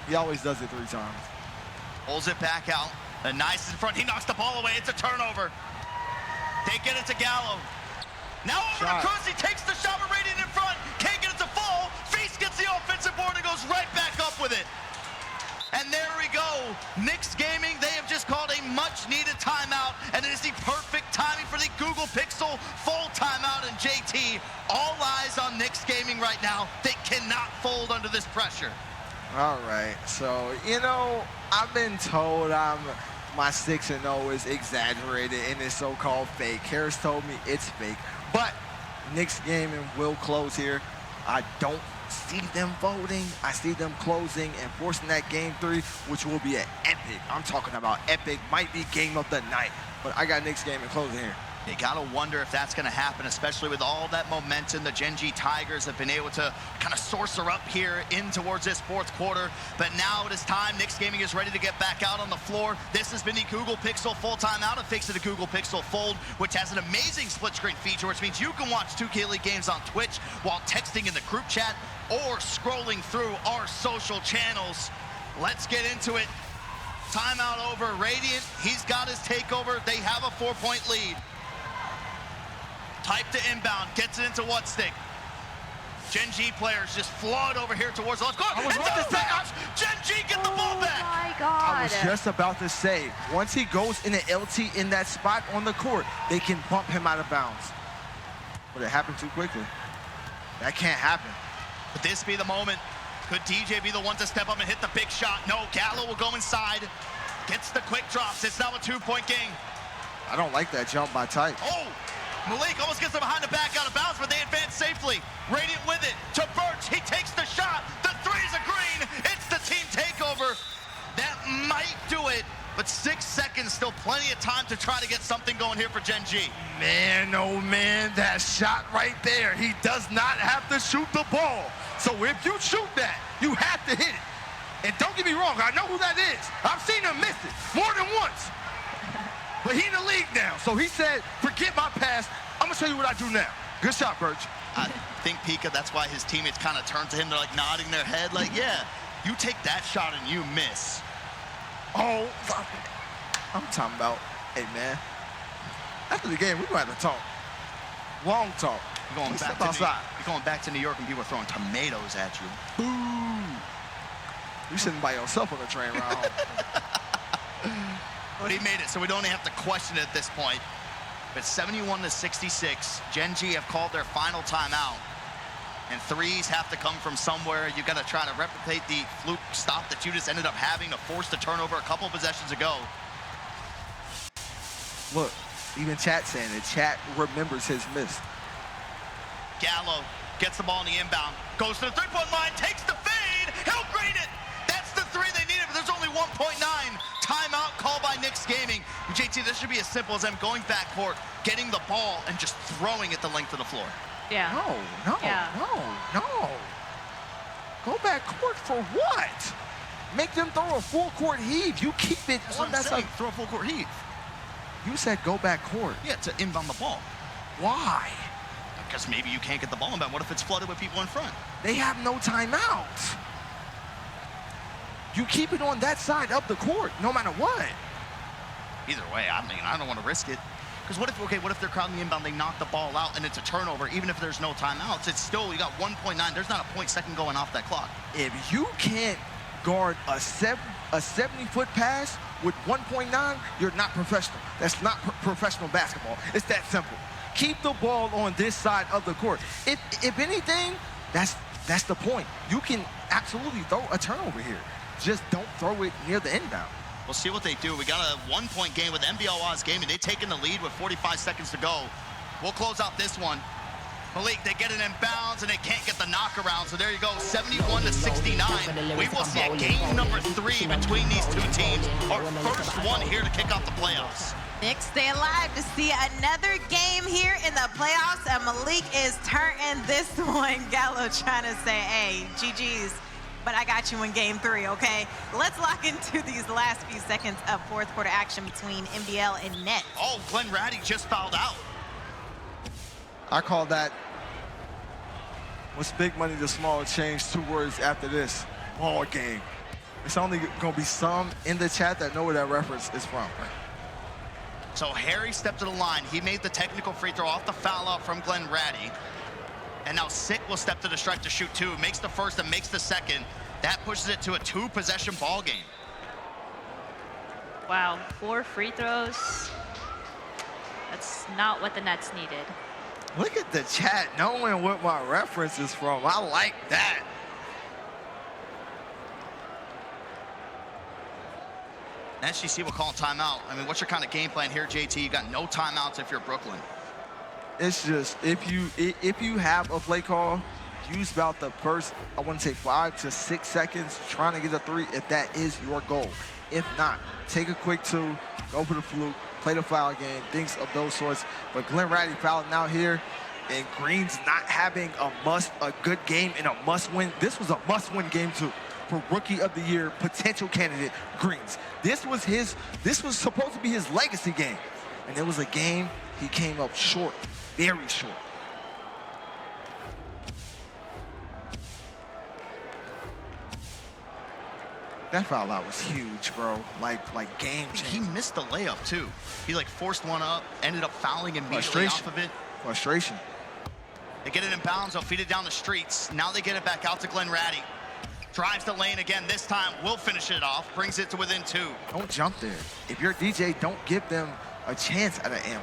[SPEAKER 6] He always does it 3 times.
[SPEAKER 16] Pulls it back out. And Nice in front. He knocks the ball away. It's a turnover. They get it to Gallo. Now over to Cruz. He takes the shot with Radiant in front. Can't get it to fall. Feast gets the offensive board and goes right back up with it. And there we go. Knicks Gaming, they have just called a much-needed timeout, and it is the perfect timing for the Google Pixel full timeout. And JT, all eyes on Knicks Gaming right now. They cannot fold under this pressure.
[SPEAKER 6] All right, so, you know, I've been told my 6-0 is exaggerated and it's so-called fake. Harris told me it's fake, but Knicks Gaming will close here. I don't see them folding. I see them closing and forcing that game 3, which will be an epic. I'm talking about epic, might be game of the night, but I got Knicks Gaming closing here.
[SPEAKER 16] You gotta wonder if that's gonna happen, especially with all that momentum the Gen G Tigers have been able to kind of sorcerer up here in towards this fourth quarter. But now it is time. Knicks Gaming is ready to get back out on the floor. This has been the Google Pixel full timeout. It fixes the Google Pixel Fold, which has an amazing split screen feature, which means you can watch 2K League games on Twitch while texting in the group chat or scrolling through our social channels. Let's get into it. Timeout over. Radiant, he's got his takeover. They have a 4-point lead. Type to inbound, gets it into one stick. Gen G players just flood over here towards the left corner.
[SPEAKER 6] I was about to say,
[SPEAKER 16] Gen G get the ball back.
[SPEAKER 5] Oh my God.
[SPEAKER 6] I was just about to say, once he goes in the LT in that spot on the court, they can bump him out of bounds. But it happened too quickly. That can't happen.
[SPEAKER 16] Could this be the moment? Could DJ be the one to step up and hit the big shot? No, Gallo will go inside. Gets the quick drops. It's now a 2-point game.
[SPEAKER 6] I don't like that jump by Type.
[SPEAKER 16] Oh! Malik almost gets them behind the back out of bounds, but they advance safely. Radiant with it to Birch. He takes the shot. The three's a green. It's the team takeover. That might do it, but 6 seconds, still plenty of time to try to get something going here for Gen G.
[SPEAKER 6] Man, oh man, that shot right there. He does not have to shoot the ball. So if you shoot that, you have to hit it. And don't get me wrong, I know who that is. I've seen him miss it more than once. But he in the league now, so he said, forget my past, I'm gonna show you what I do now. Good shot, Birch.
[SPEAKER 16] I think Pika, that's why his teammates kind of turn to him. They're like nodding their head, like, yeah, you take that shot and you miss.
[SPEAKER 6] Oh, I'm talking about, hey man, after the game, we're gonna have to talk. Long talk.
[SPEAKER 16] You're going back to outside. You're going back to New York and people are throwing tomatoes at you.
[SPEAKER 6] Boo! You sitting by yourself on the train ride home.
[SPEAKER 16] But he made it, so we don't even have to question it at this point. But 71-66, Gen G have called their final timeout. And threes have to come from somewhere. You got to try to replicate the fluke stop that you just ended up having to force the turnover a couple possessions ago.
[SPEAKER 6] Look, even chat saying it. Chat remembers his miss.
[SPEAKER 16] Gallo gets the ball in the inbound, goes to the three-point line, takes the fade, he'll green it. That's the three they needed, but there's only 1.9. Timeout called by Knicks Gaming. JT, this should be as simple as them going backcourt, getting the ball, and just throwing it the length of the floor.
[SPEAKER 5] Yeah.
[SPEAKER 6] No. Go back court for what? Make them throw a full court heave. You keep it.
[SPEAKER 16] That's what I'm saying. Throw a full court heave.
[SPEAKER 6] You said go back court.
[SPEAKER 16] Yeah, to inbound the ball.
[SPEAKER 6] Why?
[SPEAKER 16] Because maybe you can't get the ball inbound. What if it's flooded with people in front?
[SPEAKER 6] They have no timeouts. You keep it on that side of the court, no matter what.
[SPEAKER 16] Either way, I mean, I don't want to risk it. Because what if they're crowding the inbound, they knock the ball out, and it's a turnover, even if there's no timeouts, it's still, you got 1.9, there's not a 0.2 going off that clock.
[SPEAKER 6] If you can't guard a 70-foot pass with 1.9, you're not professional. That's not professional basketball. It's that simple. Keep the ball on this side of the court. If anything, that's the point. You can absolutely throw a turnover here. Just don't throw it near the inbound.
[SPEAKER 16] We'll see what they do. We got a 1-point game with NBL Oz Gaming. They've taken the lead with 45 seconds to go. We'll close out this one. Malik, they get it in bounds and they can't get the knockaround. So there you go, 71-69. We will see a game number 3 between these two teams. Our first one here to kick off the playoffs.
[SPEAKER 20] Knicks stay alive to see another game here in the playoffs, and Malik is turning this one. Gallo trying to say, hey, GG's. But I got you in game 3, okay? Let's lock into these last few seconds of fourth quarter action between NBL and Nets.
[SPEAKER 16] Oh, Glenn Ratty just fouled out.
[SPEAKER 6] I call that, what's big money to small change, 2 words after this, ball game. It's only gonna be some in the chat that know where that reference is from.
[SPEAKER 16] So Harry stepped to the line. He made the technical free throw off the foul out from Glenn Ratty. And now Sick will step to the strike to shoot 2. Makes the first and makes the second. That pushes it to a 2-possession ball game.
[SPEAKER 5] Wow, 4 free throws. That's not what the Nets needed.
[SPEAKER 6] Look at the chat knowing what my reference is from. I like that.
[SPEAKER 16] SGC will call timeout. I mean, what's your kind of game plan here, JT? You got no timeouts if you're Brooklyn.
[SPEAKER 6] It's just, if you have a play call, use about the first, I want to say 5 to 6 seconds trying to get a 3 if that is your goal. If not, take a quick 2, go for the fluke, play the foul game, things of those sorts. But Glenn Ratty fouling out here, and Green's not having a good game and a must-win. This was a must-win game too for Rookie of the Year potential candidate Greens. This was supposed to be his legacy game, and it was a game he came up short, very short. That foul out was huge, bro. Like game changing.
[SPEAKER 16] He missed the layup too. He like forced one up, ended up fouling immediately off of it.
[SPEAKER 6] Frustration.
[SPEAKER 16] They get it in bounds, they'll feed it down the streets. Now they get it back out to Glenn Ratty. Drives the lane again, this time will finish it off, brings it to within 2.
[SPEAKER 6] Don't jump there. If you're a DJ, don't give them a chance at an M1.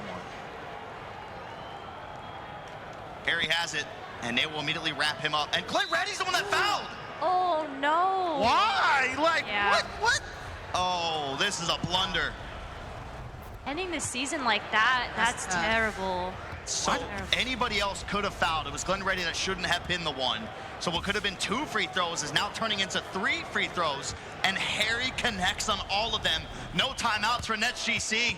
[SPEAKER 16] Harry has it, and they will immediately wrap him up. And Glenn Ratty's the one that fouled!
[SPEAKER 5] Oh, no.
[SPEAKER 16] Why? Like,
[SPEAKER 5] Yeah.
[SPEAKER 16] what? Oh, this is a blunder.
[SPEAKER 5] Ending the season like that, that's terrible.
[SPEAKER 16] So anybody else could have fouled. It was Glenn Ratty that shouldn't have been the one. So what could have been 2 free throws is now turning into 3 free throws. And Harry connects on all of them. No timeouts for Nets GC.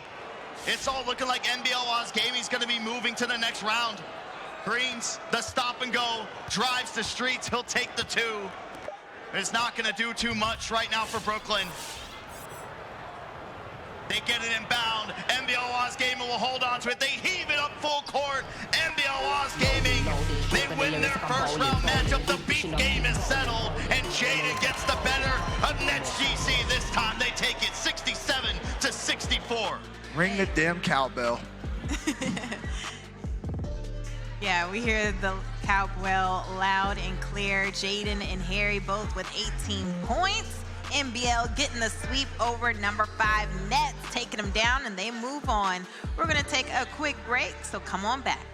[SPEAKER 16] It's all looking like NBL Oz Gaming's going to be moving to the next round. Greens, the stop and go, drives the streets. He'll take the 2. It's not going to do too much right now for Brooklyn. They get it inbound. NBL Oz Gaming will hold on to it. They heave it up full court. NBL Oz Gaming, they win their first round matchup. The beat game is settled, and Jaden gets the better of Nets GC. This time they take it 67-64.
[SPEAKER 6] Ring the damn cowbell.
[SPEAKER 20] Yeah, we hear the cowbell loud and clear. Jaden and Harry both with 18 points. NBL getting the sweep over number 5 Nets, taking them down, and they move on. We're going to take a quick break, so come on back.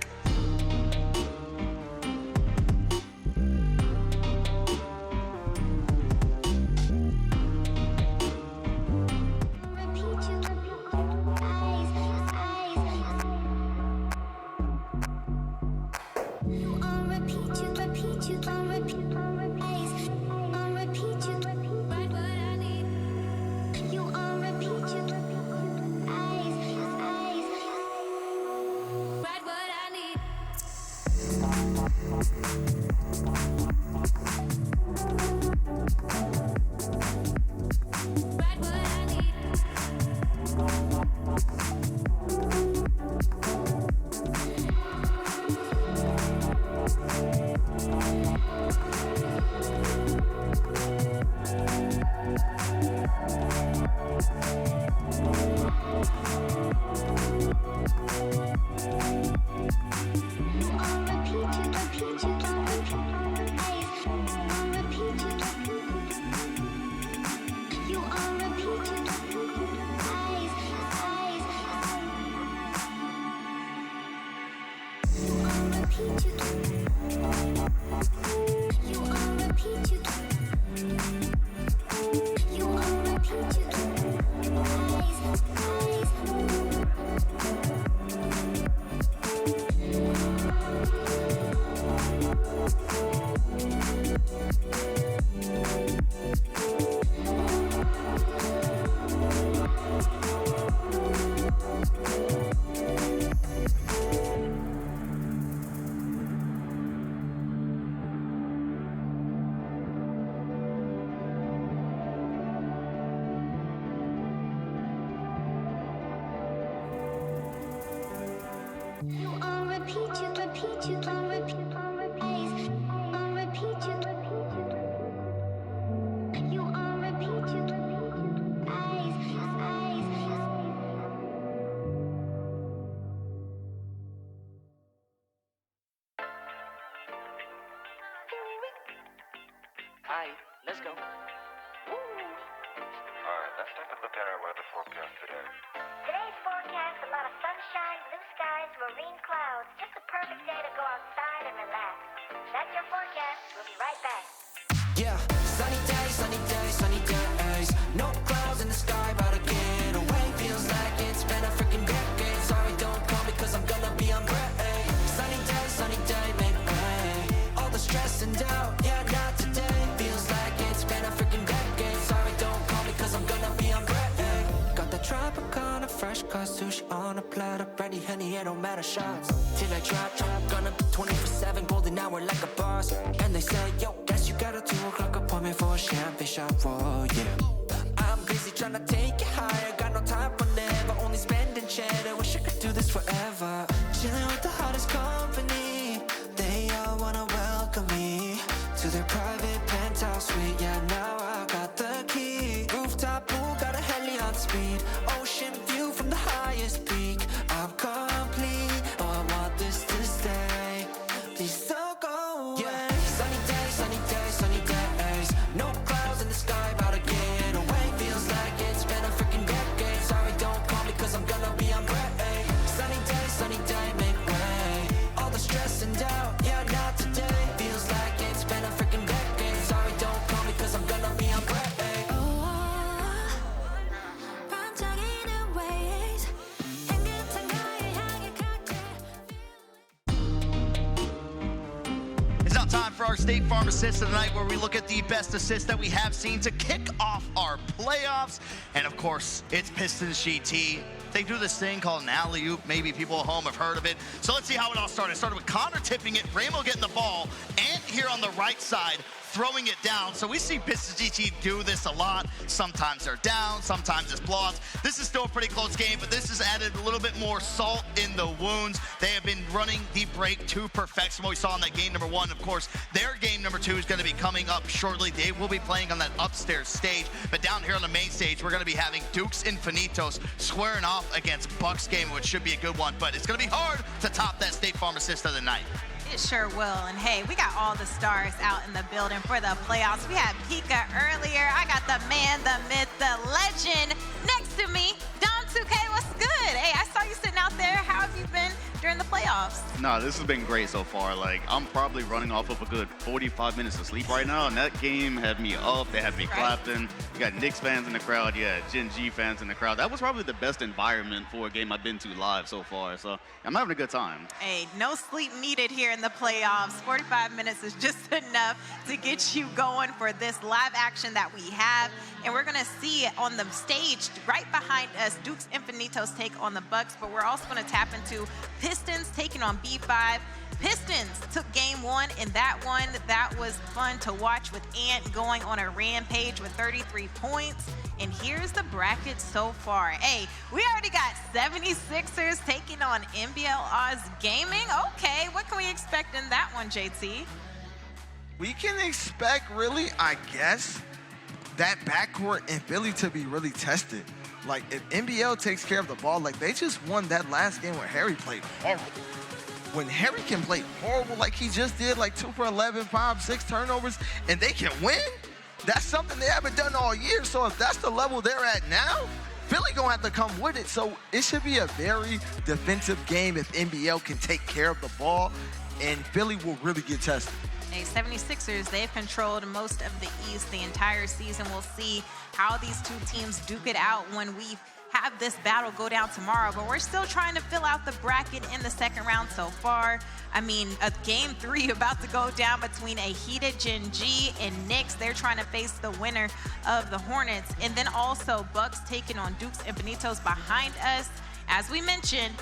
[SPEAKER 9] Hi, let's go. Alright, let's take a look at our weather forecast today.
[SPEAKER 12] Today's forecast, a lot of sunshine, blue skies, marine clouds. Just a perfect day to go outside and relax. That's your forecast. We'll be right back.
[SPEAKER 23] Yeah, sunny days, sunny days, sunny days. No clouds in the sky, about to get away. Feels like it's been a freaking decade. Sorry, don't call me, cause I'm gonna be on break. Sunny day, make way. All the stress and doubt, yeah, not today. Feels like it's been a freaking decade. Sorry, don't call me, cause I'm gonna be on break. Got the Tropicana, fresh cut sushi. it don't matter shots. Feel like trap, gonna be 24/7, golden hour like a boss. And they say, yo, guess you got a 2 o'clock appointment for a champagne shot, whoa, yeah. I'm busy trying to take it higher, got no time for never, only spending cheddar. Wish I could do this forever. Chilling with the hottest company, they all wanna welcome me to their private penthouse suite. Yeah, now I got the key. Rooftop pool, got a heli on speed. Ocean view from the highest peak. I'm complete. Oh, I want this to stay. Please don't go away. Yeah. Sunny days, sunny days, sunny days. No clouds in the sky, about to get away. Feels like it's been a freaking decade. Sorry, don't call me, cause I'm gonna be on break. Sunny day, make way. All the stress and doubt, yeah, not today. Feels like it's been a freaking decade. Sorry, don't call me, cause I'm gonna be on break.
[SPEAKER 16] It's now time for our State Farm Assist of the night, where we look at the best assists that we have seen to kick off our playoffs. And of course, it's Pistons GT. They do this thing called an alley-oop. Maybe people at home have heard of it. So let's see how it all started. It started with Connor tipping it, Ramo getting the ball, and here on the right side, throwing it down. So we see Pistons GT do this a lot. Sometimes they're down, sometimes it's blocks. This is still a pretty close game, but this has added a little bit more salt in the wounds. They have been running the break to perfection, what we saw in that game number 1. Of course, their game number 2 is going to be coming up shortly. They will be playing on that upstairs stage, but down here on the main stage, we're going to be having Dukes Infinitos squaring off against Bucks game, which should be a good one, but it's going to be hard to top that State Farm assist of the night.
[SPEAKER 20] It sure will. And hey, we got all the stars out in the building for the playoffs. We had Pika earlier. I got the man, the myth, the legend next to me. Dom 2K, what's good? Hey, I saw you sitting out there. How have you been during the playoffs?
[SPEAKER 4] No, this has been great so far. Like, I'm probably running off of a good 45 minutes of sleep right now, and that game had me up. They had me clapping. You got Knicks fans in the crowd. Yeah, Gen G fans in the crowd. That was probably the best environment for a game I've been to live so far. So I'm having a good time.
[SPEAKER 20] Hey, no sleep needed here in the playoffs. 45 minutes is just enough to get you going for this live action that we have. And we're going to see on the stage right behind us, Dukes Infinitos take on the Bucks, but we're also going to tap into Pistons taking on B5. Pistons took game 1, and that was fun to watch, with Ant going on a rampage with 33 points. And here's the bracket so far. Hey, we already got 76ers taking on NBL Oz Gaming. Okay, what can we expect in that one, JT?
[SPEAKER 6] We can expect, really, I guess, that backcourt in Philly to be really tested. Like, if NBL takes care of the ball, like, they just won that last game where Harry played horrible. When Harry can play horrible like he just did, like 2 for 11, 5, 6 turnovers, and they can win, that's something they haven't done all year. So if that's the level they're at now, Philly gonna have to come with it. So it should be a very defensive game if NBL can take care of the ball, and Philly will really get tested.
[SPEAKER 20] Hey, 76ers, they've controlled most of the East the entire season. We'll see how these two teams duke it out when we have this battle go down tomorrow, but we're still trying to fill out the bracket in the second round so far. I mean, a game 3 about to go down between a heated Gen G and Knicks. They're trying to face the winner of the Hornets. And then also Bucks taking on Dukes Infinitos behind us. As we mentioned,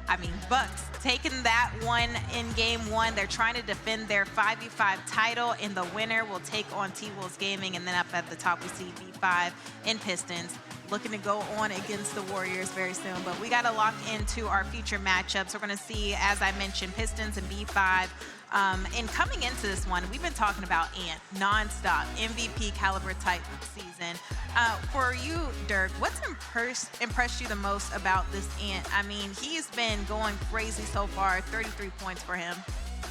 [SPEAKER 20] I mean, Bucks taking that one in game 1. They're trying to defend their 5v5 title, and the winner will take on T-Wolves Gaming. And then up at the top, we see B5 and Pistons looking to go on against the Warriors very soon. But we got to lock into our future matchups. We're going to see, as I mentioned, Pistons and B5. And coming into this one, we've been talking about Ant nonstop, MVP caliber type season. For you, Dirk, what's impressed you the most about this Ant? I mean, he's been going crazy so far, 33 points for him.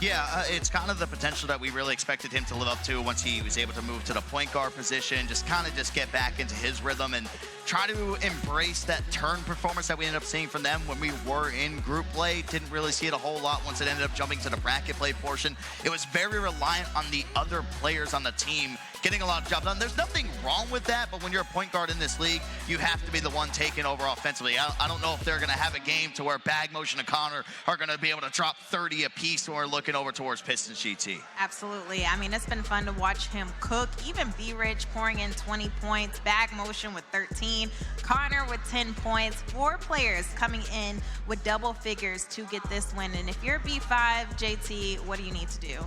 [SPEAKER 16] Yeah, it's kind of the potential that we really expected him to live up to once he was able to move to the point guard position, just get back into his rhythm and try to embrace that turn performance that we ended up seeing from them when we were in group play. Didn't really see it a whole lot once it ended up jumping to the bracket play portion. It was very reliant on the other players on the team getting a lot of jobs done. There's nothing wrong with that, but when you're a point guard in this league, you have to be the one taking over offensively. I don't know if they're going to have a game to where Bag Motion and Connor are going to be able to drop 30 apiece when we're looking over towards Pistons GT.
[SPEAKER 20] Absolutely. I mean, it's been fun to watch him cook. Even B-Rich pouring in 20 points, Bag Motion with 13. 13. Connor with 10 points. 4 players coming in with double figures to get this win. And if you're B5, JT, what do you need to do?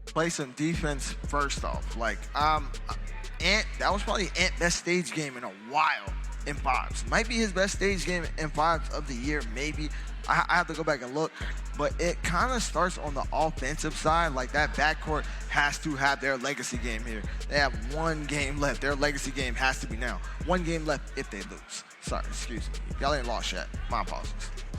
[SPEAKER 6] Play some defense first off. Like, Ant, that was probably Ant's best stage game in a while in fives. Might be his best stage game in fives of the year, maybe. I have to go back and look. But it kind of starts on the offensive side. Like, that backcourt has to have their legacy game here. They have 1 game left. Their legacy game has to be now. 1 game left if they lose. Sorry, excuse me. Y'all ain't lost yet. My apologies.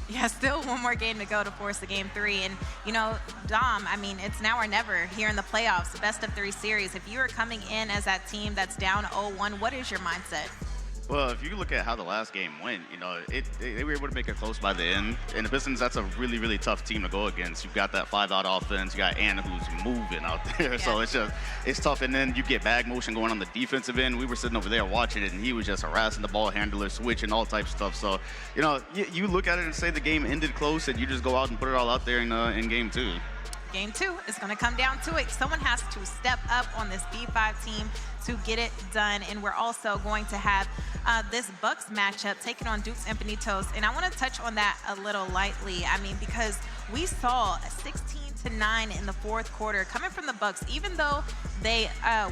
[SPEAKER 20] Yeah, still 1 more game to go to force the game 3. And, you know, Dom, I mean, it's now or never here in the playoffs, best of 3 series. If you are coming in as that team that's down 0-1, what is your mindset?
[SPEAKER 4] Well, if you look at how the last game went, you know, they were able to make it close by the end. And the Pistons, that's a really, really tough team to go against. You've got that 5-out offense. You got Ant who's moving out there. Yeah. So it's tough. And then you get bag motion going on the defensive end. We were sitting over there watching it, and he was just harassing the ball handler, switching, all types of stuff. So, you know, you look at it and say the game ended close, and you just go out and put it all out there in game 2.
[SPEAKER 20] Game 2 is going to come down to it. Someone has to step up on this B5 team to get it done. And we're also going to have this Bucks matchup taking on Dukes and Benitos. And I want to touch on that a little lightly. I mean, because we saw a 16-9 in the 4th quarter coming from the Bucks. Even though they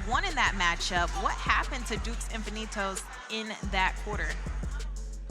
[SPEAKER 20] won in that matchup, what happened to Dukes and Benitos in that quarter?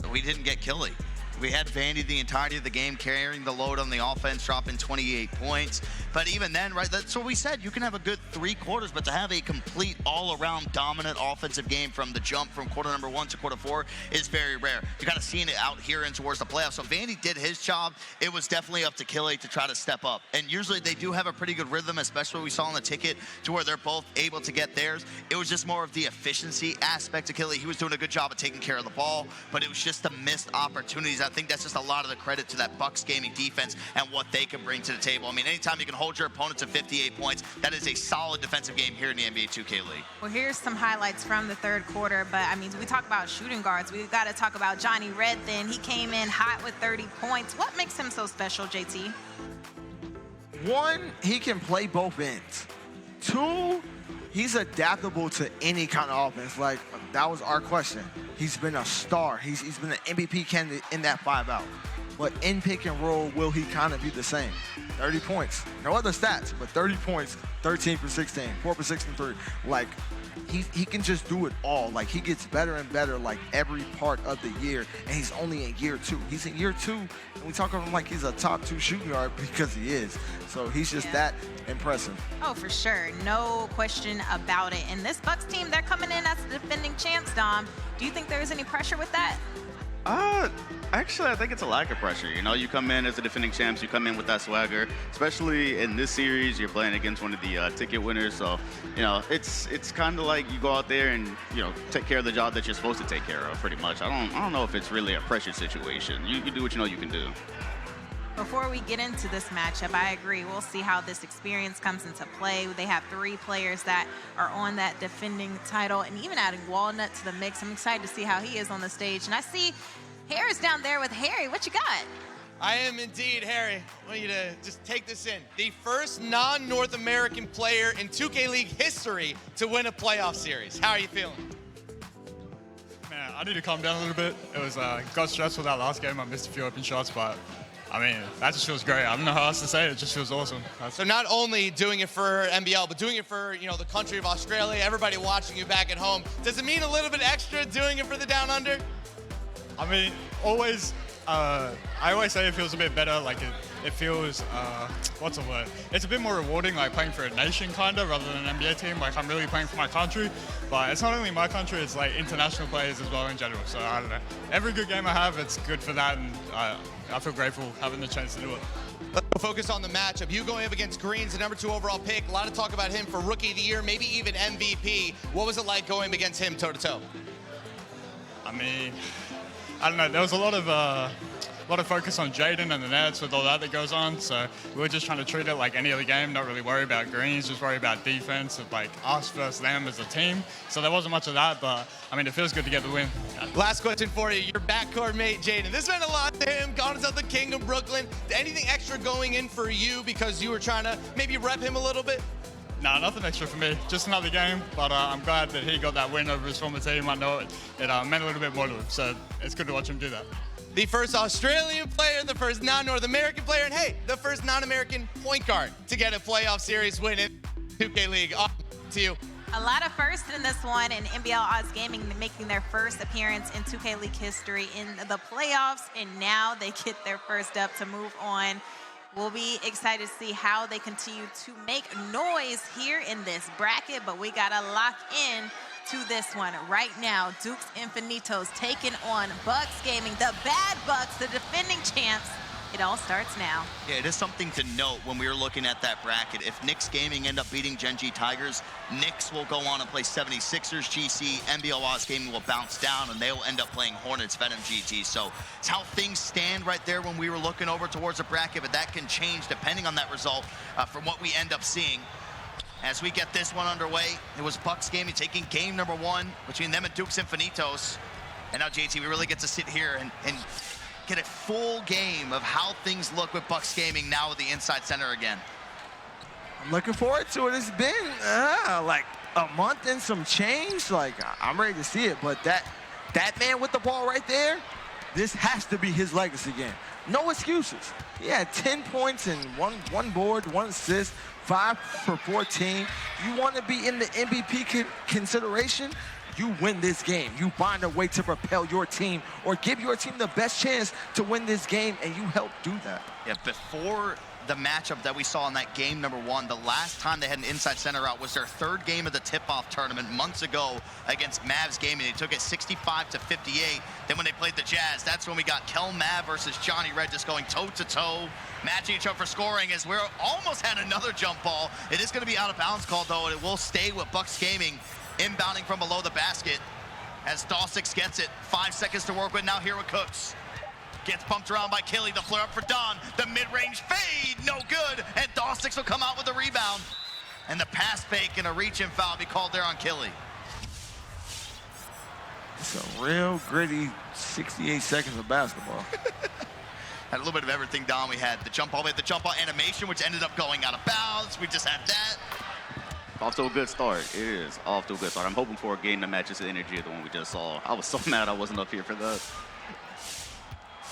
[SPEAKER 16] We didn't get Killy. We had Vandy the entirety of the game carrying the load on the offense, dropping 28 points. But even then, right, that's what we said. You can have a good 3 quarters, but to have a complete all-around dominant offensive game from the jump from quarter number 1 to quarter 4 is very rare. You got to see it out here and towards the playoffs. So Vandy did his job. It was definitely up to Killy to try to step up. And usually they do have a pretty good rhythm, especially what we saw on the ticket to where they're both able to get theirs. It was just more of the efficiency aspect of Killy. He was doing a good job of taking care of the ball, but it was just the missed opportunities. I think that's just a lot of the credit to that Bucks gaming defense and what they can bring to the table. I mean, anytime you can hold your opponent to 58 points, that is a solid defensive game here in the NBA 2K League.
[SPEAKER 20] Well, here's some highlights from the 3rd quarter, but I mean, we talk about shooting guards. We've got to talk about Johnny Redden. He came in hot with 30 points. What makes him so special, JT?
[SPEAKER 6] 1, he can play both ends. 2, he's adaptable to any kind of offense. Like, that was our question. He's been a star. He's been an MVP candidate in that 5-out. But in pick and roll, will he kind of be the same? 30 points. No other stats, but 30 points, 13 for 16, 4 for 6 and 3. Like, he can just do it all. Like, he gets better and better, like, every part of the year, and he's only in year 2. He's in year 2, and we talk about him like he's a top 2 shooting guard because he is. So he's just that impressive.
[SPEAKER 20] Oh, for sure. No question about it. And this Bucks team, they're coming in as the defending champs, Dom. Do you think there's any pressure with that?
[SPEAKER 4] Actually, I think it's a lack of pressure. You know, you come in as the defending champs, you come in with that swagger. Especially in this series, you're playing against one of the ticket winners. So, you know, it's kind of like you go out there and, you know, take care of the job that you're supposed to take care of, pretty much. I don't know if it's really a pressure situation. You do what you know you can do.
[SPEAKER 20] Before we get into this matchup, I agree. We'll see how this experience comes into play. They have 3 players that are on that defending title, and even adding Walnut to the mix. I'm excited to see how he is on the stage. And I see Harris down there with Harry. What you got?
[SPEAKER 21] I am indeed, Harry. I want you to just take this in. The first non-North American player in 2K League history to win a playoff series. How are you feeling?
[SPEAKER 13] Man, I need to calm down a little bit. It was got stressful that last game. I missed a few open shots, but I mean, that just feels great. I don't know how else to say it. It just feels awesome.
[SPEAKER 21] So not only doing it for NBL, but doing it for, you know, the country of Australia, everybody watching you back at home. Does it mean a little bit extra doing it for the Down Under?
[SPEAKER 13] I mean, always, I always say it feels a bit better. Like it feels, what's the word? It's a bit more rewarding, like playing for a nation kind of, rather than an NBA team. Like I'm really playing for my country, but it's not only my country, it's like international players as well in general. So I don't know. Every good game I have, it's good for that, and I feel grateful having the chance to do it.
[SPEAKER 21] Let's focus on the matchup. You going up against Green's the number 2 overall pick. A lot of talk about him for Rookie of the Year, maybe even MVP. What was it like going against him toe-to-toe?
[SPEAKER 13] I mean, I don't know. There was a lot of focus on Jaden and the Nets with all that goes on. So we were just trying to treat it like any other game, not really worry about Greens, just worry about defense, of like us versus them as a team. So there wasn't much of that, but I mean, it feels good to get the win.
[SPEAKER 21] Last question for you. Your backcourt mate, Jaden. This meant a lot to him. Gone out the King of Brooklyn. Anything extra going in for you because you were trying to maybe rep him a little bit?
[SPEAKER 13] Nah, nothing extra for me. Just another game, but I'm glad that he got that win over his former team. I know it meant a little bit more to him, so it's good to watch him do that.
[SPEAKER 21] The first Australian player, the first non-North American player, and hey, the first non-American point guard to get a playoff series win in 2K League. On to you.
[SPEAKER 20] A lot of firsts in this one, and NBL Oz Gaming making their first appearance in 2K League history in the playoffs, and now they get their first up to move on. We'll be excited to see how they continue to make noise here in this bracket, but we got to lock in to this one right now. Dukes Infinitos taking on Bucks Gaming, the Bad Bucks, the defending champs. It all starts now.
[SPEAKER 16] Yeah, it is something to note when we were looking at that bracket. If Knicks Gaming end up beating Gen G Tigers, Knicks will go on and play 76ers GC, NBL Oz Gaming will bounce down, and they will end up playing Hornets Venom GT. So it's how things stand right there when we were looking over towards the bracket, but that can change depending on that result from what we end up seeing. As we get this one underway, it was Bucks Gaming taking game number 1 between them and Dukes Infinitos. And now, JT, we really get to sit here and get a full game of how things look with Bucks Gaming now with the inside center again.
[SPEAKER 6] I'm looking forward to it. It's been like a month and some change. Like, I'm ready to see it, but that man with the ball right there, this has to be his legacy game. No excuses. He had 10 points and one board, 1 assist, 5 for 14. You want to be in the MVP consideration? You win this game. You find a way to propel your team or give your team the best chance to win this game, and you help do that.
[SPEAKER 16] Yeah, before the matchup that we saw in that game number 1, the last time they had an inside center out was their 3rd game of the tip-off tournament months ago against Mavs Gaming. They took it 65-58. Then when they played the Jazz, that's when we got Kel Mav versus Johnny Red just going toe-to-toe, matching each other for scoring as we're almost had another jump ball. It is going to be out of bounds call, though, and it will stay with Bucks Gaming. Inbounding from below the basket as Dawsix gets it. 5 seconds to work with now here with Cooks. Gets bumped around by Killy. The flare up for Don. The mid-range fade, no good. And Dawsix will come out with a rebound. And the pass fake and a reach-in foul be called there on Killy.
[SPEAKER 6] It's a real gritty 68 seconds of basketball.
[SPEAKER 16] Had a little bit of everything, Don. We had the jump ball, we had the jump ball animation, which ended up going out of bounds. We just had that.
[SPEAKER 4] Off to a good start. It is off to a good start. I'm hoping for a game that matches the energy of the one we just saw. I was so mad I wasn't up here for that.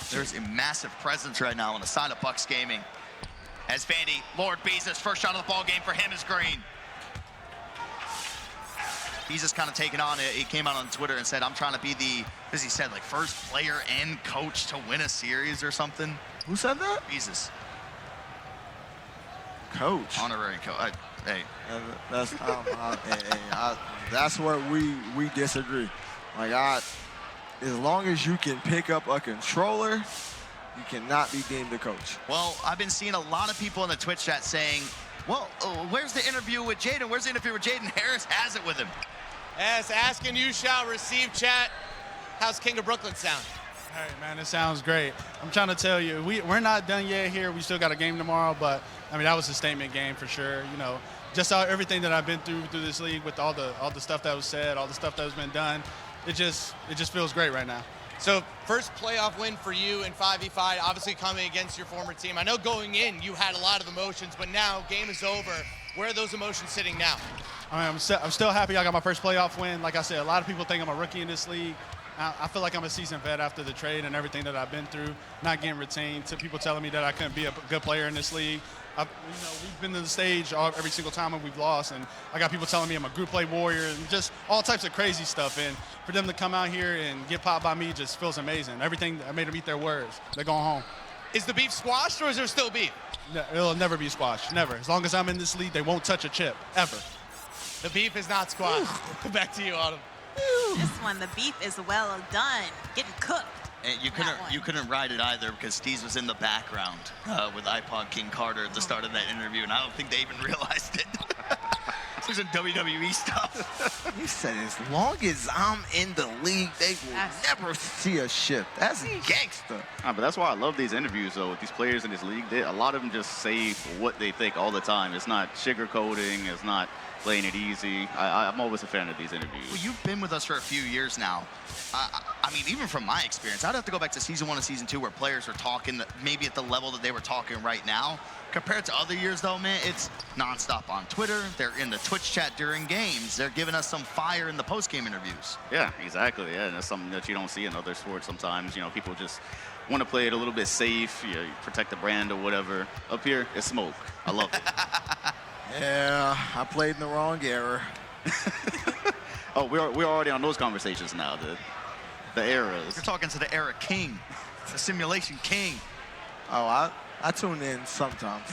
[SPEAKER 16] There's a massive presence right now on the side of Bucks Gaming. As Vandy, Lord Beezus, first shot of the ball game for him is green. Beezus kind of taking on it. He came out on Twitter and said, I'm trying to be the, as he said, like first player and coach to win a series or something.
[SPEAKER 6] Who said that?
[SPEAKER 16] Beezus.
[SPEAKER 6] Coach.
[SPEAKER 16] Honorary coach. Hey.
[SPEAKER 6] That's where we disagree. Like, as long as you can pick up a controller, you cannot be deemed a coach.
[SPEAKER 16] Well, I've been seeing a lot of people in the Twitch chat saying, well, where's the interview with Jaden? Where's the interview with Jaden? Harris has it with him.
[SPEAKER 21] Yes, ask and you shall receive, chat. How's King of Brooklyn sound?
[SPEAKER 8] Hey, man, it sounds great. I'm trying to tell you, we're not done yet here. We still got a game tomorrow, but, I mean, that was a statement game for sure. You know, just everything that I've been through this league with all the stuff that was said, all the stuff that has been done, it just feels great right now.
[SPEAKER 21] So first playoff win for you in 5v5, obviously coming against your former team. I know going in you had a lot of emotions, but now game is over. Where are those emotions sitting now?
[SPEAKER 8] I mean, I'm still happy I got my first playoff win. Like I said, a lot of people think I'm a rookie in this league. I feel like I'm a seasoned vet after the trade and everything that I've been through, not getting retained, to people telling me that I couldn't be a good player in this league. We've been to the stage every single time we've lost, and I got people telling me I'm a group play warrior and just all types of crazy stuff. And for them to come out here and get popped by me just feels amazing. Everything, I made them eat their words. They're going home.
[SPEAKER 21] Is the beef squashed, or is there still beef?
[SPEAKER 8] No, it'll never be squashed, never. As long as I'm in this league, they won't touch a chip, ever.
[SPEAKER 21] The beef is not squashed. Back to you, Autumn.
[SPEAKER 20] This one, the beef is well done, getting cooked.
[SPEAKER 16] And you couldn't ride it either because Steez was in the background with iPod King Carter at the start of that interview, and I don't think they even realized it. This is some WWE stuff.
[SPEAKER 6] You said as long as I'm in the league, they will never see a shift. That's gangster.
[SPEAKER 4] But that's why I love these interviews, though, with these players in this league. A lot of them just say what they think all the time. It's not sugarcoating. It's not playing it easy. I'm always a fan of these interviews.
[SPEAKER 16] Well, you've been with us for a few years now. I mean, even from my experience, I'd have to go back to season 1 and season 2 where players were talking maybe at the level that they were talking right now. Compared to other years, though, man, it's nonstop on Twitter. They're in the Twitch chat during games. They're giving us some fire in the post-game interviews.
[SPEAKER 4] Yeah, exactly. Yeah, and that's something that you don't see in other sports sometimes. You know, people just want to play it a little bit safe, you know, protect the brand or whatever. Up here, it's smoke. I love it.
[SPEAKER 6] Yeah, I played in the wrong era.
[SPEAKER 4] Oh, we're already on those conversations now. The eras.
[SPEAKER 16] You're talking to the era king, the simulation king.
[SPEAKER 6] Oh, I tune in sometimes.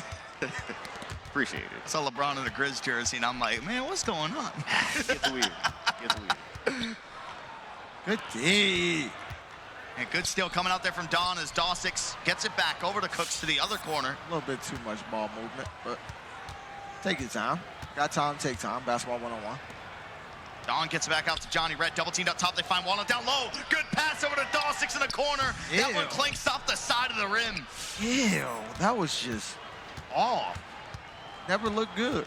[SPEAKER 4] Appreciate it.
[SPEAKER 16] I saw LeBron in a Grizz jersey, and I'm like, man, what's going on?
[SPEAKER 4] Gets weird. Gets weird.
[SPEAKER 6] Good D.
[SPEAKER 16] And good steal coming out there from Don as Dawsix gets it back over to Cooks to the other corner.
[SPEAKER 6] A little bit too much ball movement, but take your time. Got time, take time. Basketball 101.
[SPEAKER 16] Don gets back out to Johnny Red. Double teamed up top. They find Walnut down low. Good pass over to Dawsix in the corner.
[SPEAKER 6] Ew.
[SPEAKER 16] That one clinks off the side of the rim.
[SPEAKER 6] Ew, that was just off. Never looked good.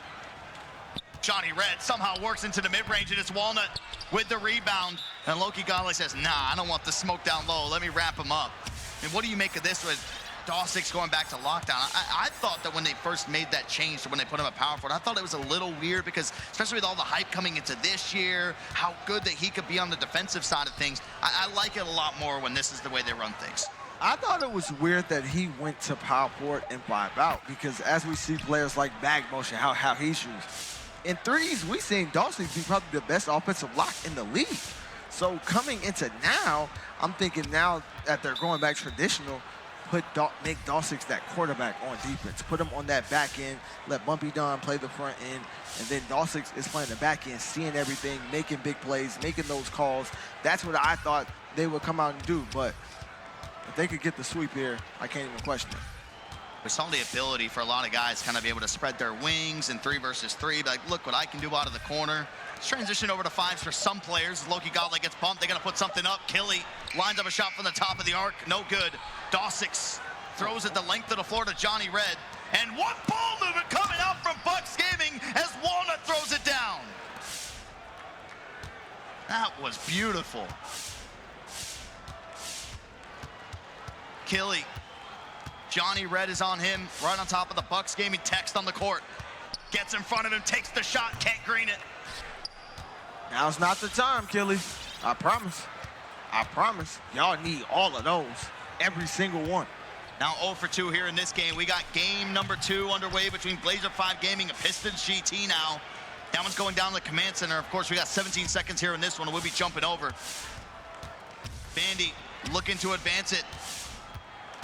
[SPEAKER 16] Johnny Red somehow works into the mid-range, and it's Walnut with the rebound. And Loki Godley says, nah, I don't want the smoke down low. Let me wrap him up. And what do you make of this with Dawsix going back to lockdown? I thought that when they first made that change to when they put him at power forward, I thought it was a little weird because, especially with all the hype coming into this year, how good that he could be on the defensive side of things. I like it a lot more when this is the way they run things.
[SPEAKER 6] I thought it was weird that he went to power forward and 5 out because as we see players like bag motion, how he shoots. In threes, we seen Dawsix be probably the best offensive block in the league. So coming into now, I'm thinking now that they're going back traditional, make Dawsix that quarterback on defense. Put him on that back end, let Bumpy Don play the front end, and then Dawsix is playing the back end, seeing everything, making big plays, making those calls. That's what I thought they would come out and do, but if they could get the sweep here, I can't even question it.
[SPEAKER 16] We saw the ability for a lot of guys kind of be able to spread their wings in 3 versus 3. Like, look what I can do out of the corner. Let's transition over to 5s for some players. Loki Godley gets bumped. They got to put something up. Killy lines up a shot from the top of the arc. No good. Dawsix throws it the length of the floor to Johnny Red. And what ball movement coming out from Bucks Gaming as Walnut throws it down. That was beautiful. Killy. Johnny Red is on him, right on top of the Bucks Gaming text on the court. Gets in front of him, takes the shot, can't green it.
[SPEAKER 6] Now's not the time, Killy. I promise. I promise. Y'all need all of those. Every single one.
[SPEAKER 16] Now 0 for 2 here in this game. We got game number 2 underway between Blazer 5 Gaming and Pistons GT now. That one's going down to the command center. Of course, we got 17 seconds here in this one. We'll be jumping over. Bandy looking to advance it.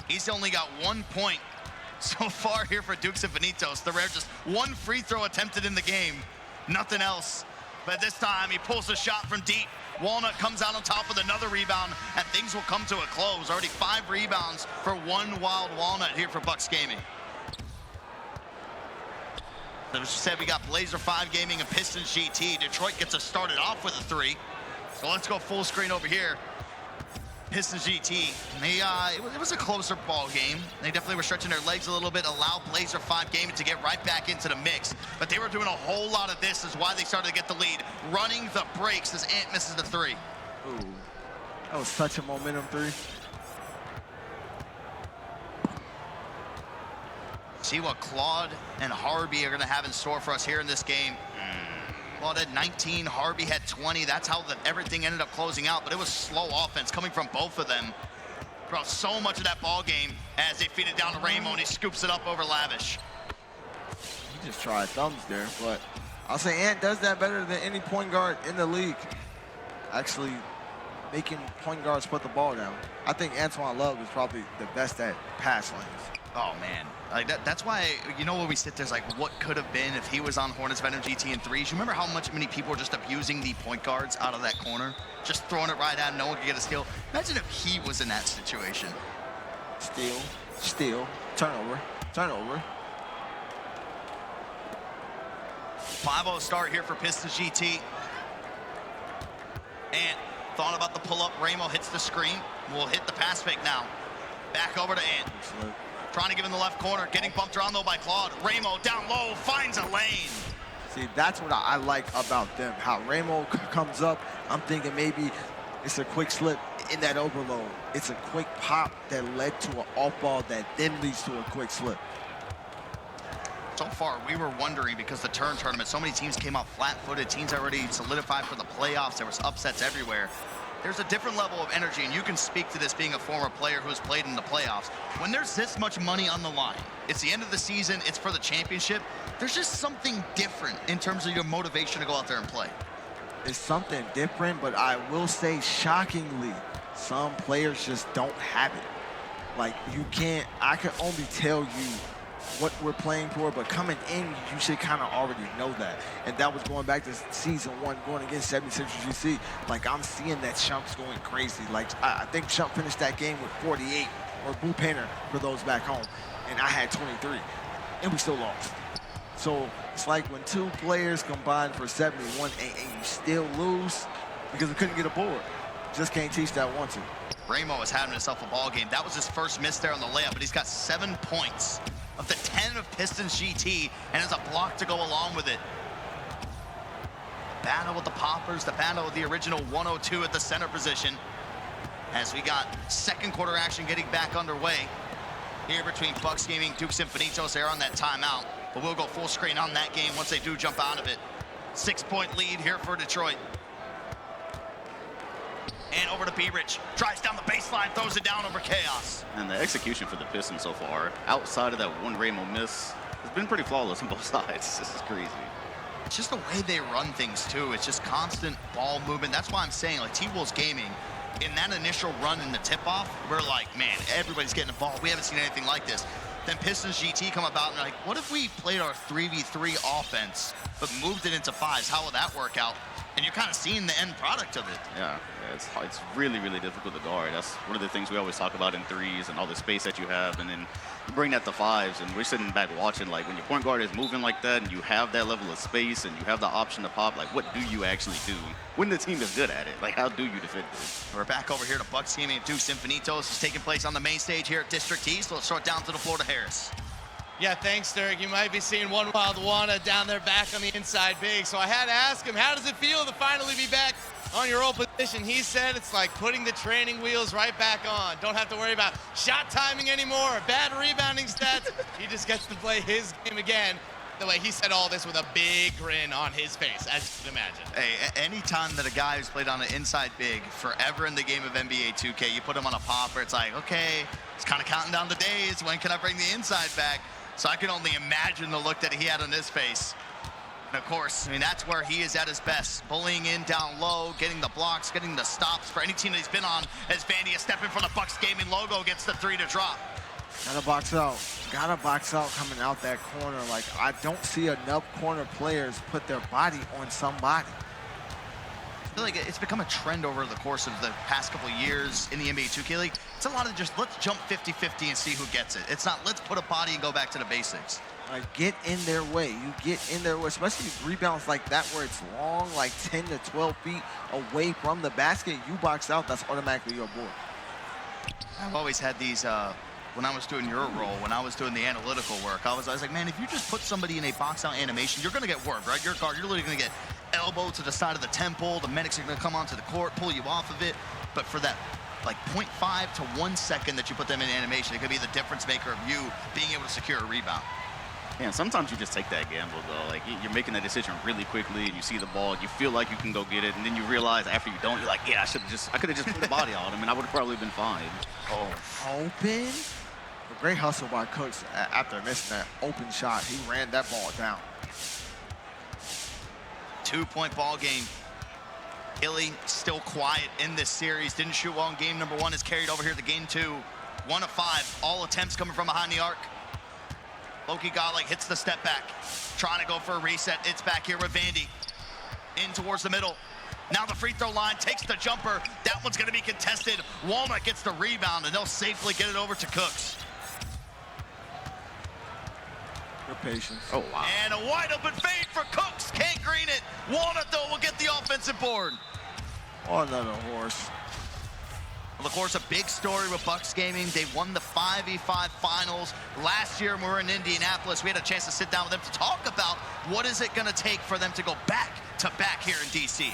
[SPEAKER 16] He's only got 1 point so far here for Dukes and Benitos. The rare just 1 free throw attempted in the game. Nothing else. But this time he pulls a shot from deep. Walnut comes out on top with another rebound, and things will come to a close. Already 5 rebounds for one wild Walnut here for Bucks Gaming. As we said, we got Blazer 5 Gaming and Pistons GT. Detroit gets us started off with a 3. So let's go full screen over here. Pistons GT, it was a closer ball game. They definitely were stretching their legs a little bit, allow Blazer 5 Gaming to get right back into the mix. But they were doing a whole lot of this is why they started to get the lead. Running the breaks as Ant misses the 3.
[SPEAKER 6] Ooh, that was such a momentum 3.
[SPEAKER 16] See what Claude and Harby are going to have in store for us here in this game. Claude had 19, Harby had 20. That's how everything ended up closing out, but it was slow offense coming from both of them throughout so much of that ball game as they feed it down to Ramo, and he scoops it up over Lavish.
[SPEAKER 6] He just tried thumbs there, but I'll say Ant does that better than any point guard in the league. Actually making point guards put the ball down. I think Antoine Love is probably the best at pass lanes.
[SPEAKER 16] Oh, man. Like that's why, you know, when we sit there's like, what could have been if he was on Hornets Venom GT in 3s? You remember how many people were just abusing the point guards out of that corner? Just throwing it right at him, no one could get a steal. Imagine if he was in that situation.
[SPEAKER 6] Steal, turnover.
[SPEAKER 16] 5-0 start here for Pistons GT. Ant thought about the pull-up. Ramo hits the screen. We'll hit the pass fake now. Back over to Ant. Trying to give in the left corner. Getting bumped around, though, by Claude. Ramo down low, finds a lane.
[SPEAKER 6] See, that's what I like about them. How Ramo comes up, I'm thinking maybe it's a quick slip. in that overload. It's a quick pop that led to an off ball that then leads to a quick slip.
[SPEAKER 16] So far, we were wondering, because the turn tournament, so many teams came out flat-footed, teams already solidified for the playoffs, there was upsets everywhere. There's a different level of energy, and you can speak to this being a former player who's played in the playoffs. When there's this much money on the line, it's the end of the season, it's for the championship, there's just something different in terms of your motivation to go out there and play.
[SPEAKER 6] It's something different, but I will say, shockingly, some players just don't have it. Like, you can't, I can only tell you what we're playing for, but coming in, you should kind of already know that. And that was going back to season 1, going against 76ers GC. Like, I'm seeing that Shump's going crazy. Like, I think Shump finished that game with 48, or Boo Painter for those back home, and I had 23, and we still lost. So it's like when two players combine for 71 and you still lose because we couldn't get a board. Just can't teach that one, two.
[SPEAKER 16] Ramo is having himself a ball game. That was his first miss there on the layup, but he's got 7 points of the 10 of Pistons GT, and has a block to go along with it. Battle with the poppers, the battle with the original 102 at the center position, as we got second quarter action getting back underway here between Bucks Gaming, Dukes Infinitos. They're on that timeout, but we'll go full screen on that game once they do jump out of it. 6-point lead here for Detroit. And over to B-Rich, drives down the baseline, throws it down over Chaos.
[SPEAKER 4] And the execution for the Pistons so far, outside of that one Ramo miss, has been pretty flawless on both sides. This is crazy.
[SPEAKER 16] It's just the way they run things, too. It's just constant ball movement. That's why I'm saying, like, T-Wolves Gaming, in that initial run in the tip-off, we're like, man, everybody's getting involved. We haven't seen anything like this. Then Pistons GT come about and they're like, what if we played our 3v3 offense, but moved it into 5s? How would that work out? And you're kind of seeing the end product of it.
[SPEAKER 4] Yeah, it's really, really difficult to guard. That's one of the things we always talk about in 3s and all the space that you have. And then you bring that to 5s, and we're sitting back watching, like, when your point guard is moving like that and you have that level of space and you have the option to pop, like, what do you actually do when the team is good at it? Like, how do you defend this?
[SPEAKER 16] We're back over here to Bucks Gaming and Dukes Infinitos. Is taking place on the main stage here at District East. Let's throw it down to the floor to Harris.
[SPEAKER 21] Yeah, thanks, Derek. You might be seeing One Wild Wana down there back on the inside big. So I had to ask him, how does it feel to finally be back on your old position? He said it's like putting the training wheels right back on. Don't have to worry about shot timing anymore, bad rebounding stats. He just gets to play his game again. By the way, he said all this with a big grin on his face, as you can imagine.
[SPEAKER 16] Hey, anytime that a guy who's played on an inside big forever in the game of NBA 2K, you put him on a popper, it's like, okay, it's kind of counting down the days. When can I bring the inside back? So I can only imagine the look that he had on his face. And of course, I mean, that's where he is at his best. Bullying in down low, getting the blocks, getting the stops for any team that he's been on, as Vandy is stepping from the Bucks Gaming logo, gets the 3 to drop.
[SPEAKER 6] Gotta box out. Gotta box out coming out that corner. Like, I don't see enough corner players put their body on somebody.
[SPEAKER 16] I feel like it's become a trend over the course of the past couple of years in the NBA 2K League. It's a lot of just, let's jump 50-50 and see who gets it. It's not, let's put a body and go back to the basics.
[SPEAKER 6] Like, get in their way. You get in their way, especially rebounds like that where it's long, like 10 to 12 feet away from the basket. You box out, that's automatically your board.
[SPEAKER 16] I've always had these, when I was doing your role, when I was doing the analytical work, I was like, man, if you just put somebody in a box out animation, you're going to get work, right? Your guard, you're literally going to get elbow to the side of the temple. The medics are going to come onto the court, pull you off of it. But for that, like 0.5 to 1 second that you put them in animation, it could be the difference maker of you being able to secure a rebound.
[SPEAKER 4] Yeah, and sometimes you just take that gamble, though. Like, you're making that decision really quickly, and you see the ball, you feel like you can go get it, and then you realize after you don't, you're like, yeah, I could have just put the body on him, and I would have probably been fine.
[SPEAKER 6] Oh, open? A great hustle by Cooks after missing that open shot. He ran that ball down.
[SPEAKER 16] 2-point ball game. Hilly still quiet in this series. Didn't shoot well in game number 1. Is carried over here to game 2. 1 of 5. All attempts coming from behind the arc. Loki Godlike hits the step back. Trying to go for a reset. It's back here with Vandy. In towards the middle. Now the free throw line takes the jumper. That one's going to be contested. Walnut gets the rebound, and they'll safely get it over to Cooks.
[SPEAKER 6] Good patience.
[SPEAKER 4] Oh, wow.
[SPEAKER 16] And a wide open fade for Cooks. Can't green it. Walnut, though, will get the offensive board.
[SPEAKER 6] Oh, another horse.
[SPEAKER 16] Well, of course, a big story with Bucks Gaming. They won the 5v5 finals. Last year, when we were in Indianapolis, we had a chance to sit down with them to talk about what is it going to take for them to go back-to-back here in D.C.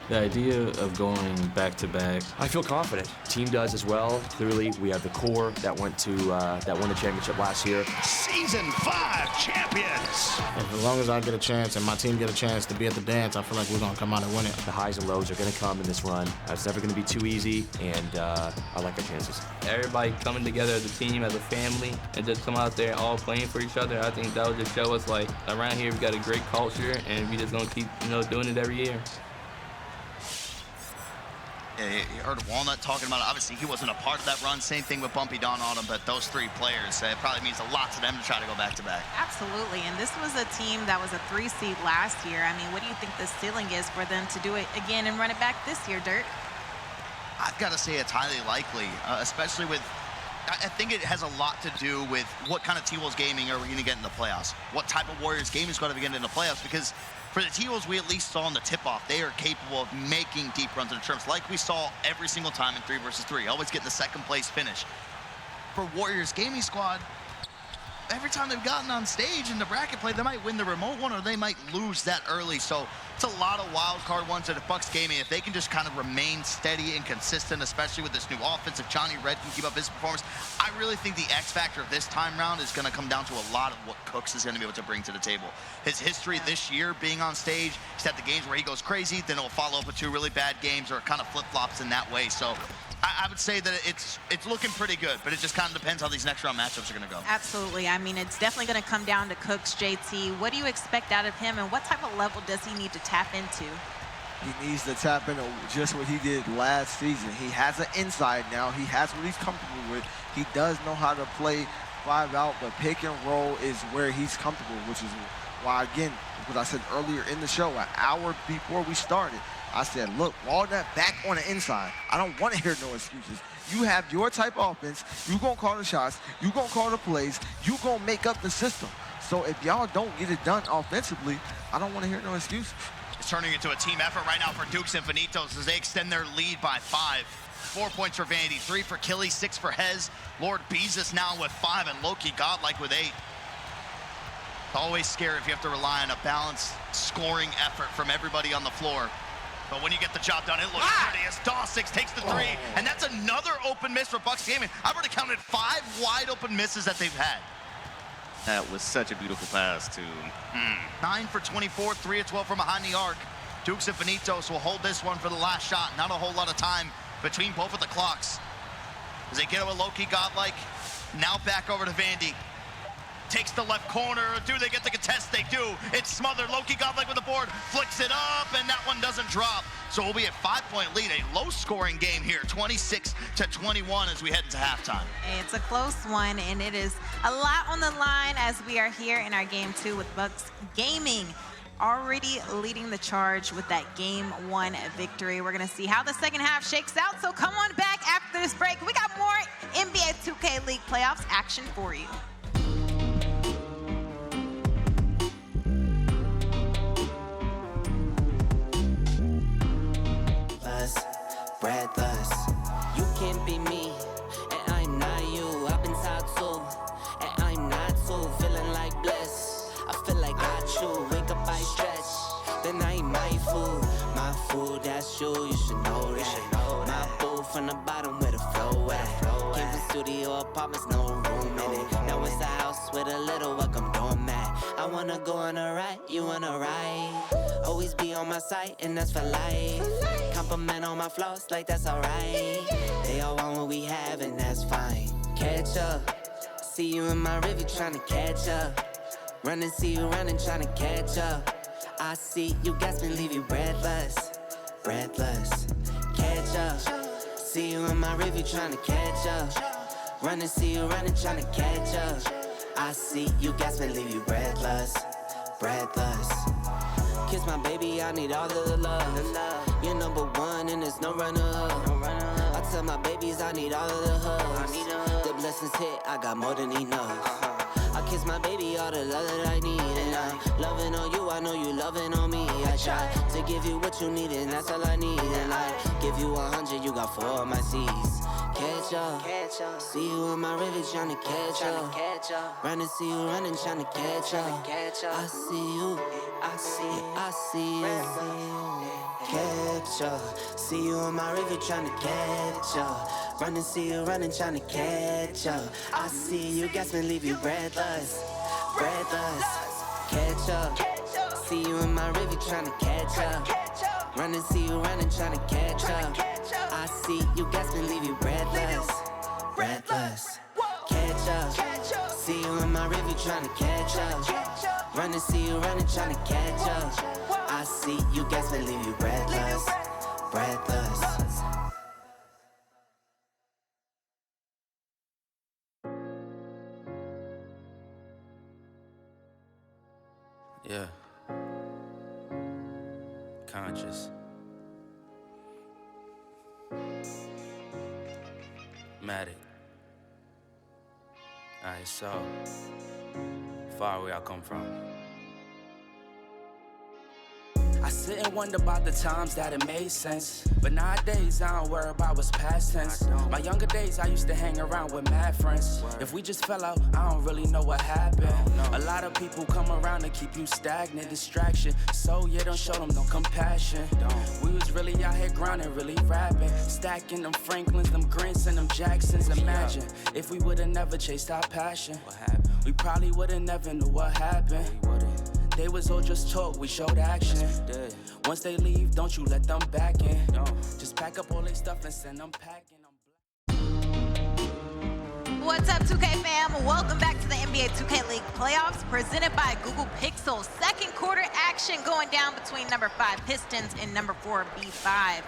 [SPEAKER 17] The idea of going back-to-back.
[SPEAKER 19] I feel confident. Team does as well. Clearly, we have the core that won the championship last year.
[SPEAKER 16] Season 5 champions.
[SPEAKER 22] As long as I get a chance and my team get a chance to be at the dance, I feel like we're gonna come out and win it.
[SPEAKER 19] The highs and lows are gonna come in this run. It's never gonna be too easy, and I like our chances.
[SPEAKER 17] Everybody coming together as a team, as a family, and just come out there all playing for each other. I think that would just show us, like, around here we got a great culture, and we just gonna keep, doing it every year.
[SPEAKER 16] Yeah, you heard Walnut talking about it. Obviously, he wasn't a part of that run. Same thing with Bumpy Don Autumn, but those 3 players, it probably means a lot to them to try to go back-to-back.
[SPEAKER 20] Absolutely, and this was a team that was a 3 seed last year. I mean, what do you think the ceiling is for them to do it again and run it back this year, Dirk?
[SPEAKER 16] I've got to say it's highly likely, especially with, I think it has a lot to do with what kind of T-Wolves gaming are we going to get in the playoffs? What type of Warriors gaming is going to be getting in the playoffs? Because for the T-Wolves, we at least saw in the tip-off, they are capable of making deep runs in the terms, like we saw every single time in 3 versus 3, always getting the second-place finish. For Warriors gaming squad, every time they've gotten on stage in the bracket play, they might win the remote one or they might lose that early. So it's a lot of wild card ones at Bucks gaming. If they can just kind of remain steady and consistent, especially with this new offense, if Johnny Red can keep up his performance, I really think the X factor of this time round is going to come down to a lot of what Cooks is going to be able to bring to the table. His history this year being on stage, he's had the games where he goes crazy, then it'll follow up with 2 really bad games or kind of flip-flops in that way. So I would say that it's looking pretty good, but it just kind of depends how these next round matchups are going to go.
[SPEAKER 20] Absolutely. I mean, it's definitely going to come down to Cooks, JT. What do you expect out of him, and what type of level does he need to tap into?
[SPEAKER 6] He needs to tap into just what he did last season. He has an inside now. He has what he's comfortable with. He does know how to play 5 out, but pick and roll is where he's comfortable, which is why, again, what I said earlier in the show, an hour before we started, I said, look, Walnut back on the inside. I don't want to hear no excuses. You have your type of offense. You going to call the shots. You going to call the plays. You going to make up the system. So if y'all don't get it done offensively, I don't want to hear no excuses.
[SPEAKER 16] It's turning into a team effort right now for Dukes and Finitos as they extend their lead by 5. 4 points for Vandy, 3 for Killy, 6 for Hez. Lord Beezus now with 5 and Loki Godlike with 8. It's always scary if you have to rely on a balanced scoring effort from everybody on the floor. But when you get the job done, it looks pretty as Dawsix takes the 3, and that's another open miss for Bucks Gaming. I've already counted 5 wide open misses that they've had.
[SPEAKER 4] That was such a beautiful pass, too.
[SPEAKER 16] 9 for 24, 3 of 12 from behind the arc. Dukes and Finitos will hold this one for the last shot. Not a whole lot of time between both of the clocks. As they get it with Loki Godlike, now back over to Vandy. Takes the left corner. Do they get the contest? They do. It's smothered. Loki Godlike with the board. Flicks it up, and that one doesn't drop. So we'll be at 5-point lead. A low-scoring game here, 26-21 as we head into halftime.
[SPEAKER 20] It's a close one, and it is a lot on the line as we are here in our game 2 with Bucks Gaming already leading the charge with that game 1 victory. We're going to see how the second half shakes out. So come on back after this break. We got more NBA 2K League playoffs action for you.
[SPEAKER 23] Breathless. You can't be me, and I'm not you. I've been taught to, and I'm not too. Feeling like bliss, I feel like I chew. Wake up, I stretch, then I eat my food. My food, that's you, you should know that. My boo from the bottom where the flow at. Came from studio apartments, no room in it. Now it's a house with a little welcome doormat. I wanna go on a ride, you wanna ride. Always be on my side, and that's for life. Compliment on my flaws, like that's alright. They all want what we have, and that's fine. Catch up, see you in my river tryna catch up. Run and see you running, tryna catch up. I see you gasping, leave you breathless, breathless. Catch up, see you in my river tryna catch up. Run and see you running, tryna catch up. I see you gasping, leave you breathless, breathless. Kiss my baby, I need all of the love. You're number 1 and there's no runner-up. I tell my babies I need all of the hugs. The blessings hit, I got more than enough. I kiss my baby, all the love that I need. And I'm loving on you, I know you loving on me. I try to give you what you need, and that's all I need. And I give you 100, you got 4 of my C's. catch up. See you in my river tryna catch up. Run and see you running tryna catch up. I see you, I see you. Catch up. See you in my river tryna catch up. Run and see you running tryna catch up. I see you, gas me leave you breathless. Catch up. See you in my river tryna catch up. Run and see you running tryna catch up. I see you, gas me leave you breathless. Catch up. See you in my river tryna catch up. Run and see you running tryna catch up. I see you, gas me leave you breathless. Yeah. Conscious. Matic. Alright, so far where I come from. I sit and wonder about the times that it made sense. But nowadays, I don't worry about what's past tense. My younger days, I used to hang around with mad friends. If we just fell out, I don't really know what happened. A lot of people come around to keep you stagnant, distraction. So yeah, don't show them no compassion. We was really out here grinding, really rapping. Stacking them Franklins, them Grints, and them Jacksons. Imagine if we would've never chased our passion. We probably would've never knew what happened. They was all just talk, we showed action. Once they leave, don't you let them back in. Just pack up all their stuff and send them packing.
[SPEAKER 20] What's up, 2K fam? Welcome back to the NBA 2K League playoffs presented by Google Pixel. Second quarter action going down between number 5 Pistons and number 4 B5.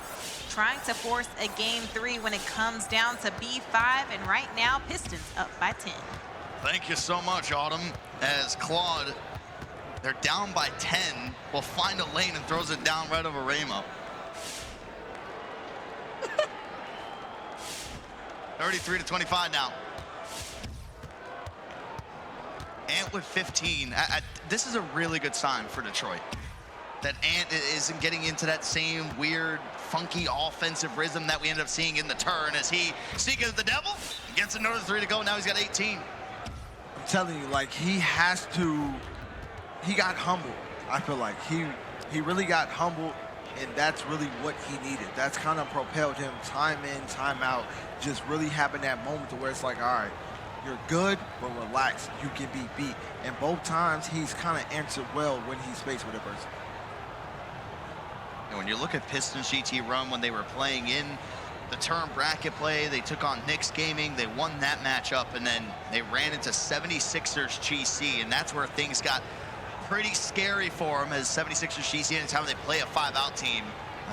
[SPEAKER 20] Trying to force a game 3 when it comes down to B5, and right now Pistons up by 10.
[SPEAKER 16] Thank you so much, Autumn. As Claude, they're down by 10, will find a lane and throws it down right over Ramo. 33-25 now. Ant with 15. This is a really good sign for Detroit. That Ant isn't getting into that same weird, funky offensive rhythm that we ended up seeing in the turn as he sneaks the devil, gets another 3 to go. Now he's got 18.
[SPEAKER 6] I'm telling you, like, he got humbled. I feel like he really got humbled, and that's really what he needed. That's kind of propelled him time in, time out, just really having that moment to where it's like, all right, you're good, but relax, you can be beat. And both times he's kind of answered well when he's faced with adversity.
[SPEAKER 16] And when you look at Pistons GT run when they were playing in the term bracket play, they took on Knicks Gaming, they won that matchup, and then they ran into 76ers GC, and that's where things got pretty scary for them, as 76ers GC, anytime they play a 5-out team,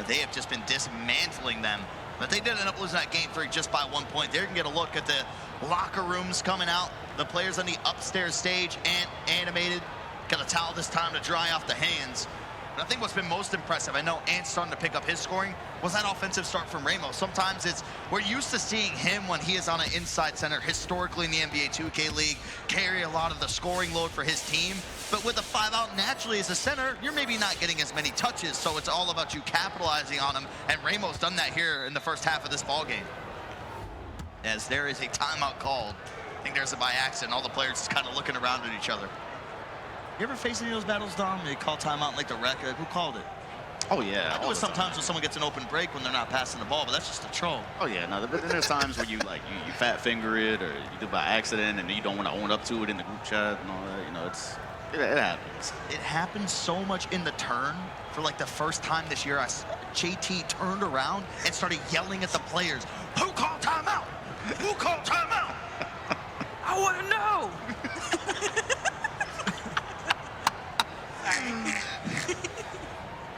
[SPEAKER 16] they have just been dismantling them. But they did end up losing that game 3 just by 1 point. There you can get a look at the locker rooms coming out, the players on the upstairs stage, and animated. Got a towel this time to dry off the hands. And I think what's been most impressive, I know Ant's starting to pick up his scoring, was that offensive start from Ramos. Sometimes we're used to seeing him when he is on an inside center, historically in the NBA 2K League, carry a lot of the scoring load for his team. But with a 5-out naturally as a center, you're maybe not getting as many touches, so it's all about you capitalizing on him, and Ramos done that here in the first half of this ball game. As there is a timeout called. I think there's a by accident, all the players just kind of looking around at each other. You ever face any of those battles, Dom? They call timeout like the rec. Who called it?
[SPEAKER 4] Oh, yeah.
[SPEAKER 16] I know sometimes when someone gets an open break when they're not passing the ball, but that's just a troll.
[SPEAKER 4] Oh, yeah. No, but there's times where you fat finger it, or you do it by accident, and you don't want to own up to it in the group chat and all that. You know, it happens.
[SPEAKER 16] It happens so much in the turn. For like the first time this year, JT turned around and started yelling at the players. Who called timeout? Who called timeout?
[SPEAKER 20] I want to know.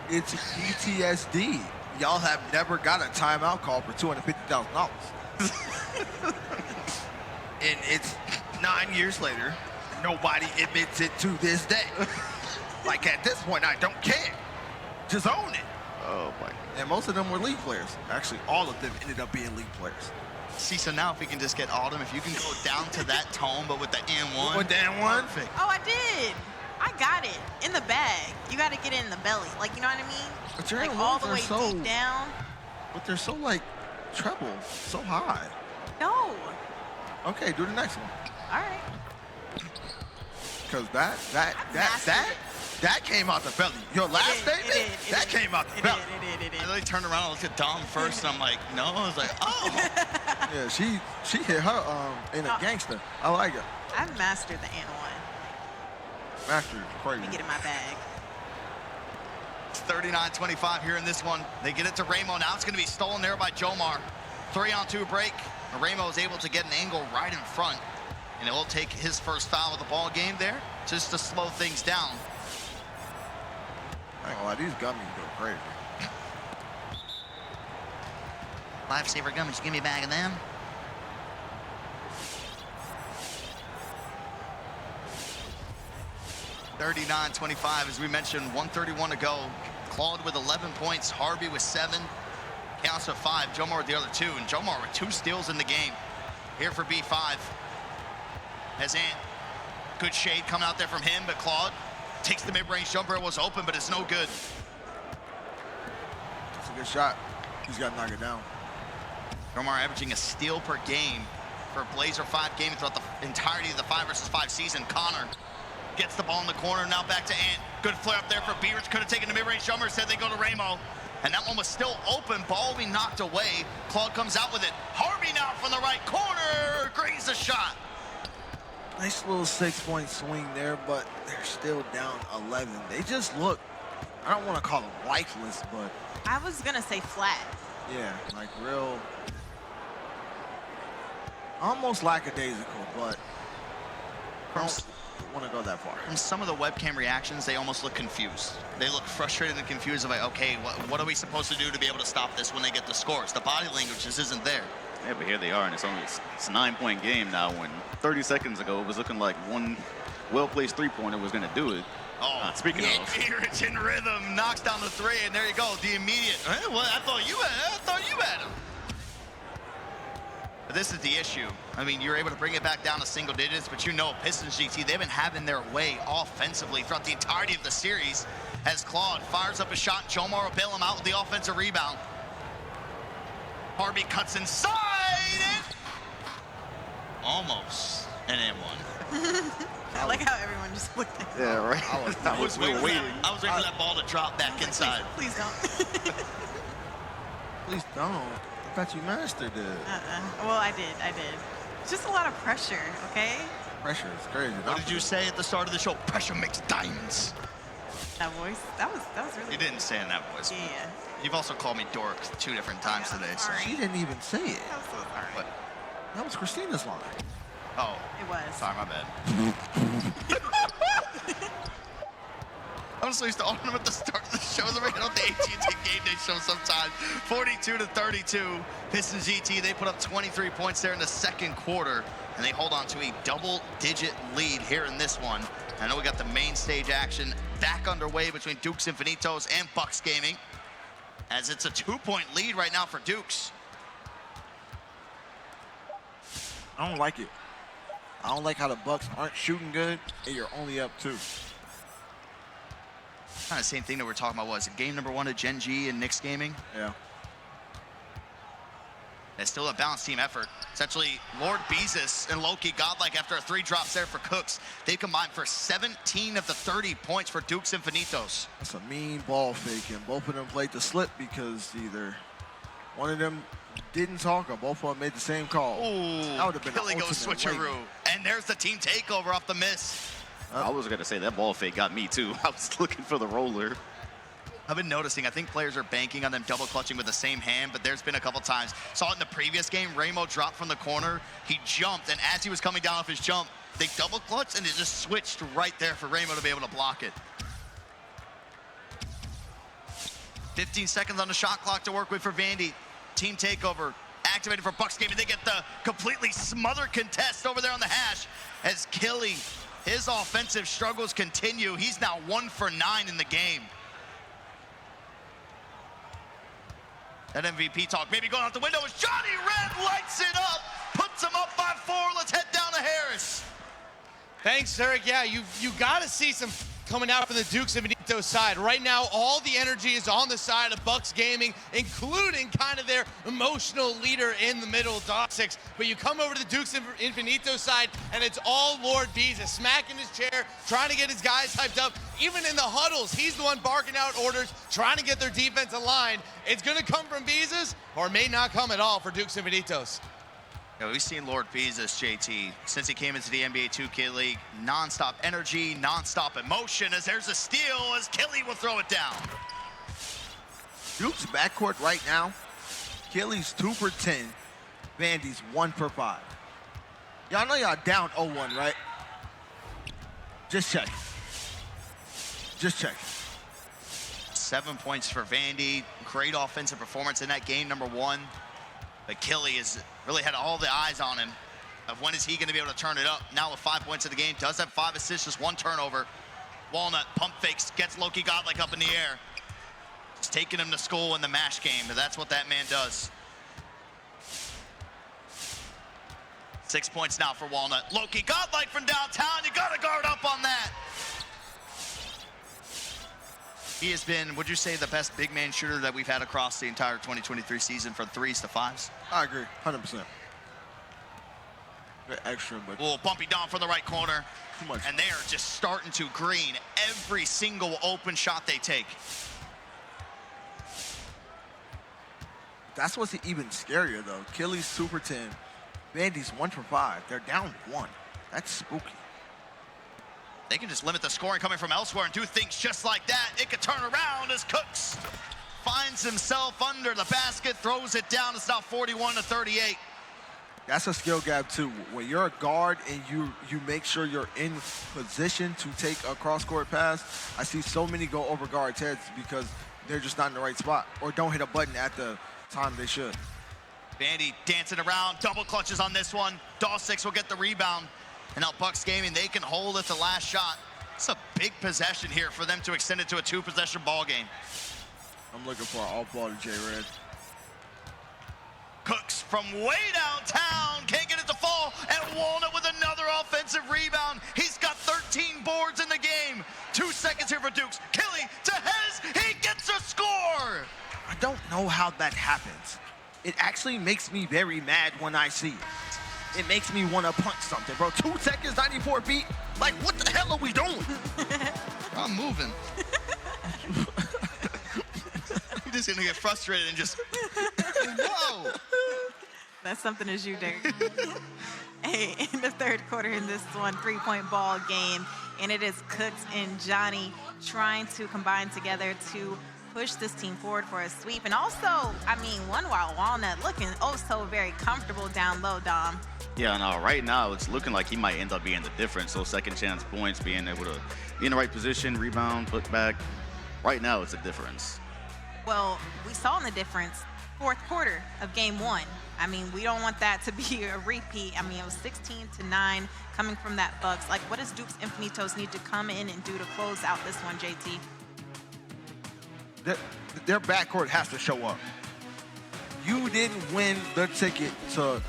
[SPEAKER 6] It's PTSD. Y'all have never got a timeout call for $250,000. And it's 9 years later, nobody admits it to this day. Like, at this point, I don't care. Just own it.
[SPEAKER 4] Oh, my God.
[SPEAKER 6] And most of them were league players. Actually, all of them ended up being league players.
[SPEAKER 16] See, so now if we can just get Autumn, if you can go down to that tone, but with the N1.
[SPEAKER 6] With the N1?
[SPEAKER 16] Perfect.
[SPEAKER 20] Oh, I did. I got it in the bag. You got to get it in the belly. Like, you know what I mean?
[SPEAKER 6] But your
[SPEAKER 20] like
[SPEAKER 6] N1s
[SPEAKER 20] all the
[SPEAKER 6] are
[SPEAKER 20] way
[SPEAKER 6] so
[SPEAKER 20] deep down.
[SPEAKER 6] But they're so, like, treble, so high.
[SPEAKER 20] No.
[SPEAKER 6] Okay, do the next one.
[SPEAKER 20] All right.
[SPEAKER 6] Because that came out the belly. Your last statement, that came out the belly.
[SPEAKER 16] I really turned around and looked at Dom first, and I'm like, no. I was like, oh.
[SPEAKER 6] Yeah, she hit her in a gangster. I like it.
[SPEAKER 20] I've mastered the N1.
[SPEAKER 6] Mastered, crazy.
[SPEAKER 20] Let me get in my bag.
[SPEAKER 16] It's 39-25 here in this one. They get it to Ramo. Now it's going to be stolen there by Jomar. 3-on-2 break. Ramo is able to get an angle right in front, and it will take his first foul of the ball game there just to slow things down.
[SPEAKER 6] I ain't gonna lie, these gummies go crazy.
[SPEAKER 16] Lifesaver gummies, give me a bag of them. $39-25, as we mentioned, 1:31 to go. Claude with 11 points, Harvey with 7, Chaos with 5, Jomar with the other 2, and Jomar with 2 steals in the game. Here for B5. As Ant, good shade coming out there from him, but Claude takes the mid-range jumper. It was open, but it's no good.
[SPEAKER 6] It's a good shot. He's got to knock it down.
[SPEAKER 16] Jomar averaging a steal per game for Blazer 5 game throughout the entirety of the 5 versus 5 season. Connor gets the ball in the corner, now back to Ant. Good flare up there for Beers. Could have taken the mid-range jumper, said they go to Ramo. And that one was still open, ball being knocked away. Claude comes out with it. Harvey now from the right corner, grazes the shot.
[SPEAKER 6] Nice little 6-point swing there, but they're still down 11. They just look, I don't want to call them lifeless, but.
[SPEAKER 20] I was going to say flat.
[SPEAKER 6] Yeah, like real, almost lackadaisical, but I don't want to go that far.
[SPEAKER 16] From some of the webcam reactions, they almost look confused. They look frustrated and confused of like, okay, what are we supposed to do to be able to stop this when they get the scores? The body language just isn't there.
[SPEAKER 4] Yeah, but here they are, and it's a 9-point game now when 30 seconds ago it was looking like one well-placed three-pointer was going to do it.
[SPEAKER 16] Oh,
[SPEAKER 4] speaking of.
[SPEAKER 16] It's in rhythm, knocks down the 3, and there you go, the immediate. Well, I thought you had him. But this is the issue. I mean, you're able to bring it back down to single digits, but you know Pistons GT, they've been having their way offensively throughout the entirety of the series as Claude fires up a shot. Jomar will bail him out with the offensive rebound. Harvey cuts inside and almost an M1.
[SPEAKER 20] I like how everyone just looked at
[SPEAKER 4] Yeah, right.
[SPEAKER 16] I was waiting for that ball to drop back inside.
[SPEAKER 20] Please don't.
[SPEAKER 6] Please don't. I thought you mastered it.
[SPEAKER 20] Well, I did. It's just a lot of pressure, okay?
[SPEAKER 6] Pressure is crazy.
[SPEAKER 16] What did you say at the start of the show? Pressure makes diamonds.
[SPEAKER 20] That voice, that was really.
[SPEAKER 16] You didn't say it in that voice.
[SPEAKER 20] Yeah.
[SPEAKER 16] You've also called me dork 2 different times today. So.
[SPEAKER 6] She didn't even say it.
[SPEAKER 20] I'm so sorry.
[SPEAKER 16] What?
[SPEAKER 6] That was Christina's line.
[SPEAKER 16] Oh.
[SPEAKER 20] It was.
[SPEAKER 16] Sorry, my bad. I'm so used to owning them at the start of the shows. I'm making up the AT&T Game Day show sometimes. 42-32. Pistons GT, they put up 23 points there in the second quarter, and they hold on to a double-digit lead here in this one. I know we got the main stage action back underway between Dukes Infinitos and Bucks Gaming, as it's a 2-point lead right now for Dukes.
[SPEAKER 6] I don't like it. I don't like how the Bucks aren't shooting good, and you're only up 2.
[SPEAKER 16] Kind of same thing that we're talking about. Was it game number 1 of Gen G and Knicks Gaming?
[SPEAKER 6] Yeah.
[SPEAKER 16] It's still a balanced team effort. It's actually Lord Beezus and Loki Godlike after a 3 drops there for Cooks. They combined for 17 of the 30 points for Dukes Infinitos.
[SPEAKER 6] That's a mean ball fake, and both of them played the slip because either one of them didn't talk or both of them made the same call.
[SPEAKER 16] Ooh,
[SPEAKER 6] that would have been
[SPEAKER 16] Killy
[SPEAKER 6] an
[SPEAKER 16] goes
[SPEAKER 6] ultimate
[SPEAKER 16] switcheroo.
[SPEAKER 6] win.
[SPEAKER 16] And there's the team takeover off the miss.
[SPEAKER 4] I was going to say that ball fake got me too. I was looking for the roller.
[SPEAKER 16] I've been noticing, I think players are banking on them double clutching with the same hand, but there's been a couple times. Saw it in the previous game, Ramo dropped from the corner. He jumped, and as he was coming down off his jump, they double clutched, and it just switched right there for Ramo to be able to block it. 15 seconds on the shot clock to work with for Vandy. Team takeover activated for Bucks Gaming. They get the completely smothered contest over there on the hash as Killy, his offensive struggles continue. He's now 1 for 9 in the game. That MVP talk maybe going out the window as Johnny Red lights it up, puts him up by 4. Let's head down to Harris.
[SPEAKER 21] Thanks, Eric. Yeah, you got to see some coming out from the Dukes and Benito side. Right now, all the energy is on the side of Bucks Gaming, including kind of their emotional leader in the middle, Dog6. But you come over to the Dukes and Benito side, and it's all Lord Beezus, smacking his chair, trying to get his guys hyped up. Even in the huddles, he's the one barking out orders, trying to get their defense aligned. It's going to come from Beezus, or may not come at all for Dukes and Benitos.
[SPEAKER 16] Yeah, we've seen Lord Beezus, JT, since he came into the NBA 2K League. Non-stop energy, non-stop emotion, as there's a steal, as Killy will throw it down.
[SPEAKER 6] Duke's backcourt right now, Killy's 2 for 10, Vandy's 1 for 5. Y'all know y'all down 0-1, right? Just check. Just check.
[SPEAKER 16] 7 points for Vandy. Great offensive performance in that game, number 1. But Killy has really had all the eyes on him of when is he going to be able to turn it up. Now with 5 points in the game, does have 5 assists, just 1 turnover. Walnut pump fakes, gets Loki Godlike up in the air. Just taking him to school in the MASH game, but that's what that man does. 6 points now for Walnut. Loki Godlike from downtown, you got to guard up on that. He has been, would you say, the best big man shooter that we've had across the entire 2023 season from 3s to 5s?
[SPEAKER 6] I agree, 100%. Bit extra, but...
[SPEAKER 16] Oh, bumpy down from the right corner.
[SPEAKER 6] Too much.
[SPEAKER 16] And they are just starting to green every single open shot they take.
[SPEAKER 6] That's what's even scarier, though. Killy's 2 for 10. Vandy's 1 for 5. They're down 1. That's spooky.
[SPEAKER 16] They can just limit the scoring coming from elsewhere and do things just like that. It could turn around as Cooks finds himself under the basket, throws it down. It's now 41-38.
[SPEAKER 6] That's a skill gap, too. When you're a guard and you make sure you're in position to take a cross-court pass, I see so many go over guards' heads because they're just not in the right spot or don't hit a button at the time they should.
[SPEAKER 16] Vandy dancing around, double clutches on this one. Dog6 will get the rebound. And now Bucks Gaming, they can hold it to last shot. It's a big possession here for them to extend it to a 2-possession ball game.
[SPEAKER 6] I'm looking for an off-ball to J-Red.
[SPEAKER 16] Cooks from way downtown, can't get it to fall, and Walnut with another offensive rebound. He's got 13 boards in the game. 2 seconds here for Dukes. Killy to Hez, he gets a score!
[SPEAKER 6] I don't know how that happens. It actually makes me very mad when I see it. It makes me want to punch something, bro. 2 seconds, 94 feet. Like, what the hell are we doing?
[SPEAKER 16] I'm moving. You're just gonna get frustrated and just, whoa.
[SPEAKER 20] That's something as you do. Hey, in the third quarter in this one, 3-point ball game, and it is Cooks and Johnny trying to combine together to push this team forward for a sweep. And also, I mean, one while Walnut looking oh so very comfortable down low, Dom.
[SPEAKER 4] Yeah, no, right now it's looking like he might end up being the difference. So second chance points, being able to be in the right position, rebound, put back. Right now it's a difference.
[SPEAKER 20] Well, we saw in the difference fourth quarter of game 1. I mean, we don't want that to be a repeat. I mean, it was 16-9 coming from that Bucks. Like, what does Dukes Infinitos need to come in and do to close out this one, JT?
[SPEAKER 6] Their backcourt has to show up. You didn't win the ticket to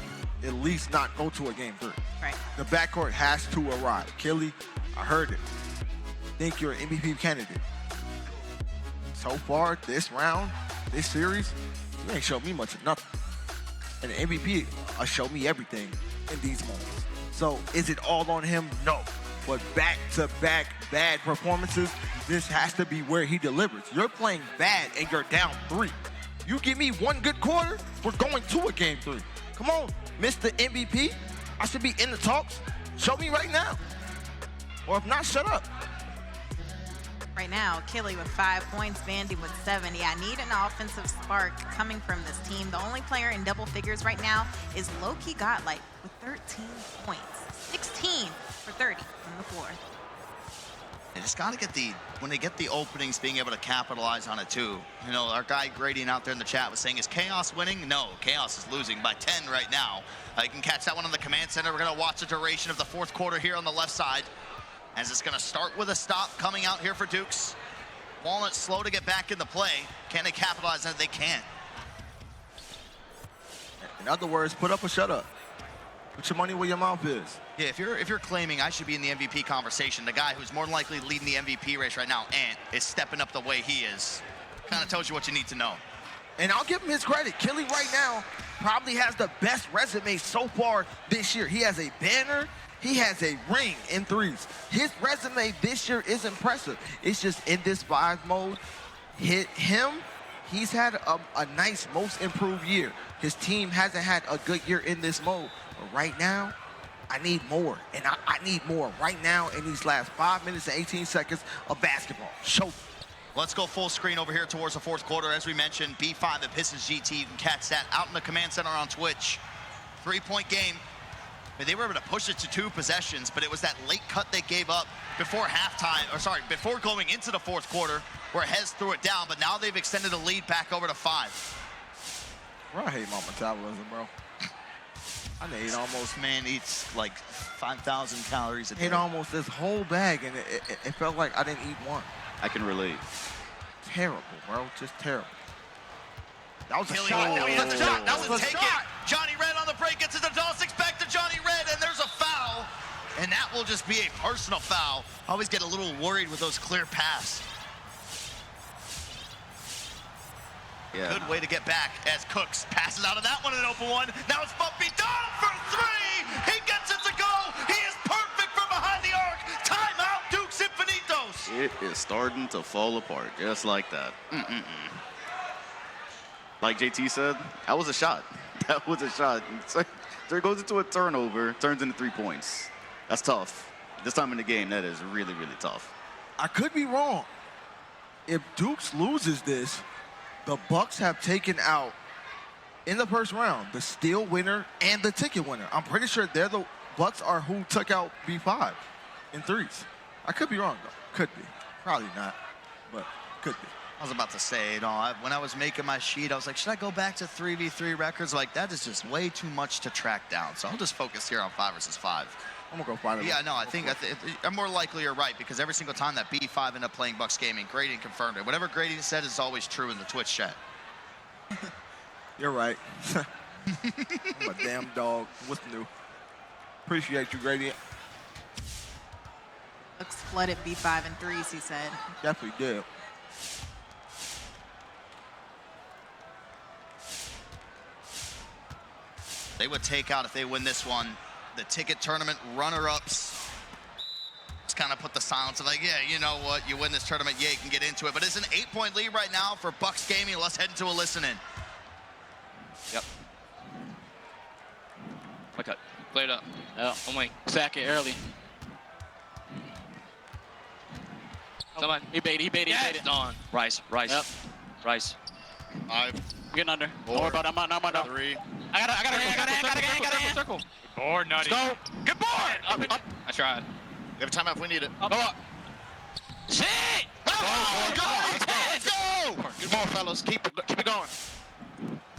[SPEAKER 6] at least not go to a game 3.
[SPEAKER 20] Right.
[SPEAKER 6] The backcourt has to arrive. Killy, I heard it. Think you're an MVP candidate. So far, this round, this series, you ain't showed me much of nothing. And the MVP showed me everything in these moments. So is it all on him? No. But back-to-back bad performances, this has to be where he delivers. You're playing bad and you're down 3. You give me 1 good quarter, we're going to a game 3. Come on, Mr. MVP. I should be in the talks. Show me right now. Or if not, shut up.
[SPEAKER 20] Right now, Killy with 5 points, Vandy with 7. Yeah, I need an offensive spark coming from this team. The only player in double figures right now is Loki Godlike with 13 points. 16 for 30 from the fourth.
[SPEAKER 16] They just got to get when they get the openings, being able to capitalize on it too. You know, our guy grading out there in the chat was saying, is Chaos winning? No, Chaos is losing by 10 right now. You can catch that one on the command center. We're going to watch the duration of the fourth quarter here on the left side, as it's going to start with a stop coming out here for Dukes. Walnut slow to get back in the play. Can they capitalize on it? They can't.
[SPEAKER 6] In other words, put up or shut up. Put your money where your mouth is.
[SPEAKER 16] Yeah, if you're claiming I should be in the MVP conversation, the guy who's more than likely leading the MVP race right now, Ant, is stepping up the way he is. Kind of tells you what you need to know.
[SPEAKER 6] And I'll give him his credit. Killy right now probably has the best resume so far this year. He has a banner. He has a ring in threes. His resume this year is impressive. It's just in this 5 mode, he's had a nice most improved year. His team hasn't had a good year in this mode. But right now, I need more. And I need more right now in these last 5 minutes and 18 seconds of basketball. Show me.
[SPEAKER 16] Let's go full screen over here towards the 4th quarter. As we mentioned, B5 at Pistons GT. You can catch that out in the command center on Twitch. 3-point game. I mean, they were able to push it to 2 possessions, but it was that late cut they gave up before halftime, or sorry, before going into the 4th quarter, where Hez threw it down, but now they've extended the lead back over to 5.
[SPEAKER 6] Bro, I hate my metabolism, bro. I need almost,
[SPEAKER 16] man, eats like 5,000 calories a day.
[SPEAKER 6] Ate almost this whole bag, and it felt like I didn't eat one.
[SPEAKER 4] I can relate.
[SPEAKER 6] Terrible, bro. Just terrible. That was a
[SPEAKER 16] Killy,
[SPEAKER 6] shot.
[SPEAKER 16] that was a shot. That was a
[SPEAKER 6] shot.
[SPEAKER 16] take it. Johnny Red on the break gets it to Dawsik, back to Johnny Red, and there's a foul. And that will just be a personal foul. I always get a little worried with those clear pass.
[SPEAKER 4] Yeah.
[SPEAKER 16] Good way to get back as Cooks passes out of that one, an open one. Now it's Bumpy down for 3. He gets it to go. He is perfect from behind the arc. Timeout, Dukes Infinitos.
[SPEAKER 4] It is starting to fall apart, just like that. Like JT said, that was a shot. That was a shot. So it goes into a turnover, turns into 3 points. That's tough. This time in the game, that is really, really tough.
[SPEAKER 6] I could be wrong. If Dukes loses this, the Bucks have taken out, in the first round, the steal winner and the ticket winner. I'm pretty sure they're the Bucks are who took out B5 in threes. I could be wrong, though. Could be. Probably not, but could be.
[SPEAKER 16] I was about to say, you know, when I was making my sheet, I was like, should I go back to 3v3 records? Like, that is just way too much to track down. So I'll just focus here on 5 versus 5.
[SPEAKER 6] I'm gonna go find it.
[SPEAKER 16] Yeah, no, I think I'm more likely you're right, because every single time that B5 ended up playing Bucks Gaming, Gradient confirmed it. Whatever Gradient said is always true in the Twitch chat.
[SPEAKER 6] You're right. I'm a damn dog. What's new? Appreciate you, Gradient.
[SPEAKER 20] Looks flooded B5 and 3s, he said.
[SPEAKER 6] Definitely did.
[SPEAKER 16] They would take out, if they win this one, the ticket tournament runner-ups. Just kind of put the silence of like, yeah, you know what, you win this tournament, yeah, you can get into it. But it's an 8-point lead right now for Bucks Gaming. Let's head into a listen-in.
[SPEAKER 14] Yep. Okay. Play it up. Yeah, I'm waiting. Sack it early. Come on. He baited it. On. Rice.
[SPEAKER 1] Yep.
[SPEAKER 14] Rice.
[SPEAKER 3] 5.
[SPEAKER 1] I'm getting under.
[SPEAKER 3] 4.
[SPEAKER 1] Don't worry about it. I'm out.
[SPEAKER 3] 3.
[SPEAKER 1] I got a circle.
[SPEAKER 3] Board, Nutty.
[SPEAKER 1] Let's go. Good board. Up.
[SPEAKER 14] I tried.
[SPEAKER 3] We have a timeout if we need it.
[SPEAKER 1] Up. Shit.
[SPEAKER 3] Let's go.
[SPEAKER 1] Come on, fellas. Keep it going.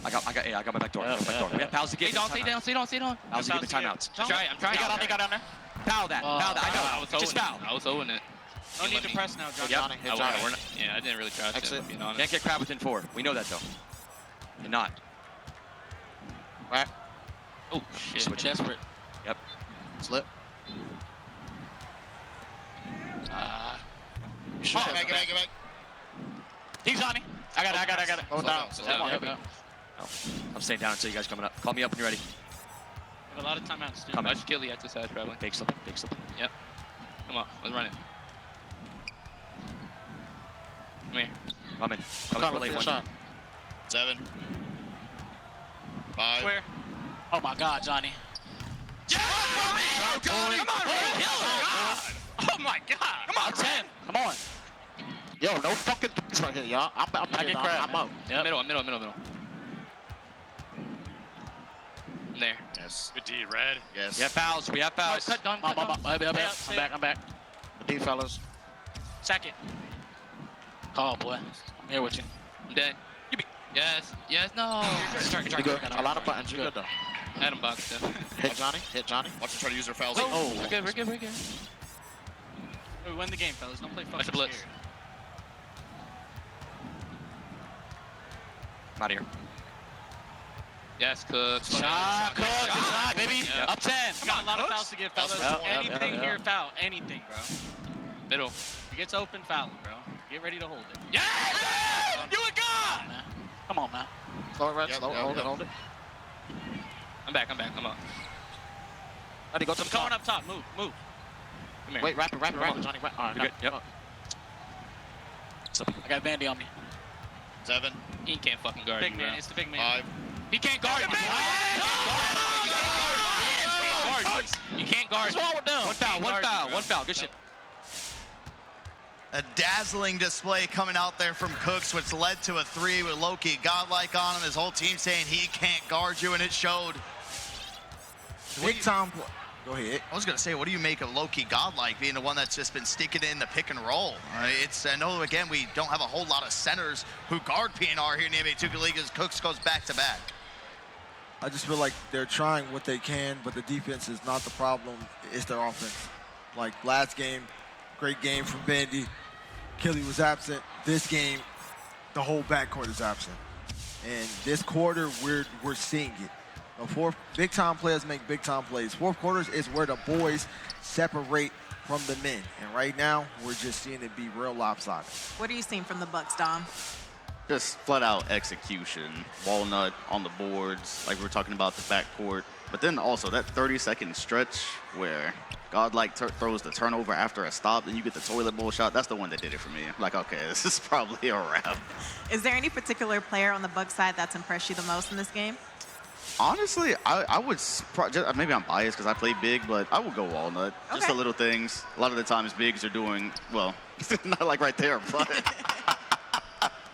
[SPEAKER 14] I got my back door. We have pals to get. Stay down. Pals to give the timeouts. I'm trying.
[SPEAKER 1] He got down there. Foul that. I know. Just foul.
[SPEAKER 14] I was owing it.
[SPEAKER 1] No need to press now, John.
[SPEAKER 14] Yeah, I didn't really try to, being honest.
[SPEAKER 1] Can't get crab within 4. We know that, though. You're not. Right.
[SPEAKER 14] Oh, shit.
[SPEAKER 1] Switch. Desperate. Yep. Slip.
[SPEAKER 3] Get back.
[SPEAKER 1] He's on me. I got it.
[SPEAKER 3] Slow down.
[SPEAKER 1] I'm staying down until you guys coming up. Call me up when you're ready.
[SPEAKER 14] A lot of timeouts, dude.
[SPEAKER 1] Coming.
[SPEAKER 14] Watch Gilly at the side, probably.
[SPEAKER 1] Big slip.
[SPEAKER 14] Yep. Come on, let's run it. Come here.
[SPEAKER 1] I'm in. Coming for late one.
[SPEAKER 3] 7. 5.
[SPEAKER 1] Where? Oh my God, Johnny.
[SPEAKER 14] Come on,
[SPEAKER 1] Oh my God. Come on, 10. Come on.
[SPEAKER 2] Yo, no fucking right here, y'all. I'm out.
[SPEAKER 14] Yep. Middle. There.
[SPEAKER 3] Yes. Good D, Red. Yes.
[SPEAKER 1] We have fouls.
[SPEAKER 14] Cut, Don.
[SPEAKER 1] I'm back.
[SPEAKER 2] D, fellas.
[SPEAKER 1] Second. Call, boy. I'm here with you.
[SPEAKER 14] I'm dead. Yes, no.
[SPEAKER 2] You good. A lot of buttons. You good, though.
[SPEAKER 14] Adam box, though.
[SPEAKER 2] Hit Johnny.
[SPEAKER 3] Watch them try to use their fouls.
[SPEAKER 14] Oh, we're good.
[SPEAKER 1] We win the game, fellas. Don't play fucking
[SPEAKER 14] Watch the blitz.
[SPEAKER 1] scared. I'm out of here. Yes, Cooks.
[SPEAKER 14] Shot, baby.
[SPEAKER 1] Yep.
[SPEAKER 14] Up 10.
[SPEAKER 1] Got
[SPEAKER 14] a lot of fouls to give, fellas. Anything here, foul. Anything, bro.
[SPEAKER 1] Middle.
[SPEAKER 14] If it gets open, foul him, bro. Get ready to hold it.
[SPEAKER 1] Yeah! You a god!
[SPEAKER 14] Come on, man.
[SPEAKER 2] Slow, Red. Slow. Hold it.
[SPEAKER 1] I'm back. Come on.
[SPEAKER 14] Ready, go to the coming up top. Move.
[SPEAKER 1] Come here.
[SPEAKER 2] Wait, wrap it, Johnny. All right,
[SPEAKER 1] You're good. Yep.
[SPEAKER 14] I got Vandy on me.
[SPEAKER 3] 7.
[SPEAKER 1] He can't fucking guard
[SPEAKER 14] Big
[SPEAKER 1] you,
[SPEAKER 14] man.
[SPEAKER 1] bro.
[SPEAKER 14] It's the big man.
[SPEAKER 3] 5.
[SPEAKER 1] He can't guard you. You can't guard.
[SPEAKER 14] What's wrong with them?
[SPEAKER 1] One foul. Good shit.
[SPEAKER 16] A dazzling display coming out there from Cooks, which led to a 3 with Loki godlike on him. His whole team saying he can't guard you, and it showed.
[SPEAKER 6] Big time. Go ahead.
[SPEAKER 16] I was going to say, what do you make of Loki godlike being the one that's just been sticking in the pick and roll? I know, again, we don't have a whole lot of centers who guard PNR here in the NBA 2K League as Cooks goes back to back.
[SPEAKER 6] I just feel like they're trying what they can, but the defense is not the problem. It's their offense. Like last game, great game from Bandy. Kelly was absent. This game, the whole backcourt is absent. And this quarter, we're seeing it. Big time players make big time plays. Fourth quarters is where the boys separate from the men. And right now, we're just seeing it be real lopsided.
[SPEAKER 20] What are you seeing from the Bucks, Dom?
[SPEAKER 4] Just flat out execution. Walnut on the boards, like we were talking about the backcourt. But then also that 30-second stretch where Godlike throws the turnover after a stop, and you get the toilet bowl shot. That's the one that did it for me. I'm like, okay, this is probably a wrap.
[SPEAKER 20] Is there any particular player on the Bucks side that's impressed you the most in this game?
[SPEAKER 4] Honestly, I would, maybe I'm biased because I play big, but I would go Walnut. Just the little things. A lot of the times bigs are doing, well, not like right there, but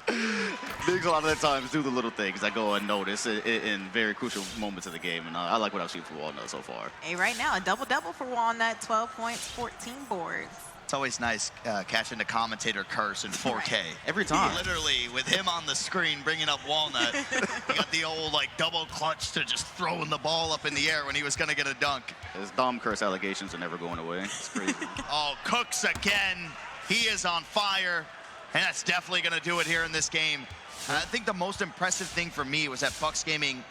[SPEAKER 4] bigs a lot of the times do the little things that go unnoticed in very crucial moments of the game, and I like what I've seen from Walnut so far.
[SPEAKER 20] Hey, right now, a double-double for Walnut, 12 points, 14 boards.
[SPEAKER 16] It's always nice catching the commentator curse in 4K.
[SPEAKER 4] Every time.
[SPEAKER 16] Literally, with him on the screen bringing up Walnut, he got the old double clutch to just throwing the ball up in the air when he was going to get a dunk.
[SPEAKER 4] His Dom curse allegations are never going away. It's crazy.
[SPEAKER 16] Oh, Cooks again. He is on fire, and that's definitely going to do it here in this game. I think the most impressive thing for me was that Bucks Gaming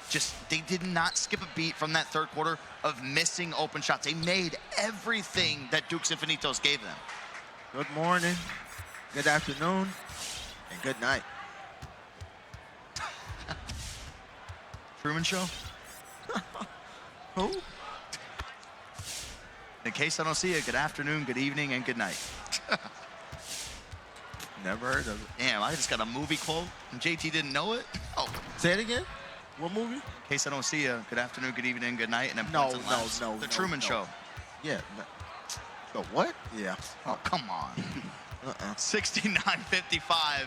[SPEAKER 16] they did not skip a beat from that third quarter of missing open shots. They made everything that Dukes Infinitos gave them.
[SPEAKER 6] Good morning, good afternoon, and good night.
[SPEAKER 16] Truman Show? Who? In case I don't see you, good afternoon, good evening, and good night.
[SPEAKER 6] Never heard of it.
[SPEAKER 16] Damn, I just got a movie quote, and JT didn't know it? Oh.
[SPEAKER 6] Say it again? What movie?
[SPEAKER 16] In case I don't see you, good afternoon, good evening, good night, and then
[SPEAKER 6] No.
[SPEAKER 16] The Truman Show.
[SPEAKER 6] Yeah. The what? Yeah.
[SPEAKER 16] Oh, come on. 69-55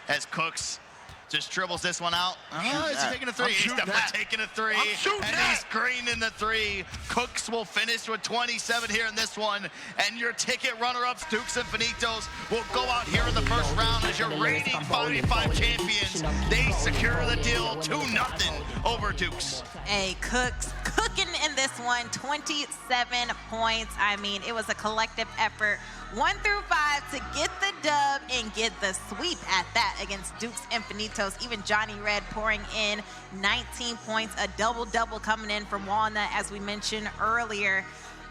[SPEAKER 16] as Cooks just dribbles this one out. Is he taking a 3? He's definitely taking a 3. He's greening the 3. Cooks will finish with 27 here in this one. And your ticket runner-ups, Dukes Infinitos, will go out here in the first round as your reigning 5v5 champions. They secure the deal 2-0 over Dukes.
[SPEAKER 20] Hey, Cooks cooking in this one, 27 points. I mean, it was a collective effort, 1 through 5, to get the dub and get the sweep at that against Dukes Infinitos. Even Johnny Red pouring in 19 points, a double-double coming in from Walnut, as we mentioned earlier.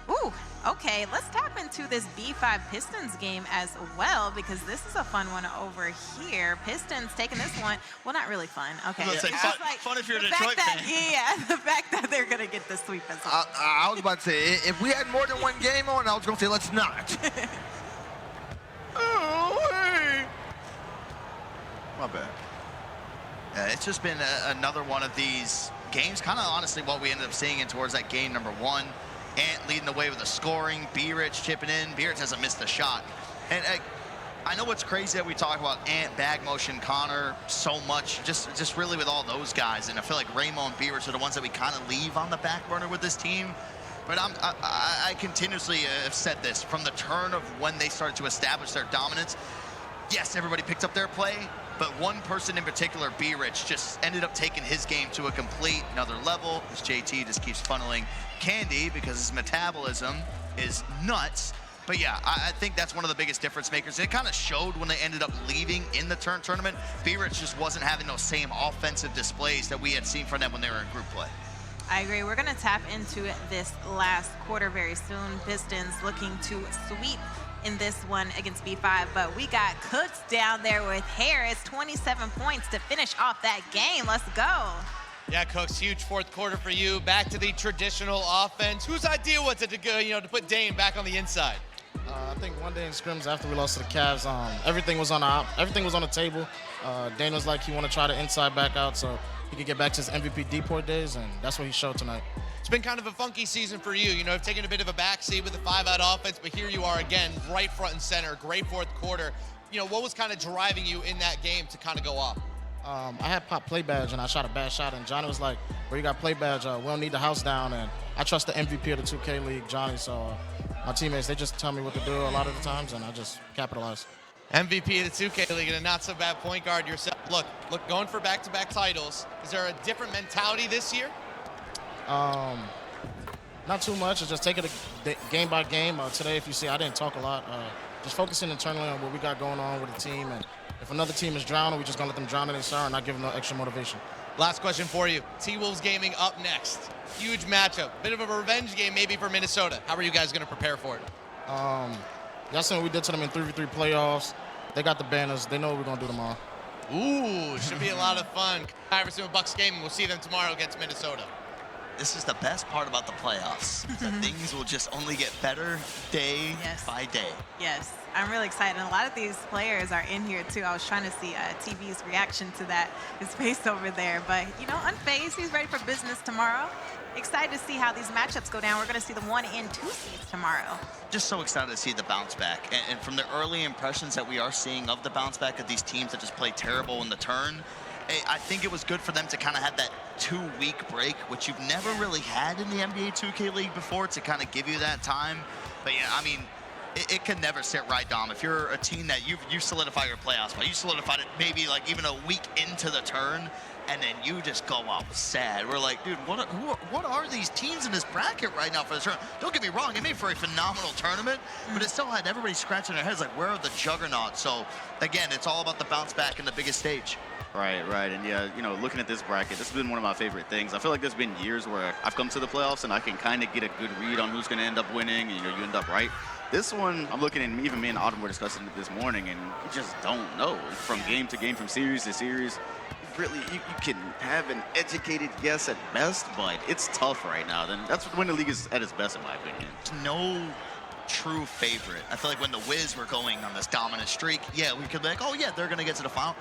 [SPEAKER 20] Ooh, okay, let's tap into this B5 Pistons game as well, because this is a fun one over here. Pistons taking this one. Well, not really fun. Okay.
[SPEAKER 16] I was gonna say, fun if you're a Detroit fan.
[SPEAKER 20] Yeah, the fact that they're going to get the sweep as well.
[SPEAKER 6] I was about to say, if we had more than one game on, I was going to say, let's not.
[SPEAKER 16] Oh, hey.
[SPEAKER 6] My bad.
[SPEAKER 16] It's just been another one of these games, kind of honestly what we ended up seeing in towards that game number 1. Ant leading the way with the scoring, B-Rich chipping in. B-Rich hasn't missed a shot. And I know it's crazy that we talk about Ant, bag motion, Connor so much, just really with all those guys. And I feel like Ramo and B-Rich are the ones that we kind of leave on the back burner with this team. But I continuously have said this from the turn of when they started to establish their dominance. Yes, everybody picked up their play, but one person in particular, B-Rich, just ended up taking his game to a complete another level as JT just keeps funneling candy because his metabolism is nuts. But yeah, I think that's one of the biggest difference makers. It kind of showed when they ended up leaving in the tournament. B-Rich just wasn't having those same offensive displays that we had seen from them when they were in group play.
[SPEAKER 20] I agree. We're going to tap into this last quarter very soon. Pistons looking to sweep in this one against B5, but we got Cooks down there with Harris, 27 points to finish off that game. Let's go.
[SPEAKER 21] Yeah, Cooks, huge fourth quarter for you. Back to the traditional offense. Whose idea was it to go, to put Dame back on the inside?
[SPEAKER 22] I think one day in scrims after we lost to the Cavs, everything was on the table. Dane was like he want to try the inside back out so he could get back to his MVP D-Port days, and that's what he showed tonight.
[SPEAKER 21] It's been kind of a funky season for you. I've taken a bit of a backseat with the 5-out offense, but here you are again, right front and center. Great fourth quarter. What was kind of driving you in that game to kind of go off?
[SPEAKER 22] I had pop play badge and I shot a bad shot, and Johnny was like, "Where you got play badge? We don't need the house down." And I trust the MVP of the 2K League, Johnny. So my teammates, they just tell me what to do a lot of the times, and I just capitalize.
[SPEAKER 21] MVP of the 2K League and a not so bad point guard yourself. Look, going for back-to-back titles. Is there a different mentality this year?
[SPEAKER 22] Not too much. It's just take it game by game. Today, if you see, I didn't talk a lot. Just focusing internally on what we got going on with the team, and if another team is drowning, we're just gonna let them drown in their sorrow and not give them no extra motivation.
[SPEAKER 21] Last question for you. T-Wolves Gaming up next. Huge matchup. Bit of a revenge game maybe for Minnesota. How are you guys gonna prepare for it?
[SPEAKER 22] Y'all seen what we did to them in 3v3 playoffs. They got the banners. They know what we're gonna do tomorrow.
[SPEAKER 21] Ooh, should be a lot of fun. Iverson with Bucks Gaming. We'll see them tomorrow against Minnesota.
[SPEAKER 16] This is the best part about the playoffs. That things will just only get better day by day.
[SPEAKER 20] Yes, I'm really excited. And a lot of these players are in here too. I was trying to see TV's reaction to that, his face over there. But, unfazed, he's ready for business tomorrow. Excited to see how these matchups go down. We're going to see the 1 and 2 seeds tomorrow.
[SPEAKER 16] Just so excited to see the bounce back. And from the early impressions that we are seeing of the bounce back of these teams that just play terrible in the turn, I think it was good for them to kind of have that 2-week break, which you've never really had in the NBA 2K League before, to kind of give you that time. But yeah, I mean, it can never sit right, Dom. If you're a team that you solidify your playoffs, but you solidified it maybe like even a week into the turn, and then you just go out sad. We're like, dude, what are these teams in this bracket right now for this tournament? Don't get me wrong, it made for a phenomenal tournament, but it still had everybody scratching their heads like, where are the juggernauts? So again, it's all about the bounce back in the biggest stage.
[SPEAKER 4] Right. And yeah, looking at this bracket, this has been one of my favorite things. I feel like there's been years where I've come to the playoffs and I can kind of get a good read on who's going to end up winning, and you end up right. This one, I'm looking, and even me and Autumn were discussing it this morning, and you just don't know. From game to game, from series to series, really, you can have an educated guess at best, but it's tough right now. Then that's when the league is at its best, in my opinion.
[SPEAKER 16] No true favorite. I feel like when the Wiz were going on this dominant streak, yeah, we could be like, oh yeah, they're going to get to the final.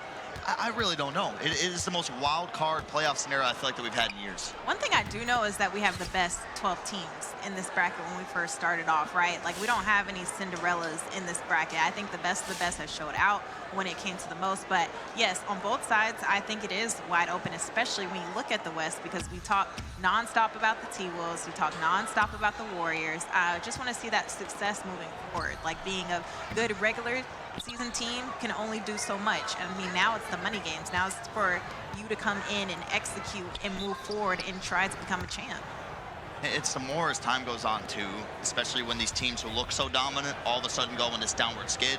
[SPEAKER 16] I really don't know. It is the most wild card playoff scenario I feel like that we've had in years.
[SPEAKER 20] One thing I do know is that we have the best 12 teams in this bracket when we first started off, right? Like, we don't have any Cinderellas in this bracket. I think the best of the best has showed out when it came to the most. But yes, on both sides, I think it is wide open, especially when you look at the West, because we talk nonstop about the T-Wolves, we talk nonstop about the Warriors. I just want to see that success moving forward, like being a good regular season team can only do so much. I mean, now it's the money games. Now it's for you to come in and execute and move forward and try to become a champ.
[SPEAKER 16] It's the more as time goes on too, especially when these teams who look so dominant all of a sudden go in this downward skid.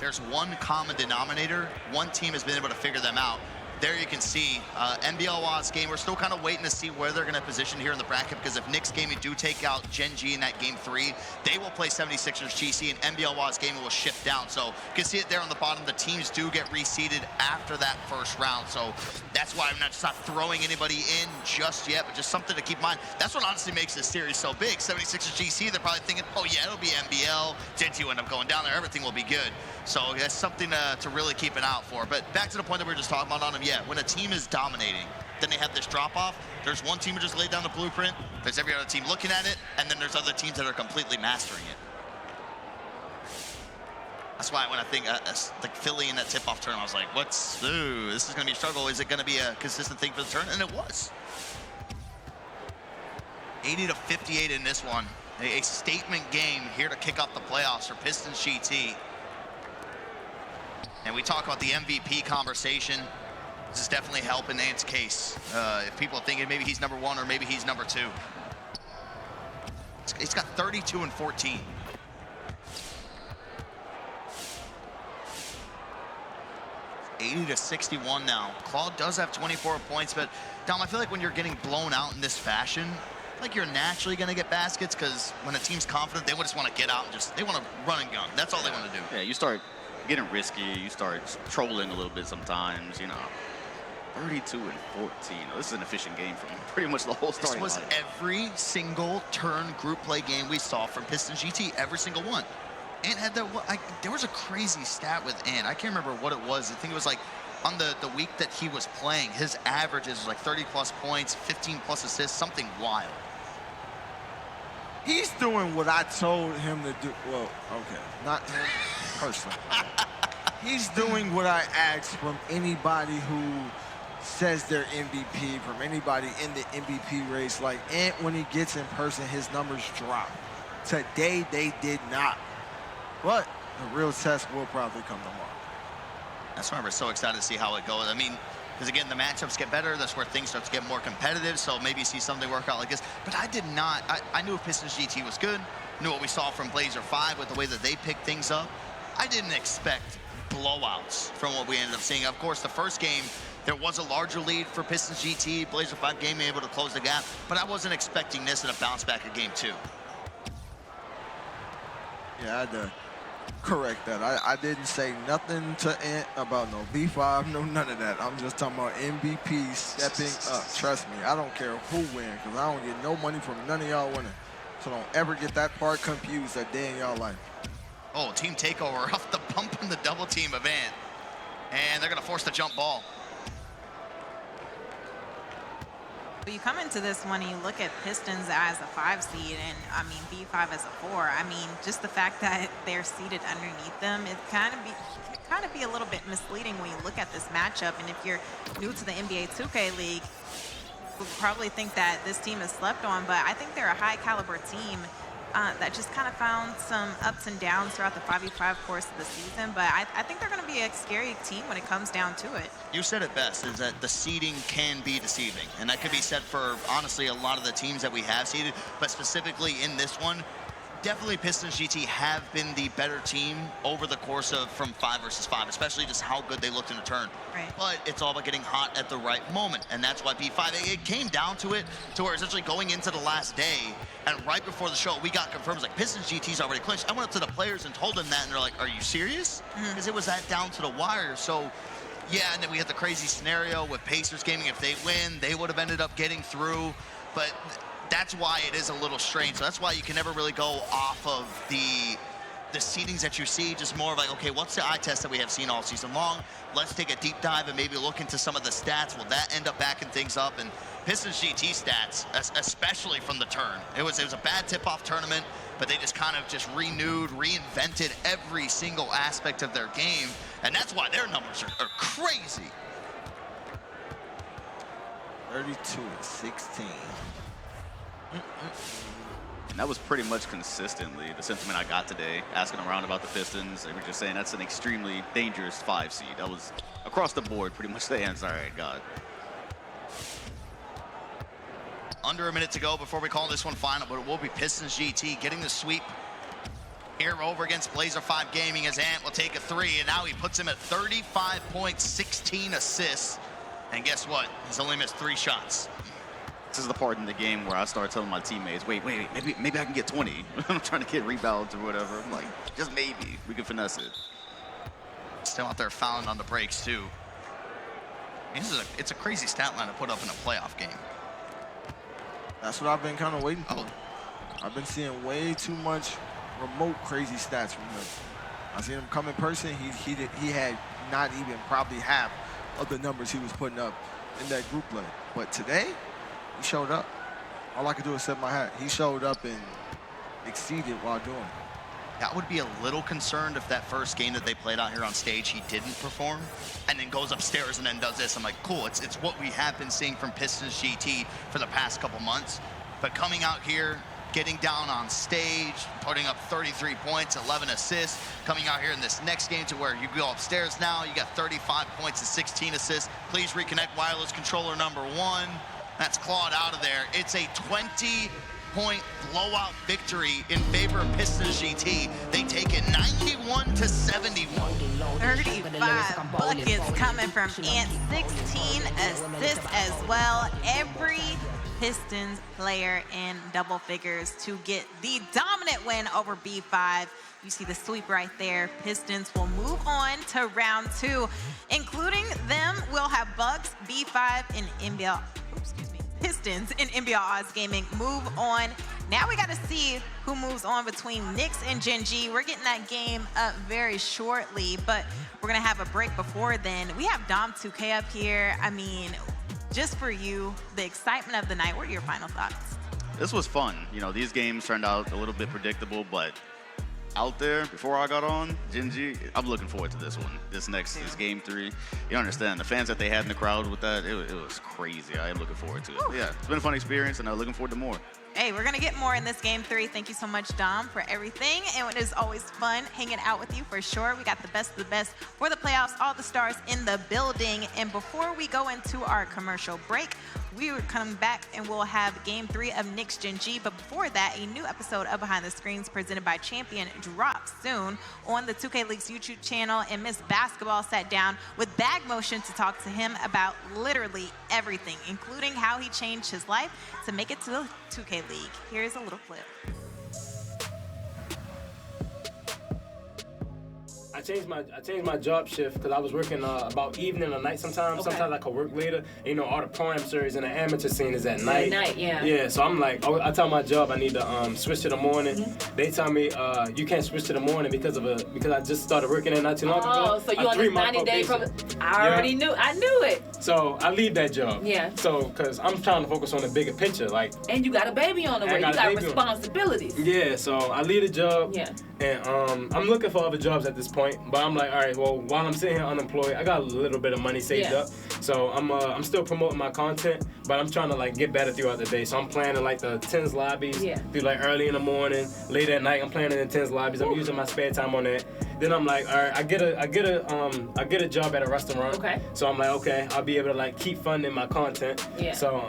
[SPEAKER 16] There's one common denominator. One team has been able to figure them out. There you can see NBL Waz game. We're still kind of waiting to see where they're going to position here in the bracket, because if Knicks Gaming do take out Gen G in that game 3, they will play 76ers GC, and NBL Waz Gaming will shift down. So you can see it there on the bottom. The teams do get reseeded after that first round. So that's why I'm not throwing anybody in just yet, but just something to keep in mind. That's what honestly makes this series so big. 76ers GC, they're probably thinking, oh yeah, it'll be NBL. Gen G will end up going down there. Everything will be good. So that's something to really keep an eye out for. But back to the point that we were just talking about on them, yeah, when a team is dominating, then they have this drop-off. There's one team who just laid down the blueprint. There's every other team looking at it, and then there's other teams that are completely mastering it. That's why when I think like Philly in that tip-off turn, I was like, this is going to be a struggle. Is it going to be a consistent thing for the turn? And it was. 80-58 in this one. A statement game here to kick off the playoffs for Pistons GT. And we talk about the MVP conversation. This is definitely helping Ant's case. If people are thinking maybe he's number 1 or maybe he's number 2. He's got 32 and 14. 80-61 now. Claude does have 24 points, but Dom, I feel like when you're getting blown out in this fashion, like you're naturally going to get baskets because when a team's confident, they just want to get out and they want to run and gun. That's all they want to do.
[SPEAKER 4] Yeah, you start getting risky. You start trolling a little bit sometimes, you know. 32 and 14. This is an efficient game from pretty much the whole starting
[SPEAKER 16] This was
[SPEAKER 4] lineup.
[SPEAKER 16] every single turn group play game we saw from Pistons GT, every single one. Ant had that, there was a crazy stat with Ant. I can't remember what it was. I think it was like on the week that he was playing, his averages was like 30 plus points, 15 plus assists, something wild.
[SPEAKER 6] He's doing what I told him to do. Well, okay, not him personally. He's doing what I asked from anybody who says they're MVP, from anybody in the MVP race. Like Ant, when he gets in person, his numbers drop. Today, they did not. But the real test will probably come tomorrow.
[SPEAKER 16] That's why we're so excited to see how it goes. I mean, because again, the matchups get better. That's where things start to get more competitive. So maybe see something work out like this. But I did not. I knew Pistons GT was good. Knew what we saw from Blazer 5 with the way that they picked things up. I didn't expect blowouts from what we ended up seeing. Of course, the first game, there was a larger lead for Pistons GT. Blazer 5 game able to close the gap. But I wasn't expecting this in a bounce back of game 2.
[SPEAKER 6] Yeah, I had to correct that. I didn't say nothing to Ant about no B5, no none of that. I'm just talking about MVP stepping up. Trust me, I don't care who wins because I don't get no money from none of y'all winning. So don't ever get that part confused a day in y'all life.
[SPEAKER 16] Oh, team takeover off the bump and the double team of Ant. And they're going to force the jump ball.
[SPEAKER 20] You come into this one and you look at Pistons as a 5 seed and, I mean, B5 as a 4. I mean, just the fact that they're seated underneath them, it kind of be a little bit misleading when you look at this matchup. And if you're new to the NBA 2K League, you probably think that this team is slept on, but I think they're a high caliber team that just kind of found some ups and downs throughout the 5v5 course of the season. But I think they're going to be a scary team when it comes down to it.
[SPEAKER 16] You said it best, is that the seeding can be deceiving. And that could be said for, honestly, a lot of the teams that we have seeded. But specifically in this one, definitely Pistons GT have been the better team over the course of from 5 versus 5, especially just how good they looked in the turn.
[SPEAKER 20] Right.
[SPEAKER 16] But it's all about getting hot at the right moment. And that's why B5, it came down to it, to where essentially going into the last day, and right before the show, we got confirmed, it was like, Pistons GT's already clinched. I went up to the players and told them that, and they're like, are you serious? Because it was that down to the wire. So, yeah, and then we had the crazy scenario with Pacers Gaming. If they win, they would have ended up getting through. But that's why it is a little strange. So that's why you can never really go off of the seedings that you see, just more of like, okay, what's the eye test that we have seen all season long? Let's take a deep dive and maybe look into some of the stats. Will that end up backing things up? And Pistons GT stats, especially from the turn. It was a bad tip-off tournament, but they just kind of just renewed, reinvented every single aspect of their game. And that's why their numbers are crazy.
[SPEAKER 6] 32-16.
[SPEAKER 4] And that was pretty much consistently the sentiment I got today, asking around about the Pistons. They were just saying that's an extremely dangerous 5 seed. That was across the board pretty much the answer I got.
[SPEAKER 16] Under a minute to go before we call this one final, but it will be Pistons GT getting the sweep here over against Blazer 5 Gaming, as Ant will take a 3, and now he puts him at 35 points, 16 assists. And guess what? He's only missed 3 shots.
[SPEAKER 4] This is the part in the game where I start telling my teammates, wait, maybe I can get 20. I'm trying to get rebounds or whatever. I'm like, just maybe we can finesse it.
[SPEAKER 16] Still out there fouling on the breaks too. It's a crazy stat line to put up in a playoff game.
[SPEAKER 6] That's what I've been kind of waiting for. I've been seeing way too much remote crazy stats from him. I seen him come in person. He had not even probably half of the numbers he was putting up in that group play. But today, he showed up. All I could do is set my hat. He showed up and exceeded while doing it.
[SPEAKER 16] I would be a little concerned if that first game that they played out here on stage, he didn't perform and then goes upstairs and then does this. I'm like, cool, it's what we have been seeing from Pistons GT for the past couple months. But coming out here, getting down on stage, putting up 33 points, 11 assists, coming out here in this next game to where you go upstairs now, you got 35 points and 16 assists. Please reconnect wireless controller number 1. That's clawed out of there. It's a 20-point blowout victory in favor of Pistons GT. They take it 91-71.
[SPEAKER 20] 30 35 buckets coming from Ant, 16 assists as well. Every Pistons player in double figures to get the dominant win over B5. You see the sweep right there. Pistons will move on to round 2. Including them, we'll have Bucks, B5, and Pistons and NBL Oz Gaming move on. Now we got to see who moves on between Knicks and Gen G. We're getting that game up very shortly, but we're going to have a break before then. We have Dom 2K up here. I mean, just for you, the excitement of the night. What are your final thoughts?
[SPEAKER 4] This was fun. You know, these games turned out a little bit predictable, but out there, before I got on, Gen G, I'm looking forward to this one. This game 3. You don't understand. The fans that they had in the crowd with that, it was crazy. I am looking forward to it. Yeah, it's been a fun experience, and I'm looking forward to more.
[SPEAKER 20] Hey, we're going to get more in this game 3. Thank you so much, Dom, for everything. And it is always fun hanging out with you for sure. We got the best of the best for the playoffs, all the stars in the building. And before we go into our commercial break, we are coming back and we'll have game 3 of Knicks Gen G. But before that, a new episode of Behind the Screens presented by Champion drops soon on the 2K League's YouTube channel. And Miss Basketball sat down with Bag Motion to talk to him about literally everything, including how he changed his life to make it to the 2K League. Here's a little clip.
[SPEAKER 18] I changed my job shift because I was working about evening or night sometimes.
[SPEAKER 7] Okay.
[SPEAKER 18] Sometimes I could work later. You know, all the prime series and the amateur scene is at night.
[SPEAKER 7] At night, yeah.
[SPEAKER 18] Yeah, so I'm like, I tell my job I need to switch to the morning.
[SPEAKER 7] Mm-hmm.
[SPEAKER 18] They tell me you can't switch to the morning because I just started working there not too long ago.
[SPEAKER 7] Oh, so you on this 90-day probation? I already knew. I knew it.
[SPEAKER 18] So I leave that job.
[SPEAKER 7] Yeah.
[SPEAKER 18] So, because I'm trying to focus on the bigger picture, like.
[SPEAKER 7] And you got a baby on the way. You got responsibilities.
[SPEAKER 18] Yeah, so I leave the job.
[SPEAKER 7] Yeah.
[SPEAKER 18] And I'm looking for other jobs at this point, but I'm like, all right, well, while I'm sitting here unemployed, I got a little bit of money saved up. So I'm still promoting my content, but I'm trying to like get better throughout the day. So I'm planning like the Tens lobbies through like early in the morning, late at night. I'm planning in Tens lobbies. I'm using my spare time on that. Then I'm like, all right, I get a job at a restaurant. Okay. So I'm like, okay, I'll be able to like keep funding my content.
[SPEAKER 7] Yeah.
[SPEAKER 18] So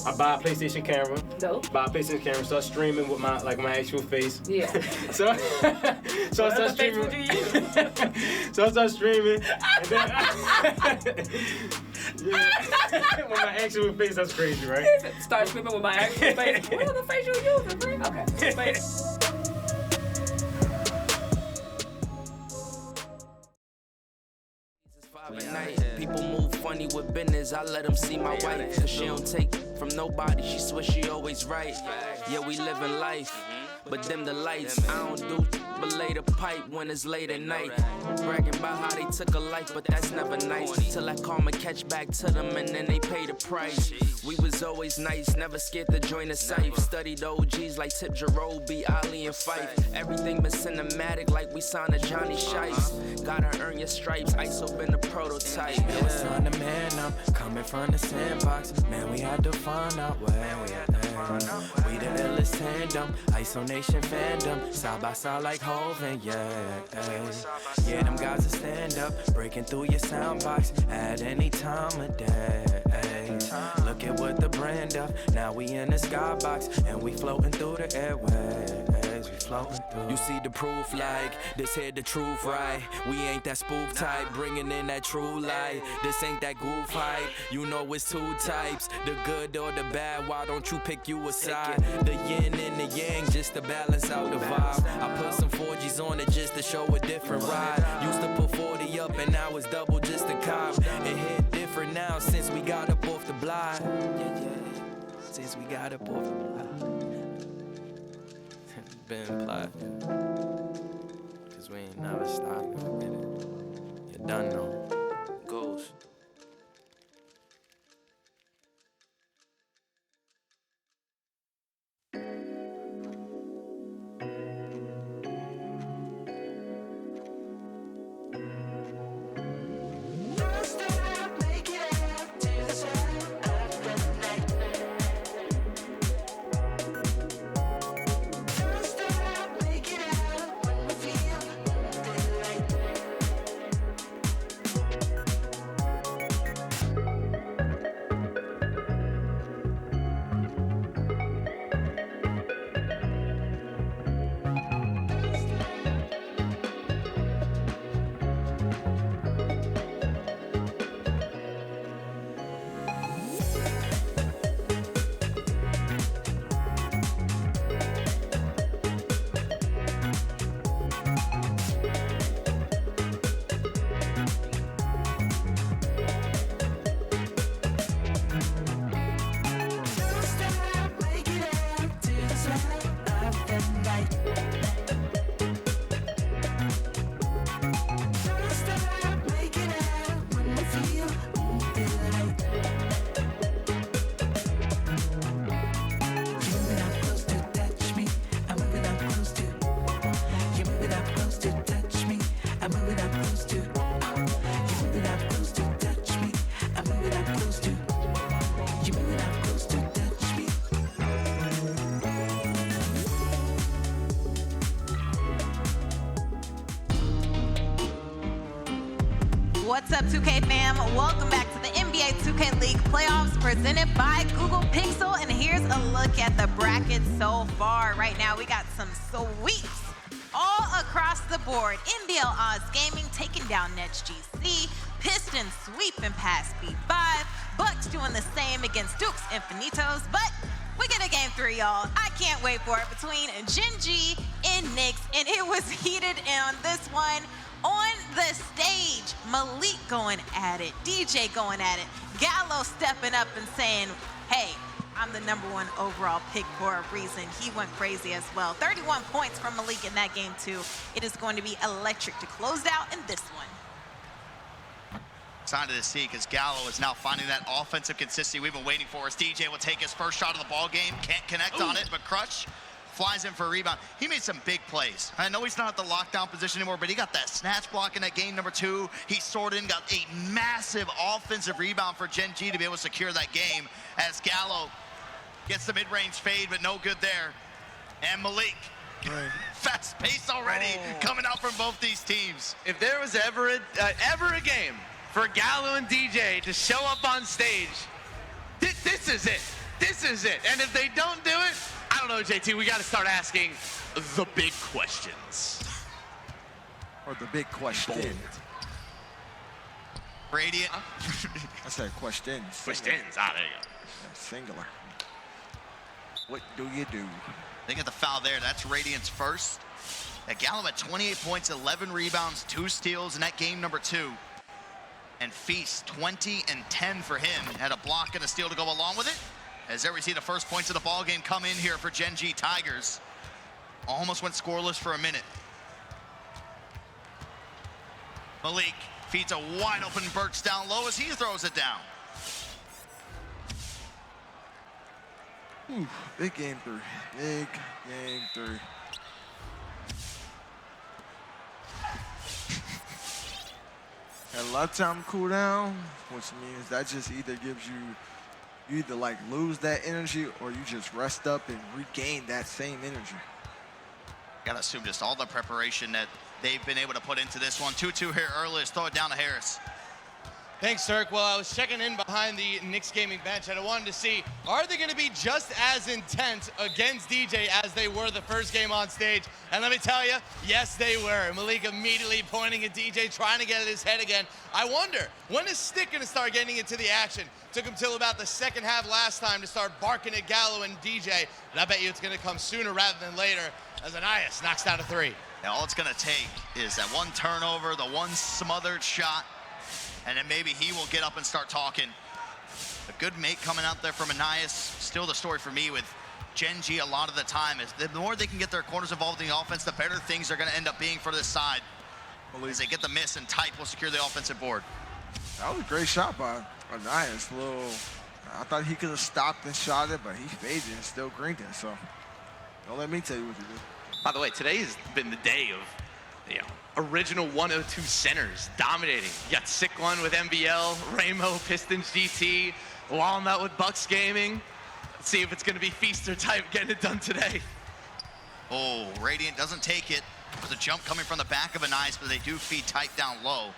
[SPEAKER 18] I buy a PlayStation camera.
[SPEAKER 7] Dope.
[SPEAKER 18] Buy a PlayStation camera, start streaming with my actual face.
[SPEAKER 7] Yeah.
[SPEAKER 18] so I start streaming. So I start streaming, and then with my actual face, that's crazy, right?
[SPEAKER 7] Start streaming with my actual face. What other face you using, bro? Okay.
[SPEAKER 11] People move funny with business, I let them see my wife. Cause she don't take from nobody, she swear she always right. Yeah, we living life, but dim the lights. I don't do but lay the pipe when it's late at night. Bragging about how they took a life, but that's never nice. Till I call and catch back to them and then they pay the price. We was always nice, never scared to join a safe. Studied OGs like Tip Jarobi, Ali and Fife. Everything been cinematic like we signed a Johnny Shice. Gotta earn your stripes, ISO been a prototype.
[SPEAKER 23] Yeah, it's on the man up, coming from the sandbox. Man, we had to find out where we at. We the illest tandem, ISO Nation fandom, side by side like Hov and yeah. Yeah, them guys that stand up, breaking through your sound box at any time of day. Look at what the brand up, now we in the skybox and we floating through the airways. We floating through. You see the proof like this here the truth, right? We ain't that spoof type, bringing in that true light. This ain't that goof hype. You know it's two types, the good or the bad. Why don't you pick you a side? The yin and the yang, just to balance out the vibe. I put some 4Gs on it just to show a different ride. Used to put 40 up and now it's double just a cop. It hit different now since we got up off the block. Yeah. Since we got up off the block. Been implied. Cause we ain't never stopped, get it. You done know. Ghost.
[SPEAKER 20] What's up, 2K fam? Welcome back to the NBA 2K League playoffs presented by Google Pixel. And here's a look at the bracket so far. Right now, we got some sweeps all across the board. NBL Oz Gaming taking down Nets GC. Pistons sweeping past B5. Bucks doing the same against Dukes Infinitos. But we get a game 3, y'all. I can't wait for it between Gen G and Knicks. And it was heated on this one. On the stage, Malik going at it, DJ going at it, Gallo stepping up and saying, hey, I'm the #1 overall pick for a reason. He went crazy as well. 31 points from Malik in that game too. It is going to be electric to close out in this one.
[SPEAKER 16] Excited to see because Gallo is now finding that offensive consistency we've been waiting for as DJ will take his first shot of the ball game. Can't connect on it, but Crush flies in for a rebound. He made some big plays. I know he's not at the lockdown position anymore, but he got that snatch block in that game #2. He soared in, got a massive offensive rebound for Gen G to be able to secure that game as Gallo gets the mid-range fade, but no good there. And Malik, fast pace already coming out from both these teams.
[SPEAKER 5] If there was ever a game for Gallo and DJ to show up on stage, this is it. This is it. And if they don't do it, I don't know, JT, we got to start asking the big questions.
[SPEAKER 6] Or the big question.
[SPEAKER 16] Radiant.
[SPEAKER 6] I said questions.
[SPEAKER 5] Questions. Ah, there you go.
[SPEAKER 6] Singular. What do you do?
[SPEAKER 16] They get the foul there. That's Radiant's first. Gallo at 28 points, 11 rebounds, 2 steals in that game #2. And Feast, 20 and 10 for him. Had a block and a steal to go along with it. As there we see the first points of the ball game come in here for Gen G Tigers. Almost went scoreless for a minute. Malik feeds a wide open Burks down low as he throws it down.
[SPEAKER 6] Ooh, big game 3. Big game 3. Had a lot of time to cool down, which means that just either gives you either like lose that energy or you just rest up and regain that same energy.
[SPEAKER 16] Gotta assume just all the preparation that they've been able to put into this one. 2-2 here early. Let's throw it down to Harris.
[SPEAKER 21] Thanks, Turk. Well, I was checking in behind the Knicks gaming bench, and I wanted to see, are they going to be just as intense against DJ as they were the first game on stage? And let me tell you, yes, they were. Malik immediately pointing at DJ, trying to get at his head again. I wonder, when is Stick going to start getting into the action? Took him till about the second half last time to start barking at Gallo and DJ, and I bet you it's going to come sooner rather than later as Anais knocks down a 3.
[SPEAKER 16] Now, all it's going to take is that one turnover, the one smothered shot, and then maybe he will get up and start talking. A good make coming out there from Anais. Still the story for me with Gen G a lot of the time is the more they can get their corners involved in the offense, the better things are going to end up being for this side. As they get the miss and Type will secure the offensive board.
[SPEAKER 6] That was a great shot by Anais. I thought he could have stopped and shot it, but he faded and still greened it. So don't let me tell you what to do.
[SPEAKER 5] By the way, today has been the day of, original 102 centers dominating. You got Sick One with MBL, Ramo, Pistons GT, Walnut with Bucks Gaming. Let's see if it's going to be Feast or Type getting it done today.
[SPEAKER 16] Oh, Radiant doesn't take it. There's a jump coming from the back of Anais, but they do feed Type down low.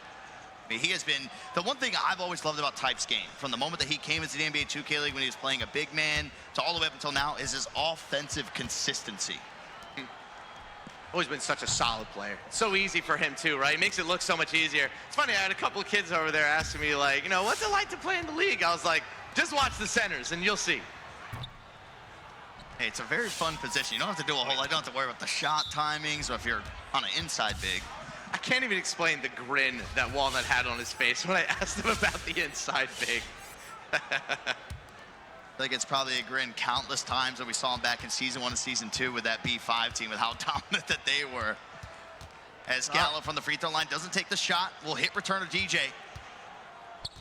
[SPEAKER 16] I mean, he has been, the one thing I've always loved about Type's game, from the moment that he came into the NBA 2K League when he was playing a big man to all the way up until now, is his offensive consistency.
[SPEAKER 5] Always been such a solid player. So easy for him too, right? Makes it look so much easier. It's funny, I had a couple of kids over there asking me like, what's it like to play in the league? I was like, just watch the centers and you'll see.
[SPEAKER 16] Hey, it's a very fun position. You don't have to do a whole lot. You don't have to worry about the shot timings or if you're on an inside big.
[SPEAKER 5] I can't even explain the grin that Walnut had on his face when I asked him about the inside big.
[SPEAKER 16] I think it's probably a grin countless times that we saw him back in Season 1 and Season 2 with that B5 team, with how dominant that they were. As Gallo from the free throw line doesn't take the shot, will hit return of DJ.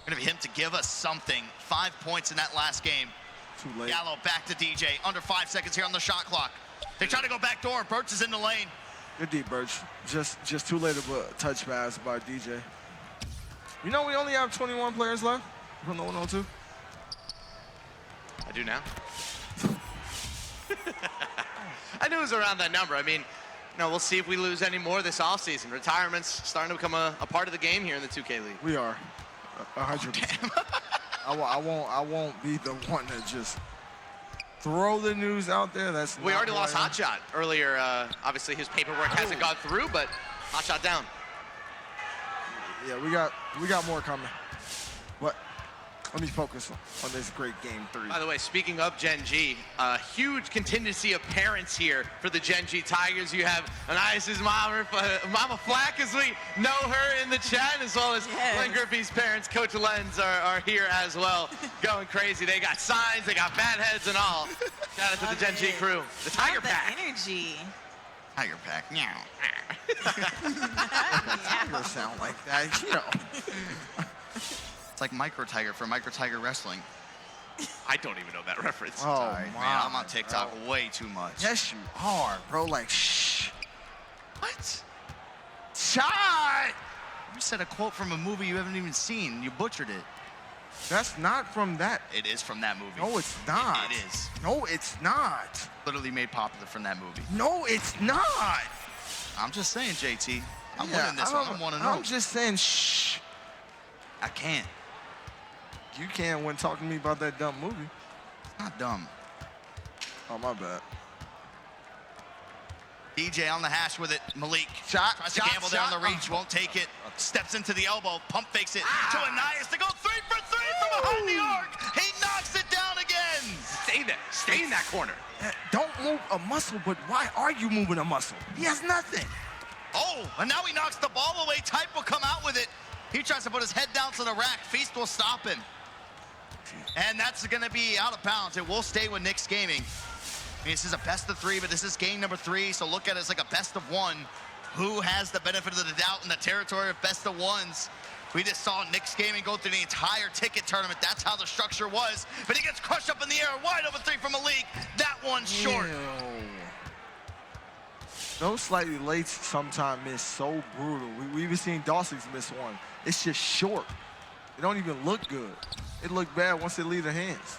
[SPEAKER 16] Gonna be him to give us something. 5 points in that last game.
[SPEAKER 6] Too late.
[SPEAKER 16] Gallo back to DJ. Under 5 seconds here on the shot clock. They try to go back door. Birch is in the lane.
[SPEAKER 6] Good D, Birch. Just too late of a touch pass by DJ. We only have 21 players left from the 102.
[SPEAKER 5] I do now. I knew it was around that number. I mean, No, we'll see if we lose any more this offseason. Retirement's starting to become a part of the game here in the 2K League.
[SPEAKER 6] We are 100%. I won't be the one to just throw the news out there. That's
[SPEAKER 5] We already lost Hotshot earlier. Obviously, his paperwork hasn't gone through, but Hotshot down.
[SPEAKER 6] Yeah, we got more coming. But let me focus on this great game 3.
[SPEAKER 5] By the way, speaking of Gen G, a huge contingency of parents here for the Gen G Tigers. You have Anais' mom, Mama Flack, as we know her in the chat, as well as Len Griffey's parents, Coach Lenz, are here as well, going crazy. They got signs, they got bat heads and all. Shout out to the Gen G crew. The Tiger Pack.
[SPEAKER 20] Energy.
[SPEAKER 16] Tiger Pack. Meow.
[SPEAKER 6] Tiger sound like that, you know.
[SPEAKER 16] It's like Micro Tiger for Micro Tiger Wrestling.
[SPEAKER 5] I don't even know that reference.
[SPEAKER 6] Oh,
[SPEAKER 16] Sorry, man. I'm on TikTok way too much.
[SPEAKER 6] Yes, you are, bro. Like, shh.
[SPEAKER 16] What?
[SPEAKER 6] Shot!
[SPEAKER 16] You said a quote from a movie you haven't even seen. You butchered it.
[SPEAKER 6] That's not from that.
[SPEAKER 16] It is from that movie.
[SPEAKER 6] No, it's not.
[SPEAKER 16] It is.
[SPEAKER 6] No, it's not.
[SPEAKER 16] Literally made popular from that movie.
[SPEAKER 6] No, it's not.
[SPEAKER 16] I'm just saying, JT. I'm
[SPEAKER 6] Yeah,
[SPEAKER 16] winning this one. I want to know.
[SPEAKER 6] I'm just saying, shh.
[SPEAKER 16] I can't.
[SPEAKER 6] You can't when talking to me about that dumb movie.
[SPEAKER 16] It's not dumb.
[SPEAKER 6] Oh, my bad.
[SPEAKER 16] DJ on the hash with it. Malik
[SPEAKER 6] tries
[SPEAKER 16] to gamble down the reach, won't take it. Steps into the elbow, pump fakes it to Anais to go 3 for 3 from behind the arc. He knocks it down again.
[SPEAKER 5] Stay there. Stay in that corner.
[SPEAKER 6] Don't move a muscle, but why are you moving a muscle? He has nothing.
[SPEAKER 16] Oh, and now he knocks the ball away. Type will come out with it. He tries to put his head down to the rack. Feast will stop him. And that's going to be out of bounds. It will stay with Knicks Gaming. I mean, this is a best of 3, but this is game number 3, so look at it as like a best of 1. Who has the benefit of the doubt in the territory of best of 1s? We just saw Knicks Gaming go through the entire ticket tournament. That's how the structure was. But he gets crushed up in the air. Wide open 3 from Malik. That one's short.
[SPEAKER 6] Ew. Those slightly late sometimes miss so brutal. We even seen Dawson's miss one. It's just short. It don't even look good. It look bad once it leaves their hands.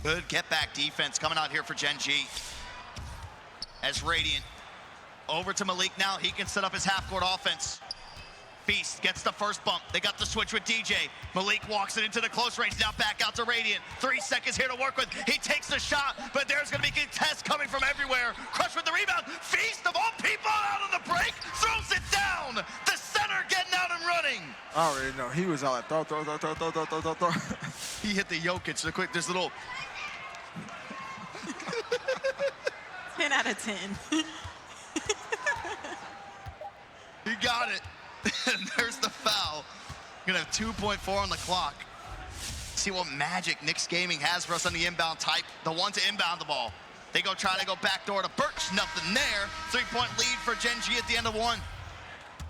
[SPEAKER 16] Good get-back defense coming out here for Gen G. As Radiant over to Malik now. He can set up his half-court offense. Feast gets the first bump. They got the switch with DJ. Malik walks it into the close range. Now back out to Radiant. 3 seconds here to work with. He takes the shot, but there's going to be contests coming from everywhere. Crush with the rebound. Feast, of all people, out on the break. Throws it down. The center getting out and running.
[SPEAKER 6] I already know. He was all like, throw.
[SPEAKER 16] He hit the Jokic. So quick, there's a little...
[SPEAKER 20] 10 out of 10.
[SPEAKER 16] He got it. And there's the foul. Gonna have 2.4 on the clock. See what magic Knicks Gaming has for us on the inbound type. The one to inbound the ball. They go try to go backdoor to Birch. Nothing there. 3-point lead for Gen G at the end of 1.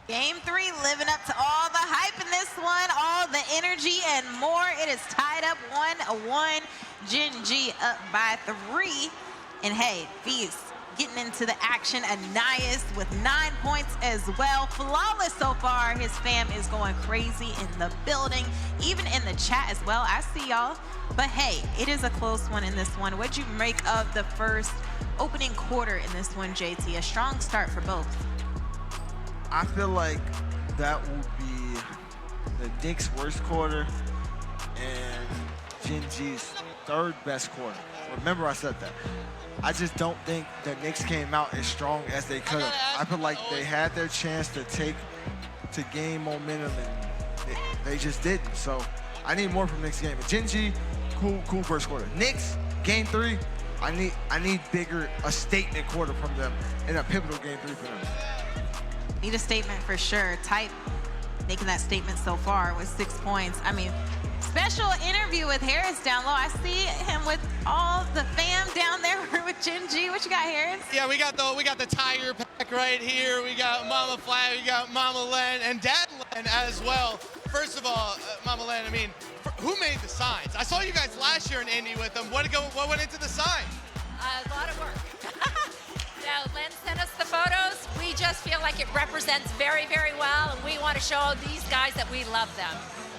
[SPEAKER 20] Game 3 living up to all the hype in this one, all the energy and more. It is tied up 1-1. Gen G up by 3. And hey, Feast getting into the action. Anais with 9 points as well. Flawless so far. His fam is going crazy in the building, even in the chat as well. I see y'all. But hey, it is a close one in this one. What'd you make of the first opening quarter in this one, JT? A strong start for both.
[SPEAKER 6] I feel like that will be the Knicks' worst quarter and Gen G's 3rd best quarter. Remember I said that. I just don't think the Knicks came out as strong as they could have. I feel like they had their chance to gain momentum and they just didn't. So I need more from Knicks game. Gen G, cool first quarter. Knicks, game 3, I need bigger, a statement quarter from them and a pivotal game 3 for them.
[SPEAKER 20] Need a statement for sure. Type making that statement so far with 6 points. I mean, special interview with Harris down low. I see him with all the fam down there with Gen G. What you got, Harris?
[SPEAKER 21] Yeah, we got the Tiger Pack right here. We got Mama Flag, we got Mama Len, and Dad Len as well. First of all, Mama Len, I mean, who made the signs? I saw you guys last year in Indy with them. What went into the sign?
[SPEAKER 9] A lot of work. So Len sent us the photos. We just feel like it represents very, very well, and we want to show these guys that we love them.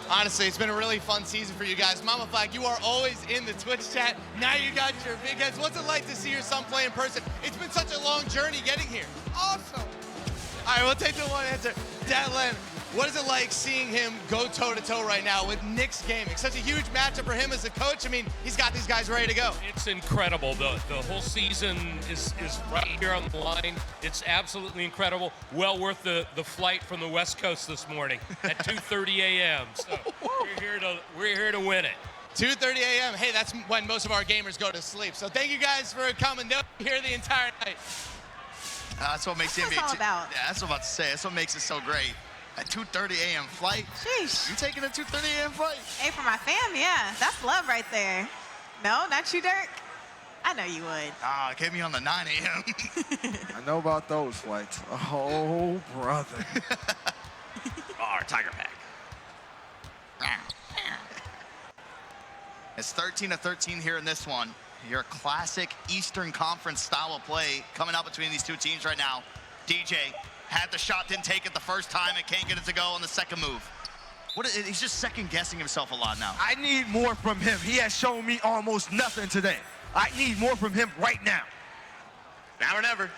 [SPEAKER 21] Honestly, it's been a really fun season for you guys. Mama Flag, you are always in the Twitch chat. Now you got your big heads. What's it like to see your son play in person? It's been such a long journey getting here. Awesome. All right, we'll take the one answer. Dad Len, what is it like seeing him go toe-to-toe right now with Knicks Gaming? Such a huge matchup for him as a coach. I mean, he's got these guys ready to go.
[SPEAKER 10] It's incredible. The whole season is right here on the line. It's absolutely incredible. Well worth the flight from the West Coast this morning at 2:30 a.m. So we're here to win it.
[SPEAKER 21] 2:30 a.m. Hey, that's when most of our gamers go to sleep. So thank you guys for coming. They'll be here the entire night.
[SPEAKER 16] That's what makes the NBA.
[SPEAKER 20] All about.
[SPEAKER 16] Yeah, that's what I'm about to say. That's what makes it so great. A 2:30 a.m. flight.
[SPEAKER 20] Sheesh.
[SPEAKER 16] You taking a 2:30 a.m. flight?
[SPEAKER 20] Hey, for my fam, yeah. That's love right there. No, not you, Dirk? I know you would.
[SPEAKER 16] Ah, get me on the 9 a.m.
[SPEAKER 6] I know about those flights. Oh, brother.
[SPEAKER 5] Our Tiger Pack.
[SPEAKER 16] It's 13-13 here in this one. Your classic Eastern Conference style of play coming out between these two teams right now. DJ had the shot, didn't take it the first time, and can't get it to go on the second move. He's just second-guessing himself a lot now.
[SPEAKER 6] I need more from him. He has shown me almost nothing today. I need more from him right now.
[SPEAKER 5] Now or never.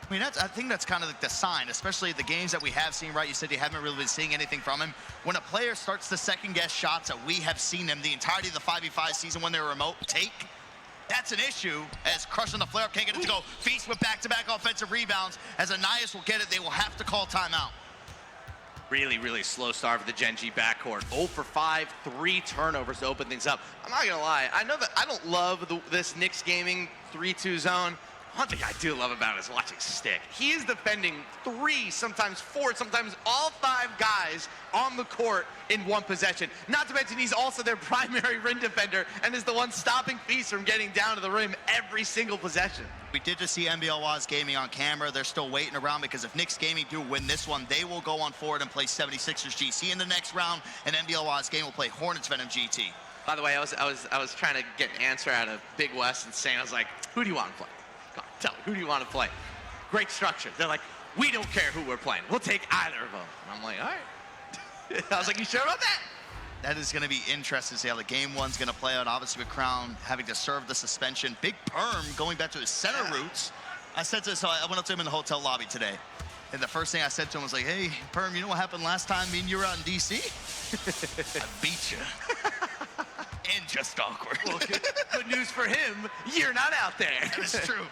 [SPEAKER 16] I mean, I think that's kind of like the sign, especially the games that we have seen, right? You said you haven't really been seeing anything from him. When a player starts to second-guess shots that we have seen him the entirety of the 5v5 season when they were remote take, that's an issue, as Crush on the flare-up can't get it to go. Feast with back-to-back offensive rebounds. As Anais will get it, they will have to call timeout.
[SPEAKER 5] Really, really slow start for the Gen G backcourt. 0 for 5, 3 turnovers to open things up. I'm not gonna lie, I know that I don't love this Knicks Gaming 3-2 zone. One thing I do love about it is watching Stick. He is defending 3, sometimes 4, sometimes all 5 guys on the court in one possession. Not to mention he's also their primary rim defender and is the one stopping Feast from getting down to the rim every single possession.
[SPEAKER 16] We did just see NBLY's Gaming on camera. They're still waiting around because if Knicks Gaming do win this one, they will go on forward and play 76ers GC in the next round, and NBLY's game will play Hornets Venom GT.
[SPEAKER 5] By the way, I was trying to get an answer out of Big West and saying, I was like, who do you want to play? Come on, tell me, who do you want to play? Great structure. They're like, we don't care who we're playing. We'll take either of them. And I'm like, all right. I was like, you sure about that?
[SPEAKER 16] That is going to be interesting to see how the game one's going to play out. Obviously, with Crown having to serve the suspension. Big Perm going back to his center roots. I said to, so I went up to him in the hotel lobby today. And the first thing I said to him was like, hey, Perm, you know what happened last time me and you were out in D.C.? I beat you. And just awkward.
[SPEAKER 5] Well, good news for him, you're not out there.
[SPEAKER 16] That is true.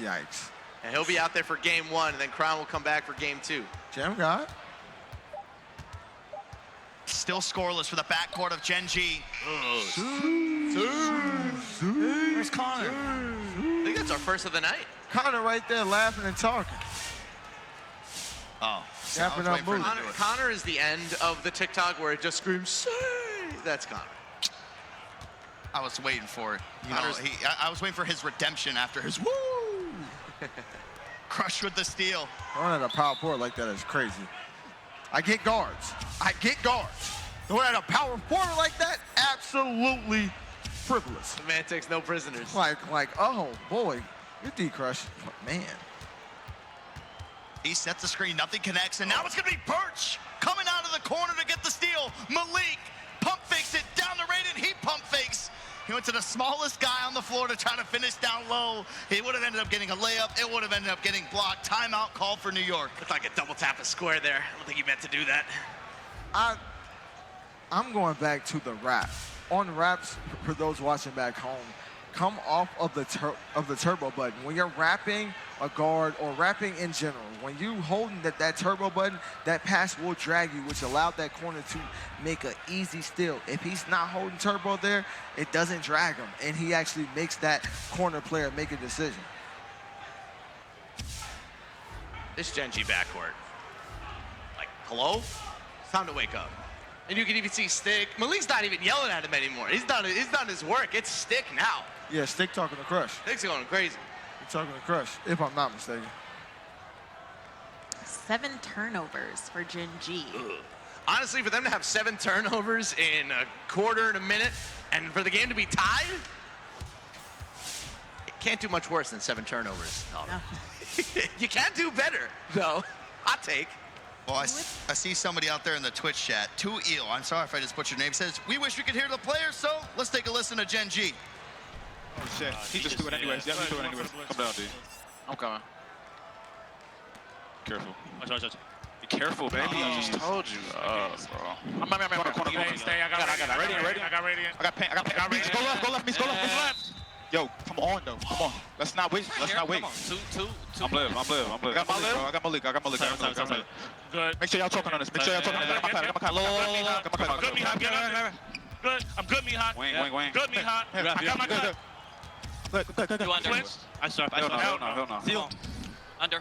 [SPEAKER 6] Yikes.
[SPEAKER 5] And he'll be out there for game 1, and then Crown will come back for game 2.
[SPEAKER 6] Jam God.
[SPEAKER 16] Still scoreless for the backcourt of Gen G.
[SPEAKER 5] Where's Connor? I think that's our first of the night.
[SPEAKER 6] Connor right there laughing and talking.
[SPEAKER 16] Oh.
[SPEAKER 6] Snapping up moves.
[SPEAKER 5] Connor is the end of the TikTok where it just screams, "Say!" That's Connor.
[SPEAKER 16] I was waiting for it. I was waiting for his redemption after his woo. Crush with the steal.
[SPEAKER 6] Throwing at a power forward like that is crazy. I get guards. Throwing at a power forward like that, absolutely frivolous.
[SPEAKER 5] The man takes no prisoners.
[SPEAKER 6] Like, oh boy, you're D-Crush, man.
[SPEAKER 16] He sets the screen, nothing connects, and now it's gonna be Birch coming out of the corner to get the steal. Malik pump fakes it down the raid, and he pump fakes. He went to the smallest guy on the floor to try to finish down low. He would have ended up getting a layup. It would have ended up getting blocked. Timeout called for New York.
[SPEAKER 5] Looked like a double tap a square there. I don't think he meant to do that.
[SPEAKER 6] I'm going back to the rap. On raps, for those watching back home, come off of the turbo button. When you're rapping a guard or rapping in general, when you holding that turbo button, that pass will drag you, which allowed that corner to make an easy steal. If he's not holding turbo there, it doesn't drag him, and he actually makes that corner player make a decision.
[SPEAKER 5] This Gen G backcourt. Like, hello? It's time to wake up. And you can even see Stick. Malik's not even yelling at him anymore. He's done his work. It's Stick now.
[SPEAKER 6] Yeah, Stick talking to Crush.
[SPEAKER 5] Stick's going crazy.
[SPEAKER 6] He's talking to Crush, if I'm not mistaken.
[SPEAKER 20] 7 turnovers for Gen G.
[SPEAKER 5] Ugh. Honestly, for them to have 7 turnovers in a quarter and a minute, and for the game to be tied, it can't do much worse than 7 turnovers. No. You can't do better, though. Hot take.
[SPEAKER 16] Well, I see somebody out there in the Twitch chat, 2eel, I'm sorry if I just butchered your name, says, we wish we could hear the players, so let's take a listen to Gen G.
[SPEAKER 1] Oh, shit. He just do it anyways. Yeah, he do it anyways. Come down, D. I'm coming. Careful. Be careful, baby. I just told you. Bro. I'm corner. Stay. I got Radiant. I got Radiant. I got paint. Means go left. Means go left. Yo, come on, though. Come on. Let's not wait.
[SPEAKER 5] Come on. Two.
[SPEAKER 1] I'm live. I got Malik. Good. Make sure y'all talking on this. I got my cut. Good. I'm good, Mihawk. Wing. Good, Mihawk. I got my cut. Good.
[SPEAKER 5] You under.
[SPEAKER 1] I start. Hell no.
[SPEAKER 5] Seal. Under.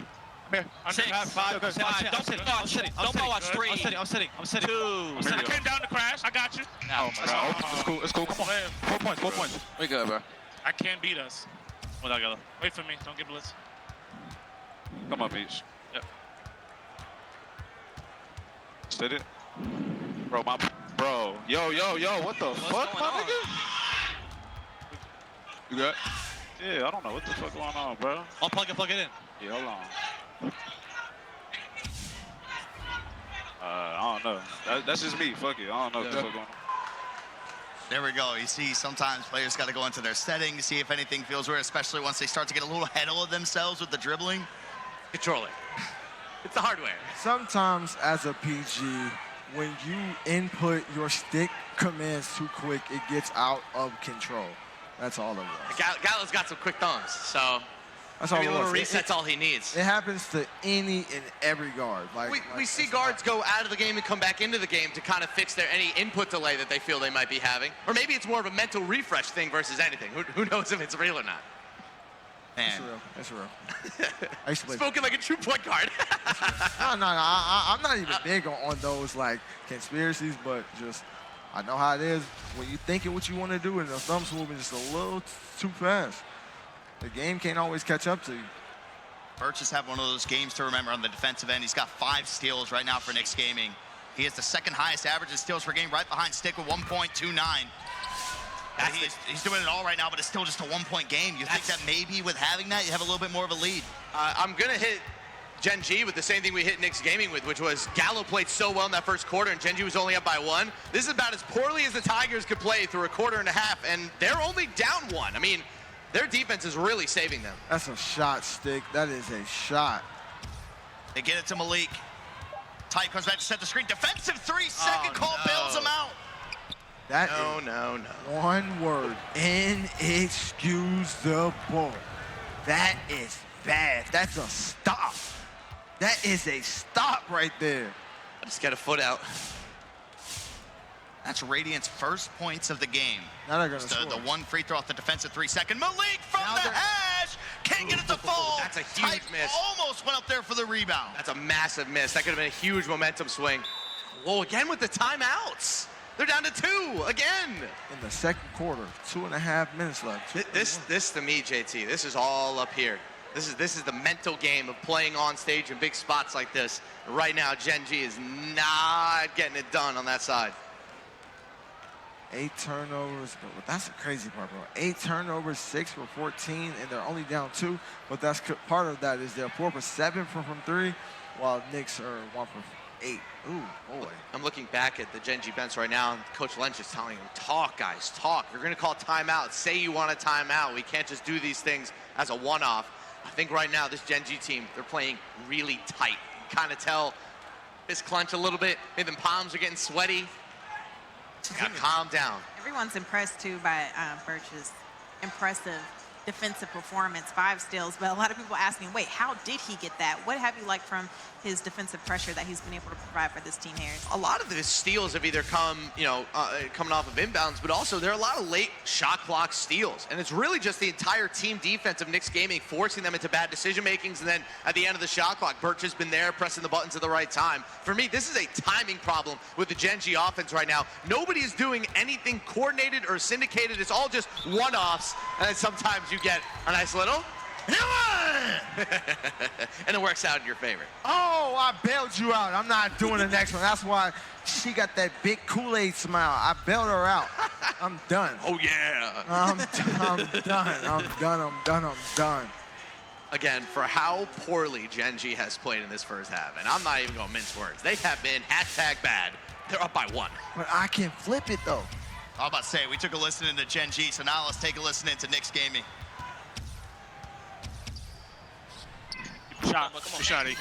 [SPEAKER 1] Here.
[SPEAKER 5] 6, 5. Don't sitting. Don't watch 3. I'm sitting. 2.
[SPEAKER 1] I came down to crash. I got you. Oh my God. It's cool. Come on. 4 points.
[SPEAKER 5] We good, bro.
[SPEAKER 1] I can't beat us. Without yellow. Wait for me. Don't get blitz. Come on, Beach. Yep. Did it? Bro, Yo. What the fuck, my nigga? You good? Yeah, I don't know what the fuck going on, bro.
[SPEAKER 5] I'll plug it in.
[SPEAKER 1] Yeah, hold on. I don't know. That's just me. Fuck it. I don't know what the fuck going on.
[SPEAKER 16] There we go. You see, sometimes players got to go into their settings, see if anything feels weird, especially once they start to get a little ahead of themselves with the dribbling.
[SPEAKER 5] Control it. It's the hardware.
[SPEAKER 6] Sometimes as a PG, when you input your stick commands too quick, it gets out of control. That's all it was.
[SPEAKER 5] Gallo's got some quick thumbs, so
[SPEAKER 6] that's
[SPEAKER 5] maybe
[SPEAKER 6] all
[SPEAKER 5] a
[SPEAKER 6] it
[SPEAKER 5] little
[SPEAKER 6] was.
[SPEAKER 5] reset's all he needs.
[SPEAKER 6] It happens to any and every guard.
[SPEAKER 5] We see guards go out of the game and come back into the game to kind of fix any input delay that they feel they might be having. Or maybe it's more of a mental refresh thing versus anything. Who knows if it's real or not.
[SPEAKER 6] Man. That's real. I used to play.
[SPEAKER 5] Spoken like a true point guard.
[SPEAKER 6] No. I'm not even big on those like conspiracies, but just I know how it is when you thinking what you want to do and the thumbs moving just a little too fast. The game can't always catch up to you.
[SPEAKER 16] Birch has had one of those games to remember on the defensive end. He's got 5 steals right now for Knicks Gaming. He has the second highest average in steals per game, right behind Stick with 1.29. He's doing it all right now, but it's still just a 1-point game. You think that maybe with having that, you have a little bit more of a lead?
[SPEAKER 5] I'm going to hit Gen G with the same thing we hit Knicks Gaming with, which was Gallo played so well in that first quarter, and Gen G was only up by 1. This is about as poorly as the Tigers could play through a quarter and a half, and they're only down 1. I mean, their defense is really saving them.
[SPEAKER 6] That's a shot, Stick. That is a shot.
[SPEAKER 16] They get it to Malik. Tight comes back to set the screen. Defensive 3-second call bails him out.
[SPEAKER 6] That
[SPEAKER 5] no.
[SPEAKER 6] One word. Inexcusable. That is bad. That's a stop. That is a stop right there.
[SPEAKER 5] I just got a foot out.
[SPEAKER 16] That's Radiant's first points of the game.
[SPEAKER 6] Now they're gonna score.
[SPEAKER 16] The one free throw off the defensive 3-second. Malik from the hash. Can't get it to fall.
[SPEAKER 5] That's a huge miss.
[SPEAKER 16] Almost went up there for the rebound.
[SPEAKER 5] That's a massive miss. That could have been a huge momentum swing. Whoa, again with the timeouts. They're down to 2 again.
[SPEAKER 6] In the second quarter, 2.5 minutes left.
[SPEAKER 5] This to me, JT, this is all up here. This is the mental game of playing on stage in big spots like this. Right now, Gen G is not getting it done on that side.
[SPEAKER 6] 8 turnovers, but that's the crazy part, bro. 8 turnovers, 6 for 14, and they're only down 2. But that's part of that is they're 4 for 7 from 3, while Knicks are 1 for 8. Ooh, boy.
[SPEAKER 5] I'm looking back at the Gen G bench right now, and Coach Lynch is telling them, talk, guys, talk. You're going to call timeout. Say you want a timeout. We can't just do these things as a one-off. I think right now this Gen G team, they're playing really tight. You can kind of tell fist clench a little bit. Maybe the palms are getting sweaty. Got to calm down.
[SPEAKER 20] Everyone's impressed, too, by Birch's impressive defensive performance, 5 steals. But a lot of people asking, wait, how did he get that? What have you liked from his defensive pressure that he's been able to provide for this team here?
[SPEAKER 5] A lot of his steals have either come, coming off of inbounds, but also there are a lot of late shot clock steals. And it's really just the entire team defense of Knicks Gaming forcing them into bad decision makings. And then at the end of the shot clock, Birch has been there pressing the buttons at the right time. For me, this is a timing problem with the Gen G offense right now. Nobody is doing anything coordinated or syndicated. It's all just one-offs. And then sometimes you get a nice little and it works out in your favor.
[SPEAKER 6] Oh, I bailed you out. I'm not doing the next one. That's why she got that big Kool-Aid smile. I bailed her out. I'm done.
[SPEAKER 5] Oh, yeah.
[SPEAKER 6] I'm done.
[SPEAKER 5] again, for how poorly Gen G has played in this first half, and I'm not even going to mince words, they have been #bad. They're up by 1.
[SPEAKER 6] But I can flip it, though.
[SPEAKER 16] I was about to say, we took a listen into Gen G, so now let's take a listen into Knicks Gaming.
[SPEAKER 1] Shot. Good shot, E.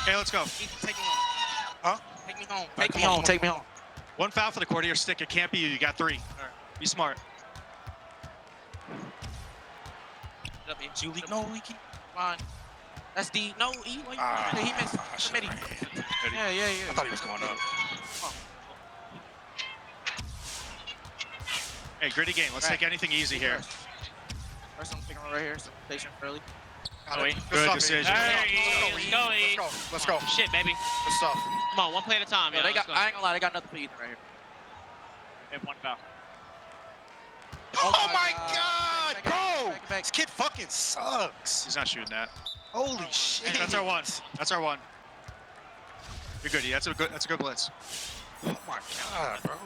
[SPEAKER 1] Hey, let's go.
[SPEAKER 14] Ethan, take me home.
[SPEAKER 1] Huh?
[SPEAKER 14] Take me home. Take me home. Take me home.
[SPEAKER 1] One foul for the quarter of your stick. It can't be you. You got 3. Right. Be smart.
[SPEAKER 14] Julie, no, Leaky. Come on. That's D. No, E. Why you he missed. Committee. Yeah.
[SPEAKER 1] I thought he was going up. Hey, gritty game. Let's take anything easy here.
[SPEAKER 14] First one, pick right here. So patient early.
[SPEAKER 1] Good decision.
[SPEAKER 14] Hey,
[SPEAKER 1] Let's go.
[SPEAKER 14] Shit, baby.
[SPEAKER 1] Good stuff.
[SPEAKER 14] Come on, one play at a time. Yeah, I ain't gonna lie, they got nothing for Ethan right here. They have 1 foul.
[SPEAKER 1] Oh my God, bro! This kid fucking sucks. He's not shooting that.
[SPEAKER 2] Holy shit.
[SPEAKER 1] Hey, that's our 1. That's our 1. You're good, E. That's a good blitz.
[SPEAKER 2] Oh my God, bro.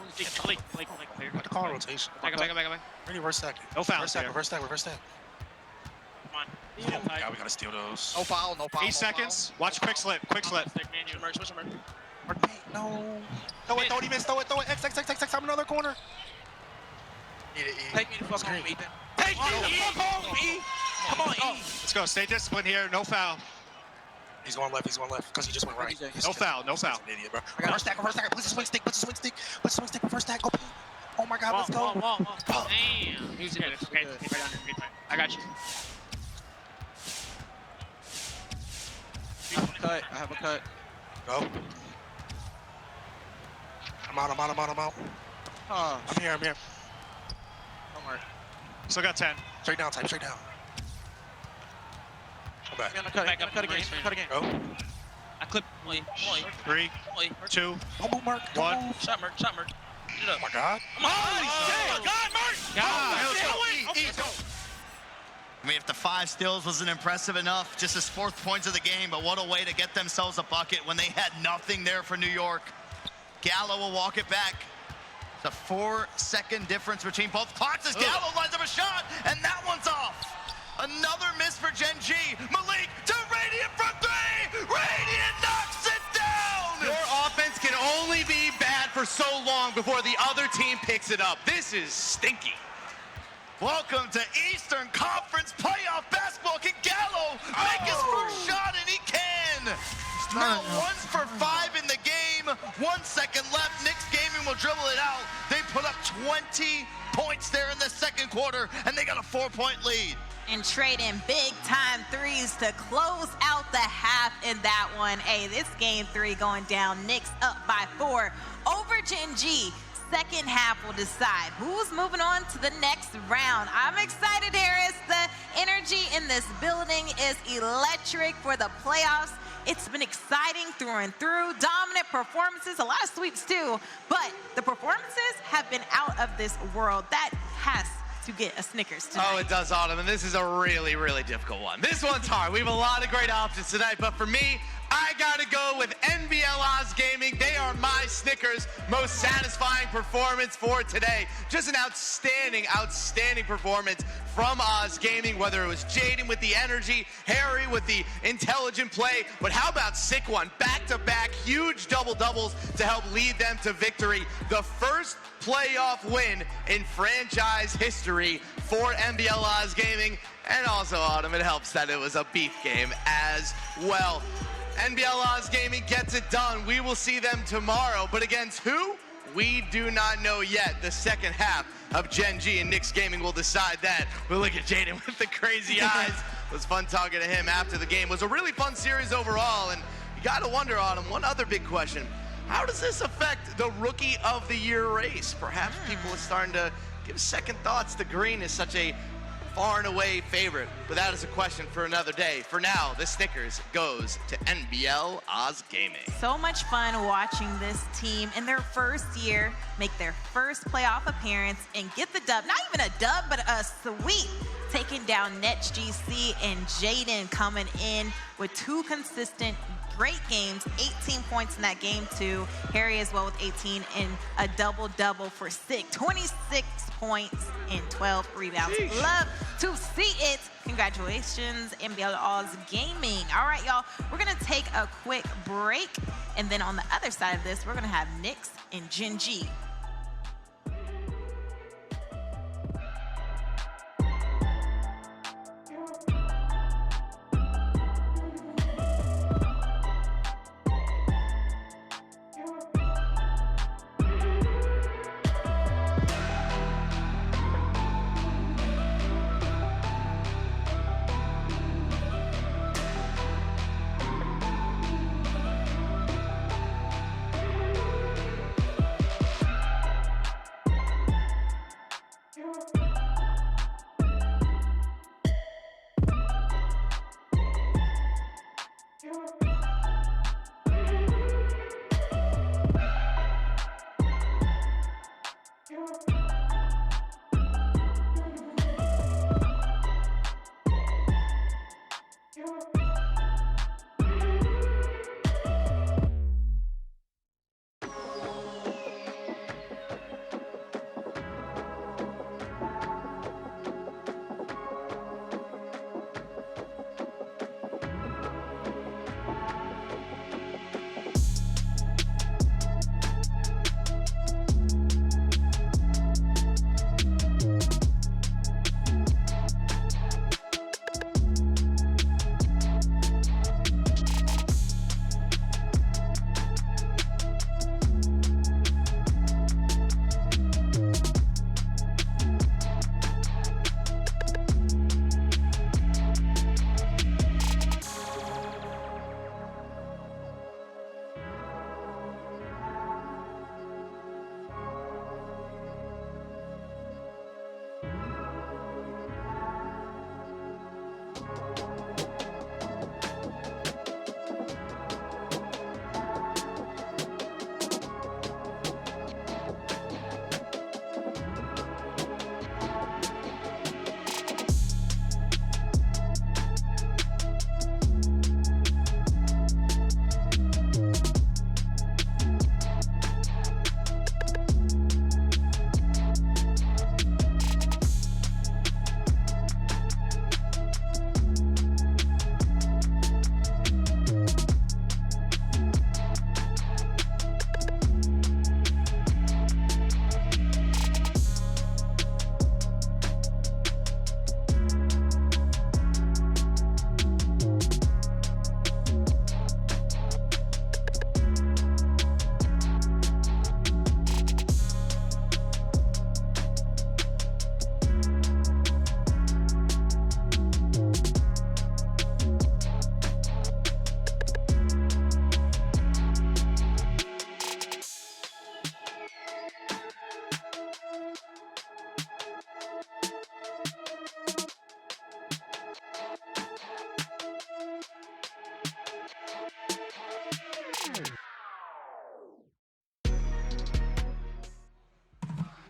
[SPEAKER 14] Blake,
[SPEAKER 2] I have to call a rotation.
[SPEAKER 14] Back.
[SPEAKER 2] Ready, reverse stack.
[SPEAKER 1] No foul.
[SPEAKER 2] Reverse stack. Come on.
[SPEAKER 14] Oh
[SPEAKER 2] my God, we gotta steal those.
[SPEAKER 14] No foul.
[SPEAKER 1] 8 seconds. Watch quick slip.
[SPEAKER 2] No. Throw it, he missed. Throw it. X. I'm another corner.
[SPEAKER 14] Take me the fuck home, Ethan.
[SPEAKER 1] Take me the fuck home, E.
[SPEAKER 14] Come on, E.
[SPEAKER 1] Let's go. Stay disciplined here. No foul.
[SPEAKER 2] He's going left, because he just went right.
[SPEAKER 1] No foul.
[SPEAKER 2] He's an idiot, bro. Reverse stack. Put the swing stick. Reverse stack. Go. Oh my God, let's go.
[SPEAKER 14] Damn. He's good. Okay. I got you. I have a cut.
[SPEAKER 2] Go. I'm out. I'm here.
[SPEAKER 14] Don't worry.
[SPEAKER 1] Still got 10.
[SPEAKER 2] Straight down. Come back.
[SPEAKER 14] Cut again.
[SPEAKER 2] Go.
[SPEAKER 14] I clipped.
[SPEAKER 1] 3, 2,
[SPEAKER 2] Don't move, Mark.
[SPEAKER 1] 1.
[SPEAKER 14] Shot Merc.
[SPEAKER 2] Oh my God.
[SPEAKER 14] Oh, God, Merc.
[SPEAKER 1] Let's go.
[SPEAKER 16] I mean, if the 5 steals wasn't impressive enough, just his 4th points of the game, but what a way to get themselves a bucket when they had nothing there for New York. Gallo will walk it back. It's a 4-second difference between both clocks as Gallo lines up a shot, and that one's off. Another miss for Gen G. Malik to Radiant for 3. Radiant knocks it down.
[SPEAKER 5] Your offense can only be bad for so long before the other team picks it up. This is stinky.
[SPEAKER 16] Welcome to Eastern Conference Playoff Basketball. Can Gallo make his first shot? And he can. Now 1 for 5 in the game. 1 second left. Knicks Gaming will dribble it out. They put up 20 points there in the second quarter, and they got a 4-point lead.
[SPEAKER 20] And trading big time threes to close out the half in that one. Hey, this game 3 going down. Knicks up by 4 over Gen G. Second half will decide who's moving on to the next round. I'm excited, Harris. The energy in this building is electric for the playoffs. It's been exciting through and through. Dominant performances, a lot of sweeps too, but the performances have been out of this world. That has to get a Snickers tonight.
[SPEAKER 5] Oh, it does, Autumn, and this is a really, really difficult one. This one's hard. We have a lot of great options tonight, but for me, I gotta go with NBL Oz Gaming. They are my Snickers most satisfying performance for today. Just an outstanding, outstanding performance from Oz Gaming, whether it was Jaden with the energy, Harry with the intelligent play, but how about Sick One? Back-to-back huge double-doubles to help lead them to victory. The first playoff win in franchise history for NBL Oz Gaming. And also, Autumn, it helps that it was a beef game as well. NBL Oz Gaming gets it done. We will see them tomorrow, but against who? We do not know yet. The second half of Gen G and Knicks Gaming will decide that. We'll look at Jaden with the crazy eyes. It was fun talking to him after the game. It was a really fun series overall, and you gotta wonder, Autumn, one other big question. How does this affect the Rookie of the Year race? Perhaps people are starting to give second thoughts to Green as such a far and away favorite, but that is a question for another day. For now, the Snickers goes to NBL Oz Gaming.
[SPEAKER 20] So much fun watching this team in their first year make their first playoff appearance and get the dub. Not even a dub, but a sweep, taking down Nets GC and Jaden coming in with 2 consistent great games, 18 points in that game too. Harry as well with 18 and a double-double for Sick. 26 points and 12 rebounds.
[SPEAKER 21] Sheesh.
[SPEAKER 20] Love to see it. Congratulations, NBL Oz Gaming. All right, y'all, we're gonna take a quick break. And then on the other side of this, we're gonna have Knicks and Gen G.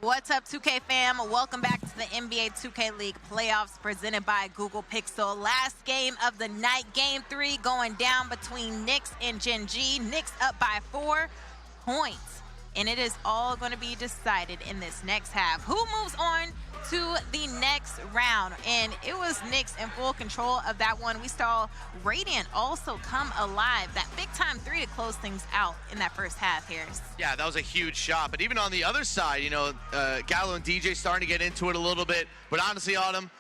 [SPEAKER 20] What's up, 2K fam? Welcome back to the NBA 2K League playoffs presented by Google Pixel. Last game of the night, game 3 going down between Knicks and Gen G. Knicks up by 4 points. And it is all going to be decided in this next half. Who moves on to the next round? And it was Knicks in full control of that one. We saw Radiant also come alive. That big-time 3 to close things out in that first half, Harris.
[SPEAKER 21] Yeah, that was a huge shot. But even on the other side, you know, Gallo and DJ starting to get into it a little bit. But honestly, Autumn,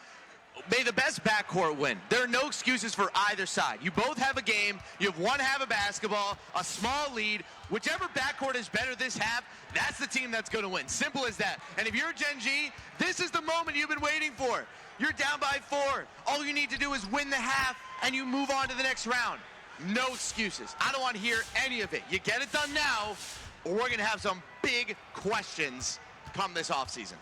[SPEAKER 21] may the best backcourt win. There are no excuses for either side. You both have a game. You have one half of basketball, a small lead. Whichever backcourt is better this half, that's the team that's going to win. Simple as that. And if you're Gen G, this is the moment you've been waiting for. You're down by 4. All you need to do is win the half, and you move on to the next round. No excuses. I don't want to hear any of it. You get it done now, or we're going to have some big questions come this offseason.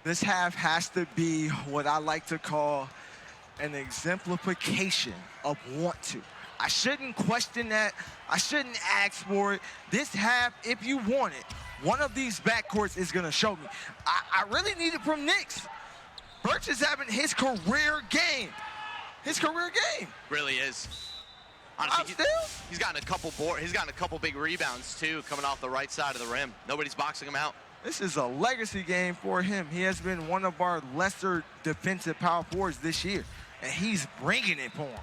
[SPEAKER 6] This half has to be what I like to call an exemplification of want to. I shouldn't question that. I shouldn't ask for it. This half, if you want it, one of these backcourts is going to show me. I really need it from Knicks. Birch is having his career game. His career game.
[SPEAKER 21] Really is. Honestly, he's gotten a couple He's gotten a couple big rebounds too, coming off the right side of the rim. Nobody's boxing him out.
[SPEAKER 6] This is a legacy game for him. He has been one of our lesser defensive power forwards this year, and he's bringing it for him.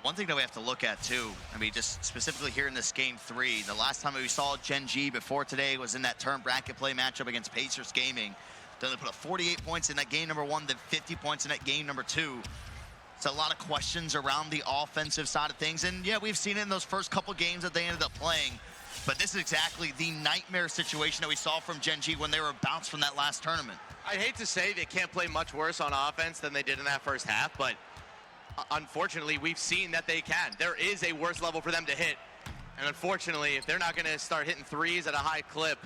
[SPEAKER 16] One thing that we have to look at too, I mean, just specifically here in this game 3, the last time we saw Gen G before today was in that turn bracket play matchup against Pacers Gaming. Then they put up 48 points in that game number 1, then 50 points in that game number 2. So a lot of questions around the offensive side of things. And yeah, we've seen it in those first couple games that they ended up playing. But this is exactly the nightmare situation that we saw from Gen G when they were bounced from that last tournament.
[SPEAKER 21] I hate to say they can't play much worse on offense than they did in that first half, but unfortunately, we've seen that they can. There is a worse level for them to hit. And unfortunately, if they're not going to start hitting threes at a high clip,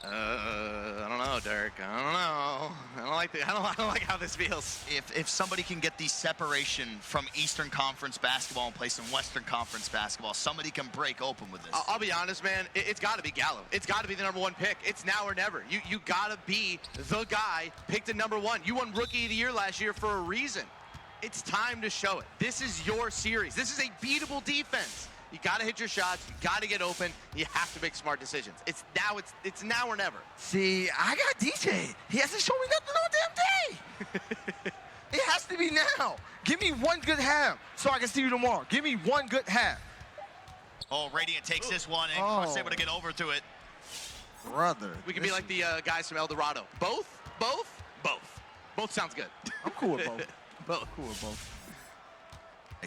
[SPEAKER 21] I don't know, Dirk. I don't know. I don't like how this feels.
[SPEAKER 16] If somebody can get the separation from Eastern Conference basketball and play some Western Conference basketball, somebody can break open with this.
[SPEAKER 21] I'll be honest, man. It's got to be Gallo. It's got to be the #1 pick. It's now or never. You got to be the guy picked at #1. You won Rookie of the Year last year for a reason. It's time to show it. This is your series. This is a beatable defense. You got to hit your shots. You got to get open. You have to make smart decisions. It's now or never.
[SPEAKER 6] See, I got DJ. He hasn't shown me nothing all damn day. It has to be now. Give me one good half so I can see you tomorrow. Give me one good half.
[SPEAKER 16] Oh, Radiant takes this one, and Chris able to get over to it.
[SPEAKER 6] Brother.
[SPEAKER 21] We can be like the guys from El Dorado. Both sounds good.
[SPEAKER 6] I'm cool with both.
[SPEAKER 21] Both.
[SPEAKER 6] Cool with both.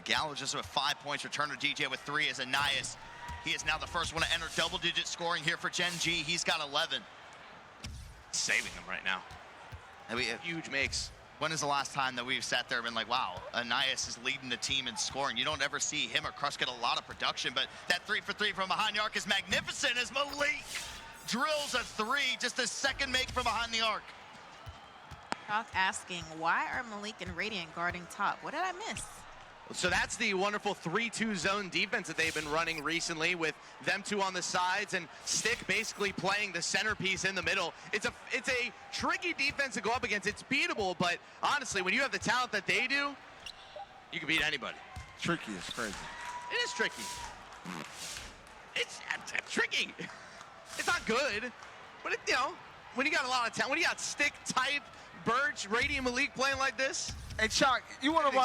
[SPEAKER 16] Gallo just with 5 points. Returner DJ with 3 as Anais. He is now the first one to enter double-digit scoring here for Gen G. He's got 11.
[SPEAKER 21] Saving them right now.
[SPEAKER 16] I mean,
[SPEAKER 21] huge makes.
[SPEAKER 16] When is the last time that we've sat there and been like, wow, Anais is leading the team in scoring? You don't ever see him or Crush get a lot of production, but that 3 for 3 from behind the arc is magnificent as Malik drills a 3, just a second make from behind the arc.
[SPEAKER 20] Chalk asking, why are Malik and Radiant guarding top? What did I miss?
[SPEAKER 21] So that's the wonderful 3-2 zone defense that they've been running recently with them two on the sides and Stick basically playing the centerpiece in the middle. It's a tricky defense to go up against. It's beatable, but honestly, when you have the talent that they do, you can beat anybody.
[SPEAKER 6] Tricky is crazy.
[SPEAKER 21] It is tricky. It's tricky. It's not good, but when you got a lot of talent, when you got Stick, Type, Birch, Radiant, Malik playing like this.
[SPEAKER 6] Hey, Chalk, you one of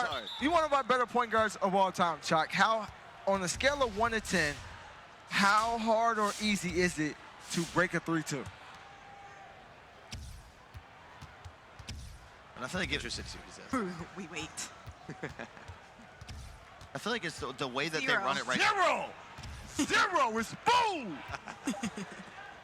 [SPEAKER 6] our better point guards of all time, Chalk. How, on a scale of 1 to 10, how hard or easy is it to break a 3-2?
[SPEAKER 16] And I feel like
[SPEAKER 20] we wait.
[SPEAKER 16] I feel like it's the way that they run it right
[SPEAKER 6] now. Zero is boom!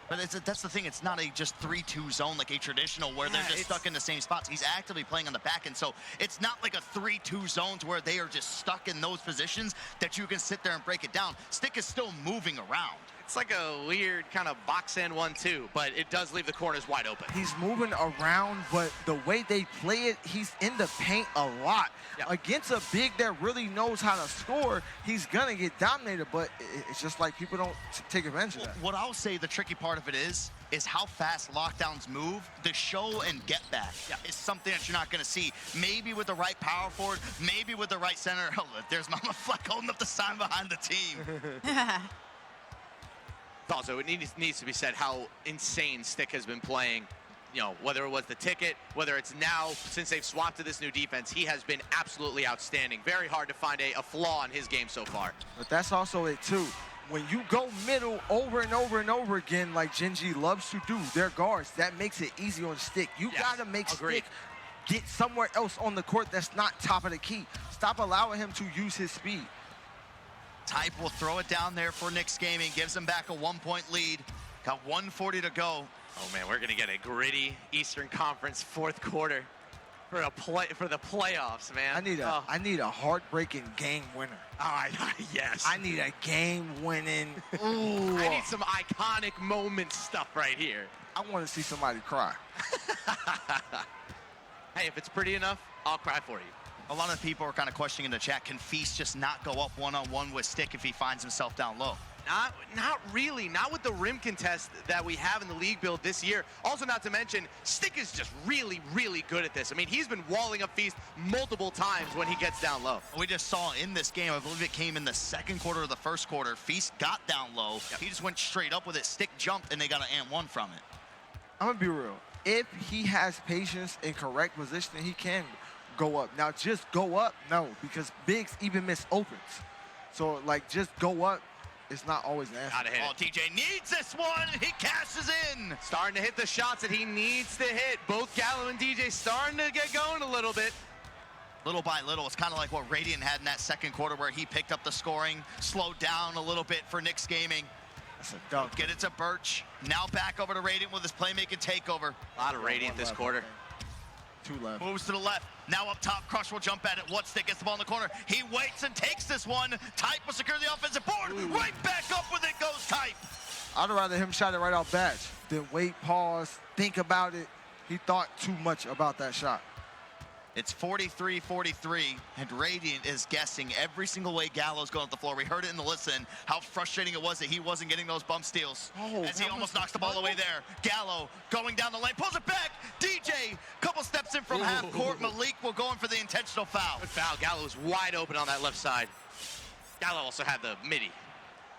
[SPEAKER 16] But that's the thing. It's not a just 3-2 zone like a traditional where they're just stuck in the same spots. He's actively playing on the back end, so it's not like a 3-2 zones where they are just stuck in those positions that you can sit there and break it down. Stick is still moving around.
[SPEAKER 21] It's like a weird kind of box end 1-2, but it does leave the corners wide open.
[SPEAKER 6] He's moving around, but the way they play it, he's in the paint a lot. Yep. Against a big that really knows how to score, he's going to get dominated, but it's just like people don't take advantage of that.
[SPEAKER 16] What I'll say the tricky part of it is how fast lockdowns move. The show and get back is something that you're not going to see. Maybe with the right power forward, maybe with the right center. Oh, there's Mama Fleck holding up the sign behind the team.
[SPEAKER 21] Also, it needs to be said how insane Stick has been playing. Whether it was the ticket, whether it's now, since they've swapped to this new defense, he has been absolutely outstanding. Very hard to find a flaw in his game so far.
[SPEAKER 6] But that's also it, too. When you go middle over and over and over again, like Gen G loves to do, their guards, that makes it easy on Stick. You got to make Stick get somewhere else on the court that's not top of the key. Stop allowing him to use his speed.
[SPEAKER 16] Type will throw it down there for Knicks Gaming, gives them back a 1-point lead. Got 1:40 to go.
[SPEAKER 21] Oh man, we're gonna get a gritty Eastern Conference fourth quarter for the playoffs, man.
[SPEAKER 6] I need a heartbreaking game winner.
[SPEAKER 21] Yes.
[SPEAKER 6] I need a game winning.
[SPEAKER 21] Ooh. I need some iconic moment stuff right here.
[SPEAKER 6] I want to see somebody cry.
[SPEAKER 21] Hey, if it's pretty enough, I'll cry for you.
[SPEAKER 16] A lot of people are kind of questioning in the chat, can Feast just not go up one-on-one with Stick if he finds himself down low?
[SPEAKER 21] Not really. Not with the rim contest that we have in the league build this year. Also, not to mention, Stick is just really, really good at this. I mean, he's been walling up Feast multiple times when he gets down low.
[SPEAKER 16] We just saw in this game, I believe it came in the second quarter of the first quarter, Feast got down low. Yep. He just went straight up with it. Stick jumped, and they got an and one from it.
[SPEAKER 6] I'm going to be real. If he has patience in correct position, he can go up. Now, just go up? No, because bigs even miss opens. So, like, just go up. It's not always an answer.
[SPEAKER 16] Oh, DJ needs this one. He cashes in.
[SPEAKER 21] Starting to hit the shots that he needs to hit. Both Gallo and DJ starting to get going a little bit.
[SPEAKER 16] Little by little, it's kind of like what Radiant had in that second quarter where he picked up the scoring, slowed down a little bit for Knicks Gaming.
[SPEAKER 6] That's a dunk.
[SPEAKER 16] Get it to Birch. Now back over to Radiant with his playmaking takeover.
[SPEAKER 21] A lot of Radiant this quarter.
[SPEAKER 6] 2 left.
[SPEAKER 16] Moves to the left. Now up top, Crush will jump at it. Whatstick gets the ball in the corner. He waits and takes this one. Type will secure the offensive board. Ooh. Right back up with it goes Type.
[SPEAKER 6] I'd rather him shot it right off bat than wait, pause, think about it. He thought too much about that shot.
[SPEAKER 16] It's 43-43, and Radiant is guessing every single way Gallo's going up the floor. We heard it in the listen, how frustrating it was that he wasn't getting those bump steals.
[SPEAKER 6] Oh,
[SPEAKER 16] as he almost knocks the ball away there. Gallo going down the lane, pulls it back. DJ, couple steps in from half court. Malik will go in for the intentional foul.
[SPEAKER 21] Good foul. Gallo was wide open on that left side. Gallo also had the midi.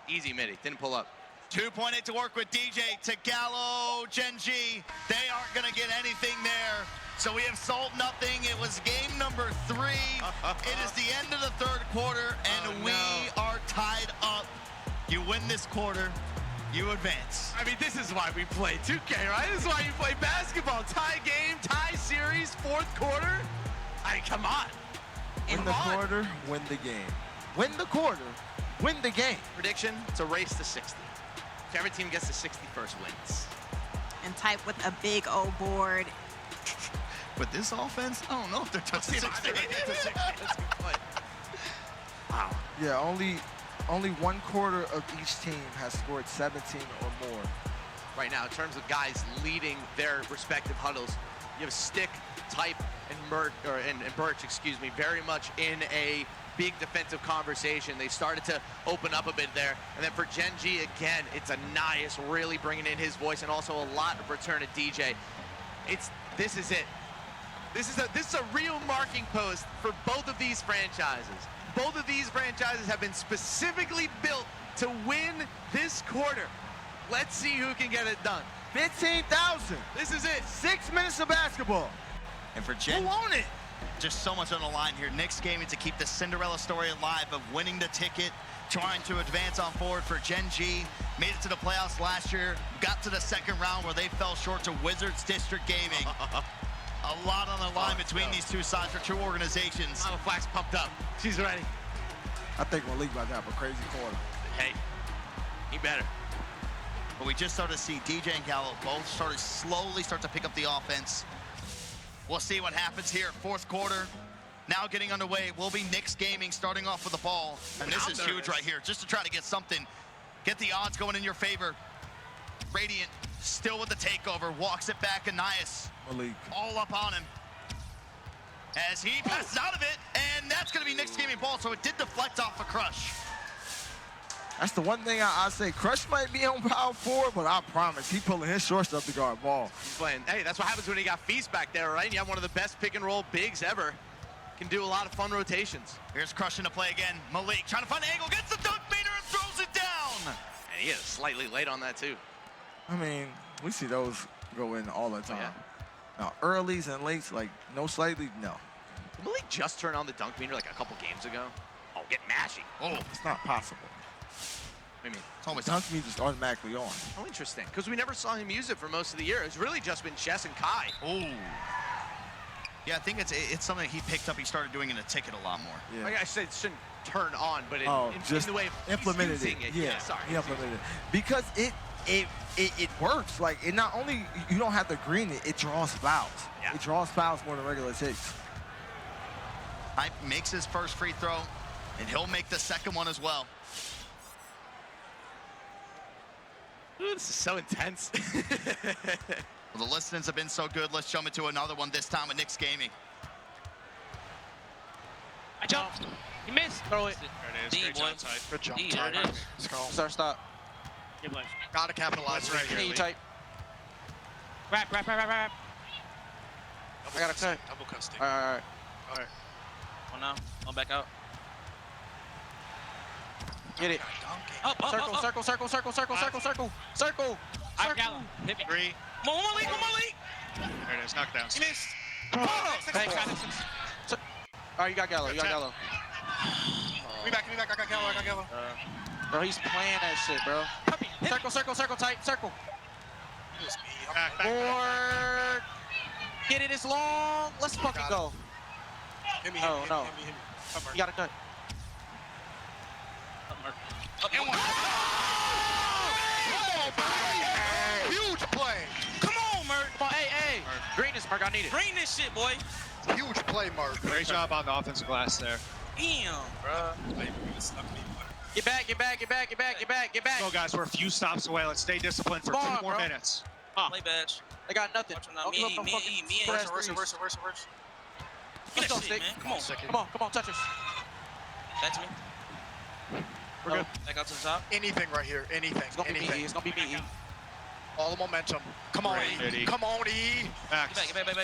[SPEAKER 21] Easy midi, didn't pull up.
[SPEAKER 16] 2.8 to work with DJ to Gallo, Gen G. They aren't gonna get anything there. So we have sold nothing. It was game number 3. It is the end of the third quarter, and we are tied up. You win this quarter, you advance.
[SPEAKER 21] I mean, this is why we play 2K, right? This is why you play basketball. Tie game, tie series, fourth quarter. I mean, come on.
[SPEAKER 6] Win the quarter, win the game. Win the quarter, win the game.
[SPEAKER 21] Prediction, it's a race to 60. Whichever team gets to 61st wins.
[SPEAKER 20] And Type with a big O board.
[SPEAKER 16] With this offense, I don't know if they're touching 60.
[SPEAKER 21] That's a good play. Wow.
[SPEAKER 6] Yeah, only one quarter of each team has scored 17 or more.
[SPEAKER 21] Right now, in terms of guys leading their respective huddles, you have Stick, Type, and Birch, excuse me, very much in a big defensive conversation. They started to open up a bit there. And then for Gen G, again, it's Anais really bringing in his voice and also a lot of return at DJ. This is it. This is a real marking post for both of these franchises. Both of these franchises have been specifically built to win this quarter. Let's see who can get it done.
[SPEAKER 6] 15,000.
[SPEAKER 21] This is it.
[SPEAKER 6] 6 minutes of basketball.
[SPEAKER 16] And for Gen,
[SPEAKER 6] who won it?
[SPEAKER 16] Just so much on the line here. Knicks Gaming to keep the Cinderella story alive of winning the ticket, trying to advance on forward for Gen G. Made it to the playoffs last year, got to the second round where they fell short to Wizards District Gaming. A lot on the line between these two sides for two organizations.
[SPEAKER 21] Mama Flax pumped up. She's ready.
[SPEAKER 6] I think Malik about to have a crazy quarter.
[SPEAKER 21] Hey, he better.
[SPEAKER 16] But we just started to see DJ and Gallo both slowly start to pick up the offense. We'll see what happens here. Fourth quarter, now getting underway, will be Knicks Gaming starting off with the ball. And this is huge right here, just to try to get something, get the odds going in your favor. Radiant still with the takeover, walks it back, Anais.
[SPEAKER 6] Malik.
[SPEAKER 16] All up on him. As he passes out of it, and that's gonna be Knicks Gaming ball, so it did deflect off a Crush.
[SPEAKER 6] That's the one thing I say. Crush might be on power forward, but I promise he pulling his shorts up to guard ball.
[SPEAKER 21] He's playing. Hey, that's what happens when you got Feast back there, right? And you have one of the best pick and roll bigs ever. Can do a lot of fun rotations.
[SPEAKER 16] Here's Crush into play again. Malik trying to find an angle, gets the dunk meter and throws it down.
[SPEAKER 21] And he is slightly late on that too.
[SPEAKER 6] I mean, we see those go in all the time.
[SPEAKER 21] Yeah.
[SPEAKER 6] Now, earlies and lates, like no slightly, no.
[SPEAKER 21] Did Malik just turn on the dunk meter like a couple games ago? Oh, get mashy.
[SPEAKER 6] Oh, it's not possible.
[SPEAKER 21] I mean,
[SPEAKER 6] it's always dunk meter just automatically on.
[SPEAKER 21] Oh, interesting. Because we never saw him use it for most of the year. It's really just been Chess and Kai.
[SPEAKER 16] Oh. Yeah, I think it's something he picked up. He started doing in a ticket a lot more.
[SPEAKER 21] Yeah. Like I said, it shouldn't turn on, but in the way
[SPEAKER 6] implemented
[SPEAKER 21] he's using it.
[SPEAKER 6] Yeah,
[SPEAKER 21] sorry.
[SPEAKER 6] He implemented it because it works. Like it not only you don't have to green it, it draws fouls.
[SPEAKER 21] Yeah.
[SPEAKER 6] It draws fouls more than regular takes.
[SPEAKER 16] Hype makes his first free throw, and he'll make the second one as well.
[SPEAKER 21] Ooh, this is so intense.
[SPEAKER 16] Well, the listens have been so good. Let's jump into another one this time with Knicks Gaming.
[SPEAKER 14] I jump. You missed. Throw it.
[SPEAKER 3] There it is.
[SPEAKER 14] D,
[SPEAKER 3] Great
[SPEAKER 14] boy.
[SPEAKER 3] job, Ty. Good job,
[SPEAKER 14] D,
[SPEAKER 3] Ty.
[SPEAKER 14] there it is.
[SPEAKER 3] Let's go.
[SPEAKER 2] Start, stop.
[SPEAKER 14] Get left.
[SPEAKER 3] Gotta capitalize right here.
[SPEAKER 2] Knee
[SPEAKER 3] Lee.
[SPEAKER 2] tight.
[SPEAKER 14] Wrap.
[SPEAKER 2] I got a cut.
[SPEAKER 3] Double cut stick.
[SPEAKER 2] All right.
[SPEAKER 14] One now. One back out.
[SPEAKER 2] Get it.
[SPEAKER 14] Up.
[SPEAKER 2] Circle.
[SPEAKER 14] I got him. Hit me.
[SPEAKER 3] 3.
[SPEAKER 14] Come on, Lee.
[SPEAKER 3] There it is. Knockdowns.
[SPEAKER 2] He missed. All right, you got Gallo. You got Gallo.
[SPEAKER 3] Me back. I got Gallo.
[SPEAKER 2] Bro, he's playing that shit, bro. Circle, tight, circle.
[SPEAKER 3] Back.
[SPEAKER 2] Board. Get it, it's long. Let's fucking go.
[SPEAKER 3] Hit me.
[SPEAKER 2] No. You got a cut.
[SPEAKER 3] Huge play.
[SPEAKER 14] Come on, Merk.
[SPEAKER 2] Come on, hey. Green this, Mark. I need it.
[SPEAKER 14] Green this shit, boy.
[SPEAKER 3] Huge play, Mark. Great job on the offensive glass there.
[SPEAKER 14] Damn, bro.
[SPEAKER 2] Get back.
[SPEAKER 3] Go, guys. We're a few stops away. Let's stay disciplined for 2 more minutes.
[SPEAKER 14] Play badge.
[SPEAKER 2] They got nothing.
[SPEAKER 14] Don't give up no fucking
[SPEAKER 2] Worse. Let's go, Stick.
[SPEAKER 14] Come on,
[SPEAKER 2] touch us.
[SPEAKER 14] Back to me.
[SPEAKER 3] We're good.
[SPEAKER 14] Back out to the top.
[SPEAKER 3] Anything right here. Anything.
[SPEAKER 2] It's gonna be me.
[SPEAKER 3] All the momentum. Come on, E. Come on, E. Max.
[SPEAKER 14] Get back.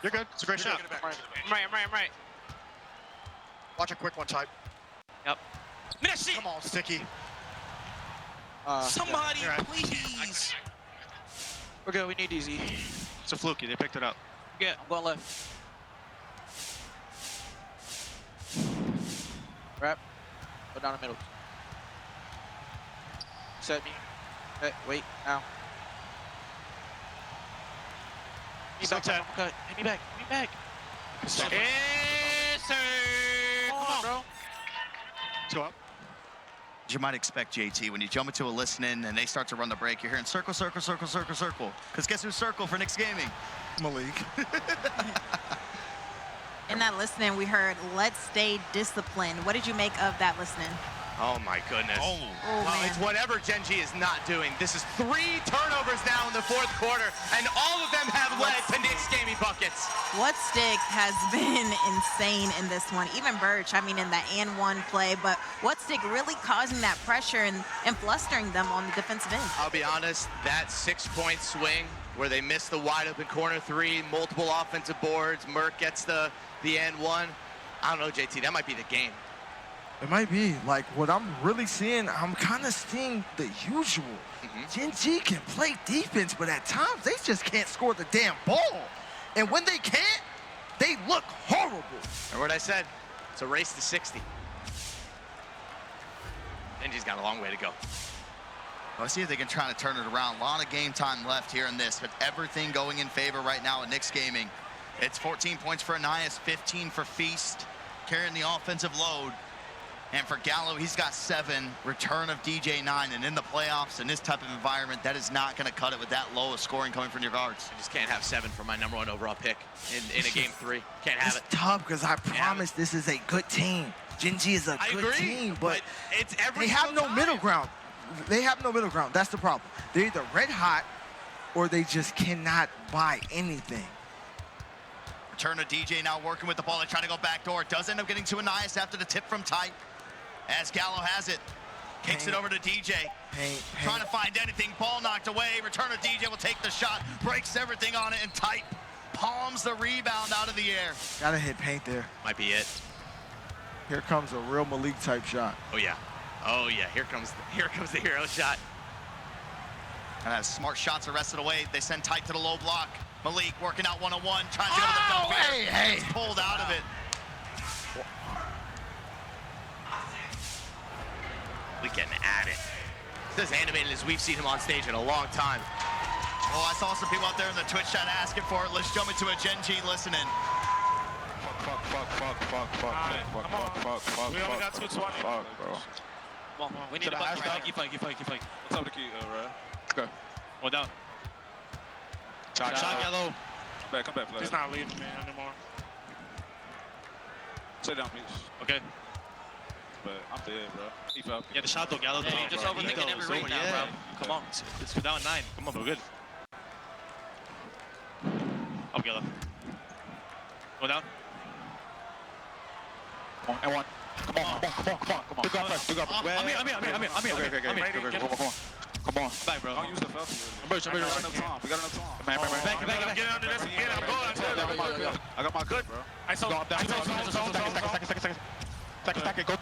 [SPEAKER 3] You're good. It's a great shot.
[SPEAKER 14] I'm right.
[SPEAKER 3] Watch a quick one, type.
[SPEAKER 14] Yep. Man, that shit.
[SPEAKER 3] Come on, Sticky.
[SPEAKER 14] Somebody,
[SPEAKER 3] Right.
[SPEAKER 14] please.
[SPEAKER 2] We're good. We need these, E.
[SPEAKER 3] It's a fluky. They picked it up.
[SPEAKER 2] Yeah, I'm going left. Wrap. Go down the middle. Set me. Hey, wait, now. Hit me back.
[SPEAKER 14] Yes, sir.
[SPEAKER 2] Come on, bro.
[SPEAKER 3] Let's go up.
[SPEAKER 16] You might expect JT when you jump into a listening and they start to run the break, you're hearing circle. Because guess who's circle for Knicks Gaming?
[SPEAKER 6] Malik.
[SPEAKER 20] In that listening, we heard, let's stay disciplined. What did you make of that listening?
[SPEAKER 5] Oh my goodness.
[SPEAKER 20] Oh,
[SPEAKER 5] Well,
[SPEAKER 20] man.
[SPEAKER 5] it's whatever Genji is not doing. This is 3 turnovers now in the 4th quarter, and all of them have led to Knicks Gaming buckets.
[SPEAKER 20] Whatstick has been insane in this one. Even Birch, I mean, in the and one play, but Whatstick really causing that pressure and flustering them on the defensive end.
[SPEAKER 5] I'll be honest, that 6-point swing where they missed the wide open corner 3, multiple offensive boards, Merck gets the and one. I don't know, JT, that might be the game.
[SPEAKER 6] It might be. Like, what I'm really seeing, I'm kind of seeing the usual. Gen G can play defense, but at times they just can't score the damn ball. And when they can't, they look horrible.
[SPEAKER 5] Remember what I said? It's a race to 60. Genji's got a long way to go.
[SPEAKER 16] Let's see if they can try to turn it around. A lot of game time left here in this, but everything going in favor right now at Knicks Gaming. It's 14 points for Anias, 15 for Feast, carrying the offensive load. And for Gallo, he's got 7, return of DJ 9, and in the playoffs, in this type of environment, that is not going to cut it with that low of scoring coming from your guards.
[SPEAKER 5] I just can't have 7 for my #1 overall pick in a game 3. Can't have it.
[SPEAKER 6] It's tough because I promise this is a good team. Gen G is a good team, but
[SPEAKER 5] it's every
[SPEAKER 6] they have no middle ground. They have no middle ground. That's the problem. They're either red hot or they just cannot buy anything.
[SPEAKER 16] Return of DJ now working with the ball. They're trying to go backdoor. Does end up getting to Anias after the tip from Type. As Gallo has it, kicks it over to DJ. Trying to find anything, ball knocked away. Return of DJ will take the shot, breaks everything on it, and Type palms the rebound out of the air.
[SPEAKER 6] Gotta hit paint there.
[SPEAKER 5] Might be it.
[SPEAKER 6] Here comes a real Malik type shot.
[SPEAKER 5] Oh yeah. Here comes the hero shot.
[SPEAKER 16] And as smart shots arrested away, they send Type to the low block. Malik working out one-on-one, trying to get over the dump here. He's pulled out of it.
[SPEAKER 5] Malik getting at it. He's as animated as we've seen him on stage in a long time.
[SPEAKER 16] Oh, I saw some people out there in the Twitch chat asking for it. Let's jump into a Gen G listening.
[SPEAKER 1] Fuck. We only got 220. Fuck, bro.
[SPEAKER 14] Come on, we need a bucket. Keep playing.
[SPEAKER 1] What's up, the key, bro? Okay.
[SPEAKER 14] One down.
[SPEAKER 1] Shot Gallo. Come back, play.
[SPEAKER 14] He's not leading me anymore.
[SPEAKER 1] Sit down, please.
[SPEAKER 14] Okay.
[SPEAKER 1] But I'm dead, bro. He fell.
[SPEAKER 14] Yeah, the shot though, Gallo. Yeah, you're just overthinking every ring now, bro. Come on. It's down 9. Come on, bro. Good. Up, Gallo. Go down.
[SPEAKER 1] And one. Come on. Good God, first. I'm here. Okay. Come on. Back, bro. Don't use the felt. We got enough time. Man. Back. Get under this. Get up. Go. I got my good, bro. I saw. Stack it. Go.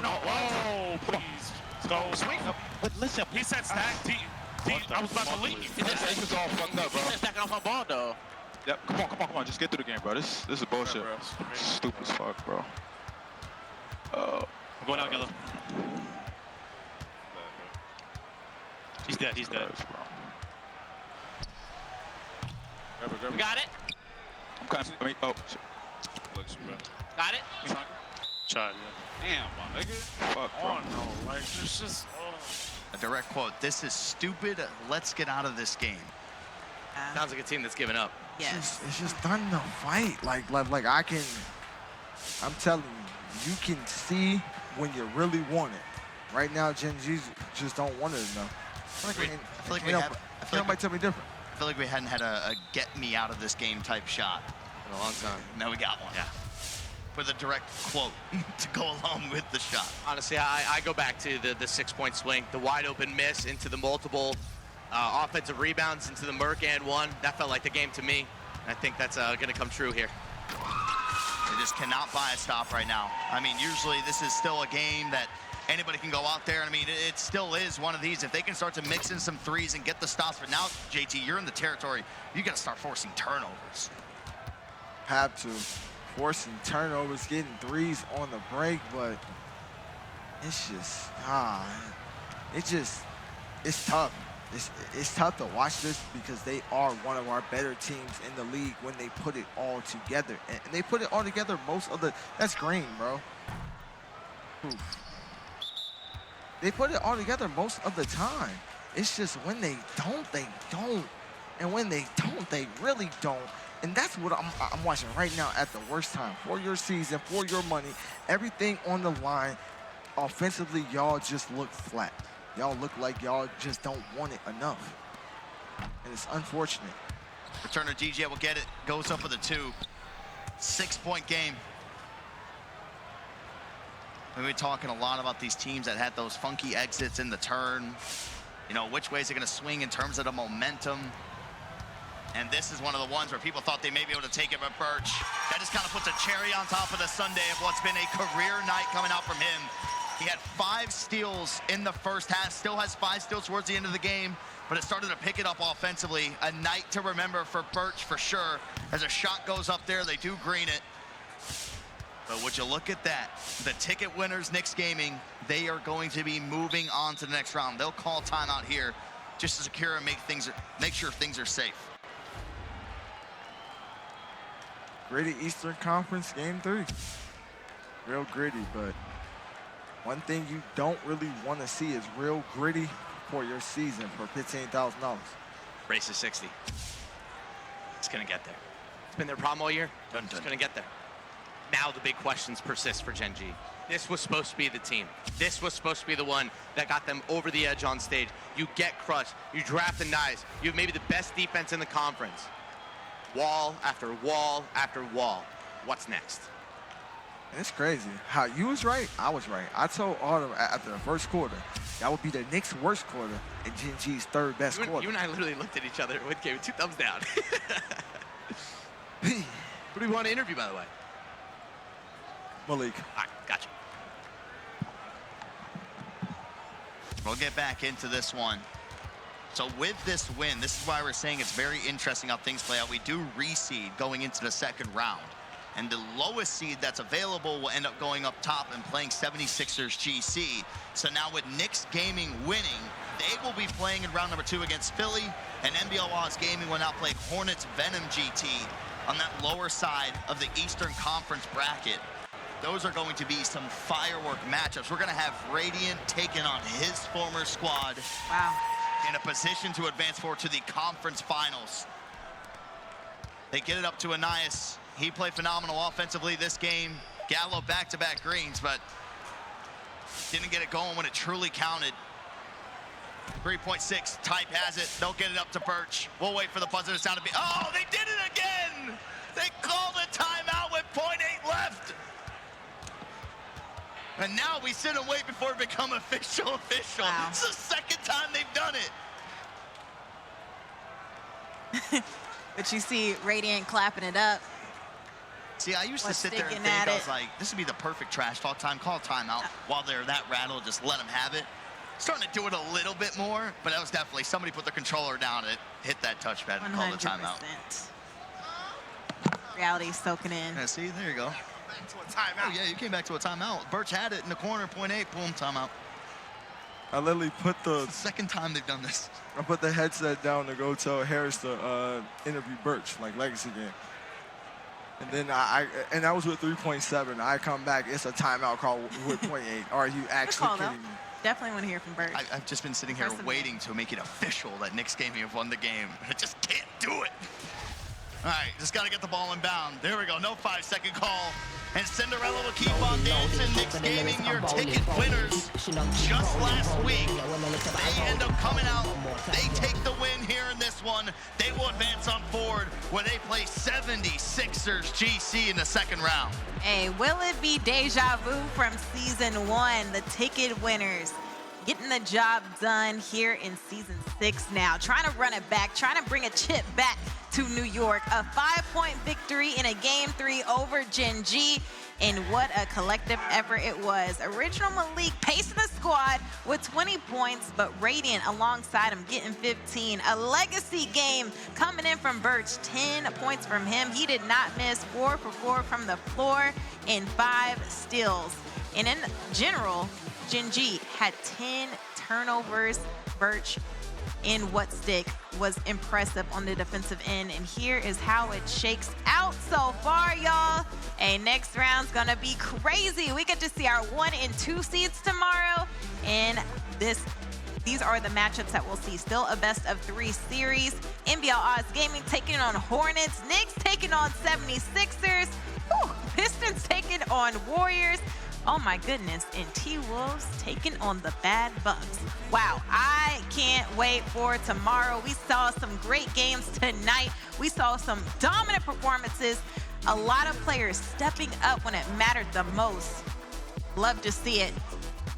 [SPEAKER 1] No. Oh, please. Go. Swing. But listen. He said stack. I was about to leave. This is all fucked up, bro.
[SPEAKER 14] He's stacking off my ball, though.
[SPEAKER 1] Yep. Come on. Just get through the game, bro. This is bullshit. Stupid as fuck, bro. I'm
[SPEAKER 14] going out, Yellow. He's dead. We got it.
[SPEAKER 1] I'm kind of. Oh, shit.
[SPEAKER 14] Got it.
[SPEAKER 1] Shot, yeah. Damn, my nigga. Fuck, bro.
[SPEAKER 3] No, like, it's just.
[SPEAKER 16] A direct quote. This is stupid. Let's get out of this game.
[SPEAKER 5] Sounds like a team that's given up.
[SPEAKER 20] Yes.
[SPEAKER 6] It's just done the fight. Like I'm telling you, you can see when you really want it. Right now, Gen G's just don't want it enough. I feel like nobody tell me different.
[SPEAKER 16] I feel like we hadn't had a get me out of this game type shot
[SPEAKER 5] in a long time.
[SPEAKER 16] Now we got one.
[SPEAKER 5] Yeah.
[SPEAKER 16] With a direct quote to go along with the shot.
[SPEAKER 5] Honestly, I go back to the 6-point swing, the wide open miss into the multiple offensive rebounds into the Merc and one. That felt like the game to me. I think that's going to come true here.
[SPEAKER 16] They just cannot buy a stop right now. I mean, usually this is still a game that anybody can go out there. I mean, it still is one of these. If they can start to mix in some threes and get the stops, but now, JT, you're in the territory. You got to start forcing turnovers.
[SPEAKER 6] Have to. Forcing turnovers, getting threes on the break, but it's just, it's tough. It's tough to watch this because they are one of our better teams in the league when they put it all together. And they put it all together that's green, bro. Oof. They put it all together most of the time. It's just when they don't. And when they don't, they really don't. And that's what I'm watching right now at the worst time. For your season, for your money, everything on the line. Offensively, y'all just look flat. Y'all look like y'all just don't want it enough. And it's unfortunate.
[SPEAKER 16] Returner DJ will get it. Goes up with a 2. 6-point game. We've been talking a lot about these teams that had those funky exits in the turn. You know, which way is it going to swing in terms of the momentum? And this is one of the ones where people thought they may be able to take it, but Birch, that just kind of puts a cherry on top of the sundae of what's been a career night coming out from him. He had 5 steals in the first half, still has 5 steals towards the end of the game, but it started to pick it up offensively. A night to remember for Birch for sure. As a shot goes up there, they do green it. But would you look at that? The ticket winners, Knicks Gaming, they are going to be moving on to the next round. They'll call timeout here just to secure and make sure things are safe.
[SPEAKER 6] Gritty Eastern Conference Game 3. Real gritty, but one thing you don't really want to see is real gritty for your season for $15,000.
[SPEAKER 5] Race is 60. It's going to get there. It's been their problem all year. It's going to get there. Now the big questions persist for Gen G. This was supposed to be the team. This was supposed to be the one that got them over the edge on stage. You get crushed. You draft the Knives. You have maybe the best defense in the conference. Wall after wall after wall. What's next?
[SPEAKER 6] And it's crazy. How you was right, I was right. I told Autumn after the first quarter, that would be the Knicks' worst quarter and Gen G's third best quarter.
[SPEAKER 5] You and I literally looked at each other with 2 thumbs down. Who do we want to interview, by the way?
[SPEAKER 6] Malik.
[SPEAKER 5] All right, gotcha.
[SPEAKER 16] We'll get back into this one. So with this win, this is why we're saying it's very interesting how things play out. We do reseed going into the second round. And the lowest seed that's available will end up going up top and playing 76ers GC. So now with Knicks Gaming winning, they will be playing in round number 2 against Philly. And NBL Oz Gaming will now play Hornets Venom GT on that lower side of the Eastern Conference bracket. Those are going to be some firework matchups. We're going to have Radiant taking on his former squad.
[SPEAKER 20] Wow.
[SPEAKER 16] In a position to advance forward to the conference finals. They get it up to Anais. He played phenomenal offensively this game. Gallo back-to-back greens, but didn't get it going when it truly counted. 3.6, Type has it. They'll get it up to Birch. We'll wait for the buzzer to sound. Oh, they did it again! They called a timeout with .8 left. And now we sit and wait before it become official.
[SPEAKER 20] Wow.
[SPEAKER 16] It's the second time they've done it.
[SPEAKER 20] But you see Radiant clapping it up.
[SPEAKER 16] See, I used to sit there and think, I was like, this would be the perfect trash talk time. Call a timeout while they're that rattled, just let them have it. Starting to do it a little bit more, but that was definitely somebody put the controller down and hit that touchpad and call the timeout.
[SPEAKER 20] Reality soaking in.
[SPEAKER 16] Yeah, see, there you go. Back to a timeout. Oh, yeah, you came back to a timeout. Birch had it in the corner, point 8, boom, timeout.
[SPEAKER 6] I literally put
[SPEAKER 16] It's the second time they've done this.
[SPEAKER 6] I put the headset down to go tell Harris to interview Birch, like legacy game. And then I was with 3.7. I come back, it's a timeout call with 0.8. Are you actually kidding me?
[SPEAKER 20] Definitely want to hear from Birch.
[SPEAKER 16] I've just been sitting here waiting to make it official that Knicks Gaming have won the game. I just can't do it. All right, just got to get the ball inbound. There we go, no 5-second call. And Cinderella will keep on dancing. Knicks Gaming, your ticket winners just last week. They end up coming out. They take the win here in this one. They will advance on forward where they play 76ers GC in the second round.
[SPEAKER 20] Hey, will it be deja vu from season 1? The ticket winners getting the job done here in season 6 now. Trying to run it back, trying to bring a chip back to New York. A 5-point victory in a Game 3 over Gen G. And what a collective effort it was. Original Malik pacing the squad with 20 points, but Radiant alongside him getting 15. A legacy game coming in from Birch, 10 points from him. He did not miss, 4 for 4 from the floor and 5 steals. And in general, Gen G had 10 turnovers. Birch in what stick was impressive on the defensive end. And here is how it shakes out so far, y'all. Hey, next round's gonna be crazy. We get to see our 1 and 2 seeds tomorrow. And these are the matchups that we'll see. Still a best of 3 series. NBL Oz Gaming taking on Hornets. Knicks taking on 76ers. Whew, Pistons taking on Warriors. Oh my goodness, and T-Wolves taking on the Bad Bucks. Wow, I can't wait for tomorrow. We saw some great games tonight. We saw some dominant performances. A lot of players stepping up when it mattered the most. Love to see it.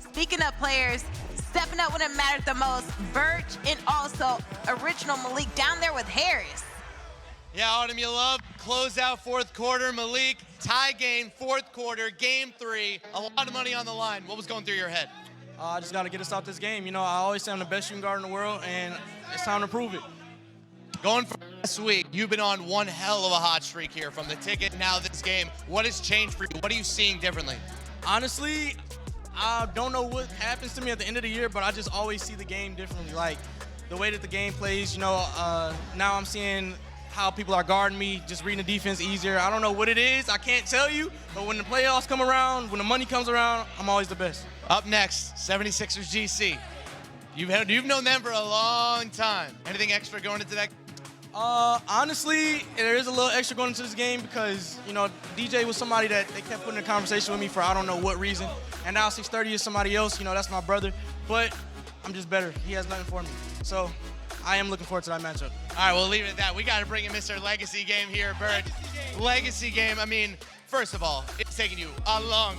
[SPEAKER 20] Speaking of players stepping up when it mattered the most, Birch and also Original Malik down there with Harris.
[SPEAKER 21] Yeah, Autumn, you love close out fourth quarter. Malik, tie game, fourth quarter, Game 3. A lot of money on the line. What was going through your head?
[SPEAKER 12] I just got to get us out this game. You know, I always say I'm the best shooting guard in the world, and it's time to prove it.
[SPEAKER 21] Going for this week, you've been on one hell of a hot streak here from the ticket now this game. What has changed for you? What are you seeing differently?
[SPEAKER 12] Honestly, I don't know what happens to me at the end of the year, but I just always see the game differently. Like, the way that the game plays, you know, now I'm seeing how people are guarding me, just reading the defense easier. I don't know what it is. I can't tell you. But when the playoffs come around, when the money comes around, I'm always the best.
[SPEAKER 21] Up next, 76ers GC. You've known them for a long time. Anything extra going into that?
[SPEAKER 12] Honestly, there is a little extra going into this game because, you know, DJ was somebody that they kept putting in a conversation with me for I don't know what reason. And now 630 is somebody else. You know, that's my brother. But I'm just better. He has nothing for me. So I am looking forward to that matchup.
[SPEAKER 21] All right, we'll leave it at that. We got to bring in Mr. Legacy Game here, Bird. Legacy Game. I mean, first of all, it's taken you a long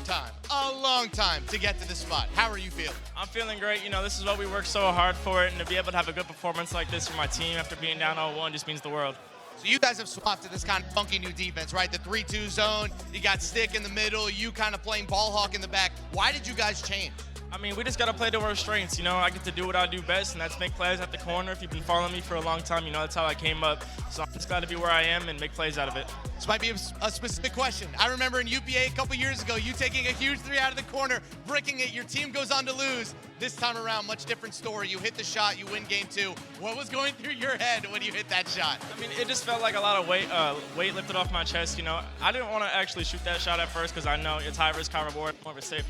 [SPEAKER 21] time to get to this spot. How are you feeling?
[SPEAKER 13] I'm feeling great. You know, this is what we worked so hard for it, and to be able to have a good performance like this for my team after being down 0-1 just means the world.
[SPEAKER 21] So you guys have swapped to this kind of funky new defense, right? The 3-2 zone, you got Stick in the middle, you kind of playing ball hawk in the back. Why did you guys change?
[SPEAKER 13] I mean, we just got to play to our strengths. You know, I get to do what I do best, and that's make plays at the corner. If you've been following me for a long time, you know that's how I came up. So I'm just glad to be where I am and make plays out of it.
[SPEAKER 21] This might be a specific question. I remember in UPA a couple years ago, you taking a huge 3 out of the corner, bricking it. Your team goes on to lose. This time around, much different story. You hit the shot, you win Game 2. What was going through your head when you hit that shot?
[SPEAKER 13] I mean, it just felt like a lot of weight lifted off my chest. You know, I didn't want to actually shoot that shot at first because I know it's high risk, high reward, more of a safe.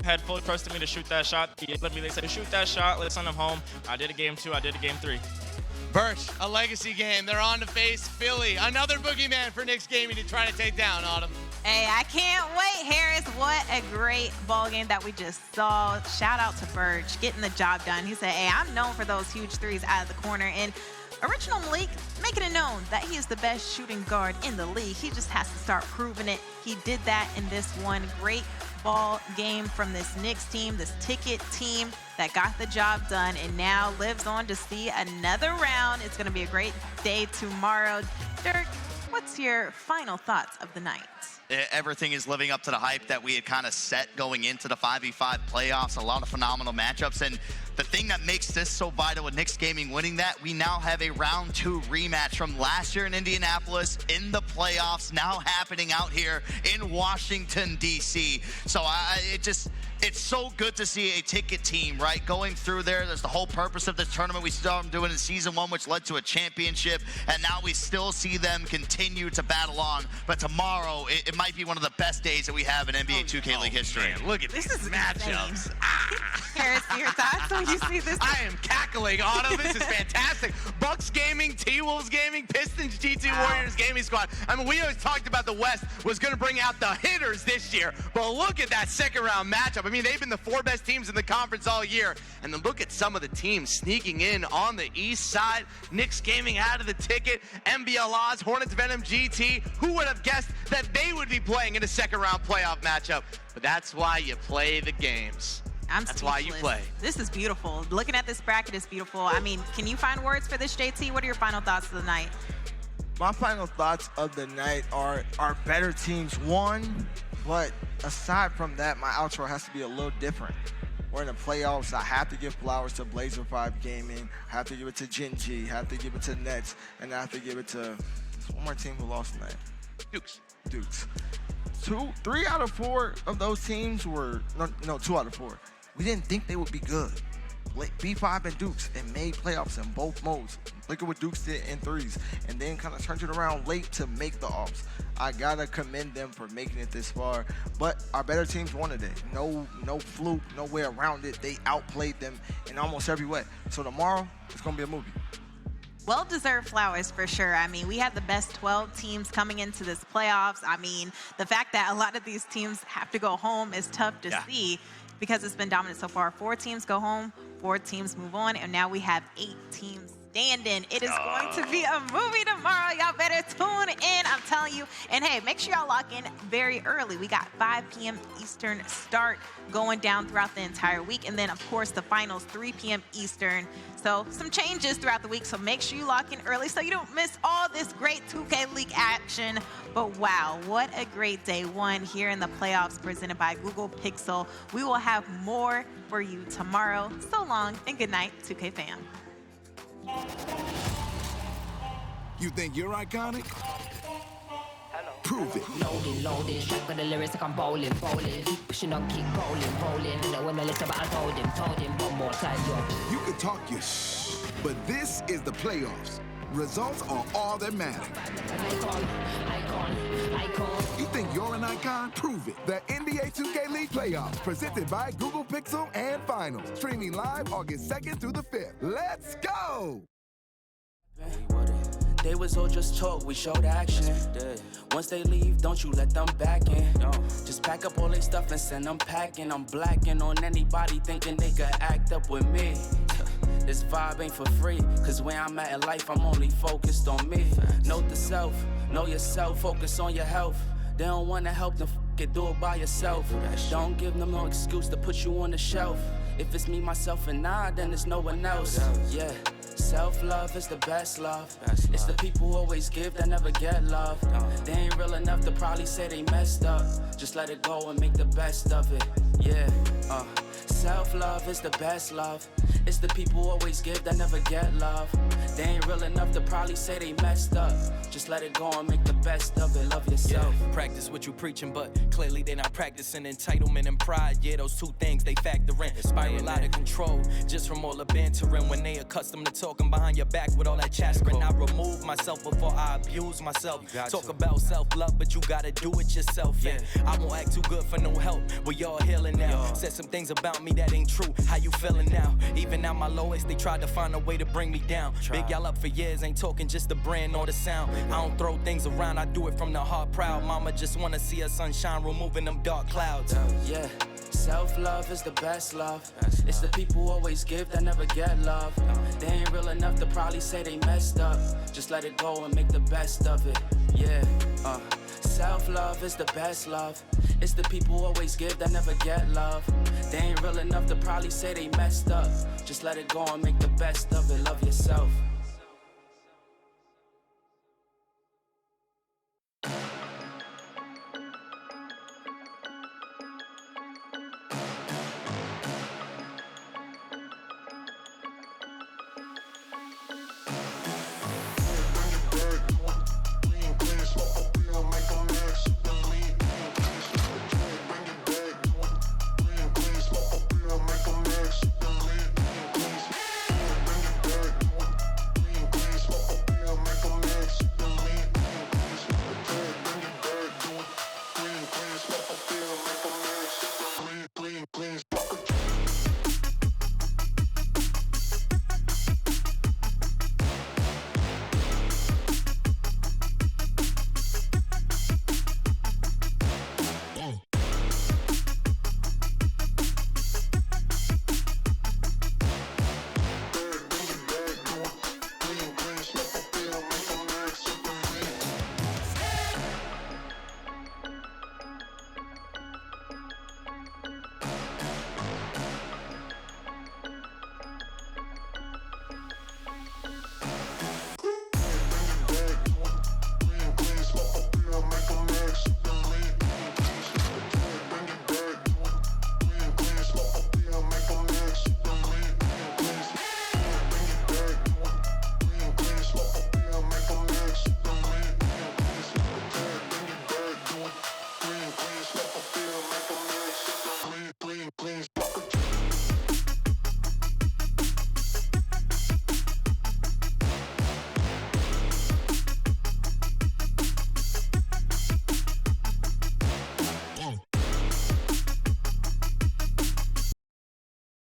[SPEAKER 13] Had full trust in me to shoot that shot. They said, shoot that shot, let's send them home. I did a Game 2, I did a Game 3.
[SPEAKER 21] Birch, a legacy game. They're on to face Philly. Another boogeyman for Knicks Gaming to try to take down, Autumn.
[SPEAKER 20] Hey, I can't wait, Harris. What a great ball game that we just saw. Shout out to Birch getting the job done. He said, hey, I'm known for those huge threes out of the corner. And Original Malik making it known that he is the best shooting guard in the league. He just has to start proving it. He did that in this one. Great ball game from this Knicks team, this ticket team that got the job done and now lives on to see another round. It's going to be a great day tomorrow. Dirk, what's your final thoughts of the night?
[SPEAKER 16] Everything is living up to the hype that we had kind of set going into the 5v5 playoffs. A lot of phenomenal matchups. And the thing that makes this so vital with Knicks Gaming winning that, we now have a round 2 rematch from last year in Indianapolis in the playoffs, now happening out here in Washington, D.C. So it's so good to see a ticket team, right, going through there. There's the whole purpose of this tournament. We saw them doing in season 1, which led to a championship, and now we still see them continue to battle on. But tomorrow, it might be one of the best days that we have in NBA 2K League history.
[SPEAKER 5] Man, look at these matchups.
[SPEAKER 20] Harris, your thoughts when you see this?
[SPEAKER 5] I am cackling, Otto. This is fantastic. Bucks Gaming, T-Wolves Gaming, Pistons, G2 Warriors Gaming Squad. I mean, we always talked about the West was going to bring out the hitters this year, but look at that second round matchup. I mean, they've been the 4 best teams in the conference all year. And then look at some of the teams sneaking in on the east side. Knicks Gaming out of the ticket. NBL Oz, Hornets Venom GT. Who would have guessed that they would be playing in a second round playoff matchup? But that's why you play the games. That's why you play.
[SPEAKER 20] This is beautiful. Looking at this bracket is beautiful. I mean, can you find words for this, JT? What are your final thoughts of the night?
[SPEAKER 6] My final thoughts of the night are our better teams won, but aside from that, my outro has to be a little different. We're in the playoffs. I have to give flowers to Blazer 5 Gaming. I have to give it to Gen G. I have to give it to Nets. And I have to give it to one more team who lost tonight. Dukes. 3 out of 4 of those teams were, no, 2 out of 4. We didn't think they would be good. B5 and Dukes and made playoffs in both modes. Look at what Dukes did in 3s and then kind of turned it around late to make the offs. I gotta commend them for making it this far, but our better teams won today. No fluke, no way around it. They outplayed them in almost every way. So tomorrow, it's gonna be a movie.
[SPEAKER 20] Well-deserved flowers for sure. I mean, we had the best 12 teams coming into this playoffs. I mean, the fact that a lot of these teams have to go home is tough to see because it's been dominant so far. 4 teams go home, 4 teams move on, and now we have 8 teams standing. It is going to be a movie tomorrow. Y'all better tune in, I'm telling you. And hey, make sure y'all lock in very early. We got 5 p.m. Eastern start going down throughout the entire week. And then, of course, the finals, 3 p.m. Eastern. So some changes throughout the week. So make sure you lock in early so you don't miss all this great 2K League action. But wow, what a great day 1 here in the playoffs presented by Google Pixel. We will have more for you tomorrow. So long and good night, 2K fam.
[SPEAKER 8] You think you're iconic? Prove it.
[SPEAKER 7] Loaded, shot with the lyrics like I'm bowling. Keep pushing on, keep rolling. And when I listen, but I told him one more time, yo.
[SPEAKER 8] You can talk your but this is the playoffs. Results are all that matter. Icon. You think you're an icon? Prove it. The NBA 2K League Playoffs, presented by Google Pixel and Finals. Streaming live August 2nd through the 5th. Let's go!
[SPEAKER 23] They was all just talk, we showed action. Once they leave, don't you let them back in. Just pack up all their stuff and send them packing. I'm blacking on anybody thinking they could act up with me. This vibe ain't for free, cause where I'm at in life, I'm only focused on me. Note the self, know yourself, focus on your health. They don't wanna help them, it, do it by yourself. Don't give them no excuse to put you on the shelf. If it's me, myself, and I, then there's no one else. Yeah. Self-love is the best love. It's the people who always give that never get love. They ain't real enough to probably say they messed up. Just let it go and make the best of it. Yeah, self-love is the best love. It's the people who always give that never get love. They ain't real enough to probably say they messed up. Just let it go and make the best of it. Love yourself.
[SPEAKER 11] Yeah, practice what you preaching, but clearly they not practicing entitlement and pride. Yeah, those 2 things they factor in. Spiral out of control just from all the bantering. When they accustomed to talking behind your back with all that chattering, I remove myself before I abuse myself. Talk about self-love, but you gotta do it yourself. Yeah, I won't act too good for no help. Well, y'all healing now. Said some things about me that ain't true. How you feeling now? Even at my lowest, they tried to find a way to bring me down. Big y'all up for years, ain't talking just the brand or the sound. I don't throw things around, I do it from the heart proud. Mama just wanna see her sunshine, removing them dark clouds.
[SPEAKER 23] Yeah, self-love is the best love. It's the people who always give that never get love. They ain't real enough to probably say they messed up. Just let it go and make the best of it. Yeah, self-love is the best love. It's the people who always give that never get love. They ain't real enough to probably say they messed up. Just let it go and make the best of it. Love yourself.